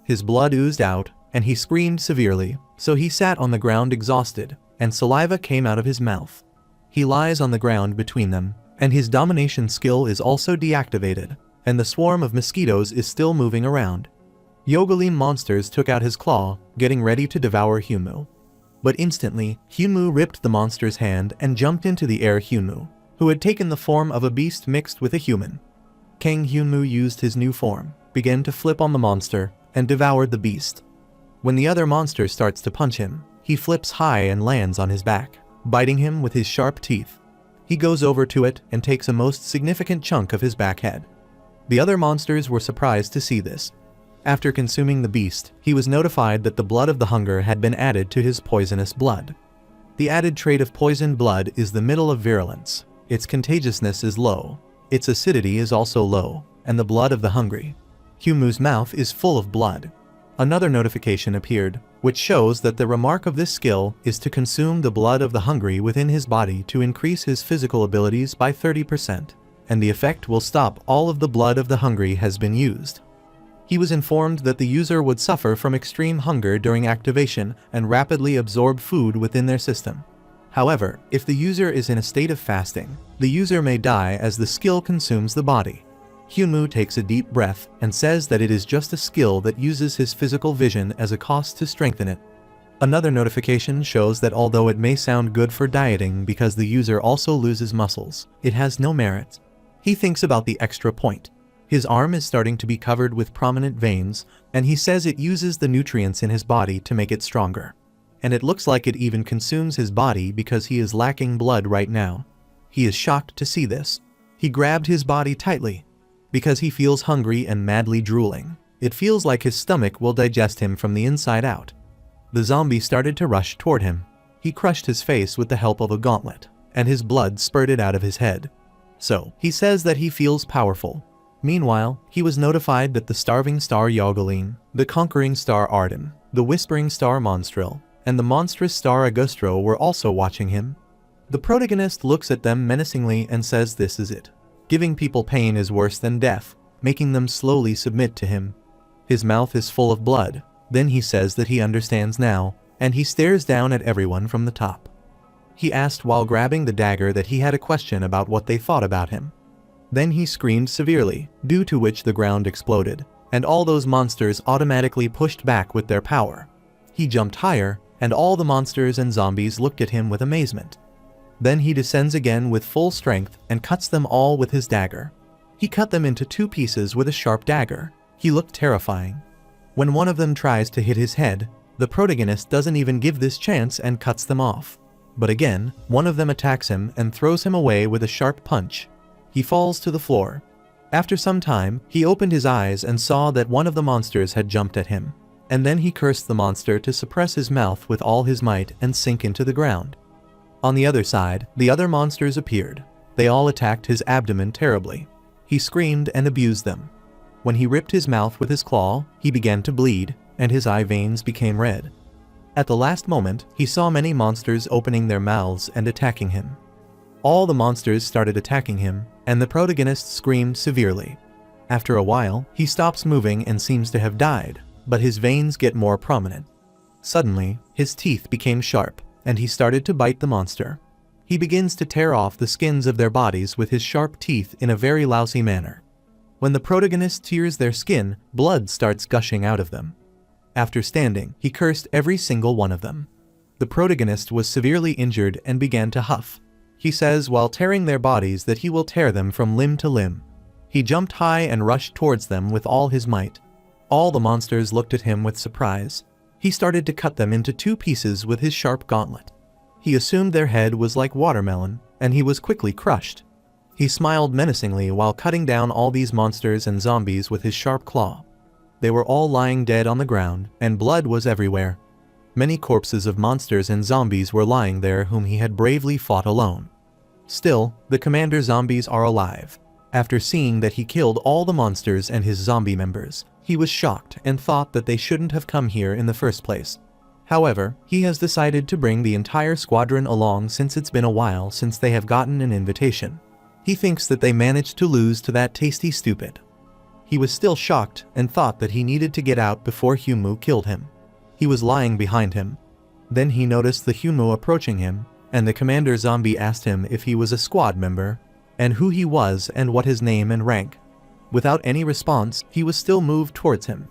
His blood oozed out, and he screamed severely, so he sat on the ground exhausted, and saliva came out of his mouth. He lies on the ground between them, and his domination skill is also deactivated, and the swarm of mosquitoes is still moving around. Yogalim monsters took out his claw, getting ready to devour Hyunwoo. But instantly, Hyunwoo ripped the monster's hand and jumped into the air. Hyunwoo, who had taken the form of a beast mixed with a human. Kang Hyunwoo used his new form, began to flip on the monster, and devoured the beast. When the other monster starts to punch him, he flips high and lands on his back, biting him with his sharp teeth. He goes over to it and takes a most significant chunk of his back head. The other monsters were surprised to see this. After consuming the beast, he was notified that the blood of the hunger had been added to his poisonous blood. The added trait of poisoned blood is the middle of virulence. Its contagiousness is low. Its acidity is also low, and the blood of the hungry. Hyunwoo's mouth is full of blood. Another notification appeared, which shows that the remark of this skill is to consume the blood of the hungry within his body to increase his physical abilities by 30%, and the effect will stop all of the blood of the hungry has been used. He was informed that the user would suffer from extreme hunger during activation and rapidly absorb food within their system. However, if the user is in a state of fasting, the user may die as the skill consumes the body. Hyunwoo takes a deep breath and says that it is just a skill that uses his physical vision as a cost to strengthen it. Another notification shows that although it may sound good for dieting because the user also loses muscles, it has no merit. He thinks about the extra point. His arm is starting to be covered with prominent veins, and he says it uses the nutrients in his body to make it stronger. And it looks like it even consumes his body because he is lacking blood right now. He is shocked to see this. He grabbed his body tightly. Because he feels hungry and madly drooling, it feels like his stomach will digest him from the inside out. The zombie started to rush toward him. He crushed his face with the help of a gauntlet, and his blood spurted out of his head. So, he says that he feels powerful. Meanwhile, he was notified that the starving star Yogalim, the conquering star Arden, the whispering star Monstrel, and the monstrous star Augustro were also watching him. The protagonist looks at them menacingly and says this is it. Giving people pain is worse than death, making them slowly submit to him. His mouth is full of blood. Then he says that he understands now, and he stares down at everyone from the top. He asked while grabbing the dagger that he had a question about what they thought about him. Then he screamed severely, due to which the ground exploded, and all those monsters automatically pushed back with their power. He jumped higher, and all the monsters and zombies looked at him with amazement. Then he descends again with full strength and cuts them all with his dagger. He cut them into 2 pieces with a sharp dagger. He looked terrifying. When one of them tries to hit his head, the protagonist doesn't even give this chance and cuts them off. But again, one of them attacks him and throws him away with a sharp punch. He falls to the floor. After some time, he opened his eyes and saw that one of the monsters had jumped at him. And then he cursed the monster to suppress his mouth with all his might and sink into the ground. On the other side, the other monsters appeared. They all attacked his abdomen terribly. He screamed and abused them. When he ripped his mouth with his claw, he began to bleed, and his eye veins became red. At the last moment, he saw many monsters opening their mouths and attacking him. All the monsters started attacking him, and the protagonist screamed severely. After a while, he stops moving and seems to have died, but his veins get more prominent. Suddenly, his teeth became sharp, and he started to bite the monster. He begins to tear off the skins of their bodies with his sharp teeth in a very lousy manner. When the protagonist tears their skin, blood starts gushing out of them. After standing, he cursed every single one of them. The protagonist was severely injured and began to huff. He says while tearing their bodies that he will tear them from limb to limb. He jumped high and rushed towards them with all his might. All the monsters looked at him with surprise. He started to cut them into 2 pieces with his sharp gauntlet. He assumed their head was like watermelon, and he was quickly crushed. He smiled menacingly while cutting down all these monsters and zombies with his sharp claw. They were all lying dead on the ground, and blood was everywhere. Many corpses of monsters and zombies were lying there whom he had bravely fought alone. Still, the commander zombies are alive. After seeing that he killed all the monsters and his zombie members, he was shocked and thought that they shouldn't have come here in the first place. However, he has decided to bring the entire squadron along since it's been a while since they have gotten an invitation. He thinks that they managed to lose to that tasty stupid. He was still shocked and thought that he needed to get out before Humu killed him. He was lying behind him. Then he noticed the Humu approaching him, and the commander zombie asked him if he was a squad member, and who he was and what his name and rank. Without any response, he was still moved towards him.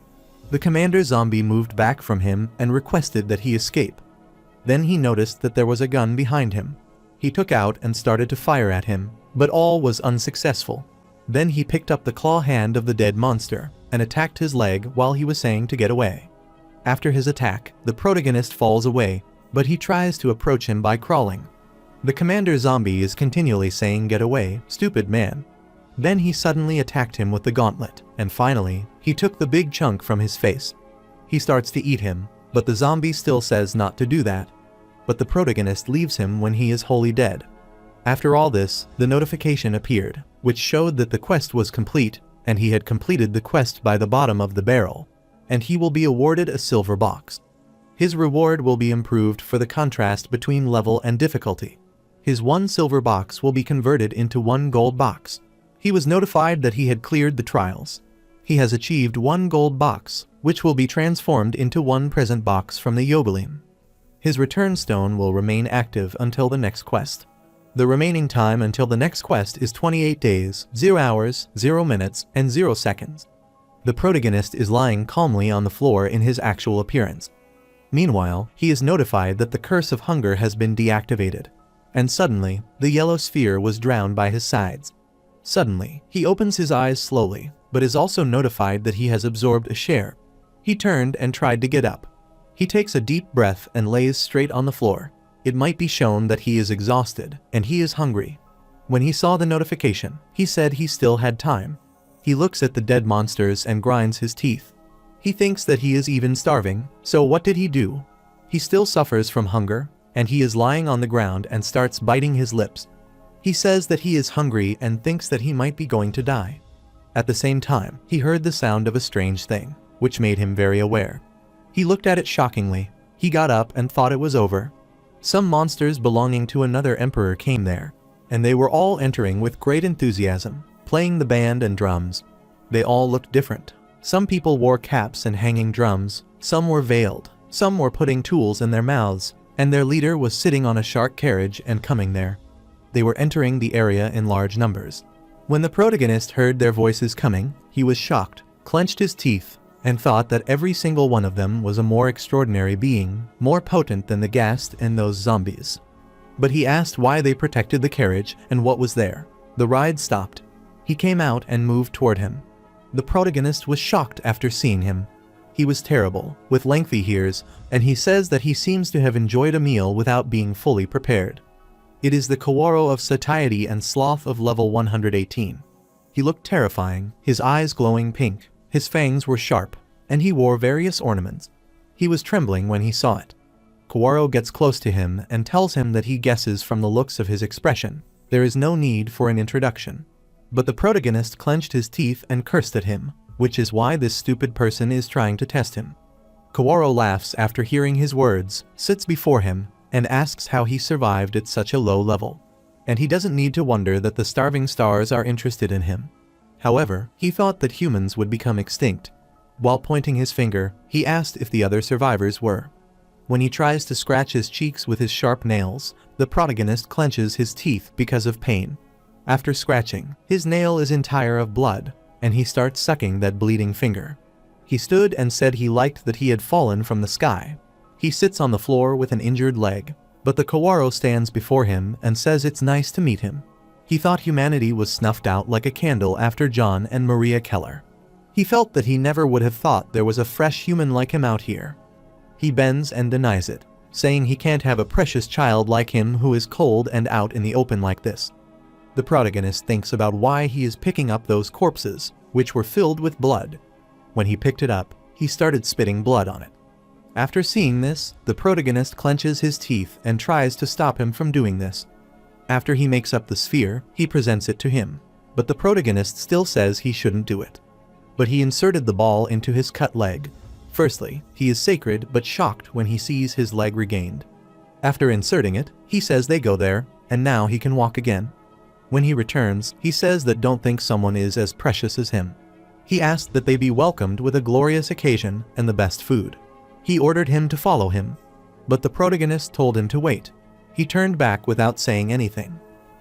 The commander zombie moved back from him and requested that he escape. Then he noticed that there was a gun behind him. He took out and started to fire at him, but all was unsuccessful. Then he picked up the claw hand of the dead monster and attacked his leg while he was saying to get away. After his attack, the protagonist falls away, but he tries to approach him by crawling. The commander zombie is continually saying get away, stupid man. Then he suddenly attacked him with the gauntlet, and finally, he took the big chunk from his face. He starts to eat him, but the zombie still says not to do that. But the protagonist leaves him when he is wholly dead. After all this, the notification appeared, which showed that the quest was complete, and he had completed the quest by the bottom of the barrel, and he will be awarded a silver box. His reward will be improved for the contrast between level and difficulty. His 1 silver box will be converted into 1 gold box. He was notified that he had cleared the trials. He has achieved 1 gold box, which will be transformed into 1 present box from the Yobelim. His return stone will remain active until the next quest. The remaining time until the next quest is 28 days, 0 hours, 0 minutes, and 0 seconds. The protagonist is lying calmly on the floor in his actual appearance. Meanwhile, he is notified that the curse of hunger has been deactivated. And suddenly, the yellow sphere was drowned by his sides. Suddenly, he opens his eyes slowly, but is also notified that he has absorbed a share. He turned and tried to get up. He takes a deep breath and lays straight on the floor. It might be shown that he is exhausted, and he is hungry. When he saw the notification, he said he still had time. He looks at the dead monsters and grinds his teeth. He thinks that he is even starving, so what did he do? He still suffers from hunger, and he is lying on the ground and starts biting his lips. He says that he is hungry and thinks that he might be going to die. At the same time, he heard the sound of a strange thing, which made him very aware. He looked at it shockingly. He got up and thought it was over. Some monsters belonging to another emperor came there, and they were all entering with great enthusiasm, playing the band and drums. They all looked different. Some people wore caps and hanging drums, some were veiled, some were putting tools in their mouths, and their leader was sitting on a shark carriage and coming there. They were entering the area in large numbers. When the protagonist heard their voices coming, he was shocked, clenched his teeth, and thought that every single one of them was a more extraordinary being, more potent than the Ghast and those zombies. But he asked why they protected the carriage and what was there. The ride stopped. He came out and moved toward him. The protagonist was shocked after seeing him. He was terrible, with lengthy hairs, and he says that he seems to have enjoyed a meal without being fully prepared. It is the Kawaro of satiety and sloth of level 118. He looked terrifying, his eyes glowing pink, his fangs were sharp, and he wore various ornaments. He was trembling when he saw it. Kawaro gets close to him and tells him that he guesses from the looks of his expression there is no need for an introduction. But the protagonist clenched his teeth and cursed at him, which is why this stupid person is trying to test him. Kawaro laughs after hearing his words, sits before him, and asks how he survived at such a low level. And he doesn't need to wonder that the starving stars are interested in him. However, he thought that humans would become extinct. While pointing his finger, he asked if the other survivors were. When he tries to scratch his cheeks with his sharp nails, the protagonist clenches his teeth because of pain. After scratching, his nail is entire of blood, and he starts sucking that bleeding finger. He stood and said he liked that he had fallen from the sky. He sits on the floor with an injured leg, but the Kawaro stands before him and says it's nice to meet him. He thought humanity was snuffed out like a candle after John and Maria Keller. He felt that he never would have thought there was a fresh human like him out here. He bends and denies it, saying he can't have a precious child like him who is cold and out in the open like this. The protagonist thinks about why he is picking up those corpses, which were filled with blood. When he picked it up, he started spitting blood on it. After seeing this, the protagonist clenches his teeth and tries to stop him from doing this. After he makes up the sphere, he presents it to him, but the protagonist still says he shouldn't do it. But he inserted the ball into his cut leg. Firstly, he is sacred but shocked when he sees his leg regained. After inserting it, he says they go there, and now he can walk again. When he returns, he says that don't think someone is as precious as him. He asked that they be welcomed with a glorious occasion and the best food. He ordered him to follow him, but the protagonist told him to wait. He turned back without saying anything.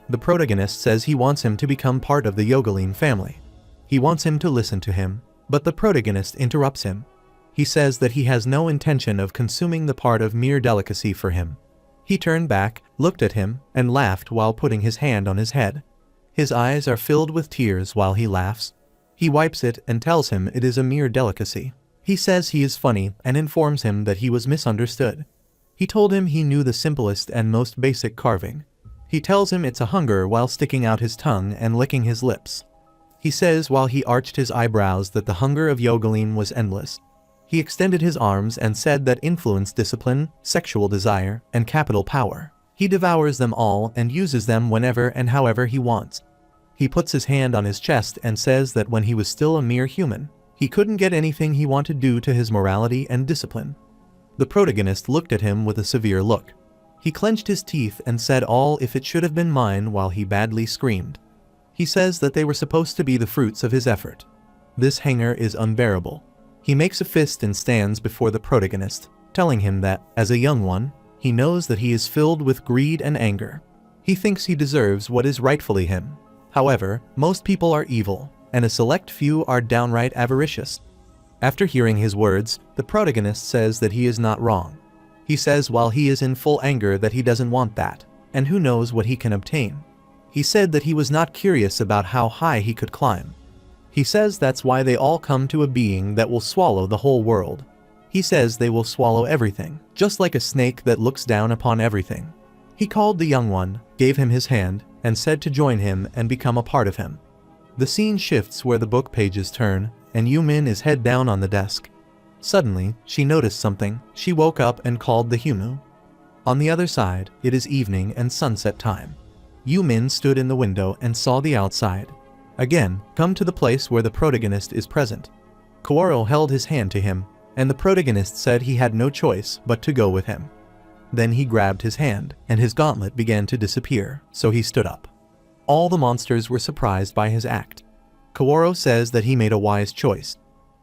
The protagonist says he wants him to become part of the Yogaline family. He wants him to listen to him, but the protagonist interrupts him. He says that he has no intention of consuming the part of mere delicacy for him. He turned back, looked at him, and laughed while putting his hand on his head. His eyes are filled with tears while he laughs. He wipes it and tells him it is a mere delicacy. He says he is funny and informs him that he was misunderstood. He told him he knew the simplest and most basic carving. He tells him it's a hunger while sticking out his tongue and licking his lips. He says while he arched his eyebrows that the hunger of Yogaline was endless. He extended his arms and said that influence, discipline, sexual desire, and capital power. He devours them all and uses them whenever and however he wants. He puts his hand on his chest and says that when he was still a mere human, he couldn't get anything he wanted due to his morality and discipline. The protagonist looked at him with a severe look. He clenched his teeth and said all if it should have been mine while he badly screamed. He says that they were supposed to be the fruits of his effort. This hanger is unbearable. He makes a fist and stands before the protagonist, telling him that, as a young one, he knows that he is filled with greed and anger. He thinks he deserves what is rightfully him. However, most people are evil, and a select few are downright avaricious. After hearing his words, the protagonist says that he is not wrong. He says while he is in full anger that he doesn't want that, and who knows what he can obtain. He said that he was not curious about how high he could climb. He says that's why they all come to a being that will swallow the whole world. He says they will swallow everything, just like a snake that looks down upon everything. He called the young one, gave him his hand, and said to join him and become a part of him. The scene shifts where the book pages turn, and Yu-min is head down on the desk. Suddenly, she noticed something. She woke up and called the Humu. On the other side, it is evening and sunset time. Yu-min stood in the window and saw the outside. Again, come to the place where the protagonist is present. Kawaro held his hand to him, and the protagonist said he had no choice but to go with him. Then he grabbed his hand, and his gauntlet began to disappear, so he stood up. All the monsters were surprised by his act. Kawaro says that he made a wise choice.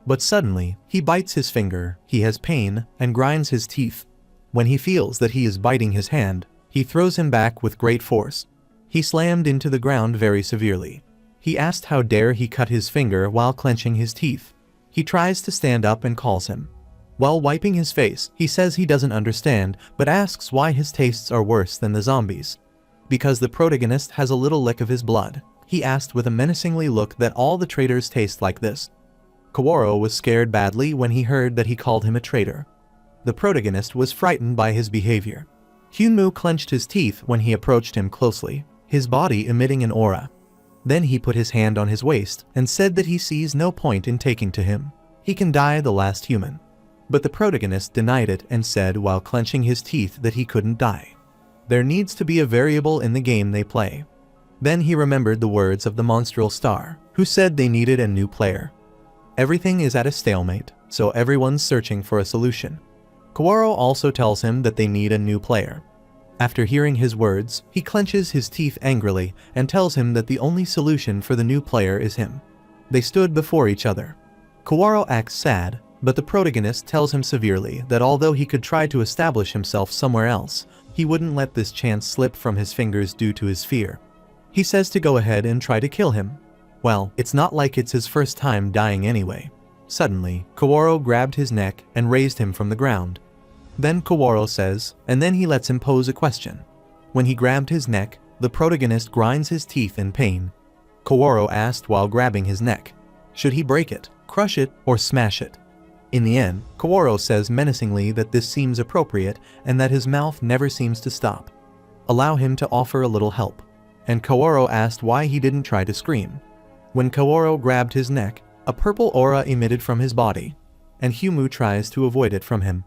But suddenly, he bites his finger, he has pain, and grinds his teeth. When he feels that he is biting his hand, he throws him back with great force. He slammed into the ground very severely. He asked how dare he cut his finger while clenching his teeth. He tries to stand up and calls him. While wiping his face, he says he doesn't understand, but asks why his tastes are worse than the zombies. Because the protagonist has a little lick of his blood, he asked with a menacingly look that all the traitors taste like this. Kaworu was scared badly when he heard that he called him a traitor. The protagonist was frightened by his behavior. Hyunmoo clenched his teeth when he approached him closely, his body emitting an aura. Then he put his hand on his waist and said that he sees no point in taking to him. He can die the last human. But the protagonist denied it and said while clenching his teeth that he couldn't die. There needs to be a variable in the game they play. Then he remembered the words of the monstral star, who said they needed a new player. Everything is at a stalemate, so everyone's searching for a solution. Kaworu also tells him that they need a new player. After hearing his words, he clenches his teeth angrily and tells him that the only solution for the new player is him. They stood before each other. Kaworu acts sad, but the protagonist tells him severely that although he could try to establish himself somewhere else, he wouldn't let this chance slip from his fingers due to his fear. He says to go ahead and try to kill him. Well, it's not like it's his first time dying anyway. Suddenly, Kaworu grabbed his neck and raised him from the ground. Then Kaworu says, and then he lets him pose a question. When he grabbed his neck, the protagonist grinds his teeth in pain. Kaworu asked while grabbing his neck, should he break it, crush it, or smash it? In the end, Kaworu says menacingly that this seems appropriate and that his mouth never seems to stop. Allow him to offer a little help. And Kaworu asked why he didn't try to scream. When Kaworu grabbed his neck, a purple aura emitted from his body, and Hyunmoo tries to avoid it from him.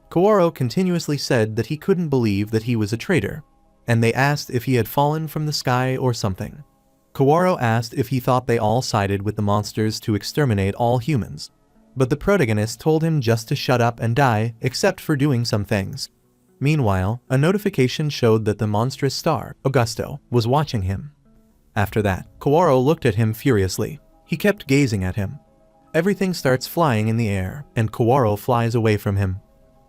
Kaworu continuously said that he couldn't believe that he was a traitor, and they asked if he had fallen from the sky or something. Kaworu asked if he thought they all sided with the monsters to exterminate all humans. But the protagonist told him just to shut up and die, except for doing some things. Meanwhile, a notification showed that the monstrous star, Augusto, was watching him. After that, Kaworu looked at him furiously. He kept gazing at him. Everything starts flying in the air, and Kaworu flies away from him.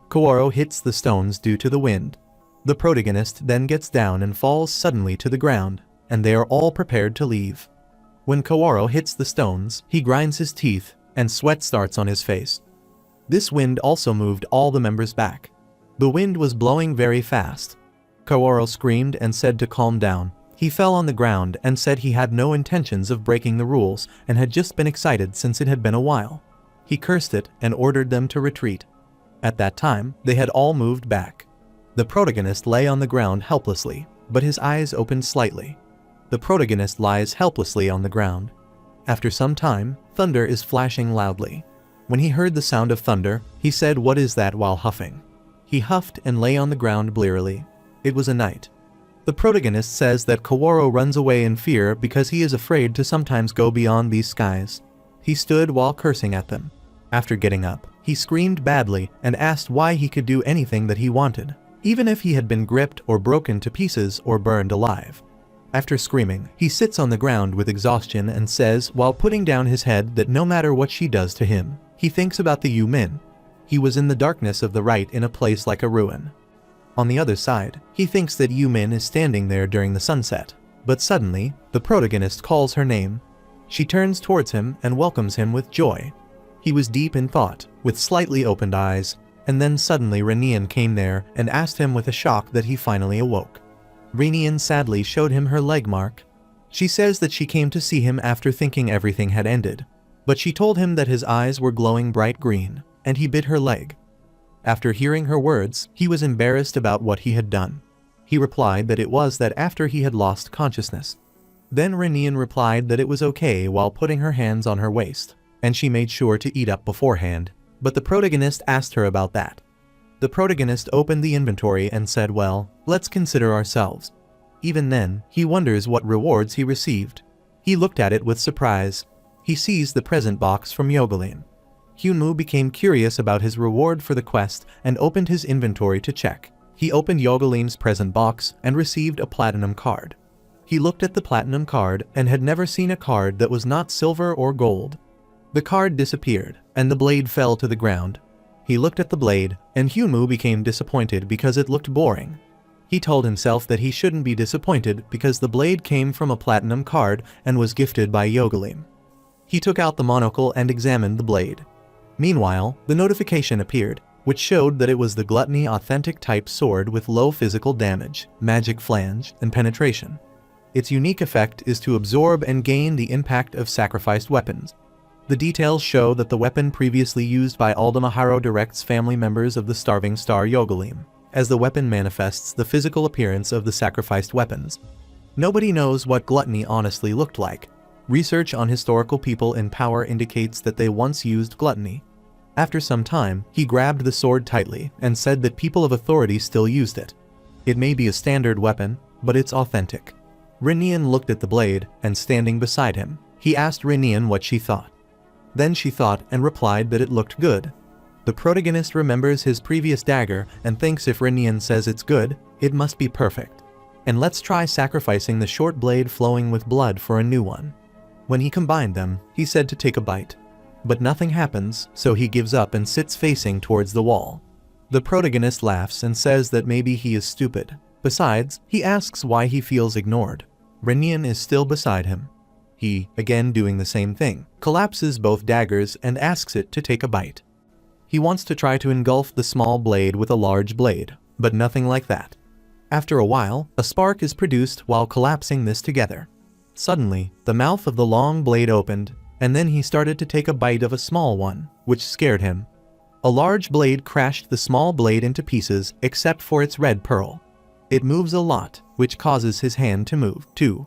Kaworu hits the stones due to the wind. The protagonist then gets down and falls suddenly to the ground, and they are all prepared to leave. When Kaworu hits the stones, he grinds his teeth, and sweat starts on his face. This wind also moved all the members back. The wind was blowing very fast. Kaworu screamed and said to calm down. He fell on the ground and said he had no intentions of breaking the rules and had just been excited since it had been a while. He cursed it and ordered them to retreat. At that time, they had all moved back. The protagonist lay on the ground helplessly, but his eyes opened slightly. The protagonist lies helplessly on the ground. After some time, thunder is flashing loudly. When he heard the sound of thunder, he said, "What is that?" while huffing. He huffed and lay on the ground blearily. It was a night. The protagonist says that Kaworu runs away in fear because he is afraid to sometimes go beyond these skies. He stood while cursing at them. After getting up, he screamed badly and asked why he could do anything that he wanted, even if he had been gripped or broken to pieces or burned alive. After screaming, he sits on the ground with exhaustion and says while putting down his head that no matter what she does to him, he thinks about the Yu-Min. He was in the darkness of the right in a place like a ruin. On the other side, he thinks that Yu-Min is standing there during the sunset, but suddenly, the protagonist calls her name. She turns towards him and welcomes him with joy. He was deep in thought, with slightly opened eyes, and then suddenly Renian came there and asked him with a shock that he finally awoke. Renian sadly showed him her leg mark. She says that she came to see him after thinking everything had ended, but she told him that his eyes were glowing bright green, and he bit her leg. After hearing her words, he was embarrassed about what he had done. He replied that it was that after he had lost consciousness. Then Renian replied that it was okay while putting her hands on her waist, and she made sure to eat up beforehand, but the protagonist asked her about that. The protagonist opened the inventory and said, "Well, let's consider ourselves." Even then, he wonders what rewards he received. He looked at it with surprise. He sees the present box from Yogalin. Hyunmoo became curious about his reward for the quest and opened his inventory to check. He opened Yogalin's present box and received a platinum card. He looked at the platinum card and had never seen a card that was not silver or gold. The card disappeared, and the blade fell to the ground. He looked at the blade, and Hyunmoo became disappointed because it looked boring. He told himself that he shouldn't be disappointed because the blade came from a platinum card and was gifted by Yogalin. He took out the monocle and examined the blade. Meanwhile, the notification appeared, which showed that it was the Gluttony Authentic Type sword with low physical damage, magic flange, and penetration. Its unique effect is to absorb and gain the impact of sacrificed weapons. The details show that the weapon previously used by Aldemaharo directs family members of the Starving Star Yogalim, as the weapon manifests the physical appearance of the sacrificed weapons. Nobody knows what gluttony honestly looked like. Research on historical people in power indicates that they once used gluttony. After some time, he grabbed the sword tightly and said that people of authority still used it. It may be a standard weapon, but it's authentic. Rinian looked at the blade, and standing beside him, he asked Rinian what she thought. Then she thought and replied that it looked good. The protagonist remembers his previous dagger and thinks if Rinian says it's good, it must be perfect. And let's try sacrificing the short blade flowing with blood for a new one. When he combined them, he said to take a bite. But nothing happens, so he gives up and sits facing towards the wall. The protagonist laughs and says that maybe he is stupid. Besides, he asks why he feels ignored. Rinian is still beside him. He, again doing the same thing, collapses both daggers and asks it to take a bite. He wants to try to engulf the small blade with a large blade, but nothing like that. After a while, a spark is produced while collapsing this together. Suddenly, the mouth of the long blade opened, and then he started to take a bite of a small one, which scared him. A large blade crashed the small blade into pieces except for its red pearl. It moves a lot, which causes his hand to move, too.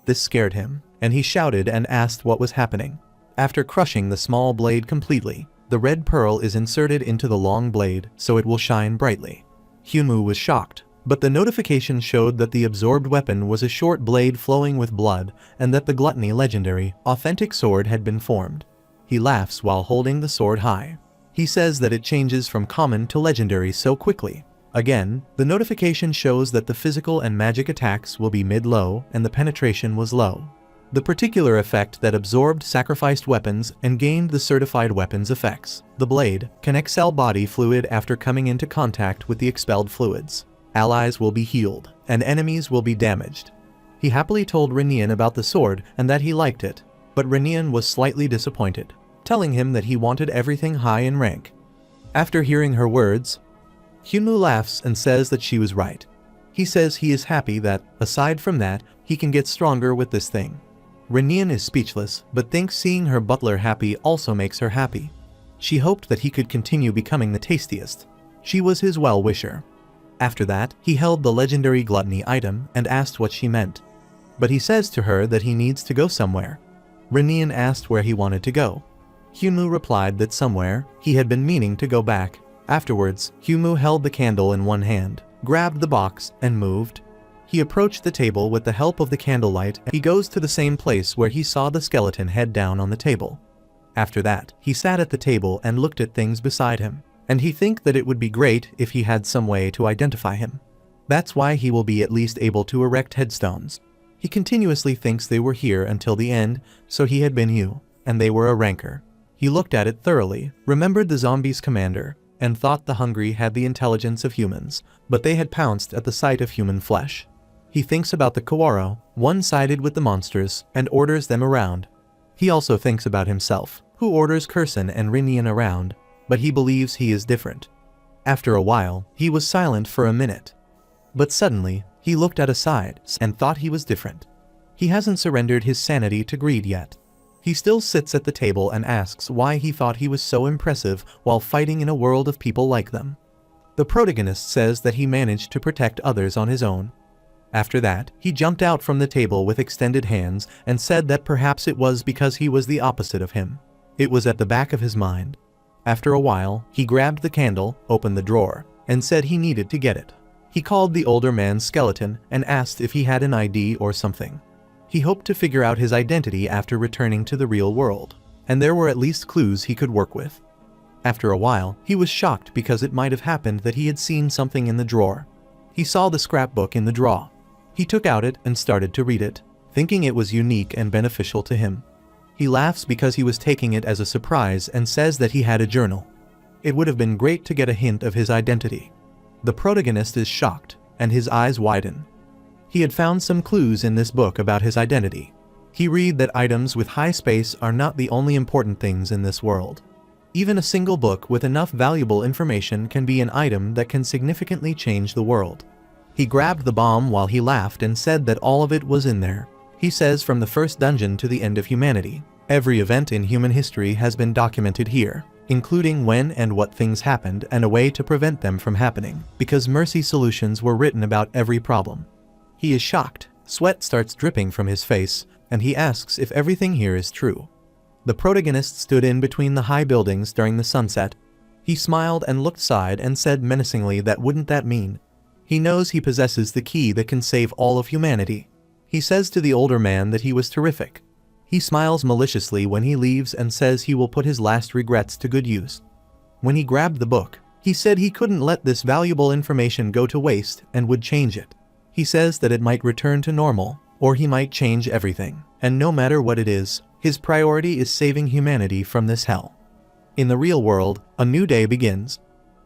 This scared him, and he shouted and asked what was happening. After crushing the small blade completely, the red pearl is inserted into the long blade so it will shine brightly. Hyunwoo was shocked, but the notification showed that the absorbed weapon was a short blade flowing with blood and that the Gluttony legendary, authentic sword had been formed. He laughs while holding the sword high. He says that it changes from common to legendary so quickly. Again, the notification shows that the physical and magic attacks will be mid-low and the penetration was low. The particular effect that absorbed sacrificed weapons and gained the certified weapons effects. The blade can expel body fluid after coming into contact with the expelled fluids. Allies will be healed, and enemies will be damaged. He happily told Rinian about the sword and that he liked it, but Rinian was slightly disappointed, telling him that he wanted everything high in rank. After hearing her words, Hyunwoo laughs and says that she was right. He says he is happy that, aside from that, he can get stronger with this thing. Rinian is speechless, but thinks seeing her butler happy also makes her happy. She hoped that he could continue becoming the tastiest. She was his well-wisher. After that, he held the legendary gluttony item and asked what she meant. But he says to her that he needs to go somewhere. Rinian asked where he wanted to go. Hyunwoo replied that somewhere, he had been meaning to go back. Afterwards, Hyunwoo held the candle in one hand, grabbed the box, and moved. He approached the table with the help of the candlelight and he goes to the same place where he saw the skeleton head down on the table. After that, he sat at the table and looked at things beside him, and he think that it would be great if he had some way to identify him. That's why he will be at least able to erect headstones. He continuously thinks they were here until the end, so he had been you, and they were a rancor. He looked at it thoroughly, remembered the zombies' commander, and thought the hungry had the intelligence of humans, but they had pounced at the sight of human flesh. He thinks about the Kawaro, one-sided with the monsters, and orders them around. He also thinks about himself, who orders Kursen and Rinian around, but he believes he is different. After a while, he was silent for a minute. But suddenly, he looked at a side and thought he was different. He hasn't surrendered his sanity to greed yet. He still sits at the table and asks why he thought he was so impressive while fighting in a world of people like them. The protagonist says that he managed to protect others on his own. After that, he jumped out from the table with extended hands and said that perhaps it was because he was the opposite of him. It was at the back of his mind. After a while, he grabbed the candle, opened the drawer, and said he needed to get it. He called the older man's skeleton and asked if he had an ID or something. He hoped to figure out his identity after returning to the real world, and there were at least clues he could work with. After a while, he was shocked because it might have happened that he had seen something in the drawer. He saw the scrapbook in the drawer. He took out it and started to read it, thinking it was unique and beneficial to him. He laughs because he was taking it as a surprise and says that he had a journal. It would have been great to get a hint of his identity. The protagonist is shocked, and his eyes widen. He had found some clues in this book about his identity. He read that items with high space are not the only important things in this world. Even a single book with enough valuable information can be an item that can significantly change the world. He grabbed the bomb while he laughed and said that all of it was in there. He says from the first dungeon to the end of humanity, every event in human history has been documented here, including when and what things happened and a way to prevent them from happening, because mercy solutions were written about every problem. He is shocked. Sweat starts dripping from his face, and he asks if everything here is true. The protagonist stood in between the high buildings during the sunset. He smiled and looked aside and said menacingly that wouldn't that mean? He knows he possesses the key that can save all of humanity. He says to the older man that he was terrific. He smiles maliciously when he leaves and says he will put his last regrets to good use. When he grabbed the book, he said he couldn't let this valuable information go to waste and would change it. He says that it might return to normal, or he might change everything, and no matter what it is, his priority is saving humanity from this hell. In the real world, a new day begins.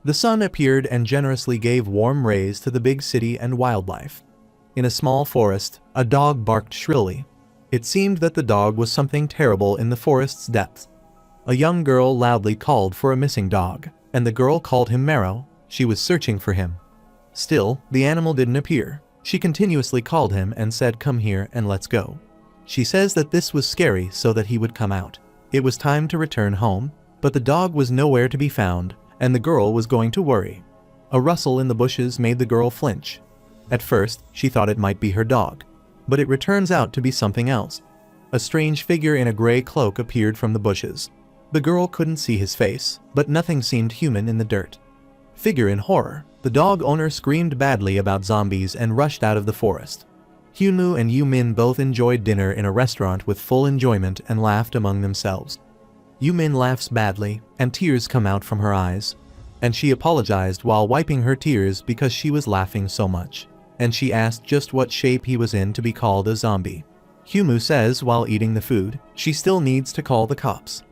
The sun appeared and generously gave warm rays to the big city and wildlife. In a small forest, a dog barked shrilly. It seemed that the dog was something terrible in the forest's depths. A young girl loudly called for a missing dog, and the girl called him Marrow. She was searching for him. Still, the animal didn't appear. She continuously called him and said, "Come here and let's go." She says that this was scary so that he would come out. It was time to return home, but the dog was nowhere to be found, and the girl was going to worry. A rustle in the bushes made the girl flinch. At first, she thought it might be her dog, but it turns out to be something else. A strange figure in a gray cloak appeared from the bushes. The girl couldn't see his face, but nothing seemed human in the dirt. Figure in horror. The dog owner screamed badly about zombies and rushed out of the forest. Hyunwoo and Yoo-min both enjoyed dinner in a restaurant with full enjoyment and laughed among themselves. Yoo-min laughs badly, and tears come out from her eyes. And she apologized while wiping her tears because she was laughing so much. And she asked just what shape he was in to be called a zombie. Hyunwoo says while eating the food, she still needs to call the cops.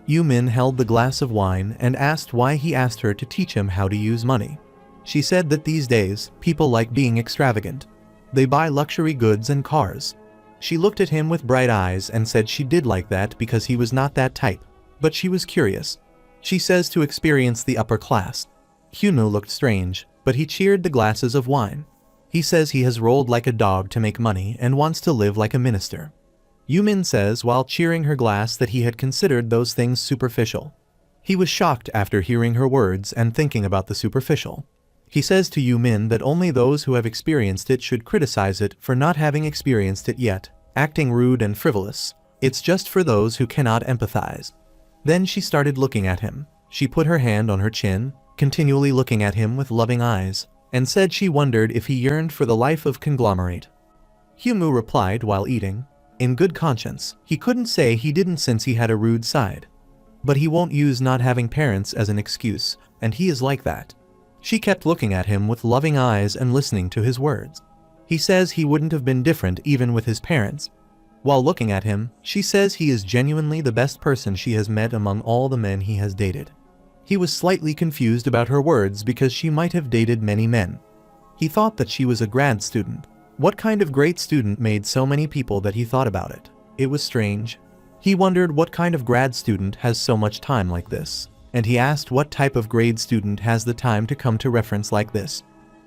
Yoo-min held the glass of wine and asked why he asked her to teach him how to use money. She said that these days, people like being extravagant. They buy luxury goods and cars. She looked at him with bright eyes and said she did like that because he was not that type. But she was curious. She says to experience the upper class. Hyunwoo looked strange, but he cheered the glasses of wine. He says he has rolled like a dog to make money and wants to live like a minister. Yoo-min says while cheering her glass that he had considered those things superficial. He was shocked after hearing her words and thinking about the superficial. He says to Yoo-min that only those who have experienced it should criticize it for not having experienced it yet, acting rude and frivolous. It's just for those who cannot empathize. Then she started looking at him. She put her hand on her chin, continually looking at him with loving eyes, and said she wondered if he yearned for the life of conglomerate. Hyunwoo replied while eating, in good conscience, he couldn't say he didn't since he had a rude side. But he won't use not having parents as an excuse, and he is like that. She kept looking at him with loving eyes and listening to his words. He says he wouldn't have been different even with his parents. While looking at him, she says he is genuinely the best person she has met among all the men he has dated. He was slightly confused about her words because she might have dated many men. He thought that she was a grad student. What kind of great student made so many people that he thought about it? It was strange. He wondered what kind of grad student has so much time like this, and he asked what type of grade student has the time to come to reference like this.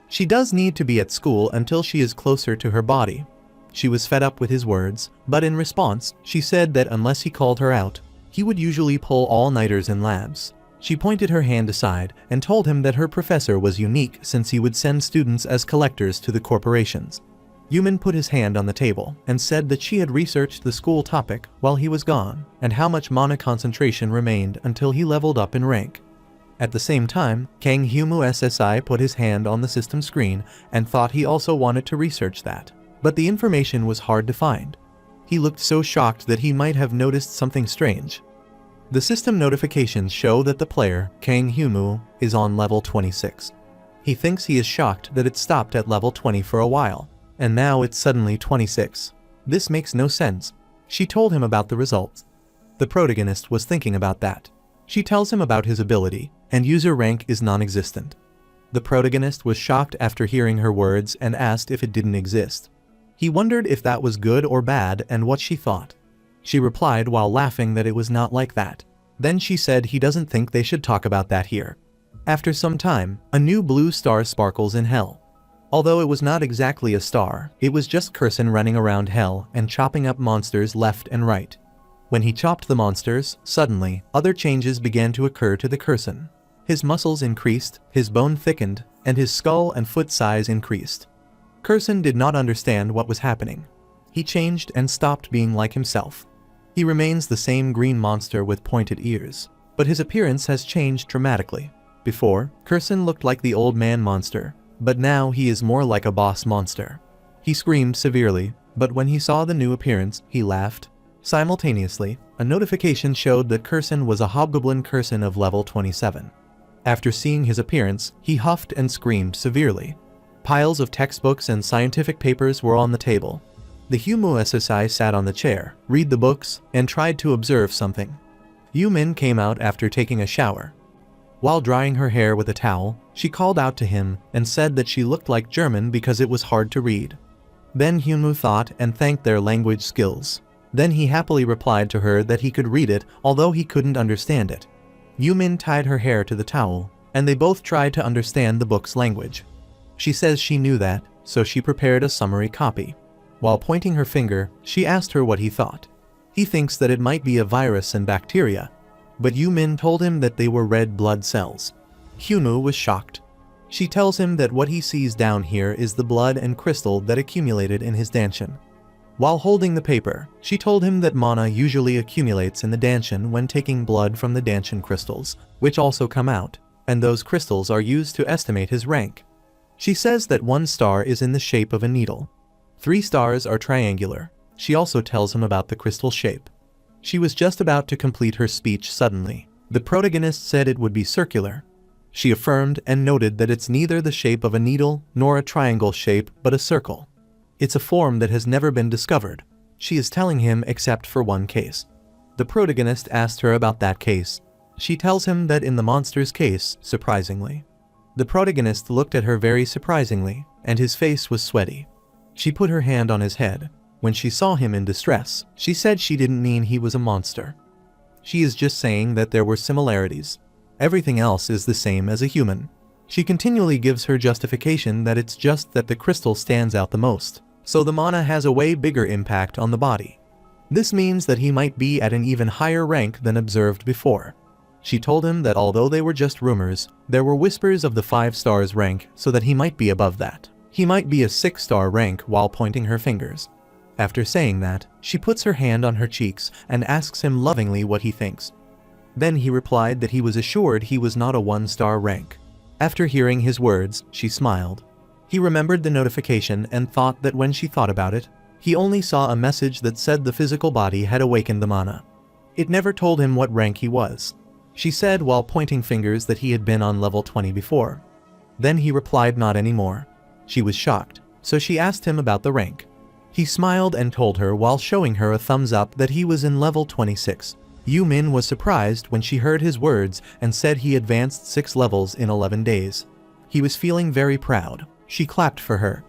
She does need to be at school until she is closer to her body. She was fed up with his words, but in response, she said that unless he called her out, he would usually pull all-nighters in labs. She pointed her hand aside and told him that her professor was unique since he would send students as collectors to the corporations. Yoo-min put his hand on the table and said that she had researched the school topic while he was gone and how much mana concentration remained until he leveled up in rank. At the same time, Kang Hyunwoo SSI put his hand on the system screen and thought he also wanted to research that. But the information was hard to find. He looked so shocked that he might have noticed something strange. The system notifications show that the player, Kang Hyunwoo, is on level 26. He thinks he is shocked that it stopped at level 20 for a while, and now it's suddenly 26. This makes no sense. She told him about the results. The protagonist was thinking about that. She tells him about his ability, and user rank is non-existent. The protagonist was shocked after hearing her words and asked if it didn't exist. He wondered if that was good or bad and what she thought. She replied while laughing that it was not like that. Then she said he doesn't think they should talk about that here. After some time, a new blue star sparkles in hell. Although it was not exactly a star, it was just Kurson running around hell and chopping up monsters left and right. When he chopped the monsters, suddenly, other changes began to occur to the Kurson. His muscles increased, his bone thickened, and his skull and foot size increased. Kurson did not understand what was happening. He changed and stopped being like himself. He remains the same green monster with pointed ears, but his appearance has changed dramatically. Before, Kurson looked like the old man monster, but now he is more like a boss monster. He screamed severely, but when he saw the new appearance, he laughed. Simultaneously, a notification showed that Kurson was a hobgoblin Kurson of level 27. After seeing his appearance, he huffed and screamed severely. Piles of textbooks and scientific papers were on the table. The Humu SSI sat on the chair, read the books, and tried to observe something. Yumin came out after taking a shower. While drying her hair with a towel, she called out to him and said that she looked like German because it was hard to read. Then Humu thought and thanked their language skills. Then he happily replied to her that he could read it, although he couldn't understand it. Yumin tied her hair to the towel, and they both tried to understand the book's language. She says she knew that, so she prepared a summary copy. While pointing her finger, she asked her what he thought. He thinks that it might be a virus and bacteria, but Yumin told him that they were red blood cells. Humu was shocked. She tells him that what he sees down here is the blood and crystal that accumulated in his danshin. While holding the paper, she told him that mana usually accumulates in the danshin when taking blood from the danshin crystals, which also come out, and those crystals are used to estimate his rank. She says that 1 star is in the shape of a needle. 3 stars are triangular. She also tells him about the crystal shape. She was just about to complete her speech suddenly. The protagonist said it would be circular. She affirmed and noted that it's neither the shape of a needle nor a triangle shape but a circle. It's a form that has never been discovered. She is telling him except for one case. The protagonist asked her about that case. She tells him that in the monster's case, surprisingly. The protagonist looked at her very surprisingly, and his face was sweaty. She put her hand on his head. When she saw him in distress, she said she didn't mean he was a monster. She is just saying that there were similarities. Everything else is the same as a human. She continually gives her justification that it's just that the crystal stands out the most, so the mana has a way bigger impact on the body. This means that he might be at an even higher rank than observed before. She told him that although they were just rumors, there were whispers of the 5 stars rank so that he might be above that. He might be a 6-star rank while pointing her fingers. After saying that, she puts her hand on her cheeks and asks him lovingly what he thinks. Then he replied that he was assured he was not a 1-star rank. After hearing his words, she smiled. He remembered the notification and thought that when she thought about it, he only saw a message that said the physical body had awakened the mana. It never told him what rank he was. She said while pointing fingers that he had been on level 20 before. Then he replied not anymore. She was shocked, so she asked him about the rank. He smiled and told her while showing her a thumbs up that he was in level 26. Yumin was surprised when she heard his words and said he advanced 6 levels in 11 days. He was feeling very proud. She clapped for her.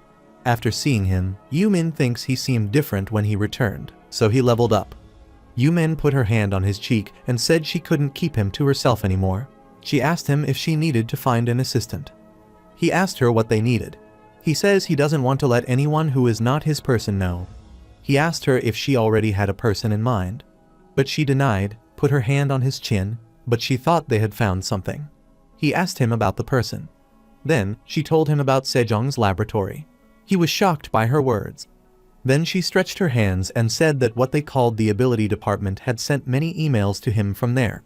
After seeing him, Yumin thinks he seemed different when he returned, so he leveled up. Yumin put her hand on his cheek and said she couldn't keep him to herself anymore. She asked him if she needed to find an assistant. He asked her what they needed. He says he doesn't want to let anyone who is not his person know. He asked her if she already had a person in mind. But she denied, put her hand on his chin, but she thought they had found something. He asked him about the person. Then, she told him about Sejong's laboratory. He was shocked by her words. Then she stretched her hands and said that what they called the ability department had sent many emails to him from there.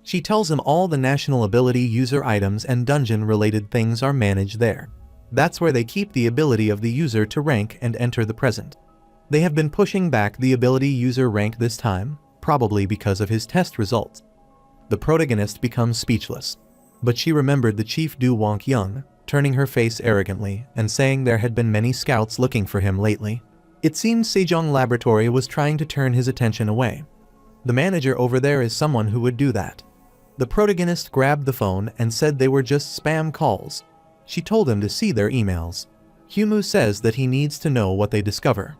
She tells him all the national ability user items and dungeon-related things are managed there. That's where they keep the ability of the user to rank and enter the present. They have been pushing back the ability user rank this time, probably because of his test results. The protagonist becomes speechless. But she remembered the chief Du Wonk Young, turning her face arrogantly and saying there had been many scouts looking for him lately. It seems Sejong Laboratory was trying to turn his attention away. The manager over there is someone who would do that. The protagonist grabbed the phone and said they were just spam calls. She told him to see their emails. Humu says that he needs to know what they discover.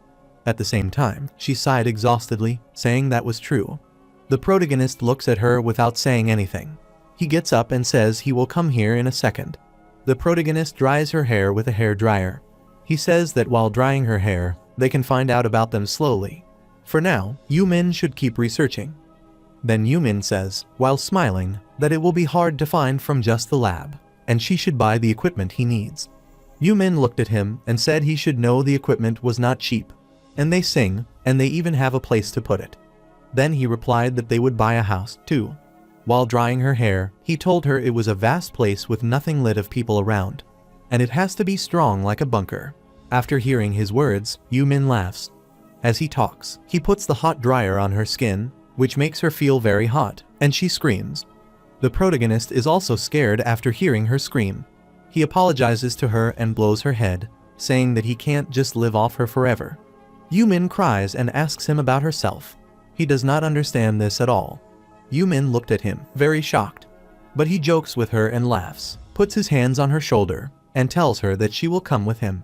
At the same time, she sighed exhaustedly, saying that was true. The protagonist looks at her without saying anything. He gets up and says he will come here in a second. The protagonist dries her hair with a hair dryer. He says that while drying her hair, they can find out about them slowly. For now, Yumin should keep researching. Then Yumin says, while smiling, that it will be hard to find from just the lab, and she should buy the equipment he needs. Yumin looked at him and said he should know the equipment was not cheap. And they sing, and they even have a place to put it. Then he replied that they would buy a house, too. While drying her hair, he told her it was a vast place with nothing lit of people around. And it has to be strong like a bunker. After hearing his words, Yumin laughs. As he talks, he puts the hot dryer on her skin, which makes her feel very hot, and she screams. The protagonist is also scared after hearing her scream. He apologizes to her and blows her head, saying that he can't just live off her forever. Yumin cries and asks him about herself. He does not understand this at all. Yumin looked at him, very shocked. But he jokes with her and laughs, puts his hands on her shoulder, and tells her that she will come with him.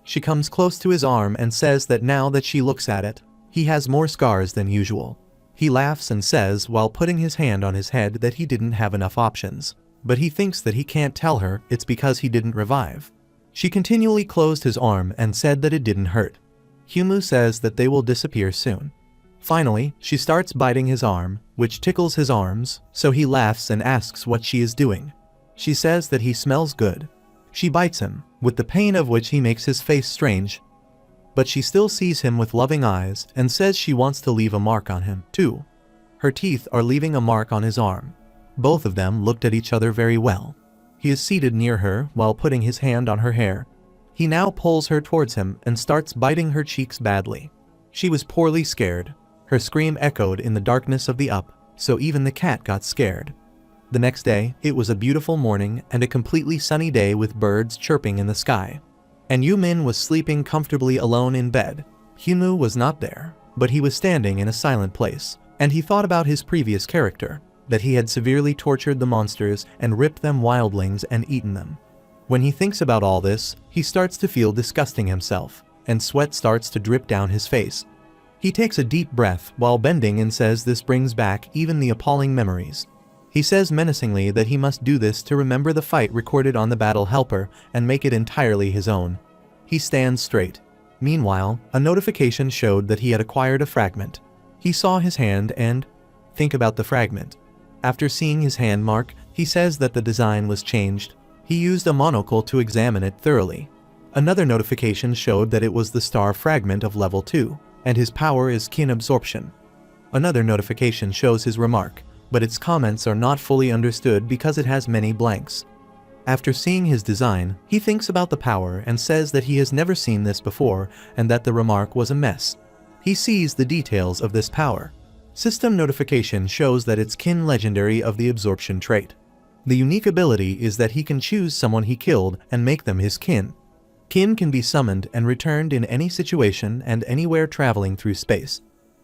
She comes close to his arm and says that now that she looks at it, he has more scars than usual. He laughs and says while putting his hand on his head that he didn't have enough options. But he thinks that he can't tell her it's because he didn't revive. She continually closed his arm and said that it didn't hurt. Humu says that they will disappear soon. Finally, she starts biting his arm, which tickles his arms, so he laughs and asks what she is doing. She says that he smells good. She bites him, with the pain of which he makes his face strange. But she still sees him with loving eyes and says she wants to leave a mark on him, too. Her teeth are leaving a mark on his arm. Both of them looked at each other very well. He is seated near her while putting his hand on her hair. He now pulls her towards him and starts biting her cheeks badly. She was poorly scared. Her scream echoed in the darkness of the up, so even the cat got scared. The next day, it was a beautiful morning and a completely sunny day with birds chirping in the sky. And Yumin was sleeping comfortably alone in bed. Humu was not there, but he was standing in a silent place, and he thought about his previous character, that he had severely tortured the monsters and ripped them wildlings and eaten them. When he thinks about all this, he starts to feel disgusting himself, and sweat starts to drip down his face. He takes a deep breath while bending and says this brings back even the appalling memories. He says menacingly that he must do this to remember the fight recorded on the battle helper and make it entirely his own. He stands straight. Meanwhile, a notification showed that he had acquired a fragment. He saw his hand and think about the fragment. After seeing his hand mark, he says that the design was changed. He used a monocle to examine it thoroughly. Another notification showed that it was the star fragment of level 2. And his power is kin absorption. Another notification shows his remark, but its comments are not fully understood because it has many blanks. After seeing his design, he thinks about the power and says that he has never seen this before and that the remark was a mess. He sees the details of this power. System notification shows that it's kin legendary of the absorption trait. The unique ability is that he can choose someone he killed and make them his kin. Kin can be summoned and returned in any situation and anywhere traveling through space.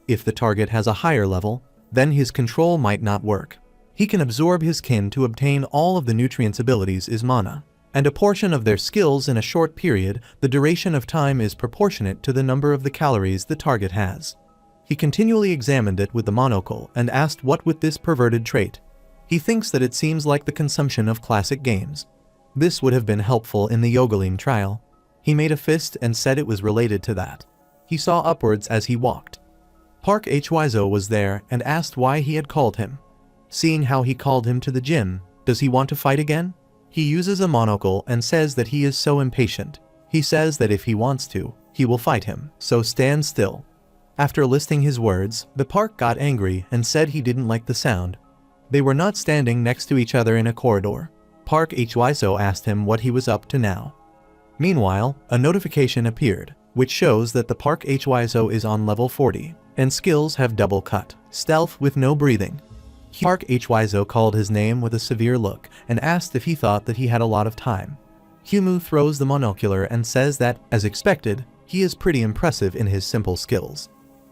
If the target has a higher level, then his control might not work. He can absorb his kin to obtain all of the nutrients' abilities is mana, and a portion of their skills in a short period. The duration of time is proportionate to the number of the calories the target has. He continually examined it with the monocle and asked what with this perverted trait. He thinks that it seems like the consumption of classic games. This would have been helpful in the Yogalim trial. He made a fist and said it was related to that. He saw upwards as he walked. Park Hwizo was there and asked why he had called him. Seeing how he called him to the gym, does he want to fight again? He uses a monocle and says that he is so impatient. He says that if he wants to, he will fight him, so stand still. After listing his words, the park got angry and said he didn't like the sound. They were not standing next to each other in a corridor. Park Hwizo asked him what he was up to now. Meanwhile, a notification appeared, which shows that the Park Hwizo is on level 40, and skills have double cut, stealth with no breathing. Park Hwizo called his name with a severe look and asked if he thought that he had a lot of time. Humu throws the monocular and says that, as expected, he is pretty impressive in his simple skills.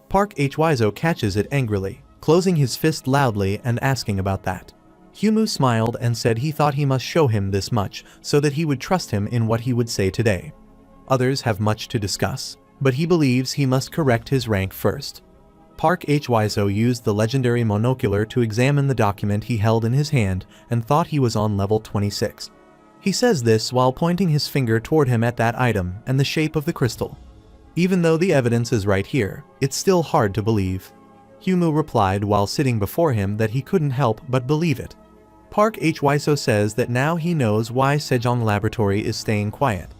Park Hwizo catches it angrily, closing his fist loudly and asking about that. Humu smiled and said he thought he must show him this much so that he would trust him in what he would say today. Others have much to discuss, but he believes he must correct his rank first. Park Hwiso used the legendary monocular to examine the document he held in his hand and thought he was on level 26. He says this while pointing his finger toward him at that item and the shape of the crystal. Even though the evidence is right here, it's still hard to believe. Humu replied while sitting before him that he couldn't help but believe it. Park Hwiso says that now he knows why Sejong Laboratory is staying quiet.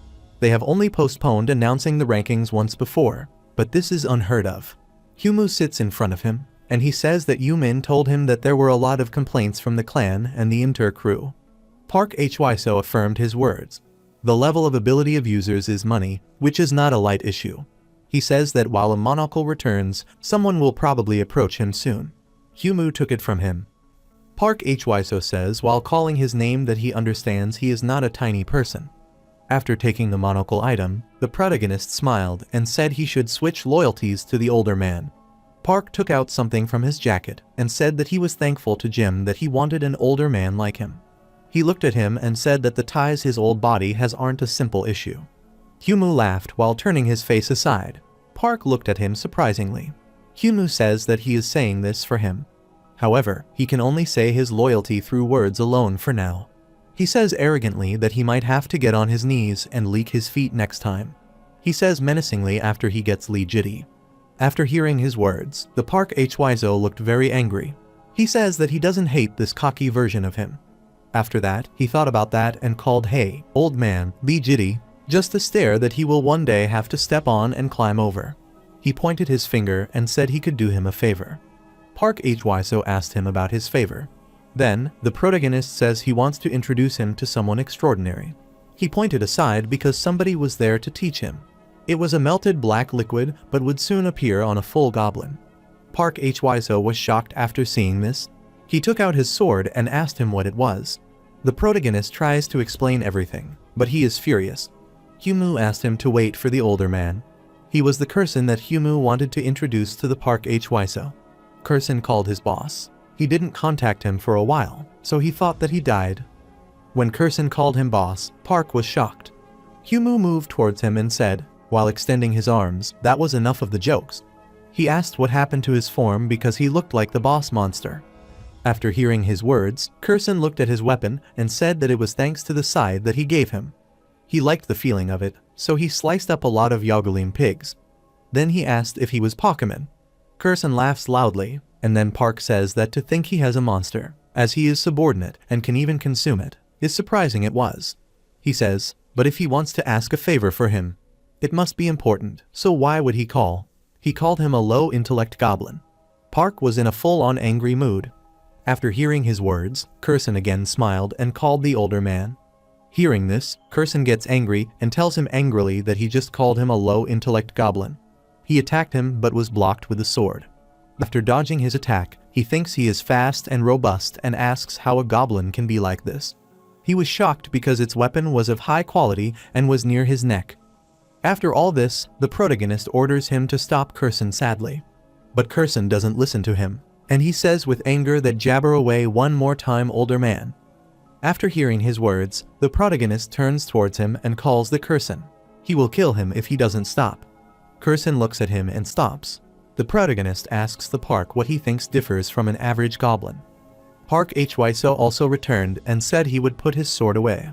They have only postponed announcing the rankings once before, but this is unheard of. Humu sits in front of him, and he says that Yumin told him that there were a lot of complaints from the clan and the inter crew. Park Hwiso affirmed his words. The level of ability of users is money, which is not a light issue. He says that while a monocle returns, someone will probably approach him soon. Humu took it from him. Park Hwiso says while calling his name that he understands he is not a tiny person. After taking the monocle item, the protagonist smiled and said he should switch loyalties to the older man. Park took out something from his jacket and said that he was thankful to Jim that he wanted an older man like him. He looked at him and said that the ties his old body has aren't a simple issue. Humu laughed while turning his face aside. Park looked at him surprisingly. Humu says that he is saying this for him. However, he can only say his loyalty through words alone for now. He says arrogantly that he might have to get on his knees and leak his feet next time. He says menacingly after he gets Lee Jitty. After hearing his words, the Park Hwiso looked very angry. He says that he doesn't hate this cocky version of him. After that, he thought about that and called "Hey, old man, Lee Jitty," just a stare that he will one day have to step on and climb over. He pointed his finger and said he could do him a favor. Park Hwiso asked him about his favor. Then, the protagonist says he wants to introduce him to someone extraordinary. He pointed aside because somebody was there to teach him. It was a melted black liquid but would soon appear on a full goblin. Park Hwiso was shocked after seeing this. He took out his sword and asked him what it was. The protagonist tries to explain everything, but he is furious. Humu asked him to wait for the older man. He was the Kurson that Humu wanted to introduce to the Park Hwiso. Kurson called his boss. He didn't contact him for a while, so he thought that he died. When Kurson called him boss, Park was shocked. Humu moved towards him and said, while extending his arms, that was enough of the jokes. He asked what happened to his form because he looked like the boss monster. After hearing his words, Kurson looked at his weapon and said that it was thanks to the side that he gave him. He liked the feeling of it, so he sliced up a lot of Yagulin pigs. Then he asked if he was Pokemon. Kurson laughs loudly, and then Park says that to think he has a monster, as he is subordinate and can even consume it, is surprising it was. He says, but if he wants to ask a favor for him, it must be important, so why would he call? He called him a low-intellect goblin. Park was in a full-on angry mood. After hearing his words, Kurson again smiled and called the older man. Hearing this, Kurson gets angry and tells him angrily that he just called him a low-intellect goblin. He attacked him but was blocked with a sword. After dodging his attack, he thinks he is fast and robust and asks how a goblin can be like this. He was shocked because its weapon was of high quality and was near his neck. After all this, the protagonist orders him to stop Kurson sadly. But Kurson doesn't listen to him, and he says with anger that jabber away one more time, older man. After hearing his words, the protagonist turns towards him and calls the Kurson. He will kill him if he doesn't stop. Kurson looks at him and stops. The protagonist asks the Park what he thinks differs from an average goblin. Park Hwiso also returned and said he would put his sword away.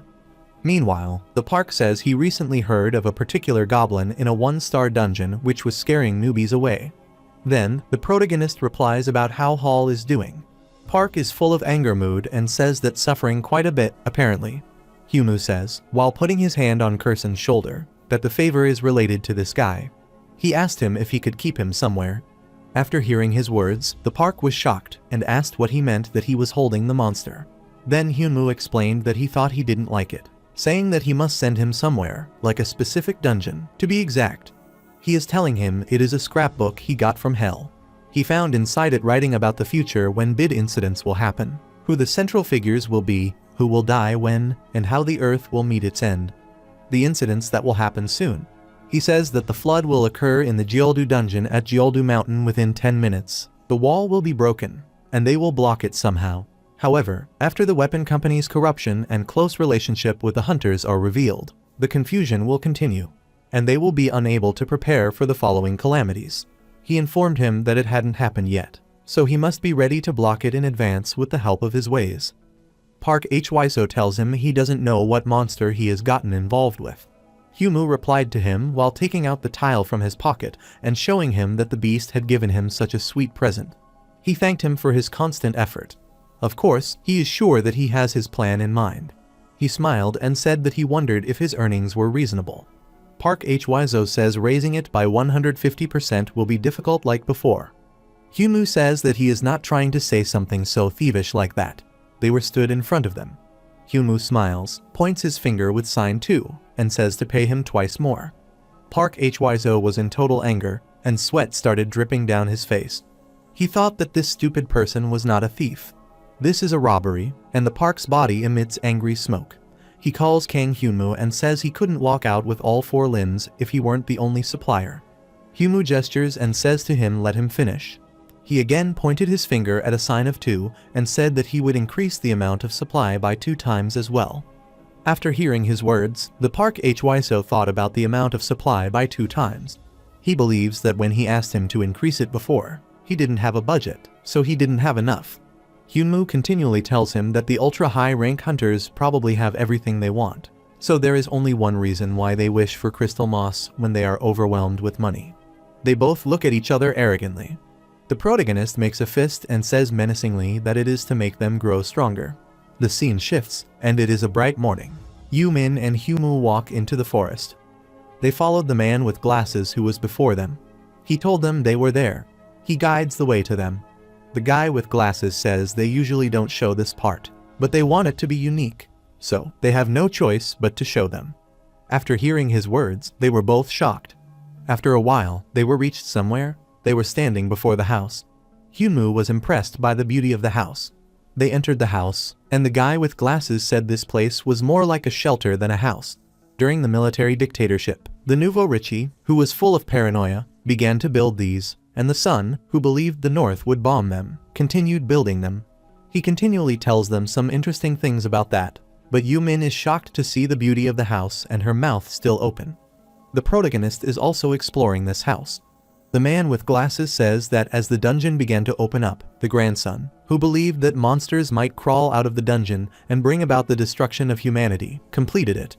Meanwhile, the Park says he recently heard of a particular goblin in a one-star dungeon which was scaring newbies away. Then, the protagonist replies about how Hall is doing. Park is full of anger mood and says that suffering quite a bit, apparently. Humu says, while putting his hand on Kurson's shoulder, that the favor is related to this guy. He asked him if he could keep him somewhere. After hearing his words, the Park was shocked and asked what he meant that he was holding the monster. Then Humu explained that he thought he didn't like it, saying that he must send him somewhere, like a specific dungeon, to be exact. He is telling him it is a scrapbook he got from hell. He found inside it writing about the future when bid incidents will happen, who the central figures will be, who will die when, and how the earth will meet its end. The incidents that will happen soon. He says that the flood will occur in the Jeoldu dungeon at Jeoldu Mountain within 10 minutes. The wall will be broken, and they will block it somehow. However, after the weapon company's corruption and close relationship with the hunters are revealed, the confusion will continue. and they will be unable to prepare for the following calamities. He informed him that it hadn't happened yet, so he must be ready to block it in advance with the help of his ways. Park Hwiso tells him he doesn't know what monster he has gotten involved with. Humu replied to him while taking out the tile from his pocket and showing him that the beast had given him such a sweet present. He thanked him for his constant effort. Of course, he is sure that he has his plan in mind. He smiled and said that he wondered if his earnings were reasonable. Park Hwiso says raising it by 150% will be difficult like before. Humu says that he is not trying to say something so thievish like that. They were stood in front of them. Humu smiles, points his finger with sign 2, and says to pay him twice more. Park Hwiso was in total anger, and sweat started dripping down his face. He thought that this stupid person was not a thief. This is a robbery, and the park's body emits angry smoke. He calls Kang Humu and says he couldn't walk out with all 4 limbs if he weren't the only supplier. Humu gestures and says to him let him finish. He again pointed his finger at a sign of 2 and said that he would increase the amount of supply by 2 times as well. After hearing his words, the Park Hwiso thought about the amount of supply by 2 times. He believes that when he asked him to increase it before, he didn't have a budget, so he didn't have enough. Humu continually tells him that the ultra-high rank hunters probably have everything they want, so there is only one reason why they wish for crystal moss when they are overwhelmed with money. They both look at each other arrogantly. The protagonist makes a fist and says menacingly that it is to make them grow stronger. The scene shifts, and it is a bright morning. Yumin and Humu walk into the forest. They followed the man with glasses who was before them. He told them they were there. He guides the way to them. The guy with glasses says they usually don't show this part, but they want it to be unique, so they have no choice but to show them. After hearing his words, they were both shocked. After a while, they were reached somewhere. They were standing before the house. Humu was impressed by the beauty of the house. They entered the house, and the guy with glasses said this place was more like a shelter than a house. During the military dictatorship, the nouveau riche, who was full of paranoia, began to build these, and the son, who believed the North would bomb them, continued building them. He continually tells them some interesting things about that, but Yumin is shocked to see the beauty of the house and her mouth still open. The protagonist is also exploring this house. The man with glasses says that as the dungeon began to open up, the grandson, who believed that monsters might crawl out of the dungeon and bring about the destruction of humanity, completed it.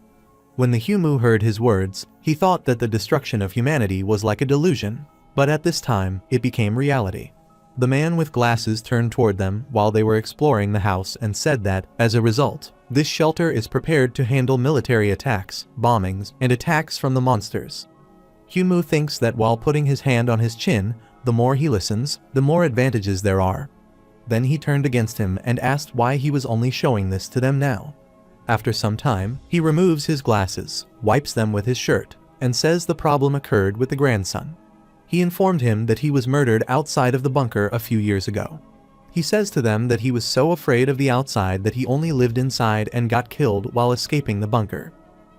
When the Humu heard his words, he thought that the destruction of humanity was like a delusion, but at this time, it became reality. The man with glasses turned toward them while they were exploring the house and said that, as a result, this shelter is prepared to handle military attacks, bombings, and attacks from the monsters. Humu thinks that while putting his hand on his chin, the more he listens, the more advantages there are. Then he turned against him and asked why he was only showing this to them now. After some time, he removes his glasses, wipes them with his shirt, and says the problem occurred with the grandson. He informed him that he was murdered outside of the bunker a few years ago. He says to them that he was so afraid of the outside that he only lived inside and got killed while escaping the bunker.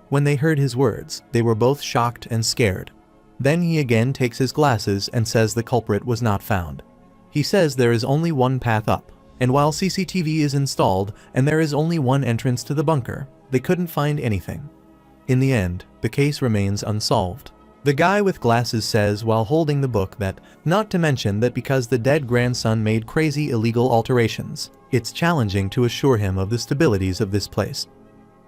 When they heard his words, they were both shocked and scared. Then he again takes his glasses and says the culprit was not found. He says there is only one path up, and while CCTV is installed and there is only one entrance to the bunker, they couldn't find anything. In the end, the case remains unsolved. The guy with glasses says while holding the book that, not to mention that because the dead grandson made crazy illegal alterations, it's challenging to assure him of the stabilities of this place.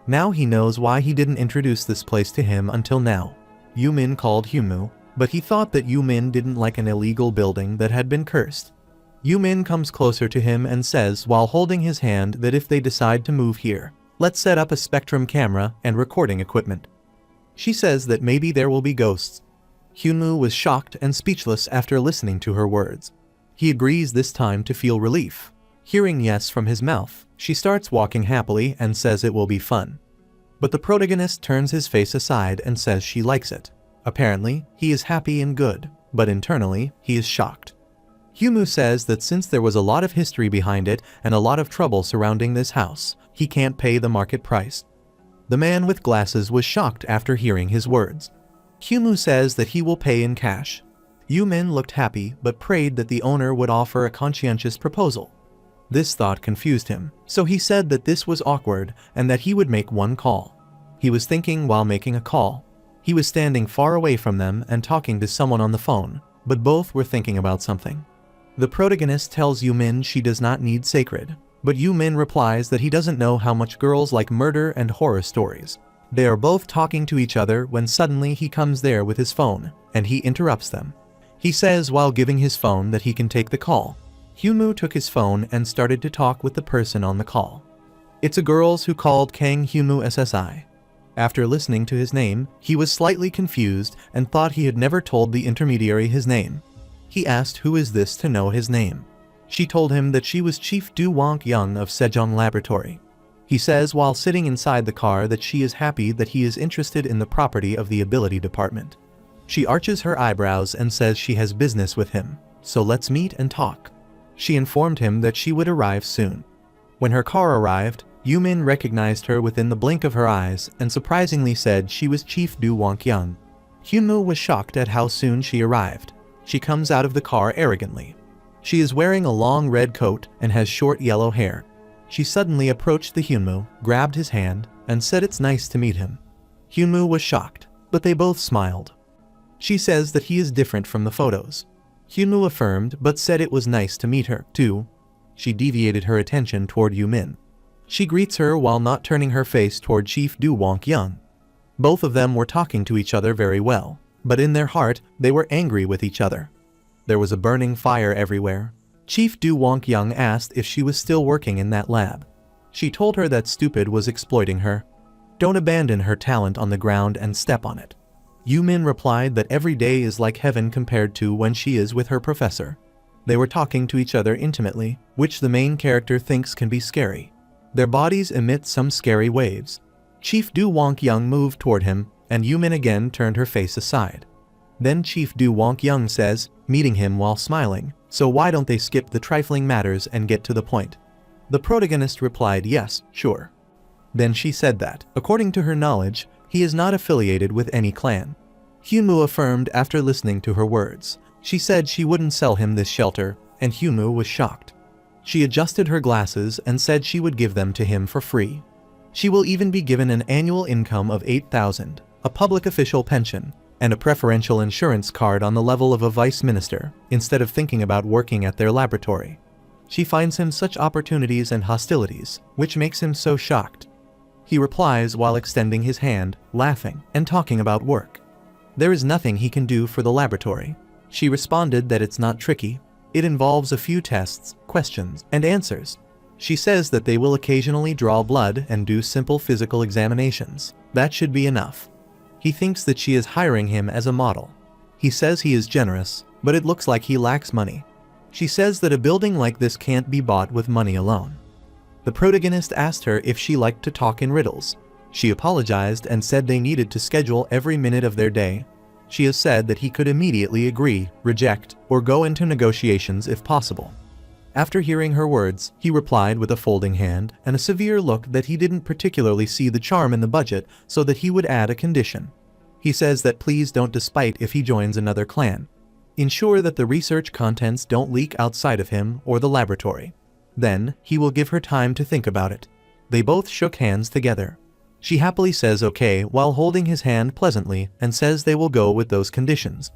Now he knows why he didn't introduce this place to him until now. Yumin called Humu, but he thought that Yumin didn't like an illegal building that had been cursed. Yumin comes closer to him and says while holding his hand that if they decide to move here, let's set up a spectrum camera and recording equipment. She says that maybe there will be ghosts. Humu was shocked and speechless after listening to her words. He agrees this time to feel relief. Hearing yes from his mouth, she starts walking happily and says it will be fun. But the protagonist turns his face aside and says she likes it. Apparently, he is happy and good, but internally, he is shocked. Humu says that since there was a lot of history behind it and a lot of trouble surrounding this house, he can't pay the market price. The man with glasses was shocked after hearing his words. Humu says that he will pay in cash. Yumin looked happy but prayed that the owner would offer a conscientious proposal. This thought confused him, so he said that this was awkward and that he would make one call. He was thinking while making a call. He was standing far away from them and talking to someone on the phone, but both were thinking about something. The protagonist tells Yumin she does not need sacred, but Yumin replies that he doesn't know how much girls like murder and horror stories. They are both talking to each other when suddenly he comes there with his phone, and he interrupts them. He says while giving his phone that he can take the call. Hyunmoo took his phone and started to talk with the person on the call. It's a girl who called Kang Hyunmoo SSI. After listening to his name, he was slightly confused and thought he had never told the intermediary his name. He asked who is this to know his name. She told him that she was Chief Do Wonk Young of Sejong Laboratory. He says while sitting inside the car that she is happy that he is interested in the property of the ability department. She arches her eyebrows and says she has business with him, so let's meet and talk. She informed him that she would arrive soon. When her car arrived, Yumin recognized her within the blink of her eyes and surprisingly said she was Chief Do Wonk Young. Hyunmoo was shocked at how soon she arrived. She comes out of the car arrogantly. She is wearing a long red coat and has short yellow hair. She suddenly approached the Hyunmoo, grabbed his hand, and said it's nice to meet him. Hyunmoo was shocked, but they both smiled. She says that he is different from the photos. Hyunmoo affirmed but said it was nice to meet her, too. She deviated her attention toward Yumin. She greets her while not turning her face toward Chief Do Wonk Young. Both of them were talking to each other very well, but in their heart, they were angry with each other. There was a burning fire everywhere. Chief Do Wonk Young asked if she was still working in that lab. She told her that Stupid was exploiting her. Don't abandon her talent on the ground and step on it. Yumin replied that every day is like heaven compared to when she is with her professor. They were talking to each other intimately, which the main character thinks can be scary. Their bodies emit some scary waves. Chief Do Wonk Young moved toward him, and Yumin again turned her face aside. Then Chief Do Wonk Young says, meeting him while smiling, so why don't they skip the trifling matters and get to the point? The protagonist replied yes, sure. Then she said that, according to her knowledge, he is not affiliated with any clan. Hyunmoo affirmed after listening to her words. She said she wouldn't sell him this shelter, and Hyunmoo was shocked. She adjusted her glasses and said she would give them to him for free. She will even be given an annual income of 8,000, a public official pension, and a preferential insurance card on the level of a vice minister, instead of thinking about working at their laboratory. She finds him such opportunities and hostilities, which makes him so shocked. He replies while extending his hand, laughing, and talking about work. There is nothing he can do for the laboratory. She responded that it's not tricky. It involves a few tests, questions, and answers. She says that they will occasionally draw blood and do simple physical examinations. That should be enough. He thinks that she is hiring him as a model. He says he is generous, but it looks like he lacks money. She says that a building like this can't be bought with money alone. The protagonist asked her if she liked to talk in riddles. She apologized and said they needed to schedule every minute of their day. She has said that he could immediately agree, reject, or go into negotiations if possible. After hearing her words, he replied with a folding hand and a severe look that he didn't particularly see the charm in the budget, so that he would add a condition. He says that please don't despite if he joins another clan. Ensure that the research contents don't leak outside of him or the laboratory. Then, he will give her time to think about it. They both shook hands together. She happily says okay while holding his hand pleasantly and says they will go with those conditions.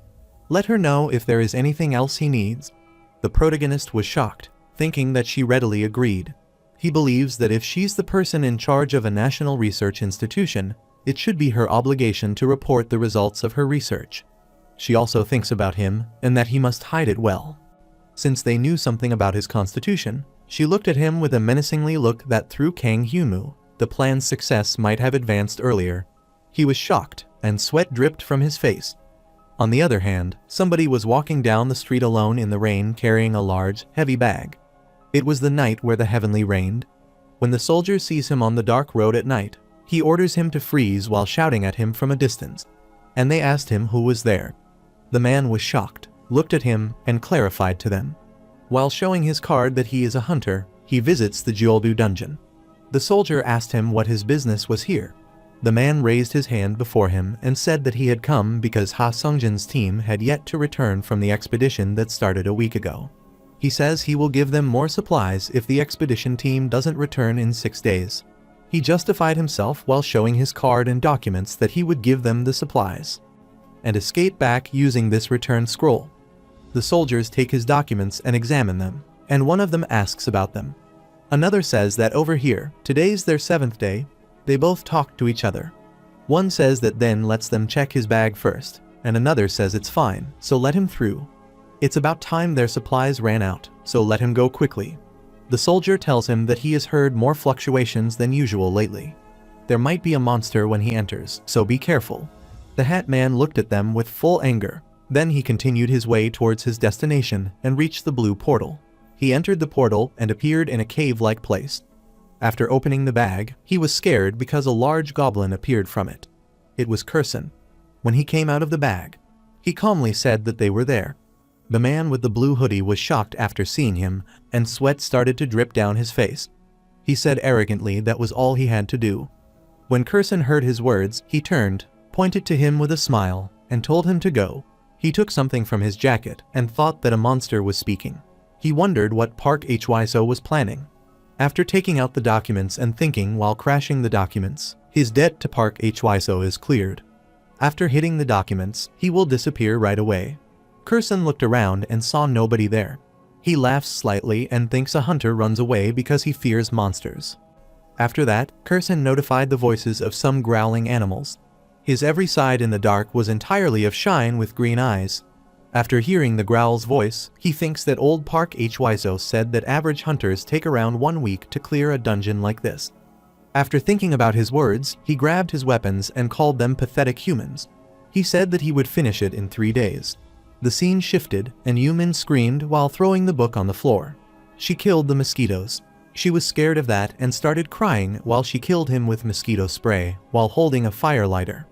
Let her know if there is anything else he needs. The protagonist was shocked, thinking that she readily agreed. He believes that if she's the person in charge of a national research institution, it should be her obligation to report the results of her research. She also thinks about him and that he must hide it well. Since they knew something about his constitution, she looked at him with a menacingly look that through Kang Hyunmoo, the plan's success might have advanced earlier. He was shocked, and sweat dripped from his face. On the other hand, somebody was walking down the street alone in the rain carrying a large, heavy bag. It was the night where the heavenly rained. When the soldier sees him on the dark road at night, he orders him to freeze while shouting at him from a distance. And they asked him who was there. The man was shocked, looked at him, and clarified to them. While showing his card that he is a hunter, he visits the Jeolbu dungeon. The soldier asked him what his business was here. The man raised his hand before him and said that he had come because Ha Sungjin's team had yet to return from the expedition that started a week ago. He says he will give them more supplies if the expedition team doesn't return in 6 days. He justified himself while showing his card and documents that he would give them the supplies and escape back using this return scroll. The soldiers take his documents and examine them, and one of them asks about them. Another says that over here, today's their 7th day. They both talk to each other. One says that then lets them check his bag first, and another says it's fine, so let him through. It's about time their supplies ran out, so let him go quickly. The soldier tells him that he has heard more fluctuations than usual lately. There might be a monster when he enters, so be careful. The Hat Man looked at them with full anger. Then he continued his way towards his destination and reached the blue portal. He entered the portal and appeared in a cave-like place. After opening the bag, he was scared because a large goblin appeared from it. It was Kurson. When he came out of the bag, he calmly said that they were there. The man with the blue hoodie was shocked after seeing him, and sweat started to drip down his face. He said arrogantly that was all he had to do. When Kurson heard his words, he turned, pointed to him with a smile, and told him to go. He took something from his jacket and thought that a monster was speaking. He wondered what Park Hwiso was planning. After taking out the documents and thinking while crashing the documents, his debt to Park Hwiso is cleared. After hitting the documents, he will disappear right away. Kurson looked around and saw nobody there. He laughs slightly and thinks a hunter runs away because he fears monsters. After that, Kurson notified the voices of some growling animals. His every side in the dark was entirely of shine with green eyes. After hearing the growl's voice, he thinks that old Park Hwiso said that average hunters take around 1 week to clear a dungeon like this. After thinking about his words, he grabbed his weapons and called them pathetic humans. He said that he would finish it in 3 days. The scene shifted, and Yumin screamed while throwing the book on the floor. She killed the mosquitoes. She was scared of that and started crying while she killed him with mosquito spray while holding a fire lighter.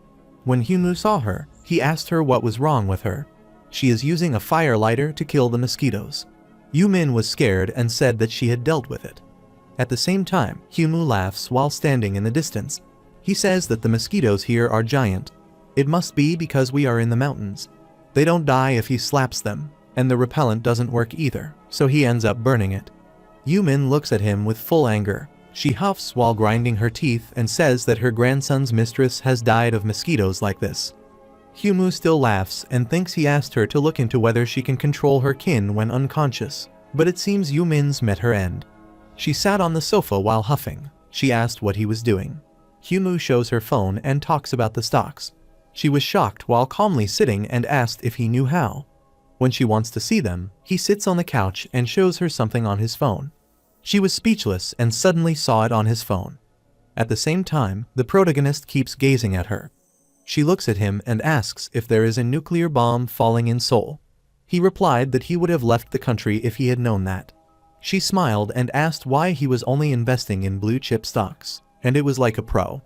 When Humu saw her, he asked her what was wrong with her. She is using a fire lighter to kill the mosquitoes. Yumin was scared and said that she had dealt with it. At the same time, Humu laughs while standing in the distance. He says that the mosquitoes here are giant. It must be because we are in the mountains. They don't die if he slaps them, and the repellent doesn't work either, so he ends up burning it. Yumin looks at him with full anger. She huffs while grinding her teeth and says that her grandson's mistress has died of mosquitoes like this. Humu still laughs and thinks he asked her to look into whether she can control her kin when unconscious, but it seems Yumin's met her end. She sat on the sofa while huffing. She asked what he was doing. Humu shows her phone and talks about the stocks. She was shocked while calmly sitting and asked if he knew how. When she wants to see them, he sits on the couch and shows her something on his phone. She was speechless and suddenly saw it on his phone. At the same time, the protagonist keeps gazing at her. She looks at him and asks if there is a nuclear bomb falling in Seoul. He replied that he would have left the country if he had known that. She smiled and asked why he was only investing in blue chip stocks, and it was like a pro.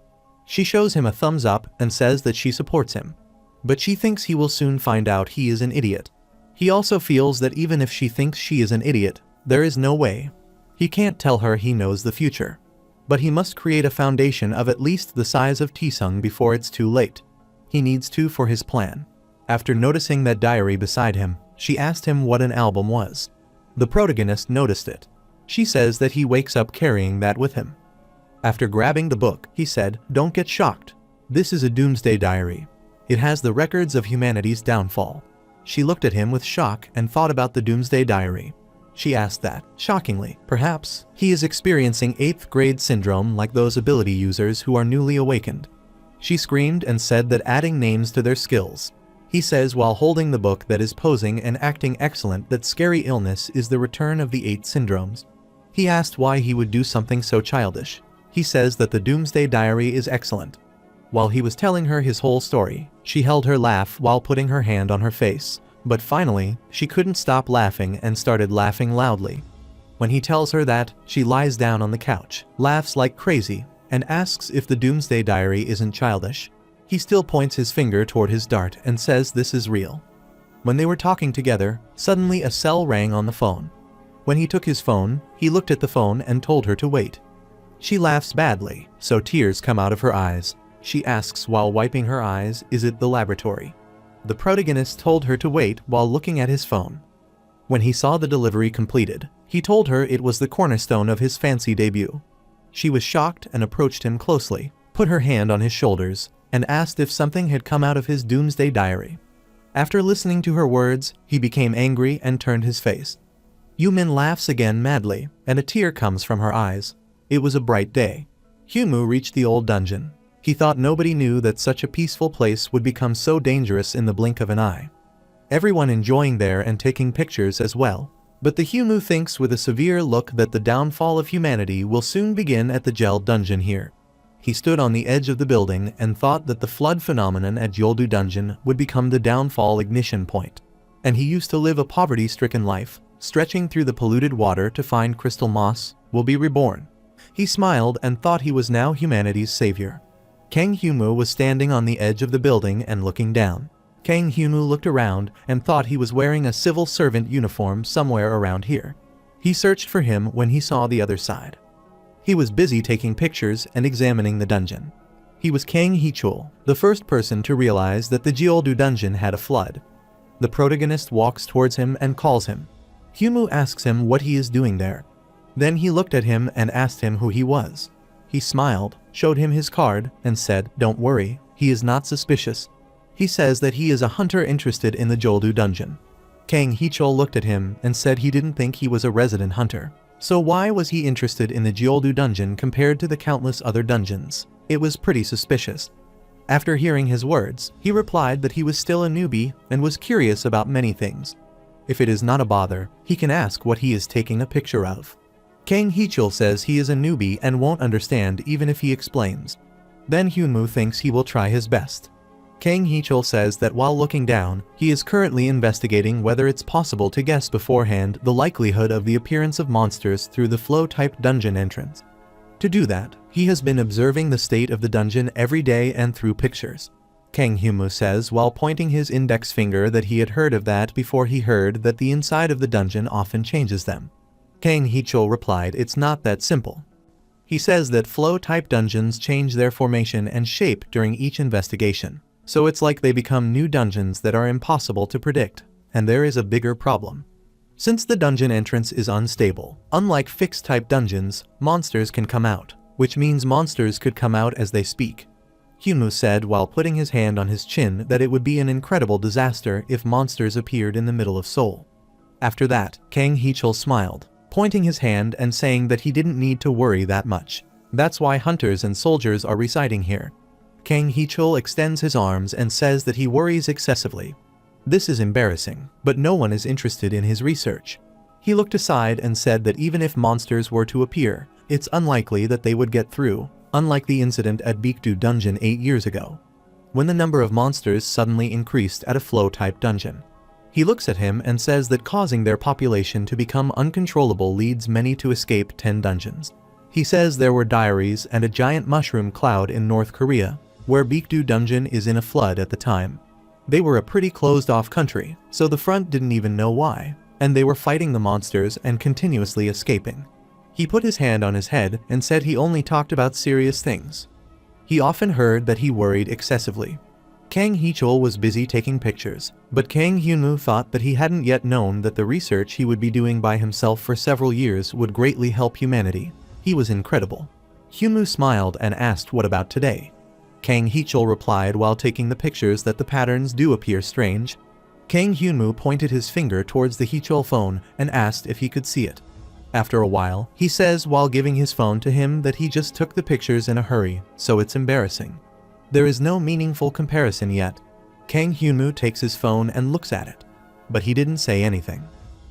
She shows him a thumbs up and says that she supports him. But she thinks he will soon find out he is an idiot. He also feels that even if she thinks she is an idiot, there is no way. He can't tell her he knows the future. But he must create a foundation of at least the size of Tisung before it's too late. He needs to for his plan. After noticing that diary beside him, she asked him what an album was. The protagonist noticed it. She says that he wakes up carrying that with him. After grabbing the book, he said, "Don't get shocked. This is a doomsday diary. It has the records of humanity's downfall." She looked at him with shock and thought about the doomsday diary. She asked that, shockingly, perhaps he is experiencing 8th grade syndrome like those ability users who are newly awakened. She screamed and said that adding names to their skills. He says while holding the book that is posing and acting excellent that scary illness is the return of the 8 syndromes. He asked why he would do something so childish. He says that the doomsday diary is excellent. While he was telling her his whole story, she held her laugh while putting her hand on her face. But finally, she couldn't stop laughing and started laughing loudly. When he tells her that, she lies down on the couch, laughs like crazy, and asks if the doomsday diary isn't childish. He still points his finger toward his dart and says this is real. When they were talking together, suddenly a cell rang on the phone. When he took his phone, he looked at the phone and told her to wait. She laughs badly, so tears come out of her eyes. She asks while wiping her eyes, is it the laboratory? The protagonist told her to wait while looking at his phone. When he saw the delivery completed, he told her it was the cornerstone of his fancy debut. She was shocked and approached him closely, put her hand on his shoulders, and asked if something had come out of his doomsday diary. After listening to her words, he became angry and turned his face. Yumin laughs again madly, and a tear comes from her eyes. It was a bright day. Humu reached the old dungeon. He thought nobody knew that such a peaceful place would become so dangerous in the blink of an eye. Everyone enjoying there and taking pictures as well. But the Humu thinks with a severe look that the downfall of humanity will soon begin at the Gel dungeon here. He stood on the edge of the building and thought that the flood phenomenon at Yoldu dungeon would become the downfall ignition point. And he used to live a poverty-stricken life, stretching through the polluted water to find crystal moss, will be reborn. He smiled and thought he was now humanity's savior. Kang Humu was standing on the edge of the building and looking down. Kang Humu looked around and thought he was wearing a civil servant uniform somewhere around here. He searched for him when he saw the other side. He was busy taking pictures and examining the dungeon. He was Kang Hichul, the first person to realize that the Jeoldu dungeon had a flood. The protagonist walks towards him and calls him. Humu asks him what he is doing there. Then he looked at him and asked him who he was. He smiled, showed him his card, and said, "Don't worry, he is not suspicious." He says that he is a hunter interested in the Jeoldu dungeon. Kang Hichul looked at him and said he didn't think he was a resident hunter. So why was he interested in the Jeoldu dungeon compared to the countless other dungeons? It was pretty suspicious. After hearing his words, he replied that he was still a newbie and was curious about many things. If it is not a bother, he can ask what he is taking a picture of. Kang Hichul says he is a newbie and won't understand even if he explains. Then Humu thinks he will try his best. Kang Hichul says that while looking down, he is currently investigating whether it's possible to guess beforehand the likelihood of the appearance of monsters through the flow-type dungeon entrance. To do that, he has been observing the state of the dungeon every day and through pictures. Kang Humu says while pointing his index finger that he had heard of that before he heard that the inside of the dungeon often changes them. Kang Hichul replied it's not that simple. He says that flow-type dungeons change their formation and shape during each investigation. So it's like they become new dungeons that are impossible to predict, and there is a bigger problem. Since the dungeon entrance is unstable, unlike fixed-type dungeons, monsters can come out, which means monsters could come out as they speak. Humu said while putting his hand on his chin that it would be an incredible disaster if monsters appeared in the middle of Seoul. After that, Kang Hichul smiled, pointing his hand and saying that he didn't need to worry that much. That's why hunters and soldiers are residing here. Kang Hichul extends his arms and says that he worries excessively. This is embarrassing, but no one is interested in his research. He looked aside and said that even if monsters were to appear, it's unlikely that they would get through, unlike the incident at Baekdu dungeon 8 years ago, when the number of monsters suddenly increased at a flow-type dungeon. He looks at him and says that causing their population to become uncontrollable leads many to escape 10 dungeons. He says there were diaries and a giant mushroom cloud in North Korea, where Baekdu dungeon is in a flood at the time. They were a pretty closed-off country, so the front didn't even know why, and they were fighting the monsters and continuously escaping. He put his hand on his head and said he only talked about serious things. He often heard that he worried excessively. Kang Hichul was busy taking pictures, but Kang Hyunwoo thought that he hadn't yet known that the research he would be doing by himself for several years would greatly help humanity. He was incredible. Hyunwoo smiled and asked what about today. Kang Hichul replied while taking the pictures that the patterns do appear strange. Kang Hyunwoo pointed his finger towards the Hichul phone and asked if he could see it. After a while, he says while giving his phone to him that he just took the pictures in a hurry, so it's embarrassing. There is no meaningful comparison yet. Kang Hyunwoo takes his phone and looks at it. But he didn't say anything.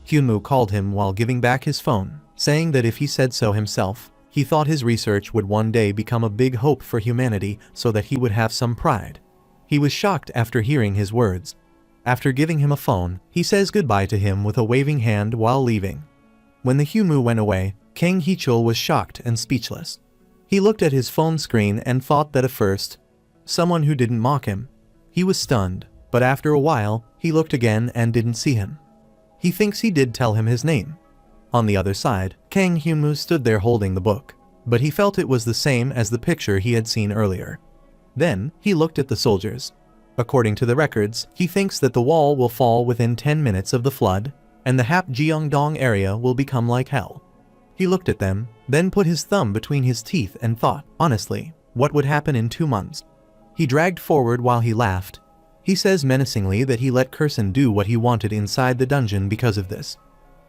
Hyunwoo called him while giving back his phone, saying that if he said so himself, he thought his research would one day become a big hope for humanity so that he would have some pride. He was shocked after hearing his words. After giving him a phone, he says goodbye to him with a waving hand while leaving. When the Hyunwoo went away, Kang Hichul was shocked and speechless. He looked at his phone screen and thought that at first, someone who didn't mock him. He was stunned, but after a while, he looked again and didn't see him. He thinks he did tell him his name. On the other side, Kang Hyunwoo stood there holding the book, but he felt it was the same as the picture he had seen earlier. Then, he looked at the soldiers. According to the records, he thinks that the wall will fall within 10 minutes of the flood, and the Hapjeongdong area will become like hell. He looked at them, then put his thumb between his teeth and thought, honestly, what would happen in 2 months? He dragged forward while he laughed. He says menacingly that he let Kurson do what he wanted inside the dungeon because of this.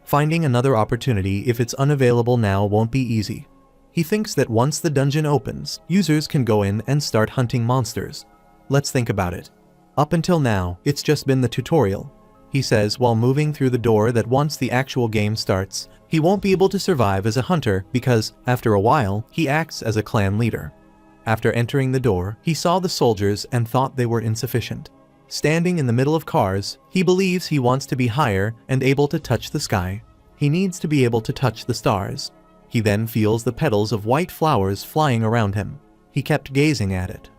Finding another opportunity if it's unavailable now won't be easy. He thinks that once the dungeon opens, users can go in and start hunting monsters. Let's think about it. Up until now, it's just been the tutorial. He says while moving through the door that once the actual game starts, he won't be able to survive as a hunter because, after a while, he acts as a clan leader. After entering the door, he saw the soldiers and thought they were insufficient. Standing in the middle of cars, he believes he wants to be higher and able to touch the sky. He needs to be able to touch the stars. He then feels the petals of white flowers flying around him. He kept gazing at it.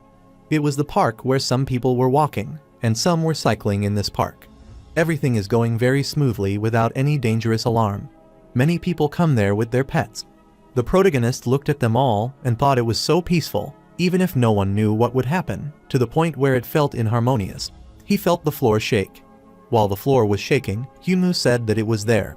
It was the park where some people were walking, and some were cycling in this park. Everything is going very smoothly without any dangerous alarm. Many people come there with their pets. The protagonist looked at them all and thought it was so peaceful, even if no one knew what would happen, to the point where it felt inharmonious. He felt the floor shake. While the floor was shaking, Hyunwoo said that it was there.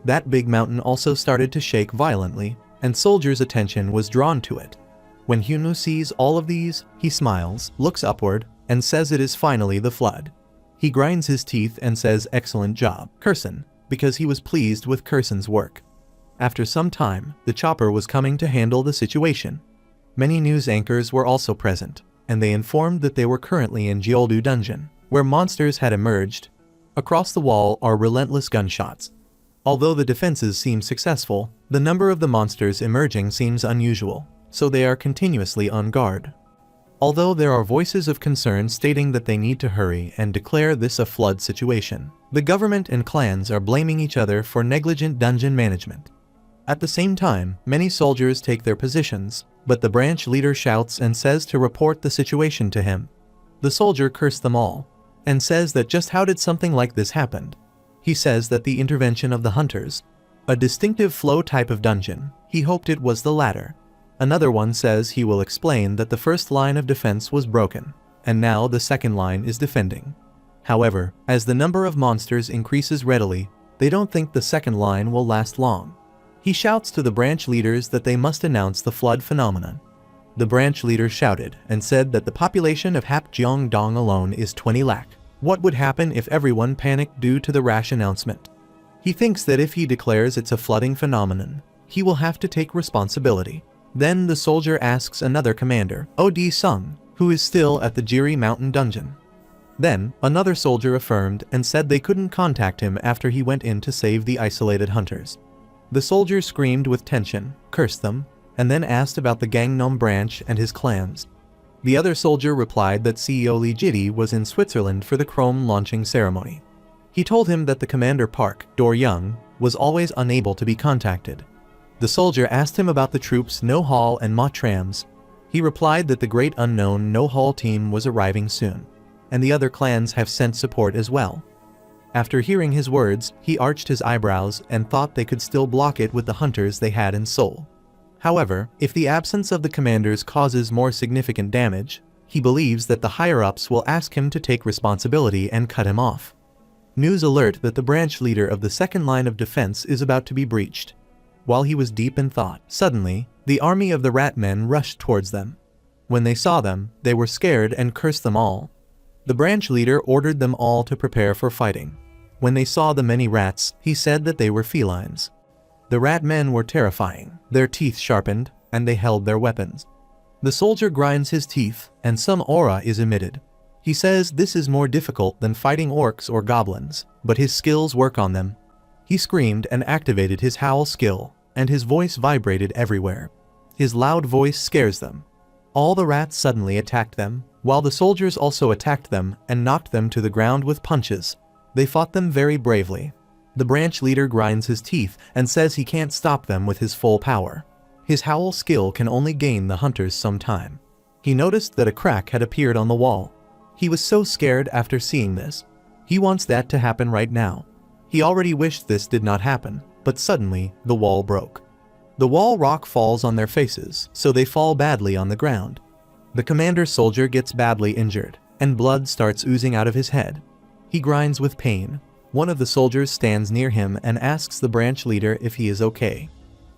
That big mountain also started to shake violently, and soldiers' attention was drawn to it. When Hyunwoo sees all of these, he smiles, looks upward, and says it is finally the flood. He grinds his teeth and says excellent job, Kurson, because he was pleased with Kurson's work. After some time, the chopper was coming to handle the situation. Many news anchors were also present, and they informed that they were currently in Jeoldu Dungeon, where monsters had emerged. Across the wall are relentless gunshots. Although the defenses seem successful, the number of the monsters emerging seems unusual, so they are continuously on guard. Although there are voices of concern stating that they need to hurry and declare this a flood situation, the government and clans are blaming each other for negligent dungeon management. At the same time, many soldiers take their positions, but the branch leader shouts and says to report the situation to him. The soldier cursed them all, and says that just how did something like this happen? He says that the intervention of the hunters, a distinctive flow type of dungeon, he hoped it was the latter. Another one says he will explain that the first line of defense was broken, and now the second line is defending. However, as the number of monsters increases readily, they don't think the second line will last long. He shouts to the branch leaders that they must announce the flood phenomenon. The branch leader shouted and said that the population of Hapjeongdong alone is 20 lakh. What would happen if everyone panicked due to the rash announcement? He thinks that if he declares it's a flooding phenomenon, he will have to take responsibility. Then the soldier asks another commander, Od Sung, who is still at the Jiri Mountain dungeon. Then, another soldier affirmed and said they couldn't contact him after he went in to save the isolated hunters. The soldier screamed with tension, cursed them, and then asked about the Gangneom branch and his clans. The other soldier replied that CEO Lee Jiri was in Switzerland for the Chrome launching ceremony. He told him that the commander Park, Do-young, was always unable to be contacted. The soldier asked him about the troops No Hall and Ma Trams. He replied that the great unknown No Hall team was arriving soon, and the other clans have sent support as well. After hearing his words, he arched his eyebrows and thought they could still block it with the hunters they had in Seoul. However, if the absence of the commanders causes more significant damage, he believes that the higher-ups will ask him to take responsibility and cut him off. News alert that the branch leader of the second line of defense is about to be breached. While he was deep in thought, suddenly, the army of the rat men rushed towards them. When they saw them, they were scared and cursed them all. The branch leader ordered them all to prepare for fighting. When they saw the many rats, he said that they were felines. The rat men were terrifying, their teeth sharpened, and they held their weapons. The soldier grinds his teeth, and some aura is emitted. He says this is more difficult than fighting orcs or goblins, but his skills work on them. He screamed and activated his howl skill, and his voice vibrated everywhere. His loud voice scares them. All the rats suddenly attacked them, while the soldiers also attacked them and knocked them to the ground with punches. They fought them very bravely. The branch leader grinds his teeth and says he can't stop them with his full power. His howl skill can only gain the hunters some time. He noticed that a crack had appeared on the wall. He was so scared after seeing this. He wants that to happen right now. He already wished this did not happen, but suddenly, the wall broke. The wall rock falls on their faces, so they fall badly on the ground. The commander soldier gets badly injured, and blood starts oozing out of his head. He grinds with pain. One of the soldiers stands near him and asks the branch leader if he is okay.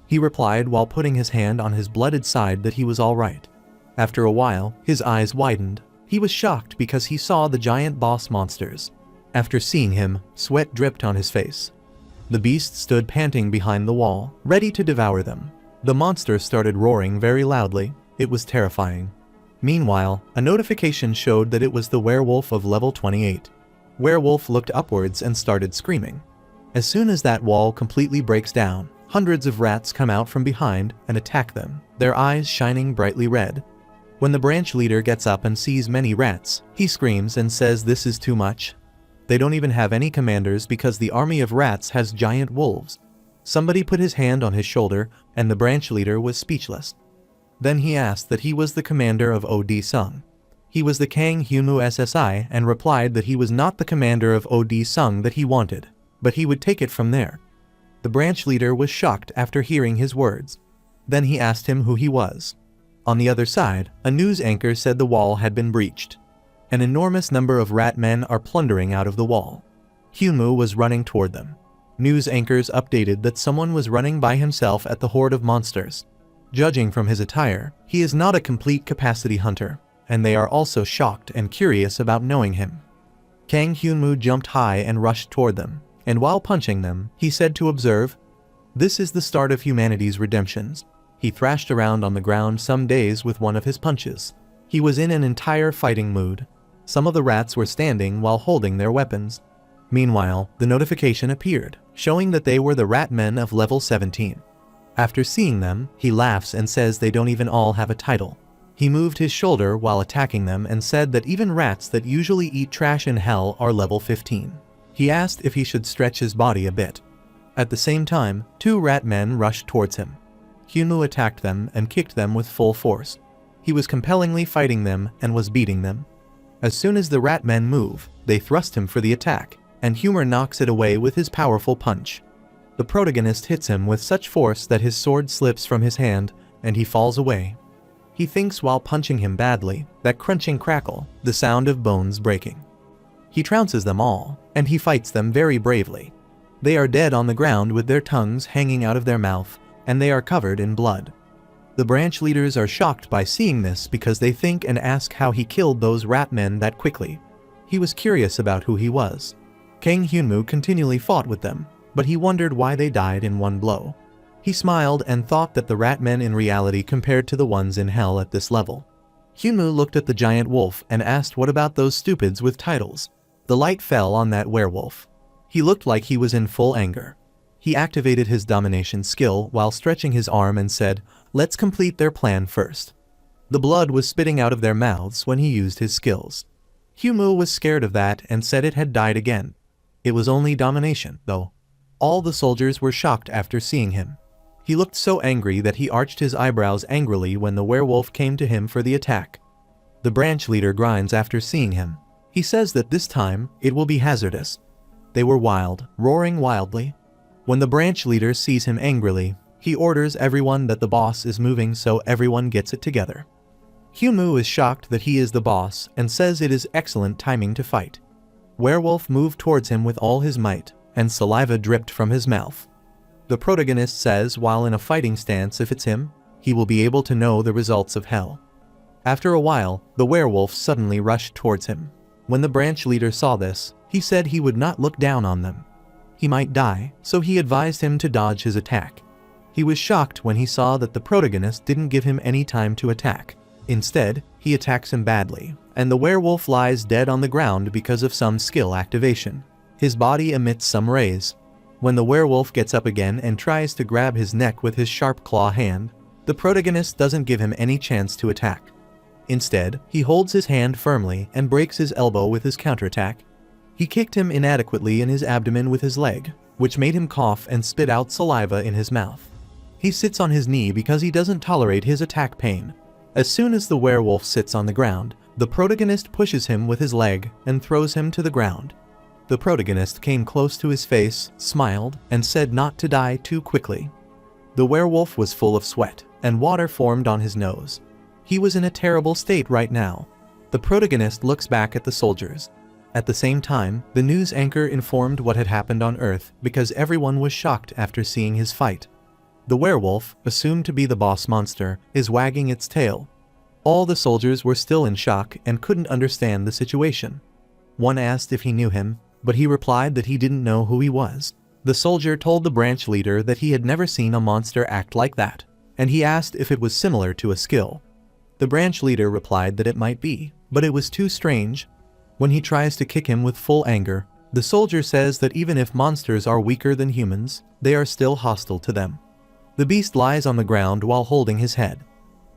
He replied while putting his hand on his blooded side that he was all right. After a while, his eyes widened. He was shocked because he saw the giant boss monsters. After seeing him, sweat dripped on his face. The beast stood panting behind the wall, ready to devour them. The monsters started roaring very loudly. It was terrifying. Meanwhile, a notification showed that it was the werewolf of level 28. Werewolf looked upwards and started screaming. As soon as that wall completely breaks down, hundreds of rats come out from behind and attack them, their eyes shining brightly red. When the branch leader gets up and sees many rats, he screams and says this is too much. They don't even have any commanders because the army of rats has giant wolves. Somebody put his hand on his shoulder and the branch leader was speechless. Then he asked that he was the commander of OD Sung. He was the Kang Hyunwoo SSI and replied that he was not the commander of OD Sung that he wanted, but he would take it from there. The branch leader was shocked after hearing his words. Then he asked him who he was. On the other side, a news anchor said the wall had been breached. An enormous number of rat men are plundering out of the wall. Hyunwoo was running toward them. News anchors updated that someone was running by himself at the horde of monsters. Judging from his attire, he is not a complete capacity hunter, and they are also shocked and curious about knowing him. Kang Hyunwoo jumped high and rushed toward them, and while punching them, he said to observe, "This is the start of humanity's redemptions." He thrashed around on the ground some days with one of his punches. He was in an entire fighting mood. Some of the rats were standing while holding their weapons. Meanwhile, the notification appeared, showing that they were the rat men of level 17. After seeing them, he laughs and says they don't even all have a title. He moved his shoulder while attacking them and said that even rats that usually eat trash in hell are level 15. He asked if he should stretch his body a bit. At the same time, 2 rat men rushed towards him. Hyunwoo attacked them and kicked them with full force. He was compellingly fighting them and was beating them. As soon as the rat men move, they thrust him for the attack, and Humor knocks it away with his powerful punch. The protagonist hits him with such force that his sword slips from his hand, and he falls away. He thinks while punching him badly, that crunching crackle, the sound of bones breaking. He trounces them all, and he fights them very bravely. They are dead on the ground with their tongues hanging out of their mouth, and they are covered in blood. The branch leaders are shocked by seeing this because they think and ask how he killed those rat men that quickly. He was curious about who he was. Kang Hyunwoo continually fought with them, but he wondered why they died in one blow. He smiled and thought that the rat men in reality compared to the ones in hell at this level. Hyunwoo looked at the giant wolf and asked what about those stupids with titles. The light fell on that werewolf. He looked like he was in full anger. He activated his domination skill while stretching his arm and said, "Let's complete their plan first." The blood was spitting out of their mouths when he used his skills. Hyunwoo was scared of that and said it had died again. It was only domination, though. All the soldiers were shocked after seeing him. He looked so angry that he arched his eyebrows angrily when the werewolf came to him for the attack. The branch leader grinds after seeing him. He says that this time, it will be hazardous. They were wild, roaring wildly. When the branch leader sees him angrily, he orders everyone that the boss is moving so everyone gets it together. Hyunwoo is shocked that he is the boss and says it is excellent timing to fight. Werewolf moved towards him with all his might, and saliva dripped from his mouth. The protagonist says while in a fighting stance if it's him, he will be able to know the results of hell. After a while, the werewolf suddenly rushed towards him. When the branch leader saw this, he said he would not look down on them. He might die, so he advised him to dodge his attack. He was shocked when he saw that the protagonist didn't give him any time to attack. Instead, he attacks him badly, and the werewolf lies dead on the ground because of some skill activation. His body emits some rays. When the werewolf gets up again and tries to grab his neck with his sharp claw hand, the protagonist doesn't give him any chance to attack. Instead, he holds his hand firmly and breaks his elbow with his counterattack. He kicked him inadequately in his abdomen with his leg, which made him cough and spit out saliva in his mouth. He sits on his knee because he doesn't tolerate his attack pain. As soon as the werewolf sits on the ground, the protagonist pushes him with his leg and throws him to the ground. The protagonist came close to his face, smiled, and said not to die too quickly. The werewolf was full of sweat, and water formed on his nose. He was in a terrible state right now. The protagonist looks back at the soldiers. At the same time, the news anchor informed what had happened on Earth because everyone was shocked after seeing his fight. The werewolf, assumed to be the boss monster, is wagging its tail. All the soldiers were still in shock and couldn't understand the situation. One asked if he knew him, but he replied that he didn't know who he was. The soldier told the branch leader that he had never seen a monster act like that, and he asked if it was similar to a skill. The branch leader replied that it might be, but it was too strange. When he tries to kick him with full anger, the soldier says that even if monsters are weaker than humans, they are still hostile to them. The beast lies on the ground while holding his head.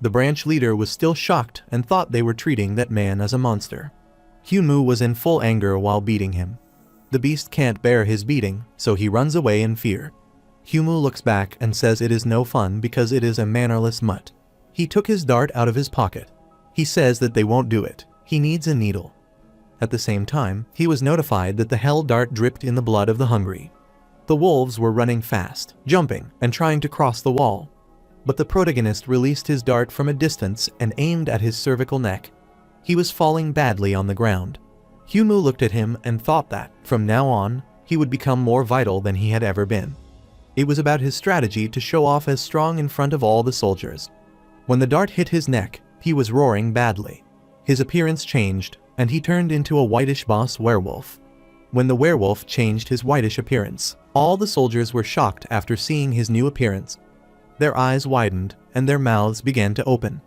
The branch leader was still shocked and thought they were treating that man as a monster. Humu was in full anger while beating him. The beast can't bear his beating, so he runs away in fear. Humu looks back and says it is no fun because it is a mannerless mutt. He took his dart out of his pocket. He says that they won't do it. He needs a needle. At the same time, he was notified that the hell dart dripped in the blood of the hungry. The wolves were running fast, jumping, and trying to cross the wall. But the protagonist released his dart from a distance and aimed at his cervical neck. He was falling badly on the ground. Humu looked at him and thought that, from now on, he would become more vital than he had ever been. It was about his strategy to show off as strong in front of all the soldiers. When the dart hit his neck, he was roaring badly. His appearance changed, and he turned into a whitish boss werewolf. When the werewolf changed his whitish appearance, all the soldiers were shocked after seeing his new appearance. Their eyes widened, and their mouths began to open.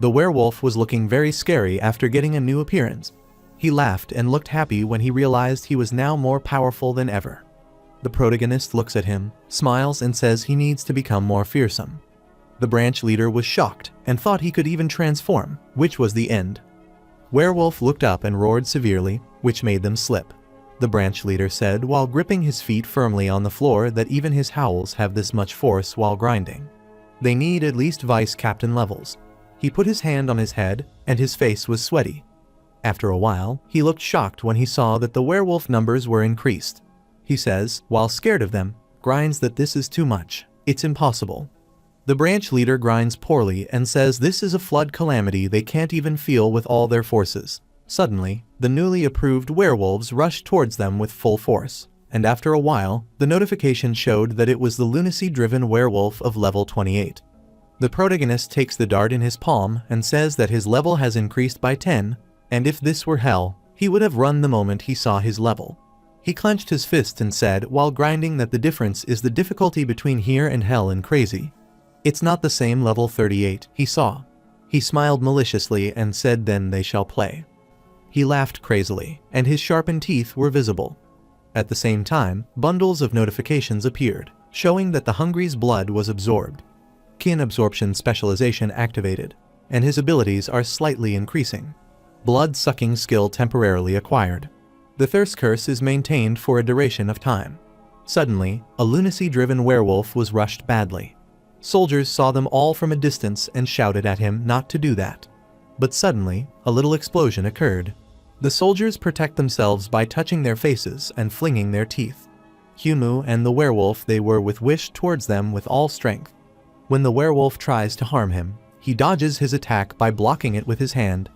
The werewolf was looking very scary after getting a new appearance. He laughed and looked happy when he realized he was now more powerful than ever. The protagonist looks at him, smiles and says he needs to become more fearsome. The branch leader was shocked and thought he could even transform, which was the end. Werewolf looked up and roared severely, which made them slip. The branch leader said while gripping his feet firmly on the floor that even his howls have this much force while grinding. They need at least vice captain levels. He put his hand on his head, and his face was sweaty. After a while, he looked shocked when he saw that the werewolf numbers were increased. He says, while scared of them, grinds that this is too much. It's impossible. The branch leader grinds poorly and says this is a flood calamity they can't even feel with all their forces. Suddenly, the newly approved werewolves rushed towards them with full force, and after a while, the notification showed that it was the lunacy-driven werewolf of level 28. The protagonist takes the dart in his palm and says that his level has increased by 10, and if this were hell, he would have run the moment he saw his level. He clenched his fist and said while grinding that the difference is the difficulty between here and hell and crazy. It's not the same level 38 he saw. He smiled maliciously and said then they shall play. He laughed crazily, and his sharpened teeth were visible. At the same time, bundles of notifications appeared, showing that the hungry's blood was absorbed. Kin absorption specialization activated, and his abilities are slightly increasing. Blood-sucking skill temporarily acquired. The thirst curse is maintained for a duration of time. Suddenly, a lunacy-driven werewolf was rushed badly. Soldiers saw them all from a distance and shouted at him not to do that. But suddenly, a little explosion occurred. The soldiers protect themselves by touching their faces and flinging their teeth. Humu and the werewolf they were with wished towards them with all strength. When the werewolf tries to harm him, he dodges his attack by blocking it with his hand.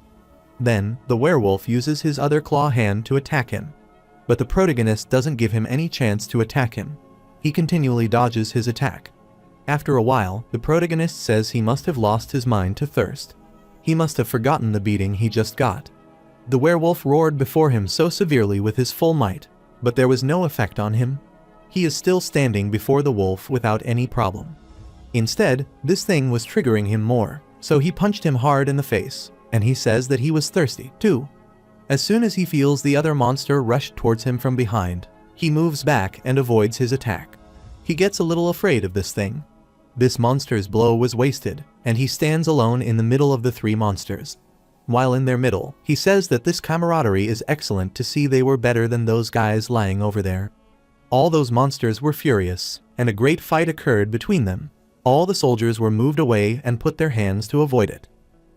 Then, the werewolf uses his other claw hand to attack him. But the protagonist doesn't give him any chance to attack him. He continually dodges his attack. After a while, the protagonist says he must have lost his mind to thirst. He must have forgotten the beating he just got. The werewolf roared before him so severely with his full might, but there was no effect on him. He is still standing before the wolf without any problem. Instead, this thing was triggering him more, so he punched him hard in the face, and he says that he was thirsty, too. As soon as he feels the other monster rush towards him from behind, he moves back and avoids his attack. He gets a little afraid of this thing. This monster's blow was wasted, and he stands alone in the middle of the three monsters. While in their middle, he says that this camaraderie is excellent to see they were better than those guys lying over there. All those monsters were furious, and a great fight occurred between them. All the soldiers were moved away and put their hands to avoid it.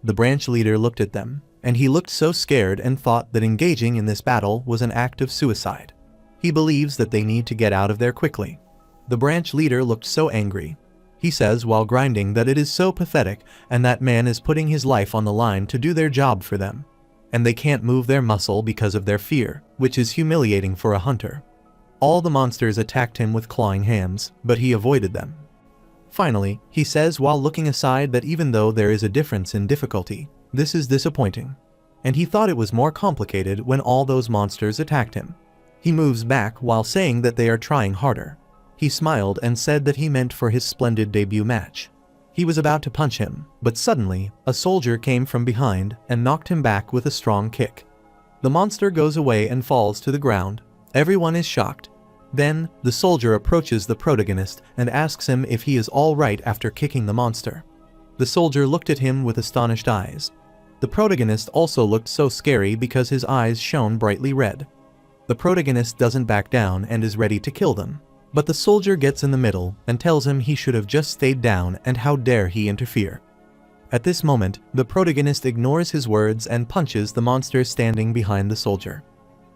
The branch leader looked at them, and he looked so scared and thought that engaging in this battle was an act of suicide. He believes that they need to get out of there quickly. The branch leader looked so angry. He says while grinding that it is so pathetic and that man is putting his life on the line to do their job for them. And they can't move their muscle because of their fear, which is humiliating for a hunter. All the monsters attacked him with clawing hands, but he avoided them. Finally, he says while looking aside that even though there is a difference in difficulty, this is disappointing. And he thought it was more complicated when all those monsters attacked him. He moves back while saying that they are trying harder. He smiled and said that he meant for his splendid debut match. He was about to punch him, but suddenly, a soldier came from behind and knocked him back with a strong kick. The monster goes away and falls to the ground. Everyone is shocked. Then, the soldier approaches the protagonist and asks him if he is all right after kicking the monster. The soldier looked at him with astonished eyes. The protagonist also looked so scary because his eyes shone brightly red. The protagonist doesn't back down and is ready to kill them. But the soldier gets in the middle and tells him he should have just stayed down and how dare he interfere. At this moment, the protagonist ignores his words and punches the monster standing behind the soldier.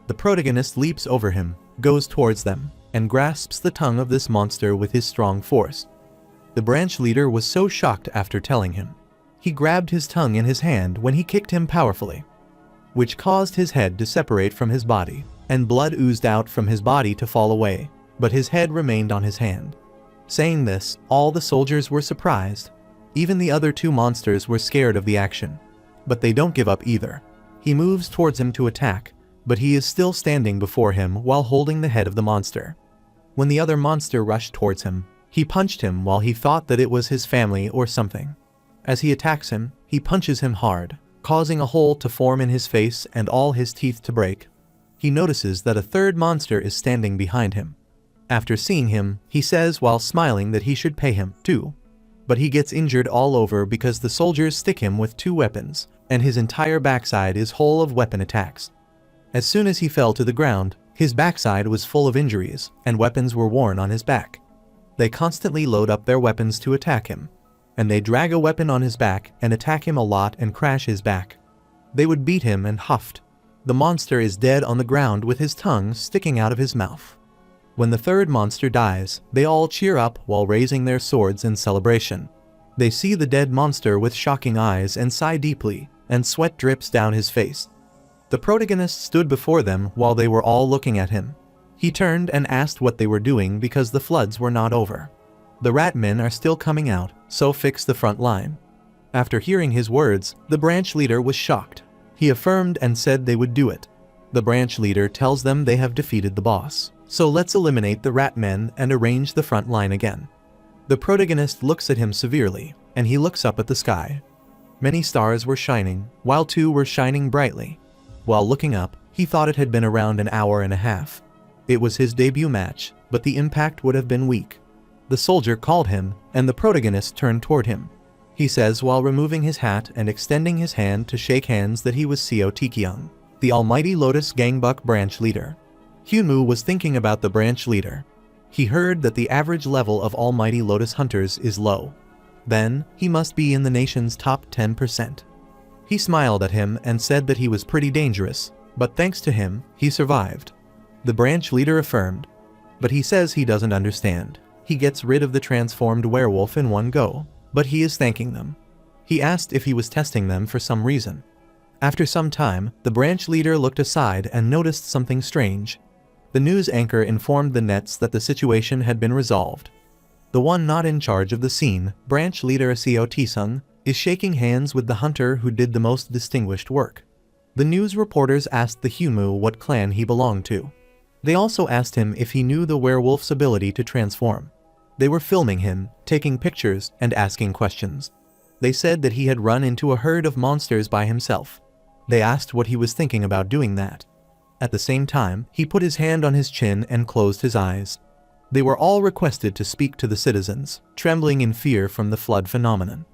The protagonist leaps over him, goes towards them, and grasps the tongue of this monster with his strong force. The branch leader was so shocked after telling him. He grabbed his tongue in his hand when he kicked him powerfully, which caused his head to separate from his body, and blood oozed out from his body to fall away, but his head remained on his hand. Saying this, all the soldiers were surprised. Even the other two monsters were scared of the action. But they don't give up either. He moves towards him to attack, but he is still standing before him while holding the head of the monster. When the other monster rushed towards him, he punched him while he thought that it was his family or something. As he attacks him, he punches him hard, causing a hole to form in his face and all his teeth to break. He notices that a third monster is standing behind him. After seeing him, he says while smiling that he should pay him, too. But he gets injured all over because the soldiers stick him with two weapons, and his entire backside is whole of weapon attacks. As soon as he fell to the ground, his backside was full of injuries, and weapons were worn on his back. They constantly load up their weapons to attack him, and they drag a weapon on his back and attack him a lot and crash his back. They would beat him and huffed. The monster is dead on the ground with his tongue sticking out of his mouth. When the third monster dies, they all cheer up while raising their swords in celebration. They see the dead monster with shocking eyes and sigh deeply, and sweat drips down his face. The protagonist stood before them while they were all looking at him. He turned and asked what they were doing because the floods were not over. The rat men are still coming out, so fix the front line. After hearing his words, the branch leader was shocked. He affirmed and said they would do it. The branch leader tells them they have defeated the boss. So let's eliminate the rat men and arrange the front line again. The protagonist looks at him severely, and he looks up at the sky. Many stars were shining, while two were shining brightly. While looking up, he thought it had been around an hour and a half. It was his debut match, but the impact would have been weak. The soldier called him, and the protagonist turned toward him. He says while removing his hat and extending his hand to shake hands that he was Seo Taekyung, the Almighty Lotus Gangbuk branch leader. Hyunwoo was thinking about the branch leader. He heard that the average level of Almighty Lotus hunters is low. Then, he must be in the nation's top 10%. He smiled at him and said that he was pretty dangerous, but thanks to him, he survived. The branch leader affirmed. But he says he doesn't understand. He gets rid of the transformed werewolf in one go, but he is thanking them. He asked if he was testing them for some reason. After some time, the branch leader looked aside and noticed something strange. The news anchor informed the nets that the situation had been resolved. The one not in charge of the scene, branch leader Seo Taesung, is shaking hands with the hunter who did the most distinguished work. The news reporters asked the Hyunwoo what clan he belonged to. They also asked him if he knew the werewolf's ability to transform. They were filming him, taking pictures, and asking questions. They said that he had run into a herd of monsters by himself. They asked what he was thinking about doing that. At the same time, he put his hand on his chin and closed his eyes. They were all requested to speak to the citizens, trembling in fear from the flood phenomenon.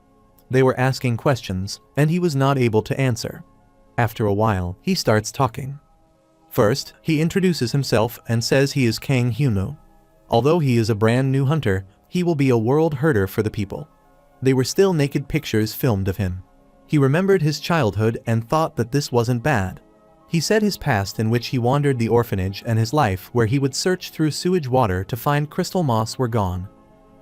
They were asking questions, and he was not able to answer. After a while, he starts talking. First, he introduces himself and says he is Kang Hyunwoo. Although he is a brand new hunter, he will be a world herder for the people. They were still naked pictures filmed of him. He remembered his childhood and thought that this wasn't bad. He said his past in which he wandered the orphanage and his life where he would search through sewage water to find crystal moss were gone.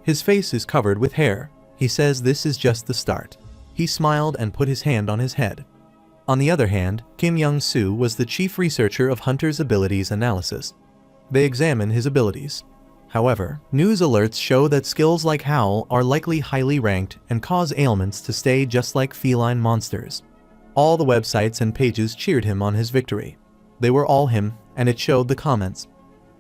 His face is covered with hair. He says this is just the start. He smiled and put his hand on his head. On the other hand, Kim Young-soo was the chief researcher of Hunter's abilities analysis. They examine his abilities. However, news alerts show that skills like Howl are likely highly ranked and cause ailments to stay just like feline monsters. All the websites and pages cheered him on his victory. They were all him, and it showed the comments.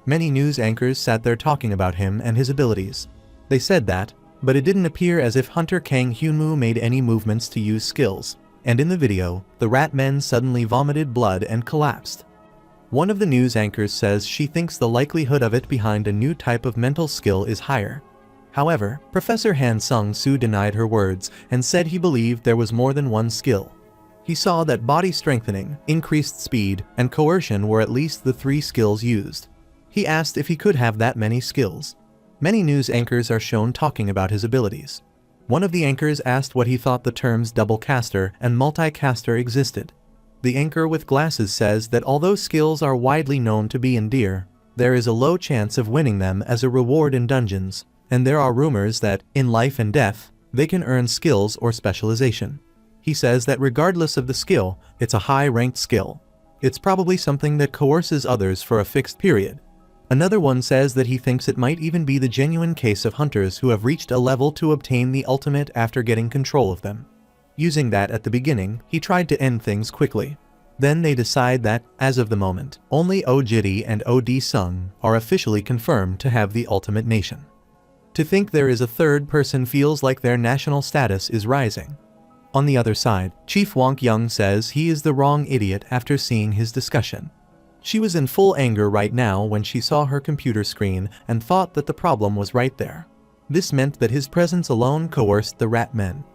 Many news anchors sat there talking about him and his abilities. They said that, but it didn't appear as if Hunter Kang Hyunmoo made any movements to use skills, and in the video, the rat men suddenly vomited blood and collapsed. One of the news anchors says she thinks the likelihood of it behind a new type of mental skill is higher. However, Professor Han Sung-soo denied her words and said he believed there was more than one skill. He saw that body strengthening, increased speed, and coercion were at least the 3 skills used. He asked if he could have that many skills. Many news anchors are shown talking about his abilities. One of the anchors asked what he thought the terms double caster and multi-caster existed. The anchor with glasses says that although skills are widely known to be endear, there is a low chance of winning them as a reward in dungeons, and there are rumors that, in life and death, they can earn skills or specialization. He says that regardless of the skill, it's a high-ranked skill. It's probably something that coerces others for a fixed period. Another one says that he thinks it might even be the genuine case of hunters who have reached a level to obtain the ultimate after getting control of them. Using that at the beginning, he tried to end things quickly. Then they decide that, as of the moment, only Oh-jiri and Oh-D-sung are officially confirmed to have the ultimate nation. To think there is a third person feels like their national status is rising. On the other side, Chief Wonk-young says he is the wrong idiot after seeing his discussion. She was in full anger right now when she saw her computer screen and thought that the problem was right there. This meant that his presence alone coerced the rat men.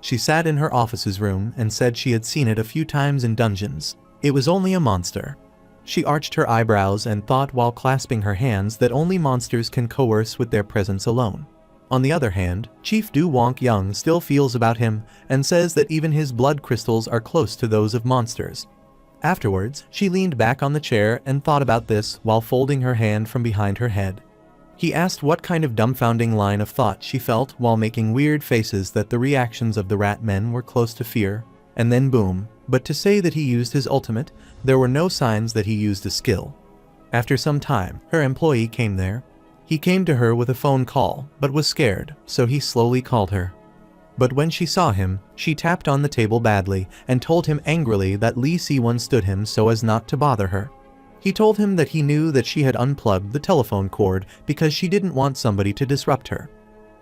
She sat in her office's room and said she had seen it a few times in dungeons. It was only a monster. She arched her eyebrows and thought while clasping her hands that only monsters can coerce with their presence alone. On the other hand, Chief Du Wonk-young still feels about him and says that even his blood crystals are close to those of monsters. Afterwards, she leaned back on the chair and thought about this while folding her hand from behind her head. He asked what kind of dumbfounding line of thought she felt while making weird faces that the reactions of the rat men were close to fear, and then boom, but to say that he used his ultimate, there were no signs that he used a skill. After some time, her employee came there. He came to her with a phone call, but was scared, so he slowly called her. But when she saw him, she tapped on the table badly and told him angrily that Lee Si-won stood him so as not to bother her. He told him that he knew that she had unplugged the telephone cord because she didn't want somebody to disrupt her.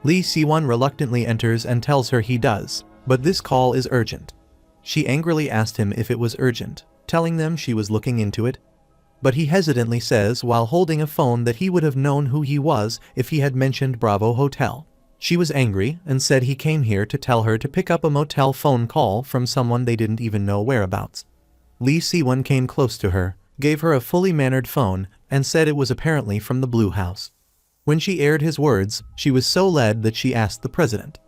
Lee Si-won reluctantly enters and tells her he does, but this call is urgent. She angrily asked him if it was urgent, telling them she was looking into it. But he hesitantly says while holding a phone that he would have known who he was if he had mentioned Bravo Hotel. She was angry and said he came here to tell her to pick up a motel phone call from someone they didn't even know whereabouts. Lee Si-won came close to her, gave her a fully mannered phone, and said it was apparently from the Blue House. When she aired his words, she was so led that she asked the president.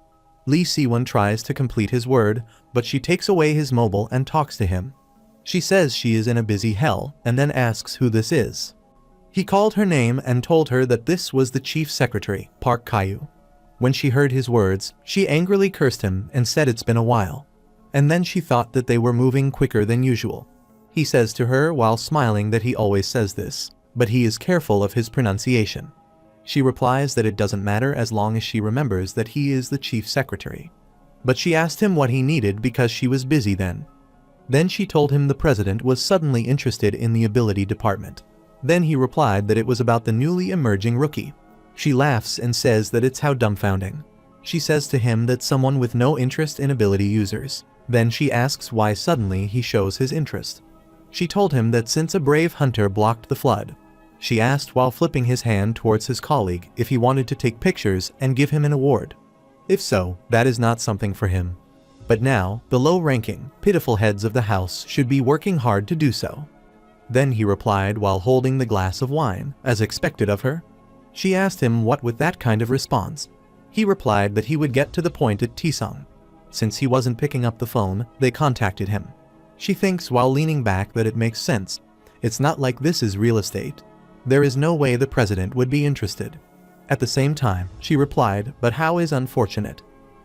Lee Si-won tries to complete his word, but she takes away his mobile and talks to him. She says she is in a busy hell, and then asks who this is. He called her name and told her that this was the chief secretary, Park Kyu. When she heard his words, she angrily cursed him and said it's been a while. And then she thought that they were moving quicker than usual. He says to her while smiling that he always says this, but he is careful of his pronunciation. She replies that it doesn't matter as long as she remembers that he is the chief secretary. But she asked him what he needed because she was busy then. Then she told him the president was suddenly interested in the ability department. Then he replied that it was about the newly emerging rookie. She laughs and says that it's how dumbfounding. She says to him that someone with no interest in ability users. Then she asks why suddenly he shows his interest. She told him that since a brave hunter blocked the flood. She asked while flipping his hand towards his colleague if he wanted to take pictures and give him an award. If so, that is not something for him. But now, the low-ranking, pitiful heads of the house should be working hard to do so. Then he replied while holding the glass of wine, as expected of her. She asked him what with that kind of response. He replied that he would get to the point at Tisung. Since he wasn't picking up the phone, they contacted him. She thinks while leaning back that it makes sense. It's not like this is real estate. There is no way the president would be interested. At the same time, she replied, but how is unfortunate.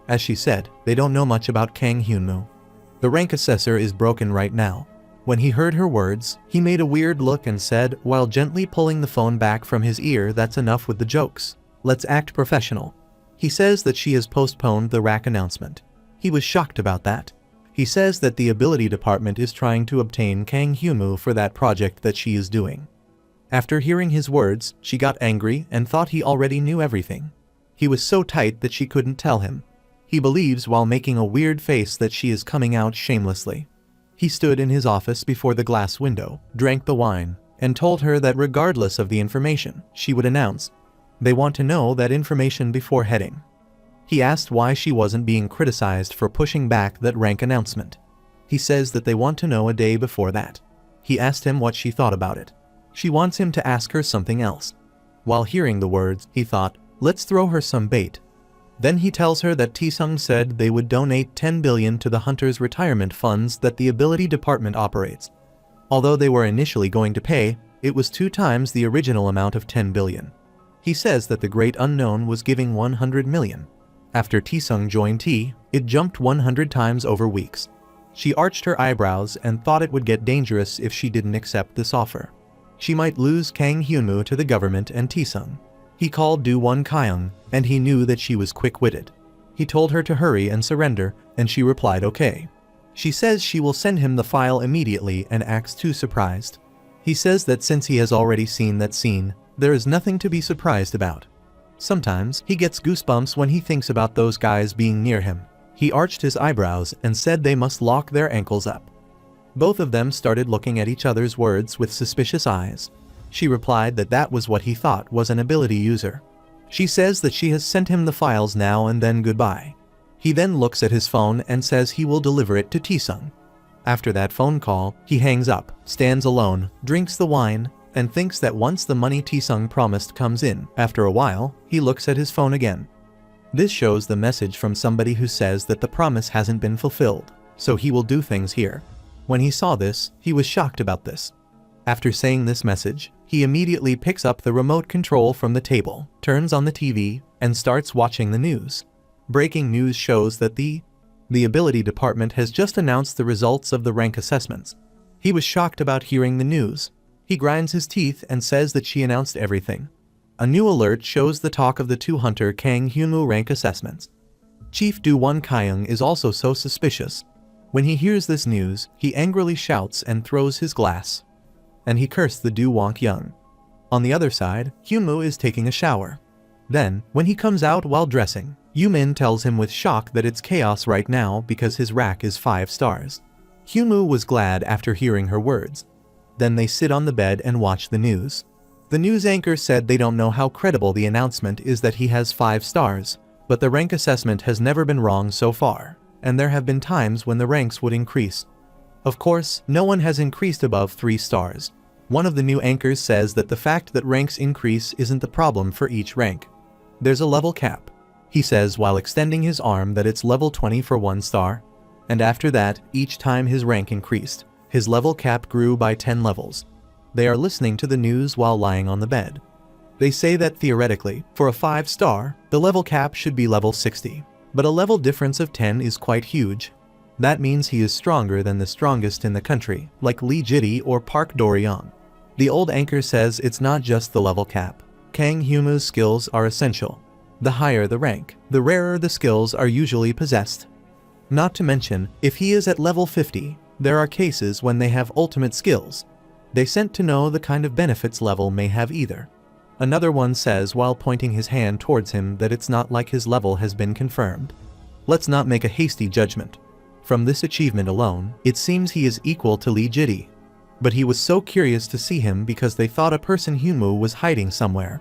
As she said, they don't know much about Kang Hyunmoo. The rank assessor is broken right now. When he heard her words, he made a weird look and said, while gently pulling the phone back from his ear, "That's enough with the jokes. Let's act professional." He says that she has postponed the rack announcement. He was shocked about that. He says that the ability department is trying to obtain Kang Hyunmoo for that project that she is doing. After hearing his words, she got angry and thought he already knew everything. He was so tight that she couldn't tell him. He believes while making a weird face that she is coming out shamelessly. He stood in his office before the glass window, drank the wine, and told her that regardless of the information, she would announce. They want to know that information before heading. He asked why she wasn't being criticized for pushing back that rank announcement. He says that they want to know a day before that. He asked him what she thought about it. She wants him to ask her something else. While hearing the words, he thought, let's throw her some bait. Then he tells her that Taesung said they would donate 10 billion to the Hunters' retirement funds that the ability department operates. Although they were initially going to pay, it was 2 times the original amount of 10 billion. He says that the Great Unknown was giving 100 million. After Taesung joined T, it jumped 100 times over weeks. She arched her eyebrows and thought it would get dangerous if she didn't accept this offer. She might lose Kang Hyunmoo to the government and Taesung. He called Do Won Kyung, and he knew that she was quick-witted. He told her to hurry and surrender, and she replied okay. She says she will send him the file immediately and acts too surprised. He says that since he has already seen that scene, there is nothing to be surprised about. Sometimes he gets goosebumps when he thinks about those guys being near him. He arched his eyebrows and said they must lock their ankles up. Both of them started looking at each other's words with suspicious eyes. She replied that that was what he thought was an ability user. She says that she has sent him the files now and then goodbye. He then looks at his phone and says he will deliver it to Taesung. After that phone call, he hangs up, stands alone, drinks the wine, and thinks that once the money Taesung promised comes in, after a while, he looks at his phone again. This shows the message from somebody who says that the promise hasn't been fulfilled, so he will do things here. When he saw this, he was shocked about this. After saying this message, he immediately picks up the remote control from the table, turns on the TV, and starts watching the news. Breaking news shows that the ability department has just announced the results of the rank assessments. He was shocked about hearing the news. He grinds his teeth and says that she announced everything. A new alert shows the talk of the 2 Hunter Kang Hyunmoo rank assessments. Chief Do Won Kyung is also so suspicious. When he hears this news, he angrily shouts and throws his glass. And he cursed the Do Won Kyung. On the other side, Hyunmoo is taking a shower. Then, when he comes out while dressing, Yumin tells him with shock that it's chaos right now because his rack is 5 stars. Hyunmoo was glad after hearing her words. Then they sit on the bed and watch the news. The news anchor said they don't know how credible the announcement is that he has 5 stars, but the rank assessment has never been wrong so far, and there have been times when the ranks would increase. Of course, no one has increased above 3 stars. One of the new anchors says that the fact that ranks increase isn't the problem for each rank. There's a level cap. He says while extending his arm that it's level 20 for 1 star, and after that, each time his rank increased, his level cap grew by 10 levels. They are listening to the news while lying on the bed. They say that theoretically, for a 5 star, the level cap should be level 60, but a level difference of 10 is quite huge. That means he is stronger than the strongest in the country, like Lee Jitty or Park Do-ryong. The old anchor says it's not just the level cap. Kang Hyunmoo's skills are essential. The higher the rank, the rarer the skills are usually possessed. Not to mention, if he is at level 50, there are cases when they have ultimate skills. They sent to know the kind of benefits level may have either. Another one says while pointing his hand towards him that it's not like his level has been confirmed. Let's not make a hasty judgment. From this achievement alone, it seems he is equal to Lee Jitty. But he was so curious to see him because they thought a person Hyunmoo was hiding somewhere.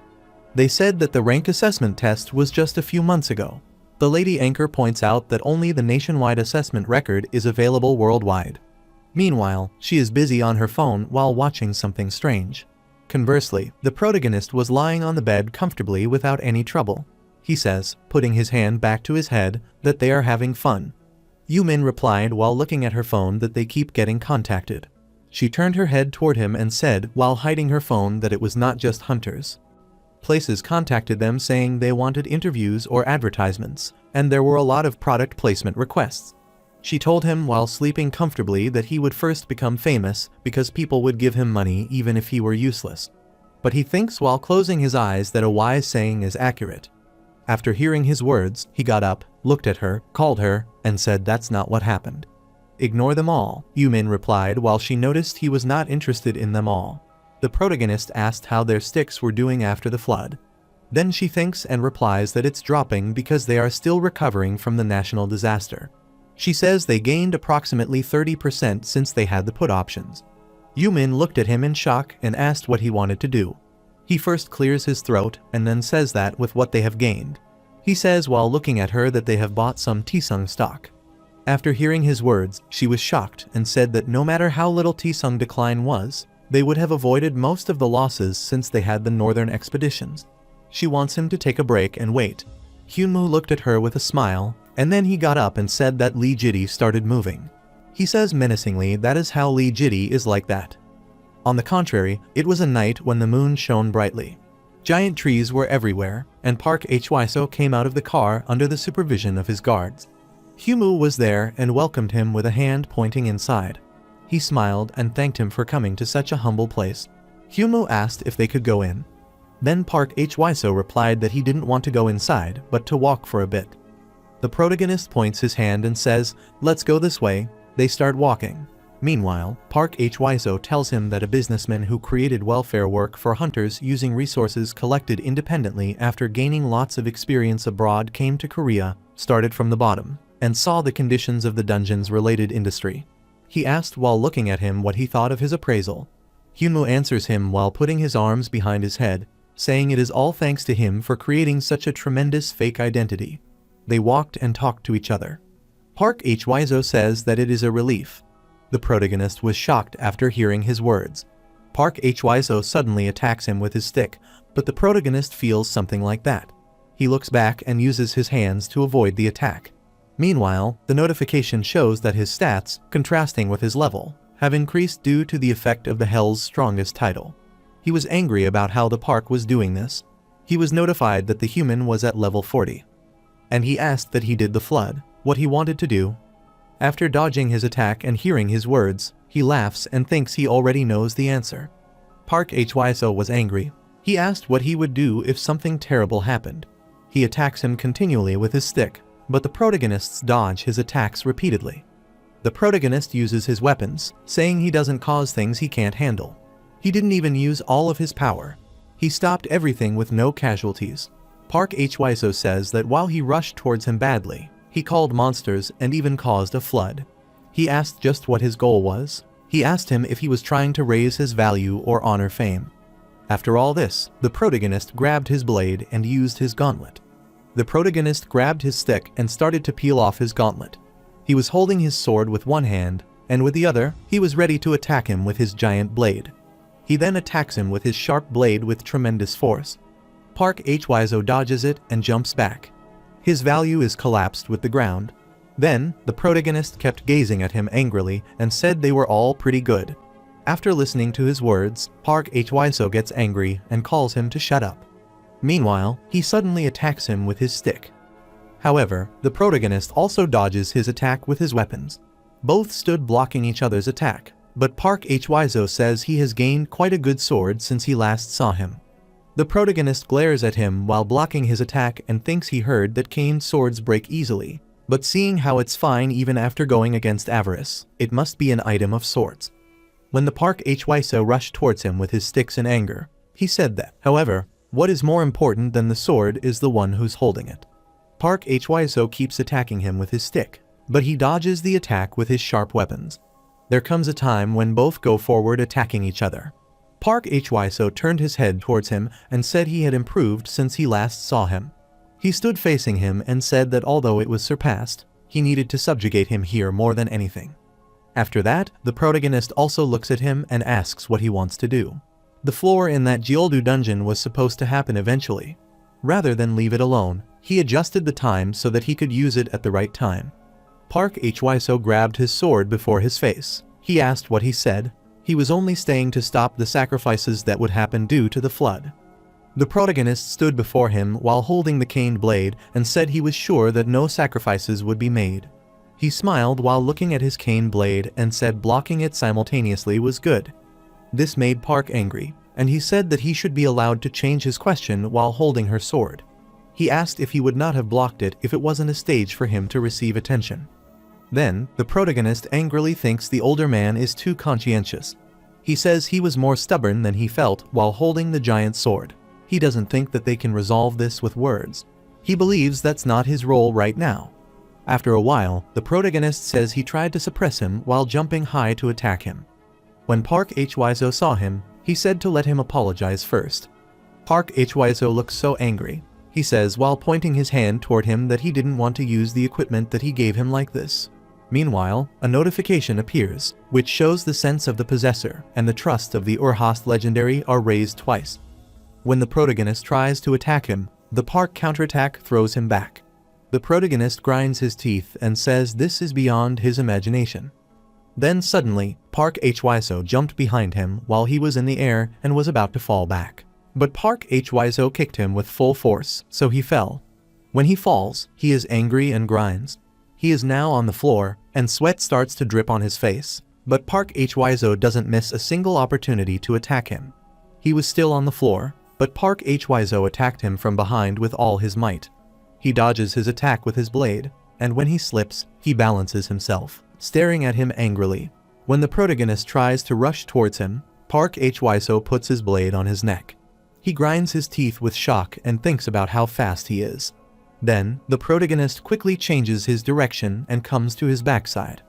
They said that the rank assessment test was just a few months ago. The lady anchor points out that only the nationwide assessment record is available worldwide. Meanwhile, she is busy on her phone while watching something strange. Conversely, the protagonist was lying on the bed comfortably without any trouble. He says, putting his hand back to his head, that they are having fun. Yumin replied while looking at her phone that they keep getting contacted. She turned her head toward him and said, while hiding her phone, that it was not just hunters. Places contacted them saying they wanted interviews or advertisements, and there were a lot of product placement requests. She told him while sleeping comfortably that he would first become famous because people would give him money even if he were useless. But he thinks while closing his eyes that a wise saying is accurate. After hearing his words, he got up, looked at her, called her, and said that's not what happened. Ignore them all, Yumin replied while she noticed he was not interested in them all. The protagonist asked how their sticks were doing after the flood. Then she thinks and replies that it's dropping because they are still recovering from the national disaster. She says they gained approximately 30% since they had the put options. Yumin looked at him in shock and asked what he wanted to do. He first clears his throat and then says that with what they have gained. He says while looking at her that they have bought some Tisung stock. After hearing his words, she was shocked and said that no matter how little Tisung decline was, they would have avoided most of the losses since they had the northern expeditions. She wants him to take a break and wait. Hyunmoo looked at her with a smile, and then he got up and said that Lee Jitty started moving. He says menacingly that is how Lee Jitty is like that. On the contrary, it was a night when the moon shone brightly. Giant trees were everywhere, and Park Hwiso came out of the car under the supervision of his guards. Hyunmoo was there and welcomed him with a hand pointing inside. He smiled and thanked him for coming to such a humble place. Hyunmoo asked if they could go in. Then Park Hwiso replied that he didn't want to go inside, but to walk for a bit. The protagonist points his hand and says, "Let's go this way." They start walking. Meanwhile, Park Hwiso tells him that a businessman who created welfare work for hunters using resources collected independently after gaining lots of experience abroad came to Korea, started from the bottom, and saw the conditions of the dungeons-related industry. He asked while looking at him what he thought of his appraisal. Hyunmoo answers him while putting his arms behind his head, saying it is all thanks to him for creating such a tremendous fake identity. They walked and talked to each other. Park Hwiso says that it is a relief. The protagonist was shocked after hearing his words. Park Hwiso suddenly attacks him with his stick, but the protagonist feels something like that. He looks back and uses his hands to avoid the attack. Meanwhile, the notification shows that his stats, contrasting with his level, have increased due to the effect of the Hell's Strongest title. He was angry about how the park was doing this. He was notified that the human was at level 40. And he asked that he did the flood, what he wanted to do. After dodging his attack and hearing his words, he laughs and thinks he already knows the answer. Park Hwiso was angry. He asked what he would do if something terrible happened. He attacks him continually with his stick, but the protagonists dodge his attacks repeatedly. The protagonist uses his weapons, saying he doesn't cause things he can't handle. He didn't even use all of his power. He stopped everything with no casualties. Park Hwiso says that while he rushed towards him badly, he called monsters and even caused a flood. He asked just what his goal was. He asked him if he was trying to raise his value or honor fame. After all this, the protagonist grabbed his blade and used his gauntlet. The protagonist grabbed his stick and started to peel off his gauntlet. He was holding his sword with one hand, and with the other, he was ready to attack him with his giant blade. He then attacks him with his sharp blade with tremendous force. Park Hwiso dodges it and jumps back. His value is collapsed with the ground. Then, the protagonist kept gazing at him angrily and said they were all pretty good. After listening to his words, Park Hwiso gets angry and calls him to shut up. Meanwhile, he suddenly attacks him with his stick. However, the protagonist also dodges his attack with his weapons. Both stood blocking each other's attack, but Park Hwiso says he has gained quite a good sword since he last saw him. The protagonist glares at him while blocking his attack and thinks he heard that cane swords break easily, but seeing how it's fine even after going against avarice, it must be an item of sorts. When the Park Hwiso rushed towards him with his sticks in anger, he said that, however, what is more important than the sword is the one who's holding it. Park Hwiso keeps attacking him with his stick, but he dodges the attack with his sharp weapons. There comes a time when both go forward attacking each other. Park Hwiso turned his head towards him and said he had improved since he last saw him. He stood facing him and said that although it was surpassed, he needed to subjugate him here more than anything. After that, the protagonist also looks at him and asks what he wants to do. The floor in that Jeoldu dungeon was supposed to happen eventually. Rather than leave it alone, he adjusted the time so that he could use it at the right time. Park Hwiso grabbed his sword before his face. He asked what he said. He was only staying to stop the sacrifices that would happen due to the flood. The protagonist stood before him while holding the caned blade and said he was sure that no sacrifices would be made. He smiled while looking at his cane blade and said blocking it simultaneously was good. This made Park angry, and he said that he should be allowed to change his question while holding her sword. He asked if he would not have blocked it if it wasn't a stage for him to receive attention. Then, the protagonist angrily thinks the older man is too conscientious. He says he was more stubborn than he felt while holding the giant sword. He doesn't think that they can resolve this with words. He believes that's not his role right now. After a while, the protagonist says he tried to suppress him while jumping high to attack him. When Park Hwiso saw him, he said to let him apologize first. Park Hwiso looks so angry. He says while pointing his hand toward him that he didn't want to use the equipment that he gave him like this. Meanwhile, a notification appears, which shows the sense of the possessor and the trust of the Urhost legendary are raised twice. When the protagonist tries to attack him, the Park counterattack throws him back. The protagonist grinds his teeth and says this is beyond his imagination. Then suddenly, Park Hwiso jumped behind him while he was in the air and was about to fall back. But Park Hwiso kicked him with full force, so he fell. When he falls, he is angry and grinds. He is now on the floor, and sweat starts to drip on his face, but Park Hwiso doesn't miss a single opportunity to attack him. He was still on the floor, but Park Hwiso attacked him from behind with all his might. He dodges his attack with his blade, and when he slips, he balances himself, staring at him angrily. When the protagonist tries to rush towards him, Park Hwiso puts his blade on his neck. He grinds his teeth with shock and thinks about how fast he is. Then, the protagonist quickly changes his direction and comes to his backside.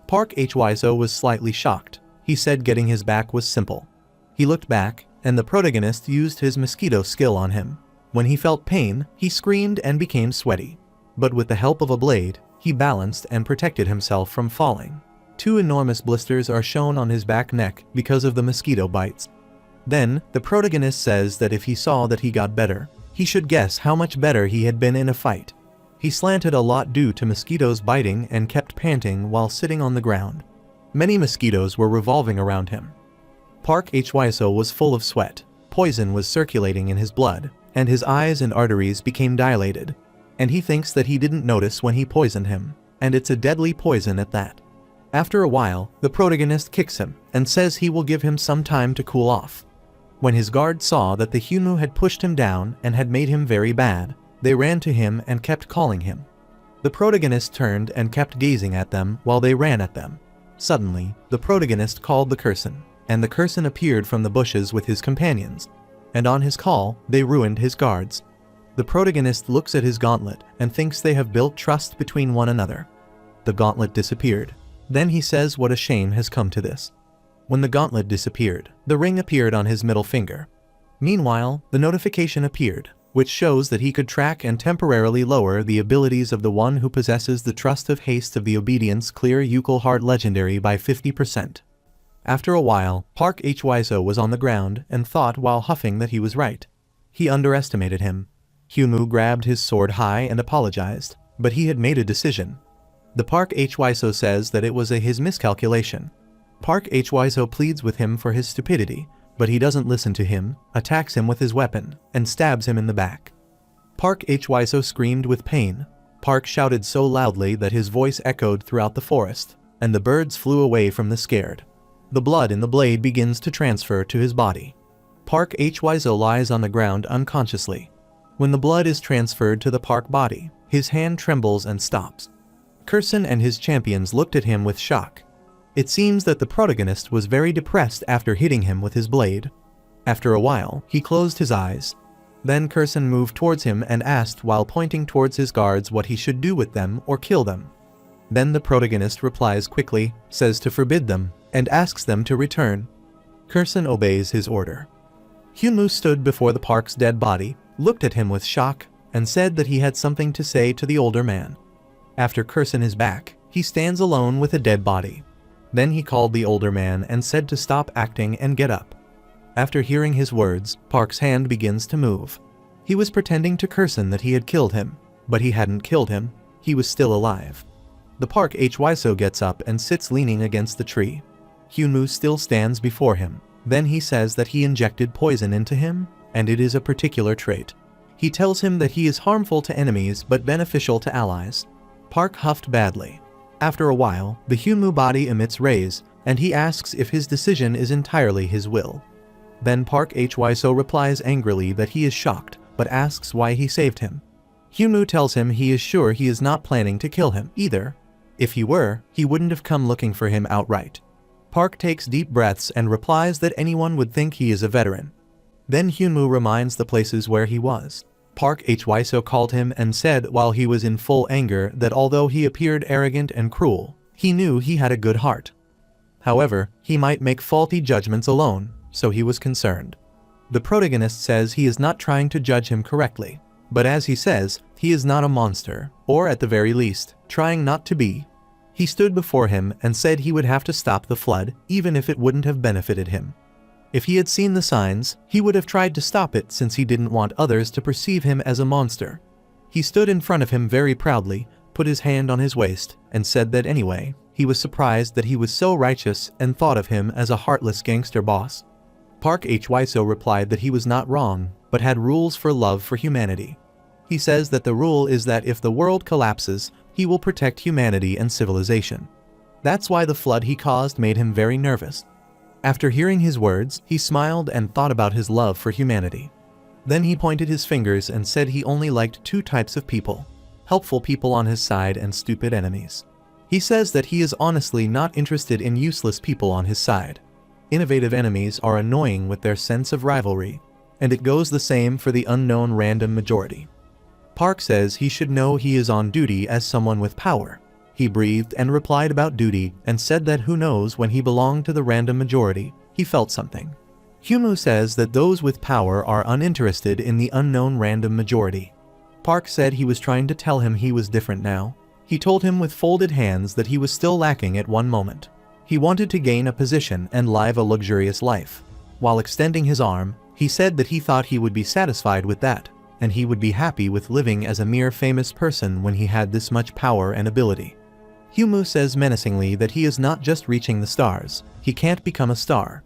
Park Hwiso was slightly shocked. He said getting his back was simple. He looked back, and the protagonist used his mosquito skill on him. When he felt pain, he screamed and became sweaty. But with the help of a blade, he balanced and protected himself from falling. 2 enormous blisters are shown on his back neck because of the mosquito bites. Then, the protagonist says that if he saw that he got better, he should guess how much better he had been in a fight. He slanted a lot due to mosquitoes biting and kept panting while sitting on the ground. Many mosquitoes were revolving around him. Park Hwiso was full of sweat. Poison was circulating in his blood, and his eyes and arteries became dilated. And he thinks that he didn't notice when he poisoned him, and it's a deadly poison at that. After a while, the protagonist kicks him and says he will give him some time to cool off. When his guards saw that the Hyunwoo had pushed him down and had made him very bad, they ran to him and kept calling him. The protagonist turned and kept gazing at them while they ran at them. Suddenly, the protagonist called the Kurson, and the Kurson appeared from the bushes with his companions, and on his call, they ruined his guards. The protagonist looks at his gauntlet and thinks they have built trust between one another. The gauntlet disappeared. Then he says what a shame has come to this. When the gauntlet disappeared, the ring appeared on his middle finger. Meanwhile, the notification appeared, which shows that he could track and temporarily lower the abilities of the one who possesses the Trust of Haste of the Obedience Clear Yukil Heart Legendary by 50%. After a while, Park Hwiso was on the ground and thought while huffing that he was right. He underestimated him. Hyunwoo grabbed his sword high and apologized, but he had made a decision. The Park Hwiso says that it was his miscalculation. Park Hwiso pleads with him for his stupidity, but he doesn't listen to him, attacks him with his weapon, and stabs him in the back. Park Hwiso screamed with pain. Park shouted so loudly that his voice echoed throughout the forest, and the birds flew away from the scared. The blood in the blade begins to transfer to his body. Park Hwiso lies on the ground unconsciously. When the blood is transferred to the Park body, his hand trembles and stops. Kurson and his champions looked at him with shock. It seems that the protagonist was very depressed after hitting him with his blade. After a while, he closed his eyes. Then Kurson moved towards him and asked while pointing towards his guards what he should do with them or kill them. Then the protagonist replies quickly, says to forbid them, and asks them to return. Kurson obeys his order. Hyunwoo stood before the Park's dead body, looked at him with shock, and said that he had something to say to the older man. After Kurson is back, he stands alone with a dead body. Then he called the older man and said to stop acting and get up. After hearing his words, Park's hand begins to move. He was pretending to Kurson that he had killed him, but he hadn't killed him. He was still alive. The Park Hwiso gets up and sits leaning against the tree. Hyunwoo still stands before him. Then he says that he injected poison into him, and it is a particular trait. He tells him that he is harmful to enemies but beneficial to allies. Park huffed badly. After a while, the Hyunmoo body emits rays, and he asks if his decision is entirely his will. Then Park Hyo replies angrily that he is shocked, but asks why he saved him. Hyunmoo tells him he is sure he is not planning to kill him either. If he were, he wouldn't have come looking for him outright. Park takes deep breaths and replies that anyone would think he is a veteran. Then Hyunmoo reminds the places where he was. Park Hyo called him and said while he was in full anger that although he appeared arrogant and cruel, he knew he had a good heart. However, he might make faulty judgments alone, so he was concerned. The protagonist says he is not trying to judge him correctly, but as he says, he is not a monster, or at the very least, trying not to be. He stood before him and said he would have to stop the flood, even if it wouldn't have benefited him. If he had seen the signs, he would have tried to stop it since he didn't want others to perceive him as a monster. He stood in front of him very proudly, put his hand on his waist, and said that anyway, he was surprised that he was so righteous and thought of him as a heartless gangster boss. Park Hyo replied that he was not wrong, but had rules for love for humanity. He says that the rule is that if the world collapses, he will protect humanity and civilization. That's why the flood he caused made him very nervous. After hearing his words, he smiled and thought about his love for humanity. Then he pointed his fingers and said he only liked two types of people: helpful people on his side and stupid enemies. He says that he is honestly not interested in useless people on his side. Innovative enemies are annoying with their sense of rivalry, and it goes the same for the unknown random majority. Park says he should know he is on duty as someone with power. He breathed and replied about duty and said that who knows, when he belonged to the random majority, he felt something. Hyunmoo says that those with power are uninterested in the unknown random majority. Park said he was trying to tell him he was different now. He told him with folded hands that he was still lacking at one moment. He wanted to gain a position and live a luxurious life. While extending his arm, he said that he thought he would be satisfied with that, and he would be happy with living as a mere famous person when he had this much power and ability. Hyunmoo says menacingly that he is not just reaching the stars, he can't become a star.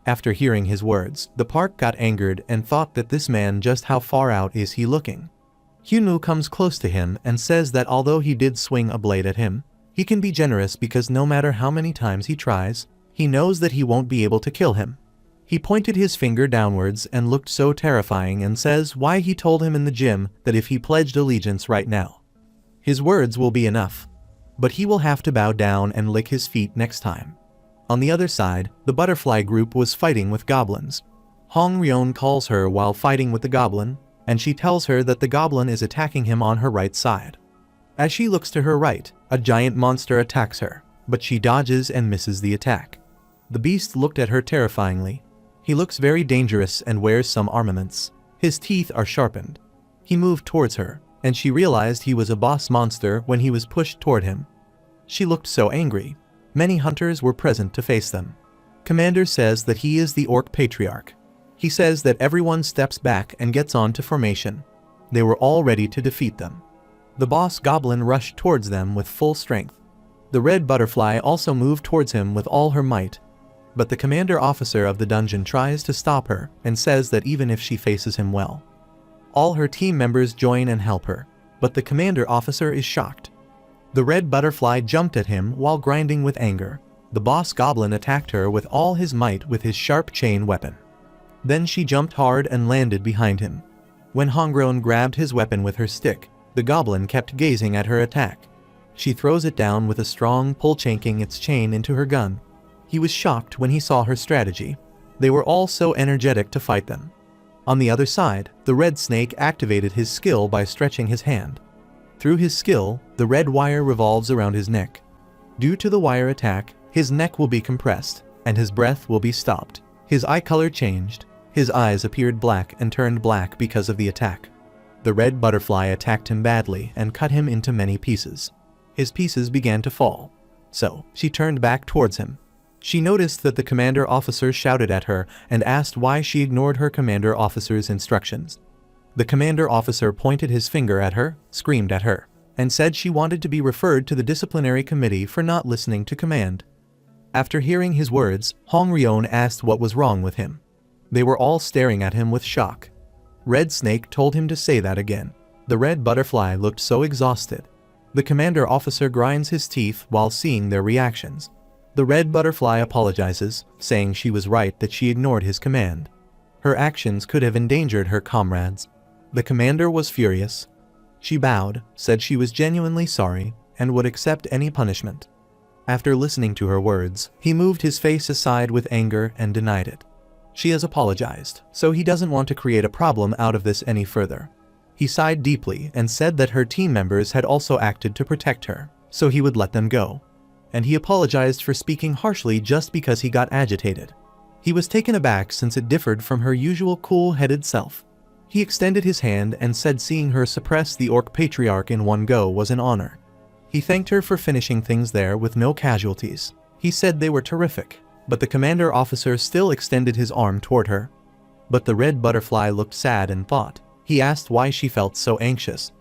After hearing his words, the Park got angered and thought that this man, just how far out is he looking? Hyunmoo comes close to him and says that although he did swing a blade at him, he can be generous because no matter how many times he tries, he knows that he won't be able to kill him. He pointed his finger downwards and looked so terrifying and says why he told him in the gym that if he pledged allegiance right now, his words will be enough. But he will have to bow down and lick his feet next time. On the other side, the butterfly group was fighting with goblins. Hong Ryeon calls her while fighting with the goblin, and she tells her that the goblin is attacking him on her right side. As she looks to her right, a giant monster attacks her, but she dodges and misses the attack. The beast looked at her terrifyingly. He looks very dangerous and wears some armaments. His teeth are sharpened. He moved towards her, and she realized he was a boss monster when he was pushed toward him. She looked so angry. Many hunters were present to face them. Commander says that he is the Orc Patriarch. He says that everyone steps back and gets on to formation. They were all ready to defeat them. The boss goblin rushed towards them with full strength. The red butterfly also moved towards him with all her might. But the commander officer of the dungeon tries to stop her and says that even if she faces him well, all her team members join and help her, but the commander officer is shocked. The red butterfly jumped at him while grinding with anger. The boss goblin attacked her with all his might with his sharp chain weapon. Then she jumped hard and landed behind him. When Hongron grabbed his weapon with her stick, the goblin kept gazing at her attack. She throws it down with a strong pull, chanking its chain into her gun. He was shocked when he saw her strategy. They were all so energetic to fight them. On the other side, the red snake activated his skill by stretching his hand. Through his skill, the red wire revolves around his neck. Due to the wire attack, his neck will be compressed, and his breath will be stopped. His eye color changed. His eyes appeared black and turned black because of the attack. The red butterfly attacked him badly and cut him into many pieces. His pieces began to fall. So, she turned back towards him. She noticed that the commander officer shouted at her and asked why she ignored her commander officer's instructions. The commander officer pointed his finger at her, screamed at her, and said she wanted to be referred to the disciplinary committee for not listening to command. After hearing his words, Hong Ryeon asked what was wrong with him. They were all staring at him with shock. Red Snake told him to say that again. The red butterfly looked so exhausted. The commander officer grinds his teeth while seeing their reactions. The red butterfly apologizes, saying she was right that she ignored his command. Her actions could have endangered her comrades. The commander was furious. She bowed, said she was genuinely sorry, and would accept any punishment. After listening to her words, he moved his face aside with anger and denied it. She has apologized, so he doesn't want to create a problem out of this any further. He sighed deeply and said that her team members had also acted to protect her, so he would let them go. And he apologized for speaking harshly just because he got agitated. He was taken aback since it differed from her usual cool-headed self. He extended his hand and said seeing her suppress the Orc Patriarch in one go was an honor. He thanked her for finishing things there with no casualties. He said they were terrific, but the commander officer still extended his arm toward her. But the red butterfly looked sad in thought. He asked why she felt so anxious.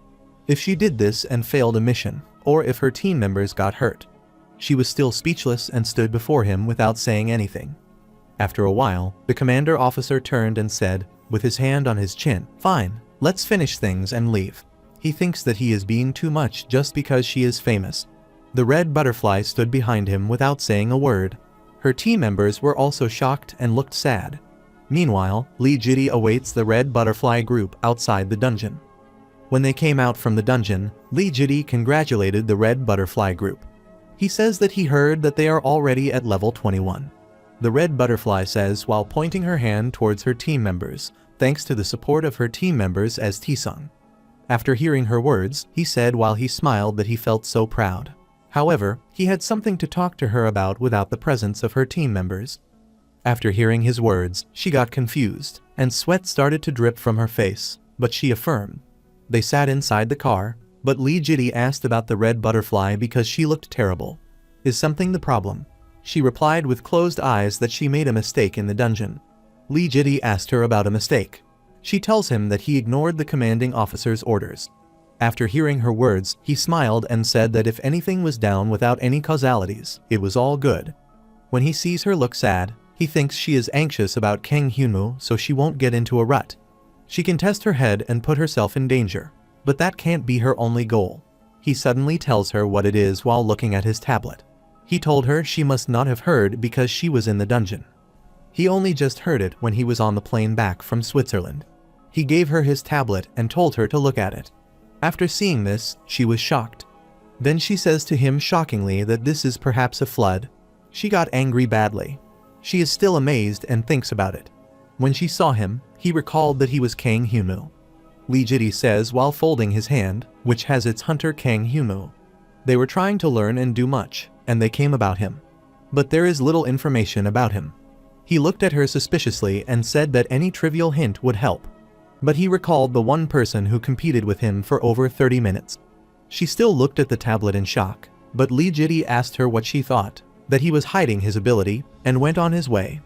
If she did this and failed a mission, or if her team members got hurt. She was still speechless and stood before him without saying anything. After a while, the commander officer turned and said, with his hand on his chin, "Fine, let's finish things and leave." He thinks that he is being too much just because she is famous. The red butterfly stood behind him without saying a word. Her team members were also shocked and looked sad. Meanwhile, Lee Jitty awaits the red butterfly group outside the dungeon. When they came out from the dungeon, Lee Jitty congratulated the red butterfly group. He says that he heard that they are already at level 21. The red butterfly says while pointing her hand towards her team members, thanks to the support of her team members as Tisung. After hearing her words, he said while he smiled that he felt so proud. However, he had something to talk to her about without the presence of her team members. After hearing his words, she got confused, and sweat started to drip from her face, but she affirmed. They sat inside the car, but Lee Jitty asked about the red butterfly because she looked terrible. Is something the problem? She replied with closed eyes that she made a mistake in the dungeon. Lee Jitty asked her about a mistake. She tells him that he ignored the commanding officer's orders. After hearing her words, he smiled and said that if anything was down without any causalities, it was all good. When he sees her look sad, he thinks she is anxious about Kang Hyunmoo so she won't get into a rut. She can test her head and put herself in danger, but that can't be her only goal. He suddenly tells her what it is while looking at his tablet. He told her she must not have heard because she was in the dungeon. He only just heard it when he was on the plane back from Switzerland. He gave her his tablet and told her to look at it. After seeing this, she was shocked. Then she says to him shockingly that this is perhaps a flood. She got angry badly. She is still amazed and thinks about it. When she saw him, he recalled that he was Kang Hyunmoo. Lee Jitty says while folding his hand, which has its hunter Kang Hyunmoo. They were trying to learn and do much, and they came about him. But there is little information about him. He looked at her suspiciously and said that any trivial hint would help. But he recalled the one person who competed with him for over 30 minutes. She still looked at the tablet in shock, but Lee Jitty asked her what she thought, that he was hiding his ability, and went on his way.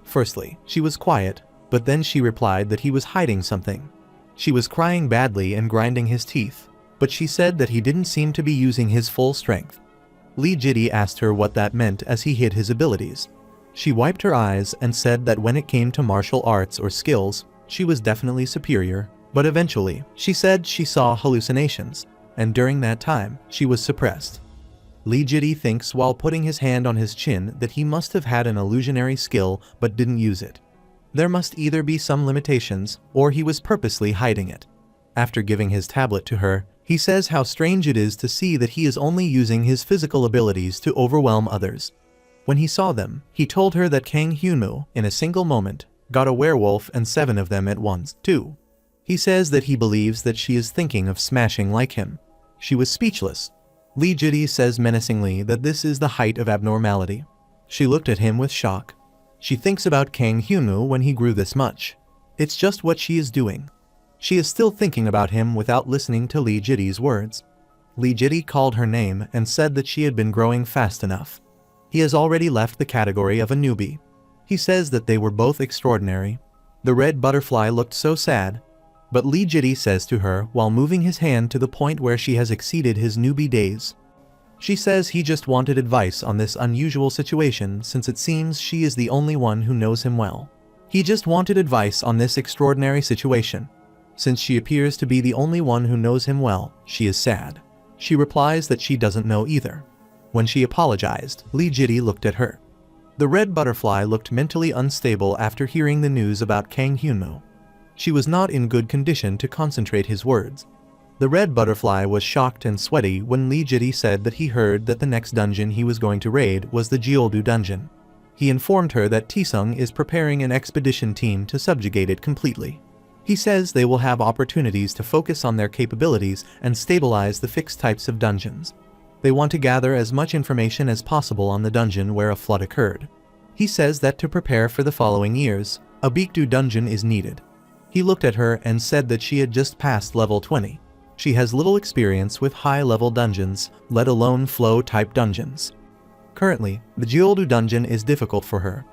Firstly, she was quiet, but then she replied that he was hiding something. She was crying badly and grinding his teeth, but she said that he didn't seem to be using his full strength. Lee Jitty asked her what that meant as he hid his abilities. She wiped her eyes and said that when it came to martial arts or skills, she was definitely superior, but eventually, she said she saw hallucinations, and during that time, she was suppressed. Lee Jitty thinks while putting his hand on his chin that he must have had an illusionary skill but didn't use it. There must either be some limitations, or he was purposely hiding it. After giving his tablet to her, he says how strange it is to see that he is only using his physical abilities to overwhelm others. When he saw them, he told her that Kang Hyunmoo, in a single moment, got a werewolf and 7 of them at once, too. He says that he believes that she is thinking of smashing like him. She was speechless. Lee Jitty says menacingly that this is the height of abnormality. She looked at him with shock. She thinks about Kang Hyunmoo when he grew this much. It's just what she is doing. She is still thinking about him without listening to Lee Jitty's words. Lee Jitty called her name and said that she had been growing fast enough. He has already left the category of a newbie. He says that they were both extraordinary. The red butterfly looked so sad. But Lee Jitty says to her while moving his hand to the point where she has exceeded his newbie days. She says he just wanted advice on this unusual situation since it seems she is the only one who knows him well. He just wanted advice on this extraordinary situation. Since she appears to be the only one who knows him well, she is sad. She replies that she doesn't know either. When she apologized, Lee Jidi looked at her. The red butterfly looked mentally unstable after hearing the news about Kang Hyunmoo. She was not in good condition to concentrate his words. The red butterfly was shocked and sweaty when Lee Jidi said that he heard that the next dungeon he was going to raid was the Jeoldu dungeon. He informed her that Taesung is preparing an expedition team to subjugate it completely. He says they will have opportunities to focus on their capabilities and stabilize the fixed types of dungeons. They want to gather as much information as possible on the dungeon where a flood occurred. He says that to prepare for the following years, a Baekdu dungeon is needed. He looked at her and said that she had just passed level 20. She has little experience with high-level dungeons, let alone flow-type dungeons. Currently, the Jeoldu dungeon is difficult for her.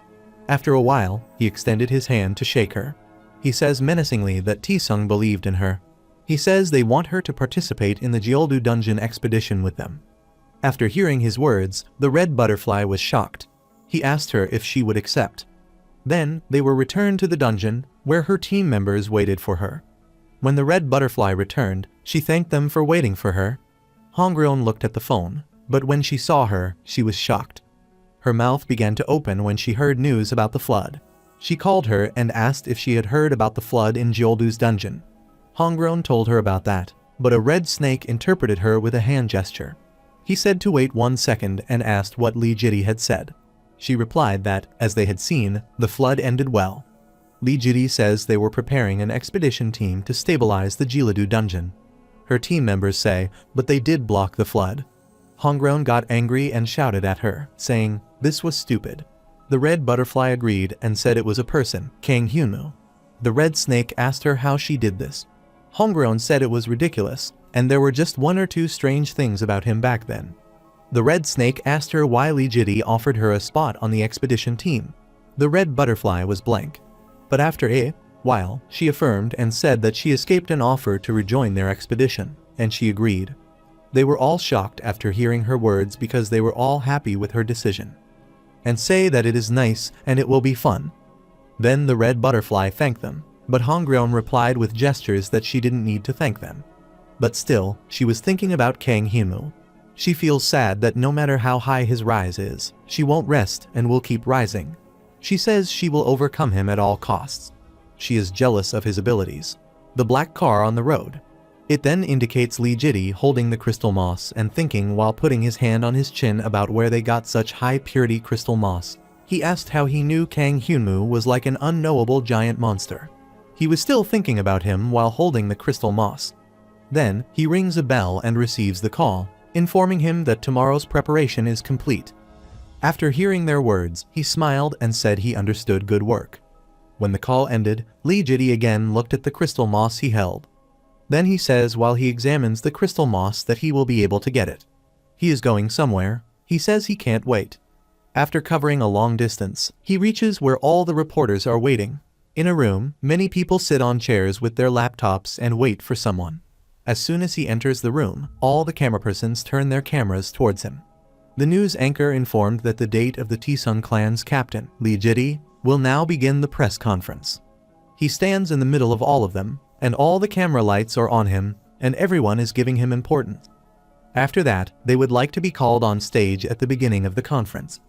After a while, he extended his hand to shake her. He says menacingly that Taesung believed in her. He says they want her to participate in the Jeoldu dungeon expedition with them. After hearing his words, the red butterfly was shocked. He asked her if she would accept. Then, they were returned to the dungeon, where her team members waited for her. When the red butterfly returned, she thanked them for waiting for her. Hongreon looked at the phone, but when she saw her, she was shocked. Her mouth began to open when she heard news about the flood. She called her and asked if she had heard about the flood in Jeoldu's dungeon. Hongreon told her about that, but a red snake interpreted her with a hand gesture. He said to wait 1 second and asked what Lee Jidi had said. She replied that, as they had seen, the flood ended well. Lee Jidi says they were preparing an expedition team to stabilize the Jeoldu dungeon. Her team members say, but they did block the flood. Hongreon got angry and shouted at her, saying, "This was stupid." The red butterfly agreed and said it was a person, Kang Hyunmoo. The red snake asked her how she did this. Hongreon said it was ridiculous, and there were just 1 or 2 strange things about him back then. The red snake asked her why Lee Jidi offered her a spot on the expedition team. The red butterfly was blank. But after a while, she affirmed and said that she escaped an offer to rejoin their expedition, and she agreed. They were all shocked after hearing her words because they were all happy with her decision. And say that it is nice and it will be fun. Then the red butterfly thanked them, but Hongreon replied with gestures that she didn't need to thank them. But still, she was thinking about Kang Hyunmoo. She feels sad that no matter how high his rise is, she won't rest and will keep rising. She says she will overcome him at all costs. She is jealous of his abilities. The black car on the road. It then indicates Lee Jidi holding the crystal moss and thinking while putting his hand on his chin about where they got such high-purity crystal moss. He asked how he knew Kang Hyunmoo was like an unknowable giant monster. He was still thinking about him while holding the crystal moss. Then, he rings a bell and receives the call, informing him that tomorrow's preparation is complete. After hearing their words, he smiled and said he understood good work. When the call ended, Lee Jidi again looked at the crystal moss he held. Then he says while he examines the crystal moss that he will be able to get it. He is going somewhere. He says he can't wait. After covering a long distance, he reaches where all the reporters are waiting. In a room, many people sit on chairs with their laptops and wait for someone. As soon as he enters the room, all the camerapersons turn their cameras towards him. The news anchor informed that the date of the Taesung clan's captain, Lee Jidi, will now begin the press conference. He stands in the middle of all of them, and all the camera lights are on him, and everyone is giving him importance. After that, they would like to be called on stage at the beginning of the conference.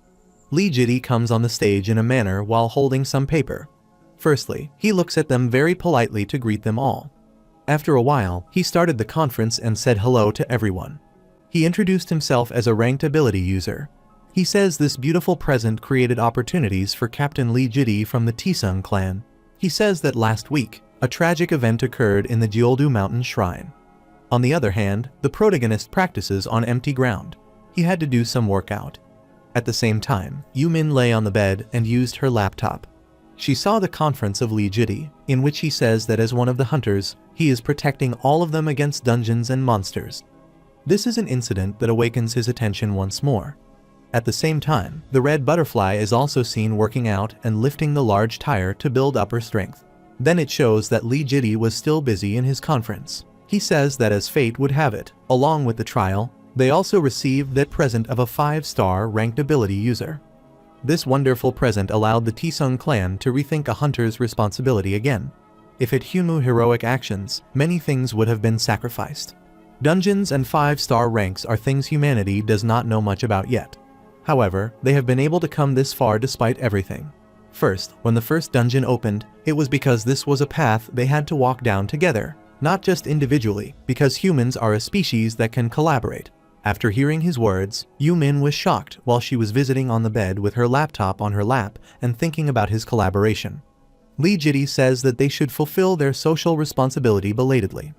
Lee Jidi comes on the stage in a manner while holding some paper. Firstly, he looks at them very politely to greet them all. After a while, he started the conference and said hello to everyone. He introduced himself as a ranked ability user. He says this beautiful present created opportunities for Captain Lee Jidi from the Taesung clan. He says that last week, a tragic event occurred in the Jeoldu mountain shrine. On the other hand, the protagonist practices on empty ground. He had to do some workout. At the same time, Yumin lay on the bed and used her laptop. She saw the conference of Lee Jidi, in which he says that as one of the hunters, he is protecting all of them against dungeons and monsters. This is an incident that awakens his attention once more. At the same time, the red butterfly is also seen working out and lifting the large tire to build upper strength. Then it shows that Lee Jidi was still busy in his conference. He says that as fate would have it, along with the trial, they also received that present of a 5-star ranked ability user. This wonderful present allowed the Taesung clan to rethink a hunter's responsibility again. If it Hyunmoo heroic actions, many things would have been sacrificed. Dungeons and 5-star ranks are things humanity does not know much about yet. However, they have been able to come this far despite everything. First, when the first dungeon opened, it was because this was a path they had to walk down together, not just individually, because humans are a species that can collaborate. After hearing his words, Yu-min was shocked while she was visiting on the bed with her laptop on her lap and thinking about his collaboration. Lee Jitty says that they should fulfill their social responsibility belatedly.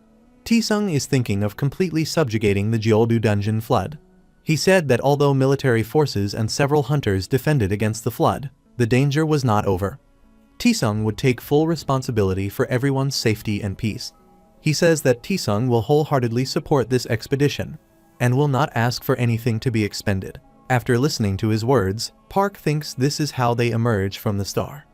Taesung is thinking of completely subjugating the Jeoldu dungeon flood. He said that although military forces and several hunters defended against the flood, the danger was not over. Taesung would take full responsibility for everyone's safety and peace. He says that Taesung will wholeheartedly support this expedition and will not ask for anything to be expended. After listening to his words, Park thinks this is how they emerge from the star.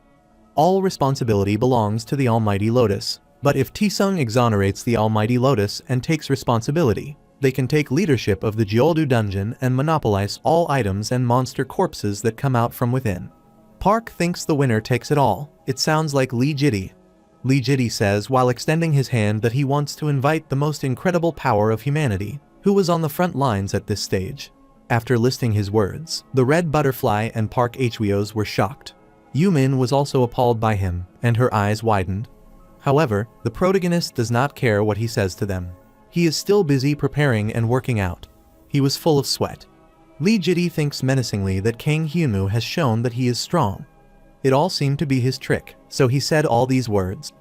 All responsibility belongs to the Almighty Lotus, but if Taesung exonerates the Almighty Lotus and takes responsibility, they can take leadership of the Jeoldu dungeon and monopolize all items and monster corpses that come out from within. Park thinks the winner takes it all. It sounds like Lee Jitty. Lee Jitty says while extending his hand that he wants to invite the most incredible power of humanity, who was on the front lines at this stage. After listing his words, the Red Butterfly and Park Hwios were shocked. Yu-min was also appalled by him, and her eyes widened. However, the protagonist does not care what he says to them. He is still busy preparing and working out. He was full of sweat. Lee Jitty thinks menacingly that Kang Hyunwoo has shown that he is strong. It all seemed to be his trick, so he said all these words.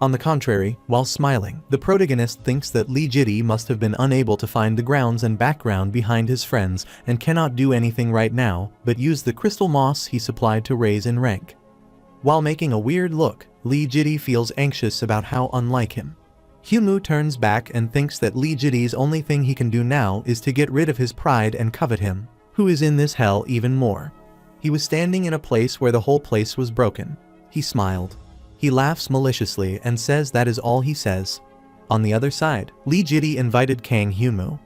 On the contrary, while smiling, the protagonist thinks that Lee Jitty must have been unable to find the grounds and background behind his friends and cannot do anything right now but use the crystal moss he supplied to raise in rank. While making a weird look, Lee Jitty feels anxious about how unlike him. Hyunwoo turns back and thinks that Lee Jitty's only thing he can do now is to get rid of his pride and covet him, who is in this hell even more. He was standing in a place where the whole place was broken. He smiled. He laughs maliciously and says that is all he says. On the other side, Lee Jitty invited Kang Hyunwoo.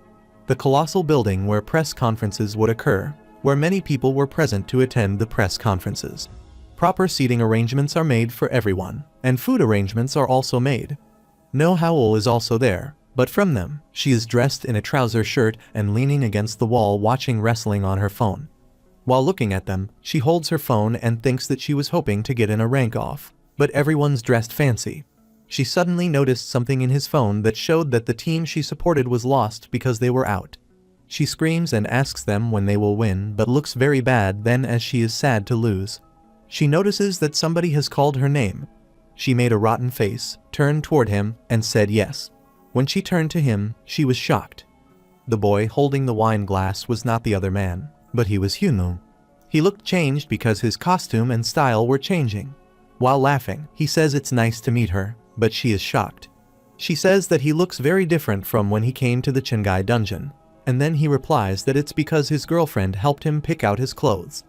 The colossal building where press conferences would occur, where many people were present to attend the press conferences. Proper seating arrangements are made for everyone, and food arrangements are also made. No Howl is also there, but from them, she is dressed in a trouser shirt and leaning against the wall watching wrestling on her phone. While looking at them, she holds her phone and thinks that she was hoping to get in a rank off. But everyone's dressed fancy. She suddenly noticed something in his phone that showed that the team she supported was lost because they were out. She screams and asks them when they will win but looks very bad then as she is sad to lose. She notices that somebody has called her name. She made a rotten face, turned toward him, and said yes. When she turned to him, she was shocked. The boy holding the wine glass was not the other man, but he was Hyunwoo. He looked changed because his costume and style were changing. While laughing, he says it's nice to meet her, but she is shocked. She says that he looks very different from when he came to the Chengai dungeon, and then he replies that it's because his girlfriend helped him pick out his clothes.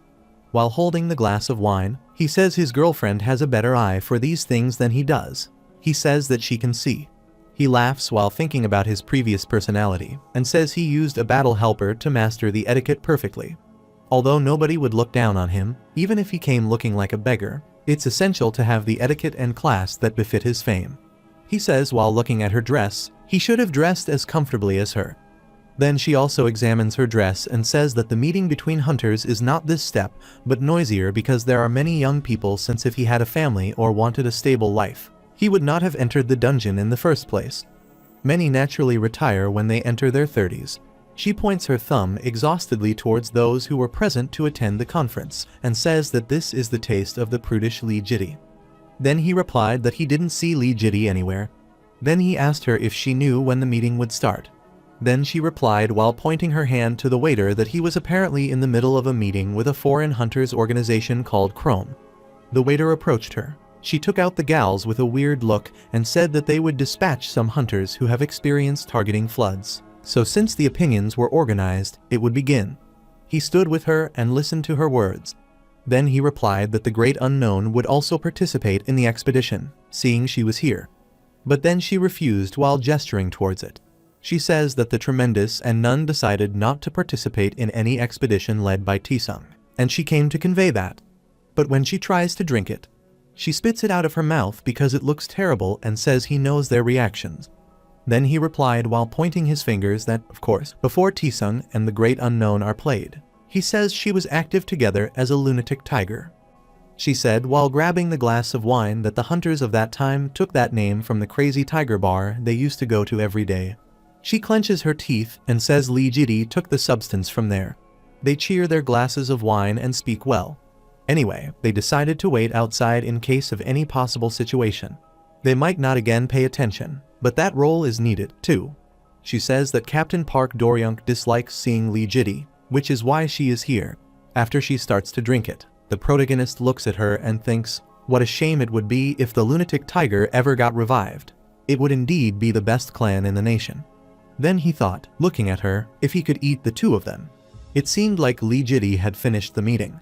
While holding the glass of wine, he says his girlfriend has a better eye for these things than he does. He says that she can see. He laughs while thinking about his previous personality, and says he used a battle helper to master the etiquette perfectly. Although nobody would look down on him, even if he came looking like a beggar, it's essential to have the etiquette and class that befit his fame. He says while looking at her dress, he should have dressed as comfortably as her. Then she also examines her dress and says that the meeting between hunters is not this step, but noisier because there are many young people since if he had a family or wanted a stable life, he would not have entered the dungeon in the first place. Many naturally retire when they enter their 30s. She points her thumb exhaustedly towards those who were present to attend the conference, and says that this is the taste of the prudish Lee Jitty. Then he replied that he didn't see Lee Jitty anywhere. Then he asked her if she knew when the meeting would start. Then she replied while pointing her hand to the waiter that he was apparently in the middle of a meeting with a foreign hunters organization called Chrome. The waiter approached her. She took out the gals with a weird look and said that they would dispatch some hunters who have experienced targeting floods. So since the opinions were organized, it would begin. He stood with her and listened to her words. Then he replied that the great unknown would also participate in the expedition, seeing she was here. But then she refused while gesturing towards it. She says that the tremendous and none decided not to participate in any expedition led by Taesung, and she came to convey that. But when she tries to drink it, she spits it out of her mouth because it looks terrible and says he knows their reactions. Then he replied while pointing his fingers that, of course, before Tisung and the Great Unknown are played, he says she was active together as a lunatic tiger. She said while grabbing the glass of wine that the hunters of that time took that name from the crazy tiger bar they used to go to every day. She clenches her teeth and says Lee Jidi took the substance from there. They cheer their glasses of wine and speak well. Anyway, they decided to wait outside in case of any possible situation. They might not again pay attention, but that role is needed, too. She says that Captain Park Doryunk dislikes seeing Lee Jidi, which is why she is here. After she starts to drink it, the protagonist looks at her and thinks, what a shame it would be if the lunatic tiger ever got revived. It would indeed be the best clan in the nation. Then he thought, looking at her, if he could eat the two of them. It seemed like Lee Jidi had finished the meeting.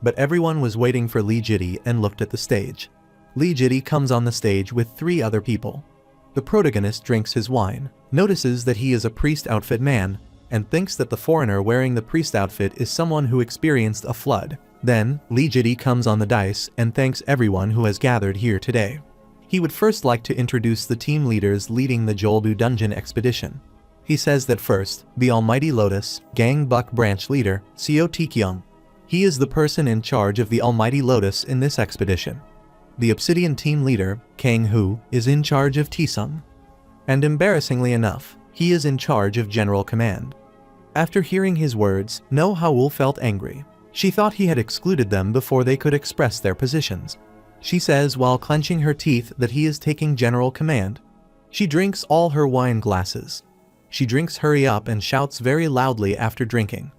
But everyone was waiting for Lee Jidi and looked at the stage. Lee Jidi comes on the stage with 3 other people. The protagonist drinks his wine, notices that he is a priest outfit man, and thinks that the foreigner wearing the priest outfit is someone who experienced a flood. Then, Lee Jidi comes on the dice and thanks everyone who has gathered here today. He would first like to introduce the team leaders leading the Joldu Dungeon expedition. He says that first, the Almighty Lotus, Gang Buck branch leader, Seo Taekyung. He is the person in charge of the Almighty Lotus in this expedition. The Obsidian team leader, Kang Hu, is in charge of Tisung. And embarrassingly enough, he is in charge of General Command. After hearing his words, No Haul felt angry. She thought he had excluded them before they could express their positions. She says while clenching her teeth that he is taking General Command. She drinks all her wine glasses. She drinks hurry up and shouts very loudly after drinking.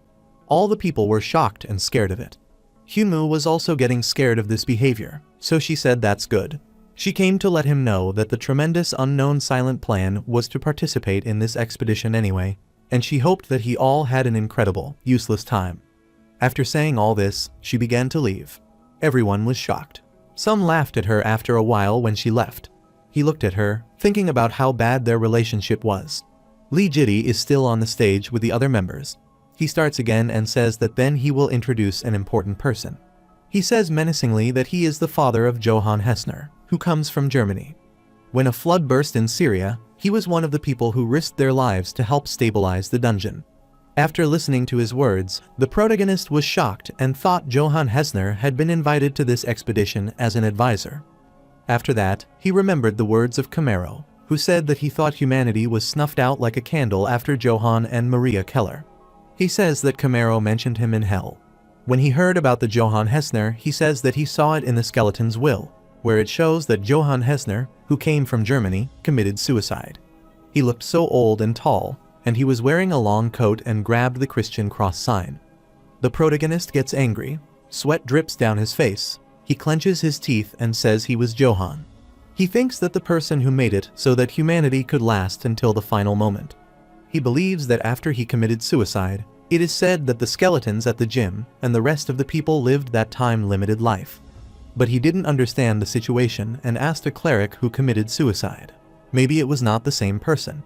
All the people were shocked and scared of it. Hyunmoo was also getting scared of this behavior, so she said that's good. She came to let him know that the tremendous unknown silent plan was to participate in this expedition anyway, and she hoped that he all had an incredible, useless time. After saying all this, she began to leave. Everyone was shocked. Some laughed at her after a while when she left. He looked at her, thinking about how bad their relationship was. Lee Jidi is still on the stage with the other members. He starts again and says that then he will introduce an important person. He says menacingly that he is the father of Johann Hessner, who comes from Germany. When a flood burst in Syria, he was one of the people who risked their lives to help stabilize the dungeon. After listening to his words, the protagonist was shocked and thought Johann Hessner had been invited to this expedition as an advisor. After that, he remembered the words of Camaro, who said that he thought humanity was snuffed out like a candle after Johann and Maria Keller. He says that Camaro mentioned him in hell. When he heard about the Johann Hessner, he says that he saw it in the skeleton's will, where it shows that Johann Hessner, who came from Germany, committed suicide. He looked so old and tall, and he was wearing a long coat and grabbed the Christian cross sign. The protagonist gets angry. Sweat drips down his face. He clenches his teeth and says he was Johann. He thinks that the person who made it so that humanity could last until the final moment. He believes that after he committed suicide, it is said that the skeletons at the gym and the rest of the people lived that time-limited life. But he didn't understand the situation and asked a cleric who committed suicide. Maybe it was not the same person.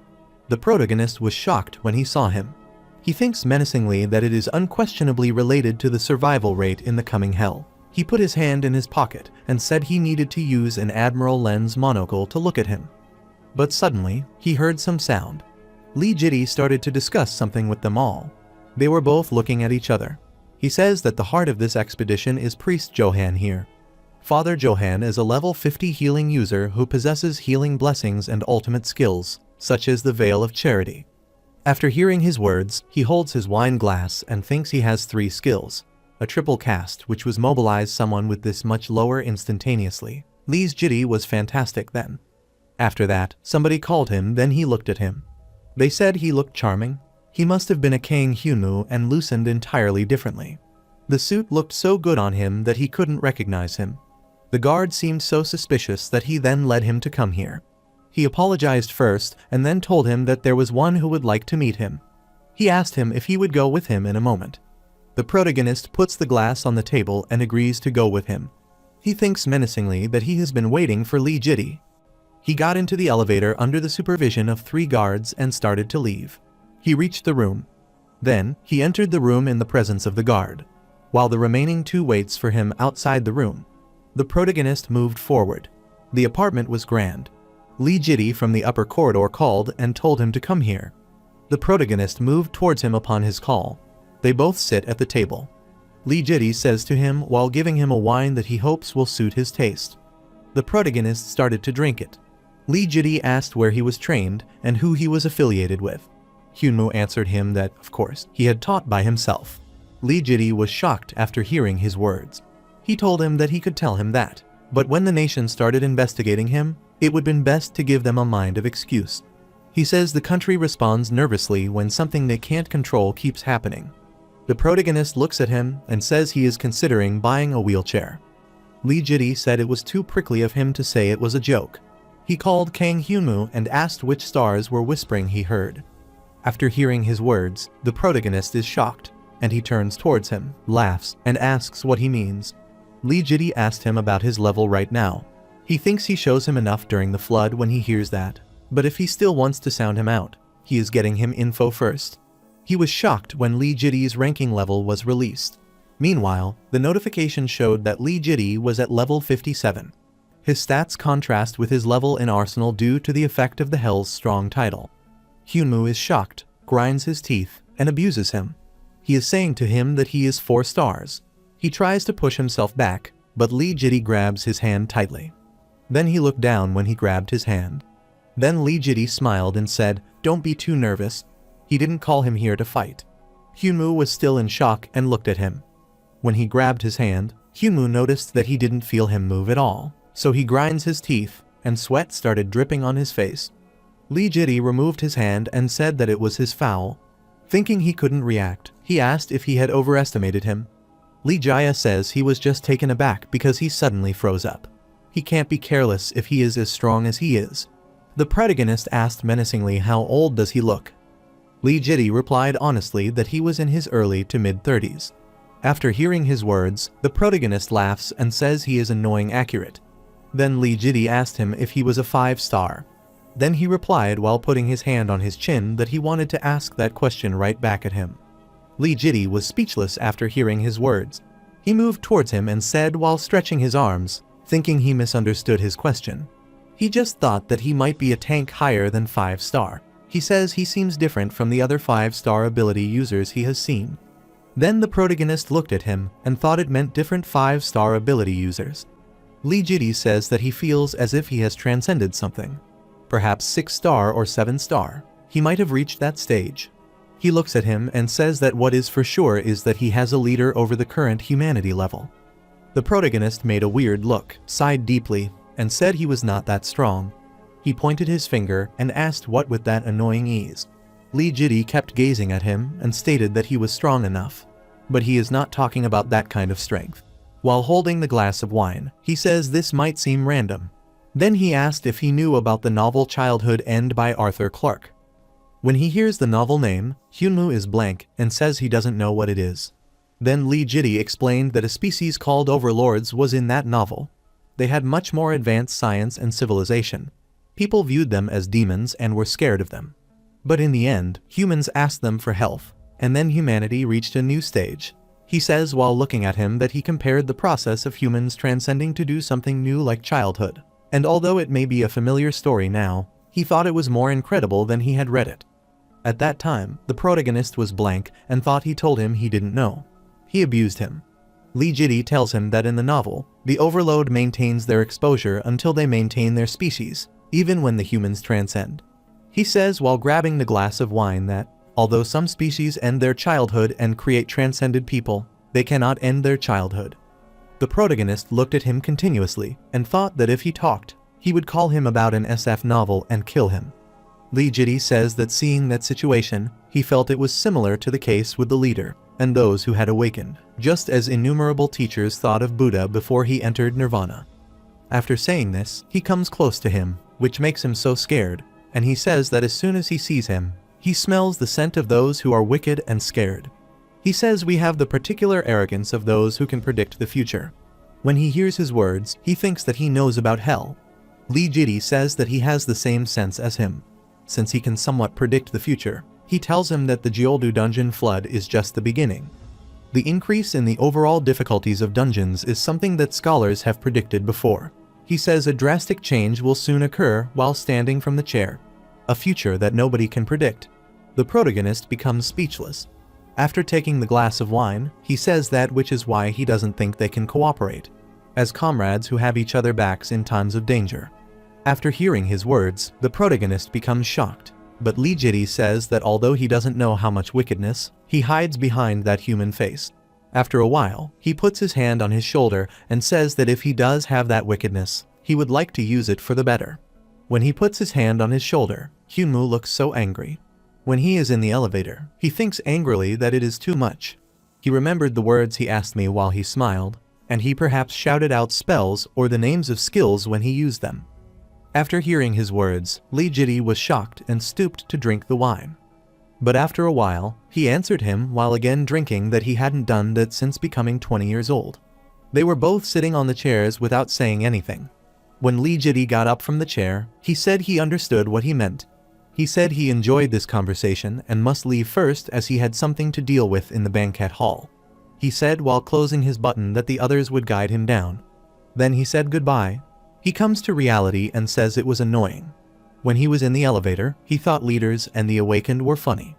The protagonist was shocked when he saw him. He thinks menacingly that it is unquestionably related to the survival rate in the coming hell. He put his hand in his pocket and said he needed to use an Admiral lens monocle to look at him. But suddenly, he heard some sound. Lee Jidi started to discuss something with them all. They were both looking at each other. He says that the heart of this expedition is Priest Johann here. Father Johann is a level 50 healing user who possesses healing blessings and ultimate skills, such as the Veil of Charity. After hearing his words, he holds his wine glass and thinks he has 3 skills. A triple cast which was mobilize someone with this much lower instantaneously. Lee's Jidi was fantastic then. After that, somebody called him, then he looked at him. They said he looked charming. He must have been a Kang Hyunmoo and loosened entirely differently. The suit looked so good on him that he couldn't recognize him. The guard seemed so suspicious that he then led him to come here. He apologized first and then told him that there was one who would like to meet him. He asked him if he would go with him in a moment. The protagonist puts the glass on the table and agrees to go with him. He thinks menacingly that he has been waiting for Lee Jidi. He got into the elevator under the supervision of 3 guards and started to leave. He reached the room. Then, he entered the room in the presence of the guard, while the remaining 2 waits for him outside the room. The protagonist moved forward. The apartment was grand. Li Jiti from the upper corridor called and told him to come here. The protagonist moved towards him upon his call. They both sit at the table. Li Jiti says to him while giving him a wine that he hopes will suit his taste. The protagonist started to drink it. Li Jiti asked where he was trained and who he was affiliated with. Hyunmoo answered him that, of course, he had taught by himself. Li Jiti was shocked after hearing his words. He told him that he could tell him that, but when the nation started investigating him, it would have been best to give them a mind of excuse. He says the country responds nervously when something they can't control keeps happening. The protagonist looks at him and says he is considering buying a wheelchair. Li Jiti said it was too prickly of him to say it was a joke. He called Kang Hyunmoo and asked which stars were whispering he heard. After hearing his words, the protagonist is shocked, and he turns towards him, laughs, and asks what he means. Li Jiti asked him about his level right now. He thinks he shows him enough during the flood when he hears that, but if he still wants to sound him out, he is getting him info first. He was shocked when Li Jiti's ranking level was released. Meanwhile, the notification showed that Li Jiti was at level 57. His stats contrast with his level in Arsenal due to the effect of the Hell's Strong title. Hyunmoo is shocked, grinds his teeth, and abuses him. He is saying to him that he is 4 stars. He tries to push himself back, but Li Jiti grabs his hand tightly. Then he looked down when he grabbed his hand. Then Li Jiti smiled and said, "Don't be too nervous." He didn't call him here to fight. Hyunmoo was still in shock and looked at him. When he grabbed his hand, Hyunmoo noticed that he didn't feel him move at all, so he grinds his teeth, and sweat started dripping on his face. Li Jiti removed his hand and said that it was his foul. Thinking he couldn't react, he asked if he had overestimated him. Li Jaya says he was just taken aback because he suddenly froze up. He can't be careless if he is as strong as he is. The protagonist asked menacingly how old does he look. Li Jiti replied honestly that he was in his early to mid-30s. After hearing his words, the protagonist laughs and says he is annoying accurate. Then Li Jiti asked him if he was a 5-star. Then he replied while putting his hand on his chin that he wanted to ask that question right back at him. Li Jiti was speechless after hearing his words. He moved towards him and said while stretching his arms, thinking he misunderstood his question. He just thought that he might be a tank higher than 5-star. He says he seems different from the other 5-star ability users he has seen. Then the protagonist looked at him and thought it meant different 5-star ability users. Li Jiti says that he feels as if he has transcended something. Perhaps 6-star or 7-star. He might have reached that stage. He looks at him and says that what is for sure is that he has a leader over the current humanity level. The protagonist made a weird look, sighed deeply, and said he was not that strong. He pointed his finger and asked what with that annoying ease. Li Jiti kept gazing at him and stated that he was strong enough. But he is not talking about that kind of strength. While holding the glass of wine, he says this might seem random. Then he asked if he knew about the novel Childhood End by Arthur Clarke. When he hears the novel name, Hyunmoo is blank and says he doesn't know what it is. Then Li Jiti explained that a species called Overlords was in that novel. They had much more advanced science and civilization. People viewed them as demons and were scared of them. But in the end, humans asked them for help, and then humanity reached a new stage. He says while looking at him that he compared the process of humans transcending to do something new like childhood. And although it may be a familiar story now, he thought it was more incredible than he had read it. At that time, the protagonist was blank and thought he told him he didn't know. He abused him. Li Jiti tells him that in the novel, the overload maintains their exposure until they maintain their species, even when the humans transcend. He says while grabbing the glass of wine that, although some species end their childhood and create transcended people, they cannot end their childhood. The protagonist looked at him continuously and thought that if he talked, he would call him about an SF novel and kill him. Li Jiti says that seeing that situation, he felt it was similar to the case with the leader and those who had awakened, just as innumerable teachers thought of Buddha before he entered nirvana. After saying this, he comes close to him, which makes him so scared, and he says that as soon as he sees him, he smells the scent of those who are wicked and scared. He says we have the particular arrogance of those who can predict the future. When he hears his words, he thinks that he knows about hell. Li Jiti says that he has the same sense as him. Since he can somewhat predict the future, he tells him that the Jeoldu dungeon flood is just the beginning. The increase in the overall difficulties of dungeons is something that scholars have predicted before. He says a drastic change will soon occur while standing from the chair. A future that nobody can predict. The protagonist becomes speechless. After taking the glass of wine, he says that which is why he doesn't think they can cooperate as comrades who have each other backs in times of danger. After hearing his words, the protagonist becomes shocked. But Lee Jitty says that although he doesn't know how much wickedness, he hides behind that human face. After a while, he puts his hand on his shoulder and says that if he does have that wickedness, he would like to use it for the better. When he puts his hand on his shoulder, Hyunmoo looks so angry. When he is in the elevator, he thinks angrily that it is too much. He remembered the words he asked me while he smiled, and he perhaps shouted out spells or the names of skills when he used them. After hearing his words, Lee Jitty was shocked and stooped to drink the wine. But after a while, he answered him while again drinking that he hadn't done that since becoming 20 years old. They were both sitting on the chairs without saying anything. When Lee Jitty got up from the chair, he said he understood what he meant. He said he enjoyed this conversation and must leave first as he had something to deal with in the banquet hall. He said while closing his button that the others would guide him down. Then he said goodbye. He comes to reality and says it was annoying. When he was in the elevator, he thought leaders and the awakened were funny.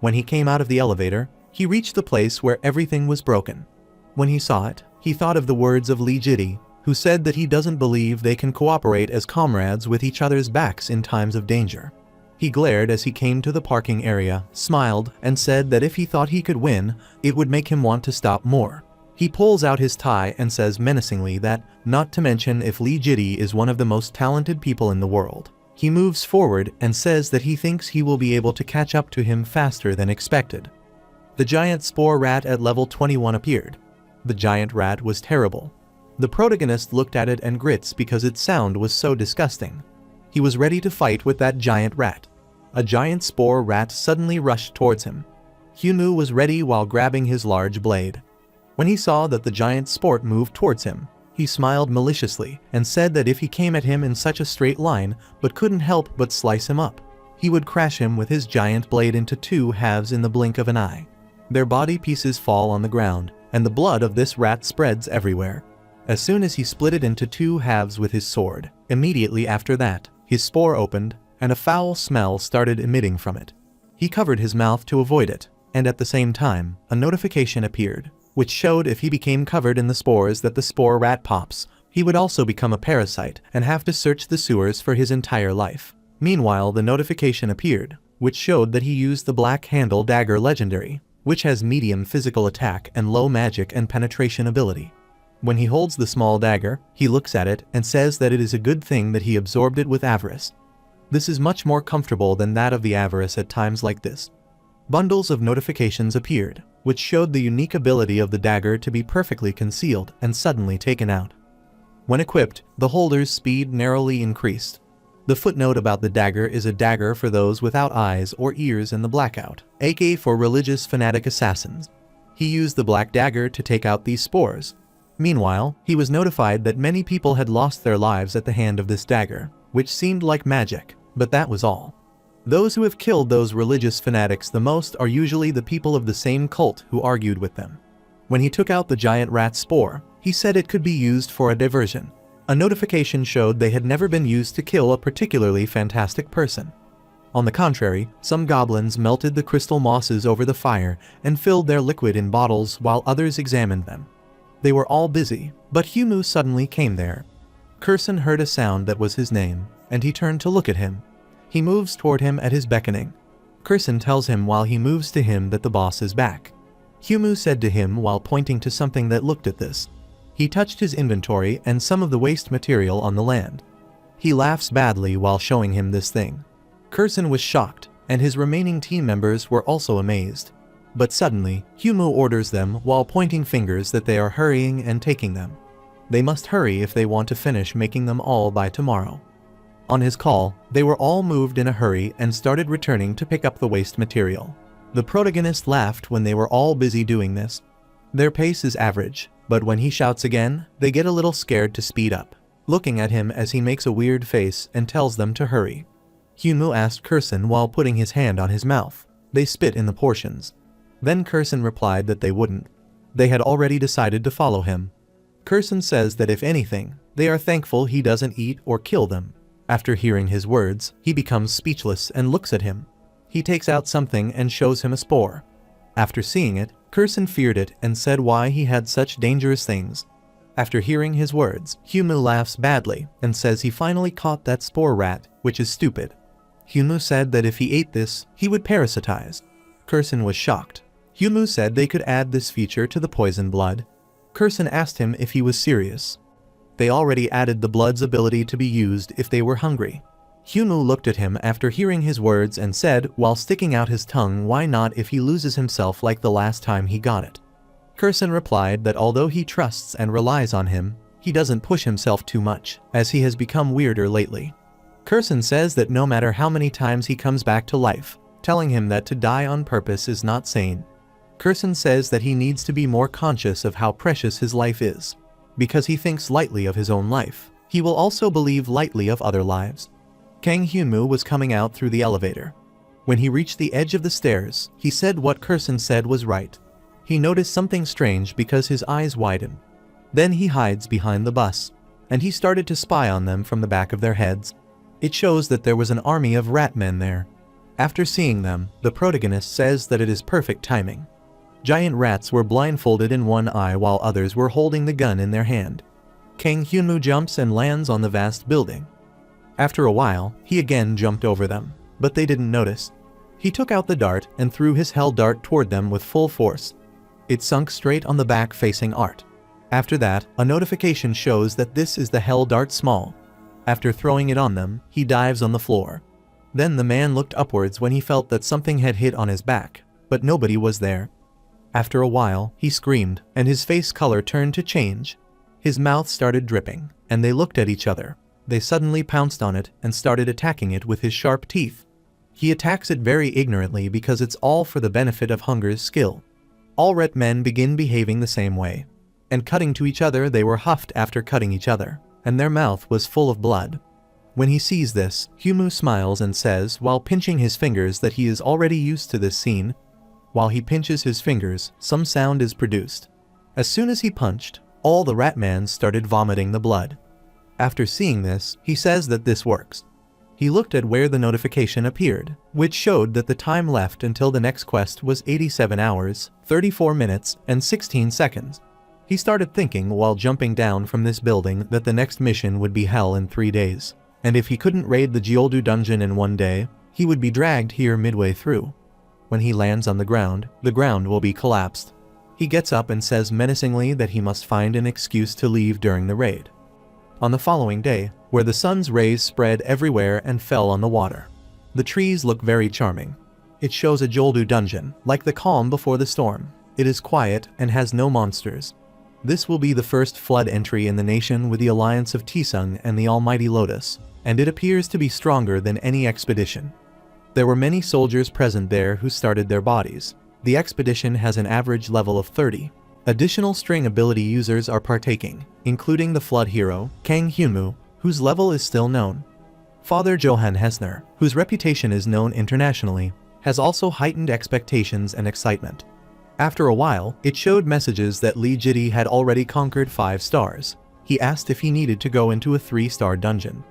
When he came out of the elevator, he reached the place where everything was broken. When he saw it, he thought of the words of Lee Jitty, who said that he doesn't believe they can cooperate as comrades with each other's backs in times of danger. He glared as he came to the parking area, smiled, and said that if he thought he could win, it would make him want to stop more. He pulls out his tie and says menacingly that, not to mention if Lee Jitty is one of the most talented people in the world. He moves forward and says that he thinks he will be able to catch up to him faster than expected. The giant spore rat at level 21 appeared. The giant rat was terrible. The protagonist looked at it and grits because its sound was so disgusting. He was ready to fight with that giant rat. A giant spore rat suddenly rushed towards him. Hyunmoo was ready while grabbing his large blade. When he saw that the giant sport moved towards him, he smiled maliciously and said that if he came at him in such a straight line but couldn't help but slice him up, he would crash him with his giant blade into two halves in the blink of an eye. Their body pieces fall on the ground, and the blood of this rat spreads everywhere. As soon as he split it into two halves with his sword, immediately after that, his spore opened, and a foul smell started emitting from it. He covered his mouth to avoid it, and at the same time, a notification appeared, which showed if he became covered in the spores that the spore rat pops, he would also become a parasite and have to search the sewers for his entire life. Meanwhile, the notification appeared, which showed that he used the Black Handle Dagger Legendary, which has medium physical attack and low magic and penetration ability. When he holds the small dagger, he looks at it and says that it is a good thing that he absorbed it with avarice. This is much more comfortable than that of the avarice at times like this. Bundles of notifications appeared, which showed the unique ability of the dagger to be perfectly concealed and suddenly taken out. When equipped, the holder's speed narrowly increased. The footnote about the dagger is a dagger for those without eyes or ears in the blackout, aka for religious fanatic assassins. He used the black dagger to take out these spores. Meanwhile, he was notified that many people had lost their lives at the hand of this dagger, which seemed like magic, but that was all. Those who have killed those religious fanatics the most are usually the people of the same cult who argued with them. When he took out the giant rat spore, he said it could be used for a diversion. A notification showed they had never been used to kill a particularly fantastic person. On the contrary, some goblins melted the crystal mosses over the fire and filled their liquid in bottles while others examined them. They were all busy, but Hyunmoo suddenly came there. Kurson heard a sound that was his name, and he turned to look at him. He moves toward him at his beckoning. Kurson tells him while he moves to him that the boss is back. Hyunmoo said to him while pointing to something that looked at this. He touched his inventory and some of the waste material on the land. He laughs badly while showing him this thing. Kurson was shocked, and his remaining team members were also amazed. But suddenly, Hyunmoo orders them while pointing fingers that they are hurrying and taking them. They must hurry if they want to finish making them all by tomorrow. On his call, they were all moved in a hurry and started returning to pick up the waste material. The protagonist laughed when they were all busy doing this. Their pace is average, but when he shouts again, they get a little scared to speed up, looking at him as he makes a weird face and tells them to hurry. Hyunmoo asked Kurson while putting his hand on his mouth. They spit in the portions. Then Kurson replied that they wouldn't. They had already decided to follow him. Kurson says that if anything, They are thankful he doesn't eat or kill them. After hearing his words, he becomes speechless and looks at him. He takes out something and shows him a spore. After seeing it, Kurson feared it and said why he had such dangerous things. After hearing his words, Humu laughs badly and says he finally caught that spore rat, which is stupid. Humu said that if he ate this, he would parasitize. Kurson was shocked. Humu said they could add this feature to the poison blood. Kurson asked him if he was serious. They already added the blood's ability to be used if they were hungry. Humu looked at him after hearing his words and said, while sticking out his tongue, why not if he loses himself like the last time he got it? Kurson replied that although he trusts and relies on him, he doesn't push himself too much, as he has become weirder lately. Kurson says that no matter how many times he comes back to life, telling him that to die on purpose is not sane. Kurson says that he needs to be more conscious of how precious his life is. Because he thinks lightly of his own life, he will also believe lightly of other lives. Kang Hyunmoo was coming out through the elevator. When he reached the edge of the stairs, he said what Kurson said was right. He noticed something strange because his eyes widen. Then he hides behind the bus, and he started to spy on them from the back of their heads. It shows that there was an army of rat men there. After seeing them, the protagonist says that it is perfect timing. Giant rats were blindfolded in one eye while others were holding the gun in their hand. Kang Hyunmoo jumps and lands on the vast building. After a while, he again jumped over them, but they didn't notice. He took out the dart and threw his hell dart toward them with full force. It sunk straight on the back facing Art. After that, a notification shows that this is the hell dart small. After throwing it on them, he dives on the floor. Then the man looked upwards when he felt that something had hit on his back, but nobody was there. After a while, he screamed, and his face color turned to change. His mouth started dripping, and they looked at each other. They suddenly pounced on it and started attacking it with his sharp teeth. He attacks it very ignorantly because it's all for the benefit of Hunger's skill. All rat men begin behaving the same way. And cutting to each other, they were huffed after cutting each other, and their mouth was full of blood. When he sees this, Hyunmoo smiles and says while pinching his fingers that he is already used to this scene. While he pinches his fingers, some sound is produced. As soon as he punched, all the ratmans started vomiting the blood. After seeing this, he says that this works. He looked at where the notification appeared, which showed that the time left until the next quest was 87 hours, 34 minutes, and 16 seconds. He started thinking while jumping down from this building that the next mission would be hell in 3 days, and if he couldn't raid the Jeoldu dungeon in 1 day, he would be dragged here midway through. When he lands on the ground will be collapsed. He gets up and says menacingly that he must find an excuse to leave during the raid. On the following day, where the sun's rays spread everywhere and fell on the water. The trees look very charming. It shows a Jeoldu dungeon, like the calm before the storm. It is quiet and has no monsters. This will be the first flood entry in the nation with the alliance of Tisung and the Almighty Lotus, and it appears to be stronger than any expedition. There were many soldiers present there who started their bodies. The expedition has an average level of 30. Additional string ability users are partaking, including the flood hero, Kang Hyunmoo, whose level is still known. Father Johann Hessner, whose reputation is known internationally, has also heightened expectations and excitement. After a while, it showed messages that Lee Jitty had already conquered 5 stars. He asked if he needed to go into a 3-star dungeon.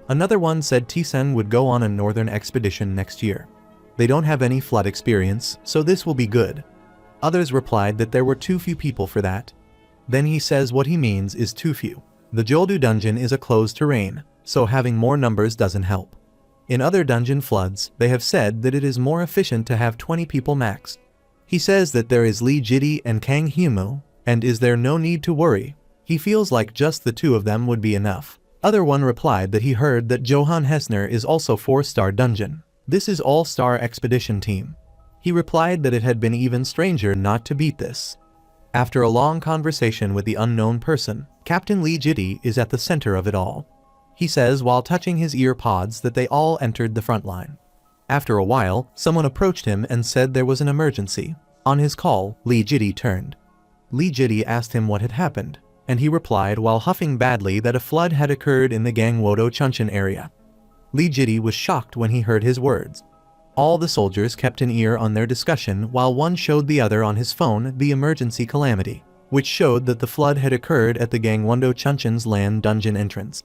Another one said Tisung would go on a northern expedition next year. They don't have any flood experience, so this will be good. Others replied that there were too few people for that. Then he says what he means is too few. The Jeoldu dungeon is a closed terrain, so having more numbers doesn't help. In other dungeon floods, they have said that it is more efficient to have 20 people max. He says that there is Lee Jitty and Kang Hyunmoo, and is there no need to worry. He feels like just the 2 of them would be enough. Other one replied that he heard that Johann Hessner is also 4-star dungeon. This is all-star expedition team. He replied that it had been even stranger not to beat this. After a long conversation with the unknown person, Captain Lee Jitty is at the center of it all. He says while touching his ear pods that they all entered the front line. After a while, someone approached him and said there was an emergency. On his call, Lee Jitty turned. Lee Jitty asked him what had happened, and he replied while huffing badly that a flood had occurred in the Gangwodo Chunshin area. Lee Jitty was shocked when he heard his words. All the soldiers kept an ear on their discussion while one showed the other on his phone the emergency calamity. which showed that the flood had occurred at the Gangwon-do Chunchin's land dungeon entrance.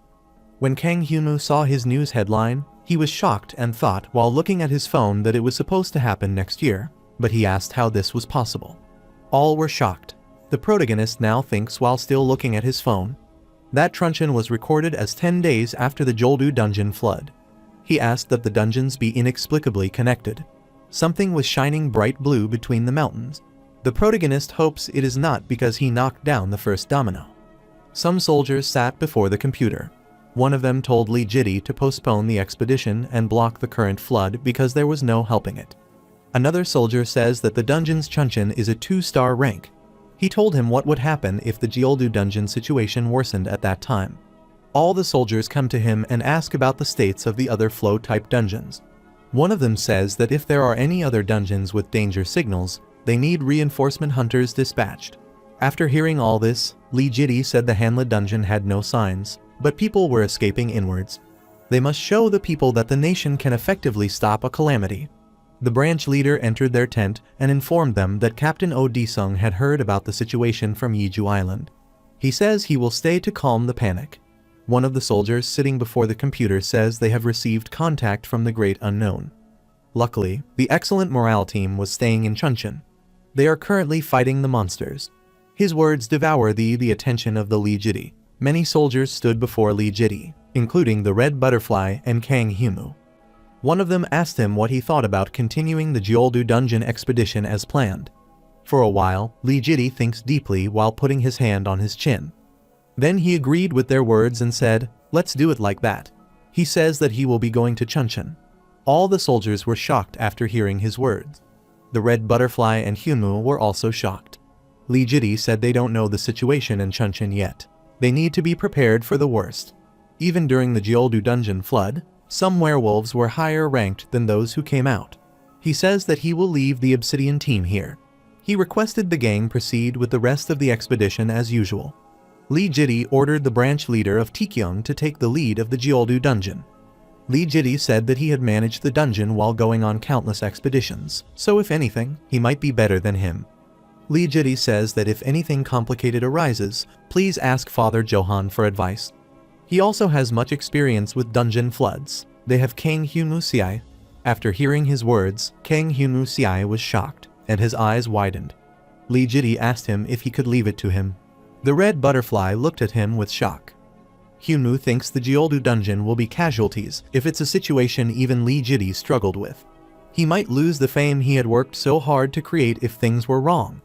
When Kang Hyunwoo saw his news headline, he was shocked and thought while looking at his phone that it was supposed to happen next year, but he asked how this was possible. All were shocked. The protagonist now thinks while still looking at his phone. That Chunchin was recorded as 10 days after the Jeoldu dungeon flood. He asked that the dungeons be inexplicably connected. Something was shining bright blue between the mountains. The protagonist hopes it is not because he knocked down the first domino. Some soldiers sat before the computer. One of them told Lee Jitty to postpone the expedition and block the current flood because there was no helping it. Another soldier says that the dungeon's Chunchin is a 2-star rank. He told him what would happen if the Jeoldu dungeon situation worsened at that time. All the soldiers come to him and ask about the states of the other flow-type dungeons. One of them says that if there are any other dungeons with danger signals, they need reinforcement hunters dispatched. After hearing all this, Lee Jitty said the Hanla dungeon had no signs, but people were escaping inwards. They must show the people that the nation can effectively stop a calamity. The branch leader entered their tent and informed them that Captain Oh Disung had heard about the situation from Yeju Island. He says he will stay to calm the panic. One of the soldiers sitting before the computer says they have received contact from the Great Unknown. Luckily, the excellent morale team was staying in Chunchin. They are currently fighting the monsters. His words devour the attention of the Lee Jitty. Many soldiers stood before Lee Jitty, including the Red Butterfly and Kang Hyunwoo. One of them asked him what he thought about continuing the Jeoldu dungeon expedition as planned. For a while, Lee Jitty thinks deeply while putting his hand on his chin. Then he agreed with their words and said, "Let's do it like that." He says that he will be going to Chunchin. All the soldiers were shocked after hearing his words. The Red Butterfly and Hyunwoo were also shocked. Lee Jitty said they don't know the situation in Chunchin yet. They need to be prepared for the worst. Even during the Jeoldu dungeon flood, some werewolves were higher ranked than those who came out. He says that he will leave the Obsidian team here. He requested the gang proceed with the rest of the expedition as usual. Lee Jitty ordered the branch leader of Taekyung to take the lead of the Jeoldu dungeon. Lee Jitty said that he had managed the dungeon while going on countless expeditions, so if anything, he might be better than him. Lee Jitty says that if anything complicated arises, please ask Father Johan for advice. He also has much experience with dungeon floods. They have Kang Hyunwoo. After hearing his words, Kang Hyunwoo was shocked, and his eyes widened. Lee Jitty asked him if he could leave it to him. The Red Butterfly looked at him with shock. Hyunwoo thinks the Jeoldu dungeon will be casualties if it's a situation even Lee Jitty struggled with. He might lose the fame he had worked so hard to create if things were wrong.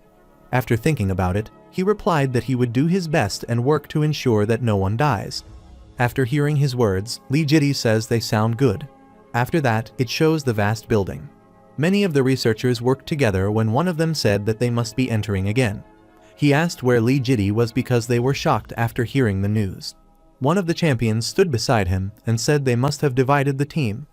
After thinking about it, he replied that he would do his best and work to ensure that no one dies. After hearing his words, Lee Jitty says they sound good. After that, it shows the vast building. Many of the researchers worked together when one of them said that they must be entering again. He asked where Lee Jitty was because they were shocked after hearing the news. One of the champions stood beside him and said they must have divided the team.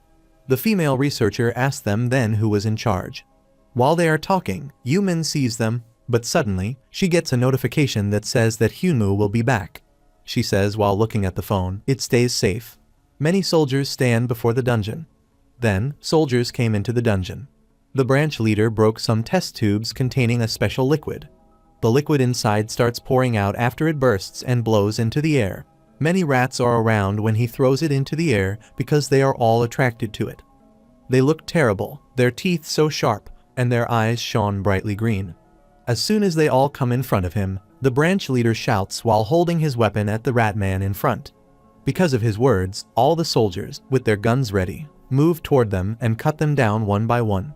The female researcher asked them then who was in charge. While they are talking, Yumin sees them, but suddenly, she gets a notification that says that Hyunwoo will be back. She says while looking at the phone, it stays safe. Many soldiers stand before the dungeon. Then, soldiers came into the dungeon. The branch leader broke some test tubes containing a special liquid. The liquid inside starts pouring out after it bursts and blows into the air. Many rats are around when he throws it into the air because they are all attracted to it. They look terrible, their teeth so sharp, and their eyes shone brightly green. As soon as they all come in front of him, the branch leader shouts while holding his weapon at the rat man in front. Because of his words, all the soldiers, with their guns ready, moved toward them and cut them down one by one.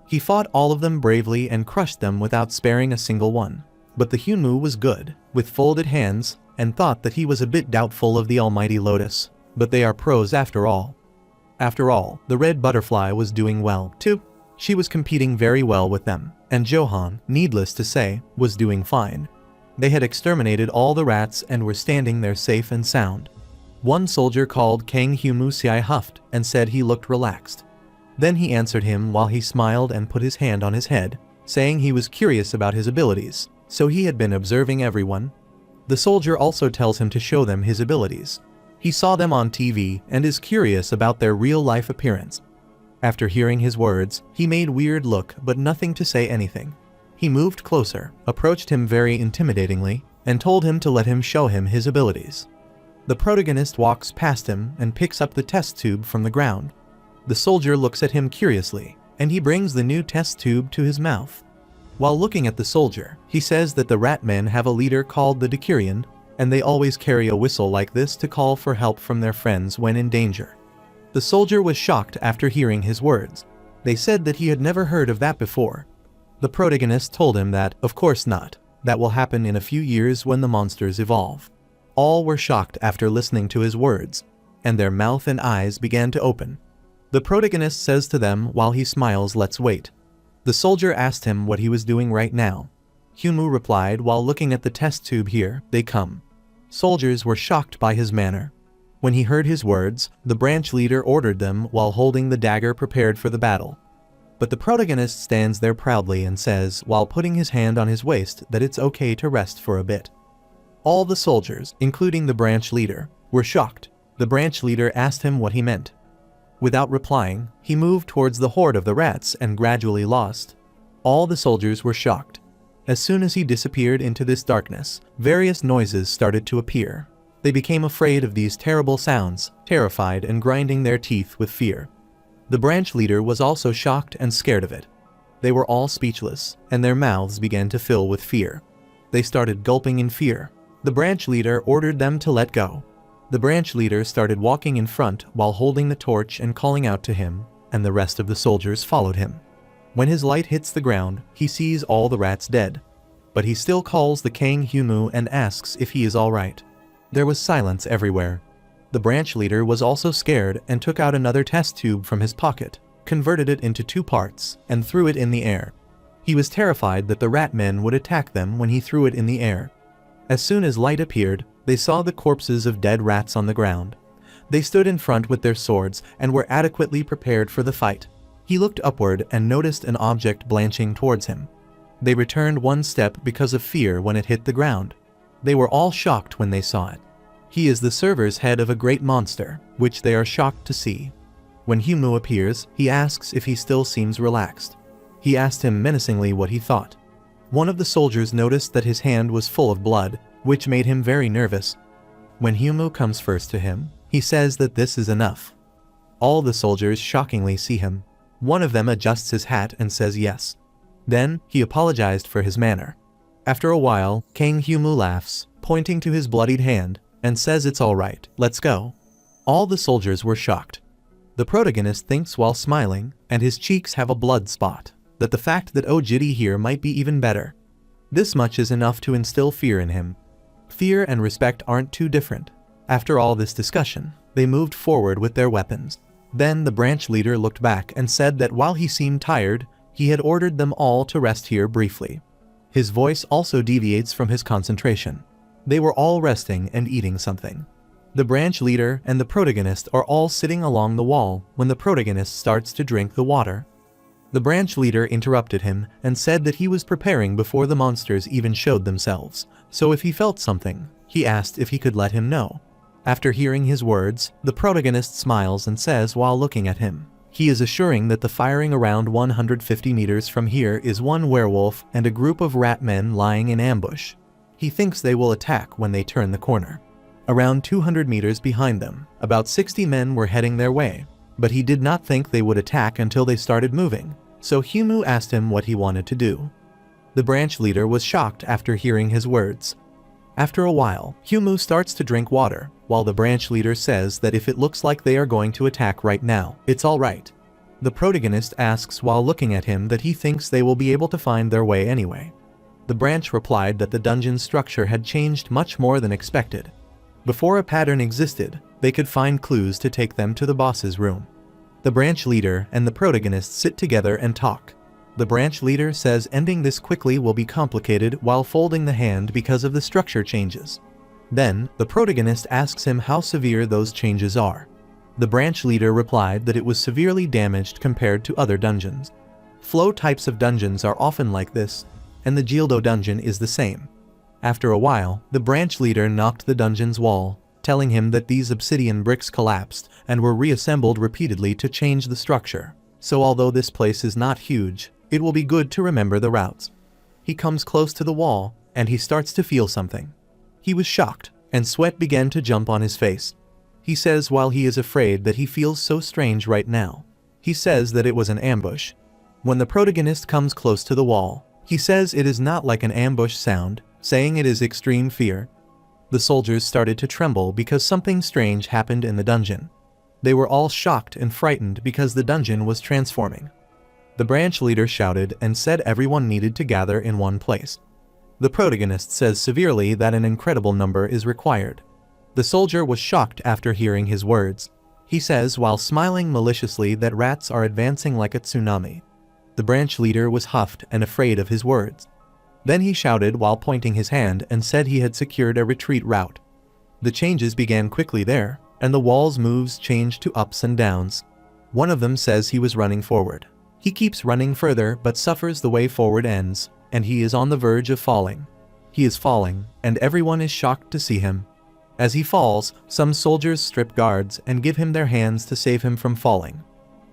He fought all of them bravely and crushed them without sparing a single one. But the Hyunwoo was good, with folded hands, and thought that he was a bit doubtful of the almighty Lotus, but they are pros after all. After all, the Red Butterfly was doing well, too. She was competing very well with them, and Johan, needless to say, was doing fine. They had exterminated all the rats and were standing there safe and sound. One soldier called Kang Hyunwoo huffed and said he looked relaxed. Then he answered him while he smiled and put his hand on his head, saying he was curious about his abilities, so he had been observing everyone. The soldier also tells him to show them his abilities. He saw them on TV and is curious about their real-life appearance. After hearing his words, he made weird look but nothing to say anything. He moved closer, approached him very intimidatingly, and told him to let him show him his abilities. The protagonist walks past him and picks up the test tube from the ground. The soldier looks at him curiously, and he brings the new test tube to his mouth. While looking at the soldier, he says that the rat men have a leader called the Decurion, and they always carry a whistle like this to call for help from their friends when in danger. The soldier was shocked after hearing his words. They said that he had never heard of that before. The protagonist told him that, of course not, that will happen in a few years when the monsters evolve. All were shocked after listening to his words, and their mouth and eyes began to open. The protagonist says to them while he smiles, "Let's wait." The soldier asked him what he was doing right now. Humu replied while looking at the test tube, "Here they come." Soldiers were shocked by his manner. When he heard his words, the branch leader ordered them while holding the dagger prepared for the battle. But the protagonist stands there proudly and says, while putting his hand on his waist, that it's okay to rest for a bit. All the soldiers, including the branch leader, were shocked. The branch leader asked him what he meant. Without replying, he moved towards the horde of the rats and gradually lost. All the soldiers were shocked. As soon as he disappeared into this darkness, various noises started to appear. They became afraid of these terrible sounds, terrified and grinding their teeth with fear. The branch leader was also shocked and scared of it. They were all speechless, and their mouths began to fill with fear. They started gulping in fear. The branch leader ordered them to let go. The branch leader started walking in front while holding the torch and calling out to him, and the rest of the soldiers followed him. When his light hits the ground, he sees all the rats dead. But he still calls the king Humu and asks if he is all right. There was silence everywhere. The branch leader was also scared and took out another test tube from his pocket, converted it into 2 parts, and threw it in the air. He was terrified that the rat men would attack them when he threw it in the air. As soon as light appeared, they saw the corpses of dead rats on the ground. They stood in front with their swords and were adequately prepared for the fight. He looked upward and noticed an object blanching towards him. They returned 1 step because of fear when it hit the ground. They were all shocked when they saw it. He is the server's head of a great monster, which they are shocked to see. When Humu appears, he asks if he still seems relaxed. He asked him menacingly what he thought. One of the soldiers noticed that his hand was full of blood, which made him very nervous. When Humu comes first to him, he says that this is enough. All the soldiers shockingly see him. One of them adjusts his hat and says yes. Then, he apologized for his manner. After a while, King Humu laughs, pointing to his bloodied hand, and says it's all right, let's go. All the soldiers were shocked. The protagonist thinks while smiling, and his cheeks have a blood spot, that the fact that Ojiri here might be even better. This much is enough to instill fear in him. Fear and respect aren't too different. After all this discussion, they moved forward with their weapons. Then the branch leader looked back and said that while he seemed tired, he had ordered them all to rest here briefly. His voice also deviates from his concentration. They were all resting and eating something. The branch leader and the protagonist are all sitting along the wall when the protagonist starts to drink the water. The branch leader interrupted him and said that he was preparing before the monsters even showed themselves, so if he felt something, he asked if he could let him know. After hearing his words, the protagonist smiles and says while looking at him, he is assuring that the firing around 150 meters from here is one werewolf and a group of rat men lying in ambush. He thinks they will attack when they turn the corner. Around 200 meters behind them, about 60 men were heading their way, but he did not think they would attack until they started moving, so Humu asked him what he wanted to do. The branch leader was shocked after hearing his words. After a while, Humu starts to drink water, while the branch leader says that if it looks like they are going to attack right now, it's all right. The protagonist asks while looking at him that he thinks they will be able to find their way anyway. The branch replied that the dungeon's structure had changed much more than expected. Before a pattern existed, they could find clues to take them to the boss's room. The branch leader and the protagonist sit together and talk. The branch leader says ending this quickly will be complicated while folding the hand because of the structure changes. Then, the protagonist asks him how severe those changes are. The branch leader replied that it was severely damaged compared to other dungeons. Flow types of dungeons are often like this, and the Gildo dungeon is the same. After a while, the branch leader knocked the dungeon's wall, telling him that these obsidian bricks collapsed and were reassembled repeatedly to change the structure. So although this place is not huge, it will be good to remember the routes. he comes close to the wall, and he starts to feel something. He was shocked, and sweat began to jump on his face. He says while he is afraid that he feels so strange right now. He says that it was an ambush. When the protagonist comes close to the wall, he says it is not like an ambush sound, saying it is extreme fear. The soldiers started to tremble because something strange happened in the dungeon. They were all shocked and frightened because the dungeon was transforming. The branch leader shouted and said everyone needed to gather in one place. The protagonist says severely that an incredible number is required. The soldier was shocked after hearing his words. He says while smiling maliciously that rats are advancing like a tsunami. The branch leader was huffed and afraid of his words. Then he shouted while pointing his hand and said he had secured a retreat route. The changes began quickly there, and the wall's moves changed to ups and downs. One of them says he was running forward. He keeps running further but suffers the way forward ends, and he is on the verge of falling. He is falling, and everyone is shocked to see him. As he falls, some soldiers strip guards and give him their hands to save him from falling.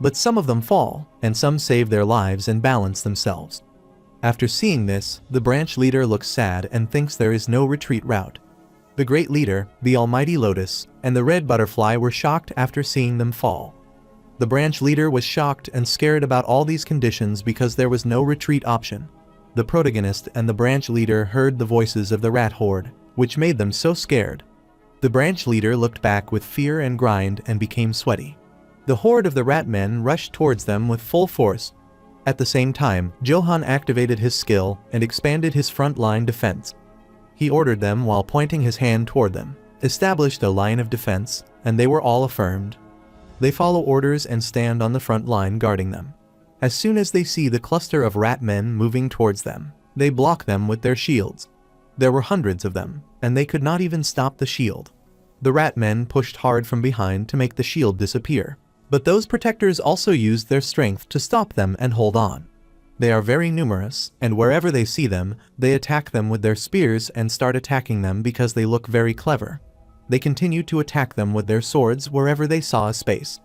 But some of them fall, and some save their lives and balance themselves. After seeing this, the branch leader looks sad and thinks there is no retreat route. The great leader, the almighty lotus, and the red butterfly were shocked after seeing them fall. The branch leader was shocked and scared about all these conditions because there was no retreat option. The protagonist and the branch leader heard the voices of the rat horde, which made them so scared. The branch leader looked back with fear and grind and became sweaty. The horde of the rat men rushed towards them with full force. At the same time, Johan activated his skill and expanded his front line defense. He ordered them while pointing his hand toward them, established a line of defense, and they were all affirmed. They follow orders and stand on the front line guarding them. As soon as they see the cluster of rat men moving towards them, they block them with their shields. There were hundreds of them, and they could not even stop the shield. The rat men pushed hard from behind to make the shield disappear, but those protectors also used their strength to stop them and hold on. They are very numerous, and wherever they see them, they attack them with their spears and start attacking them because they look very clever. They continued to attack them with their swords wherever they saw a space.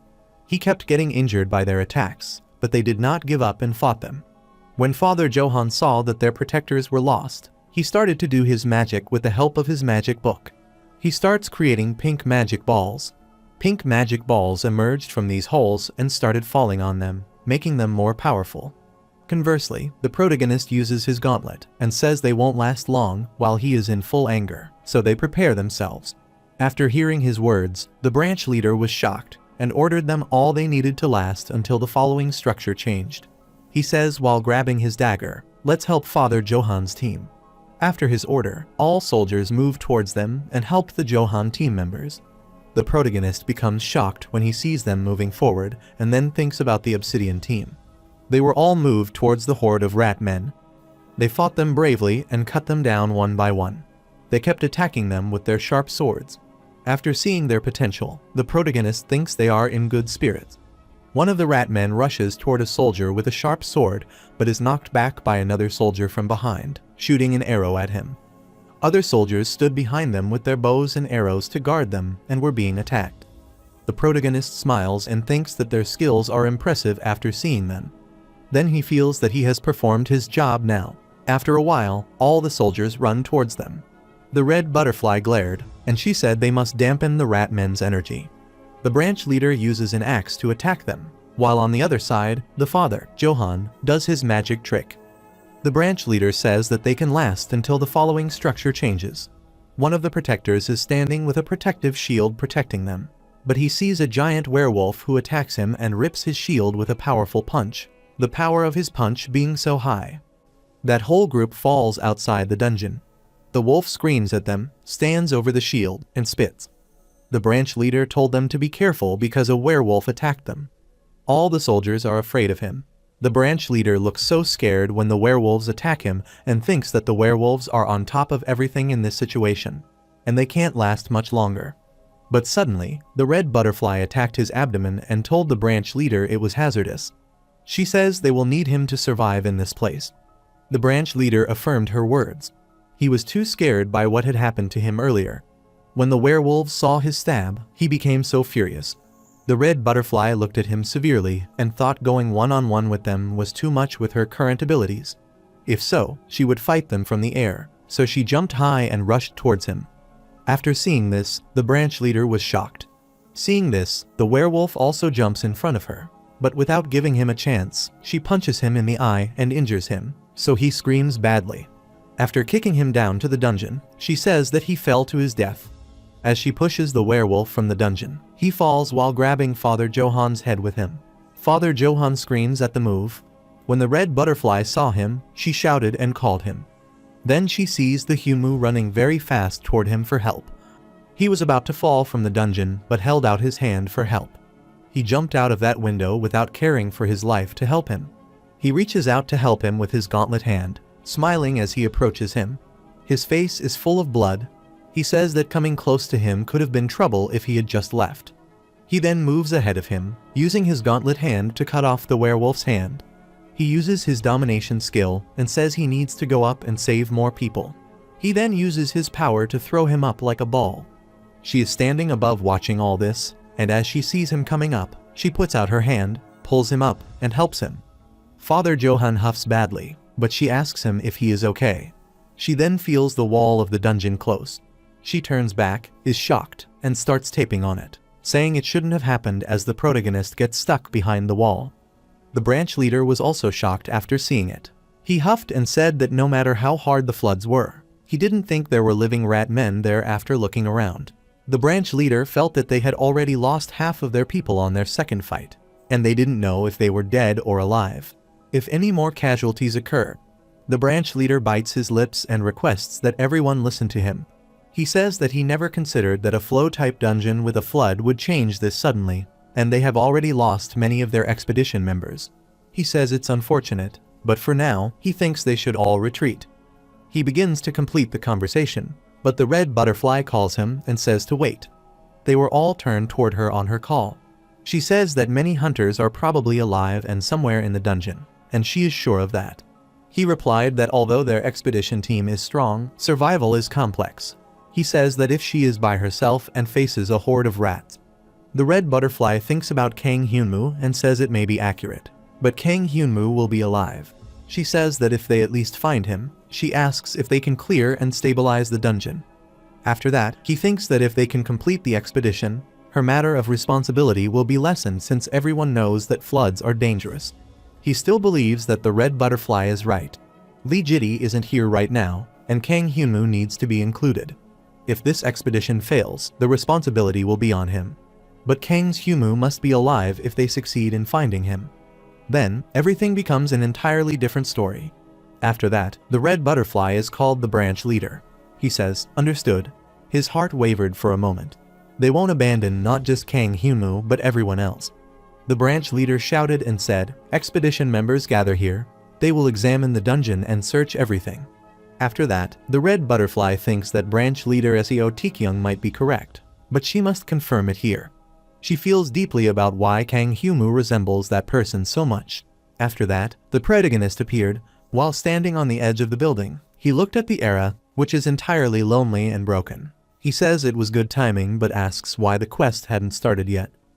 He kept getting injured by their attacks, but they did not give up and fought them. When Father Johan saw that their protectors were lost, he started to do his magic with the help of his magic book. He starts creating pink magic balls. Pink magic balls emerged from these holes and started falling on them, making them more powerful. Conversely, the protagonist uses his gauntlet and says they won't last long while he is in full anger, so they prepare themselves. After hearing his words, the branch leader was shocked and ordered them all they needed to last until the following structure changed. He says while grabbing his dagger, "Let's help Father Johan's team." After his order, all soldiers moved towards them and helped the Johan team members. The protagonist becomes shocked when he sees them moving forward and then thinks about the Obsidian team. They were all moved towards the horde of rat men. They fought them bravely and cut them down one by one. They kept attacking them with their sharp swords. After seeing their potential, the protagonist thinks they are in good spirits. One of the rat men rushes toward a soldier with a sharp sword, but is knocked back by another soldier from behind, shooting an arrow at him. Other soldiers stood behind them with their bows and arrows to guard them and were being attacked. The protagonist smiles and thinks that their skills are impressive after seeing them. Then he feels that he has performed his job now. After a while, all the soldiers run towards them. The red butterfly glared, and she said they must dampen the rat men's energy. The branch leader uses an axe to attack them, while on the other side, the father, Johan, does his magic trick. The branch leader says that they can last until the following structure changes. One of the protectors is standing with a protective shield protecting them, but he sees a giant werewolf who attacks him and rips his shield with a powerful punch, the power of his punch being so high. That whole group falls outside the dungeon. The wolf screams at them, stands over the shield, and spits. The branch leader told them to be careful because a werewolf attacked them. All the soldiers are afraid of him. The branch leader looks so scared when the werewolves attack him and thinks that the werewolves are on top of everything in this situation, and they can't last much longer. But suddenly, the red butterfly attacked his abdomen and told the branch leader it was hazardous. She says they will need him to survive in this place. The branch leader affirmed her words. He was too scared by what had happened to him earlier. When the werewolves saw his stab, he became so furious. The red butterfly looked at him severely and thought going one-on-one with them was too much with her current abilities. If so, she would fight them from the air, so she jumped high and rushed towards him. After seeing this, the branch leader was shocked. Seeing this, the werewolf also jumps in front of her, but without giving him a chance, she punches him in the eye and injures him, so he screams badly. After kicking him down to the dungeon, she says that he fell to his death. As she pushes the werewolf from the dungeon, he falls while grabbing Father Johan's head with him. Father Johan screams at the move. When the red butterfly saw him, she shouted and called him. Then she sees the Hyunmoo running very fast toward him for help. He was about to fall from the dungeon but held out his hand for help. He jumped out of that window without caring for his life to help him. He reaches out to help him with his gauntlet hand, smiling as he approaches him. His face is full of blood. He says that coming close to him could have been trouble if he had just left. He then moves ahead of him, using his gauntlet hand to cut off the werewolf's hand. He uses his domination skill and says he needs to go up and save more people. He then uses his power to throw him up like a ball. She is standing above watching all this, and as she sees him coming up, she puts out her hand, pulls him up, and helps him. Father Johan huffs badly, but she asks him if he is okay. She then feels the wall of the dungeon close. She turns back, is shocked, and starts taping on it, saying it shouldn't have happened as the protagonist gets stuck behind the wall. The branch leader was also shocked after seeing it. He huffed and said that no matter how hard the floods were, he didn't think there were living rat men there after looking around. The branch leader felt that they had already lost half of their people on their second fight, and they didn't know if they were dead or alive. If any more casualties occur, the branch leader bites his lips and requests that everyone listen to him. He says that he never considered that a flow-type dungeon with a flood would change this suddenly, and they have already lost many of their expedition members. He says it's unfortunate, but for now, he thinks they should all retreat. He begins to complete the conversation, but the red butterfly calls him and says to wait. They were all turned toward her on her call. She says that many hunters are probably alive and somewhere in the dungeon, and she is sure of that. He replied that although their expedition team is strong, survival is complex. He says that if she is by herself and faces a horde of rats. The red butterfly thinks about Kang Hyunmoo and says it may be accurate, but Kang Hyunmoo will be alive. She says that if they at least find him, she asks if they can clear and stabilize the dungeon. After that, he thinks that if they can complete the expedition, her matter of responsibility will be lessened since everyone knows that floods are dangerous. He still believes that the red butterfly is right. Lee Jitty isn't here right now, and Kang Hyunmoo needs to be included. If this expedition fails, the responsibility will be on him. But Kang's Hyunmoo must be alive if they succeed in finding him. Then, everything becomes an entirely different story. After that, the red butterfly is called the branch leader. He says, understood. His heart wavered for a moment. They won't abandon not just Kang Hyunmoo but everyone else. The branch leader shouted and said, expedition members gather here. They will examine the dungeon and search everything. After that, the red butterfly thinks that branch leader Seo Taekyung might be correct, but she must confirm it here. She feels deeply about why Kang Hyunmoo resembles that person so much. After that, the protagonist appeared. While standing on the edge of the building, he looked at the era, which is entirely lonely and broken. He says it was good timing but asks why the quest hadn't started yet.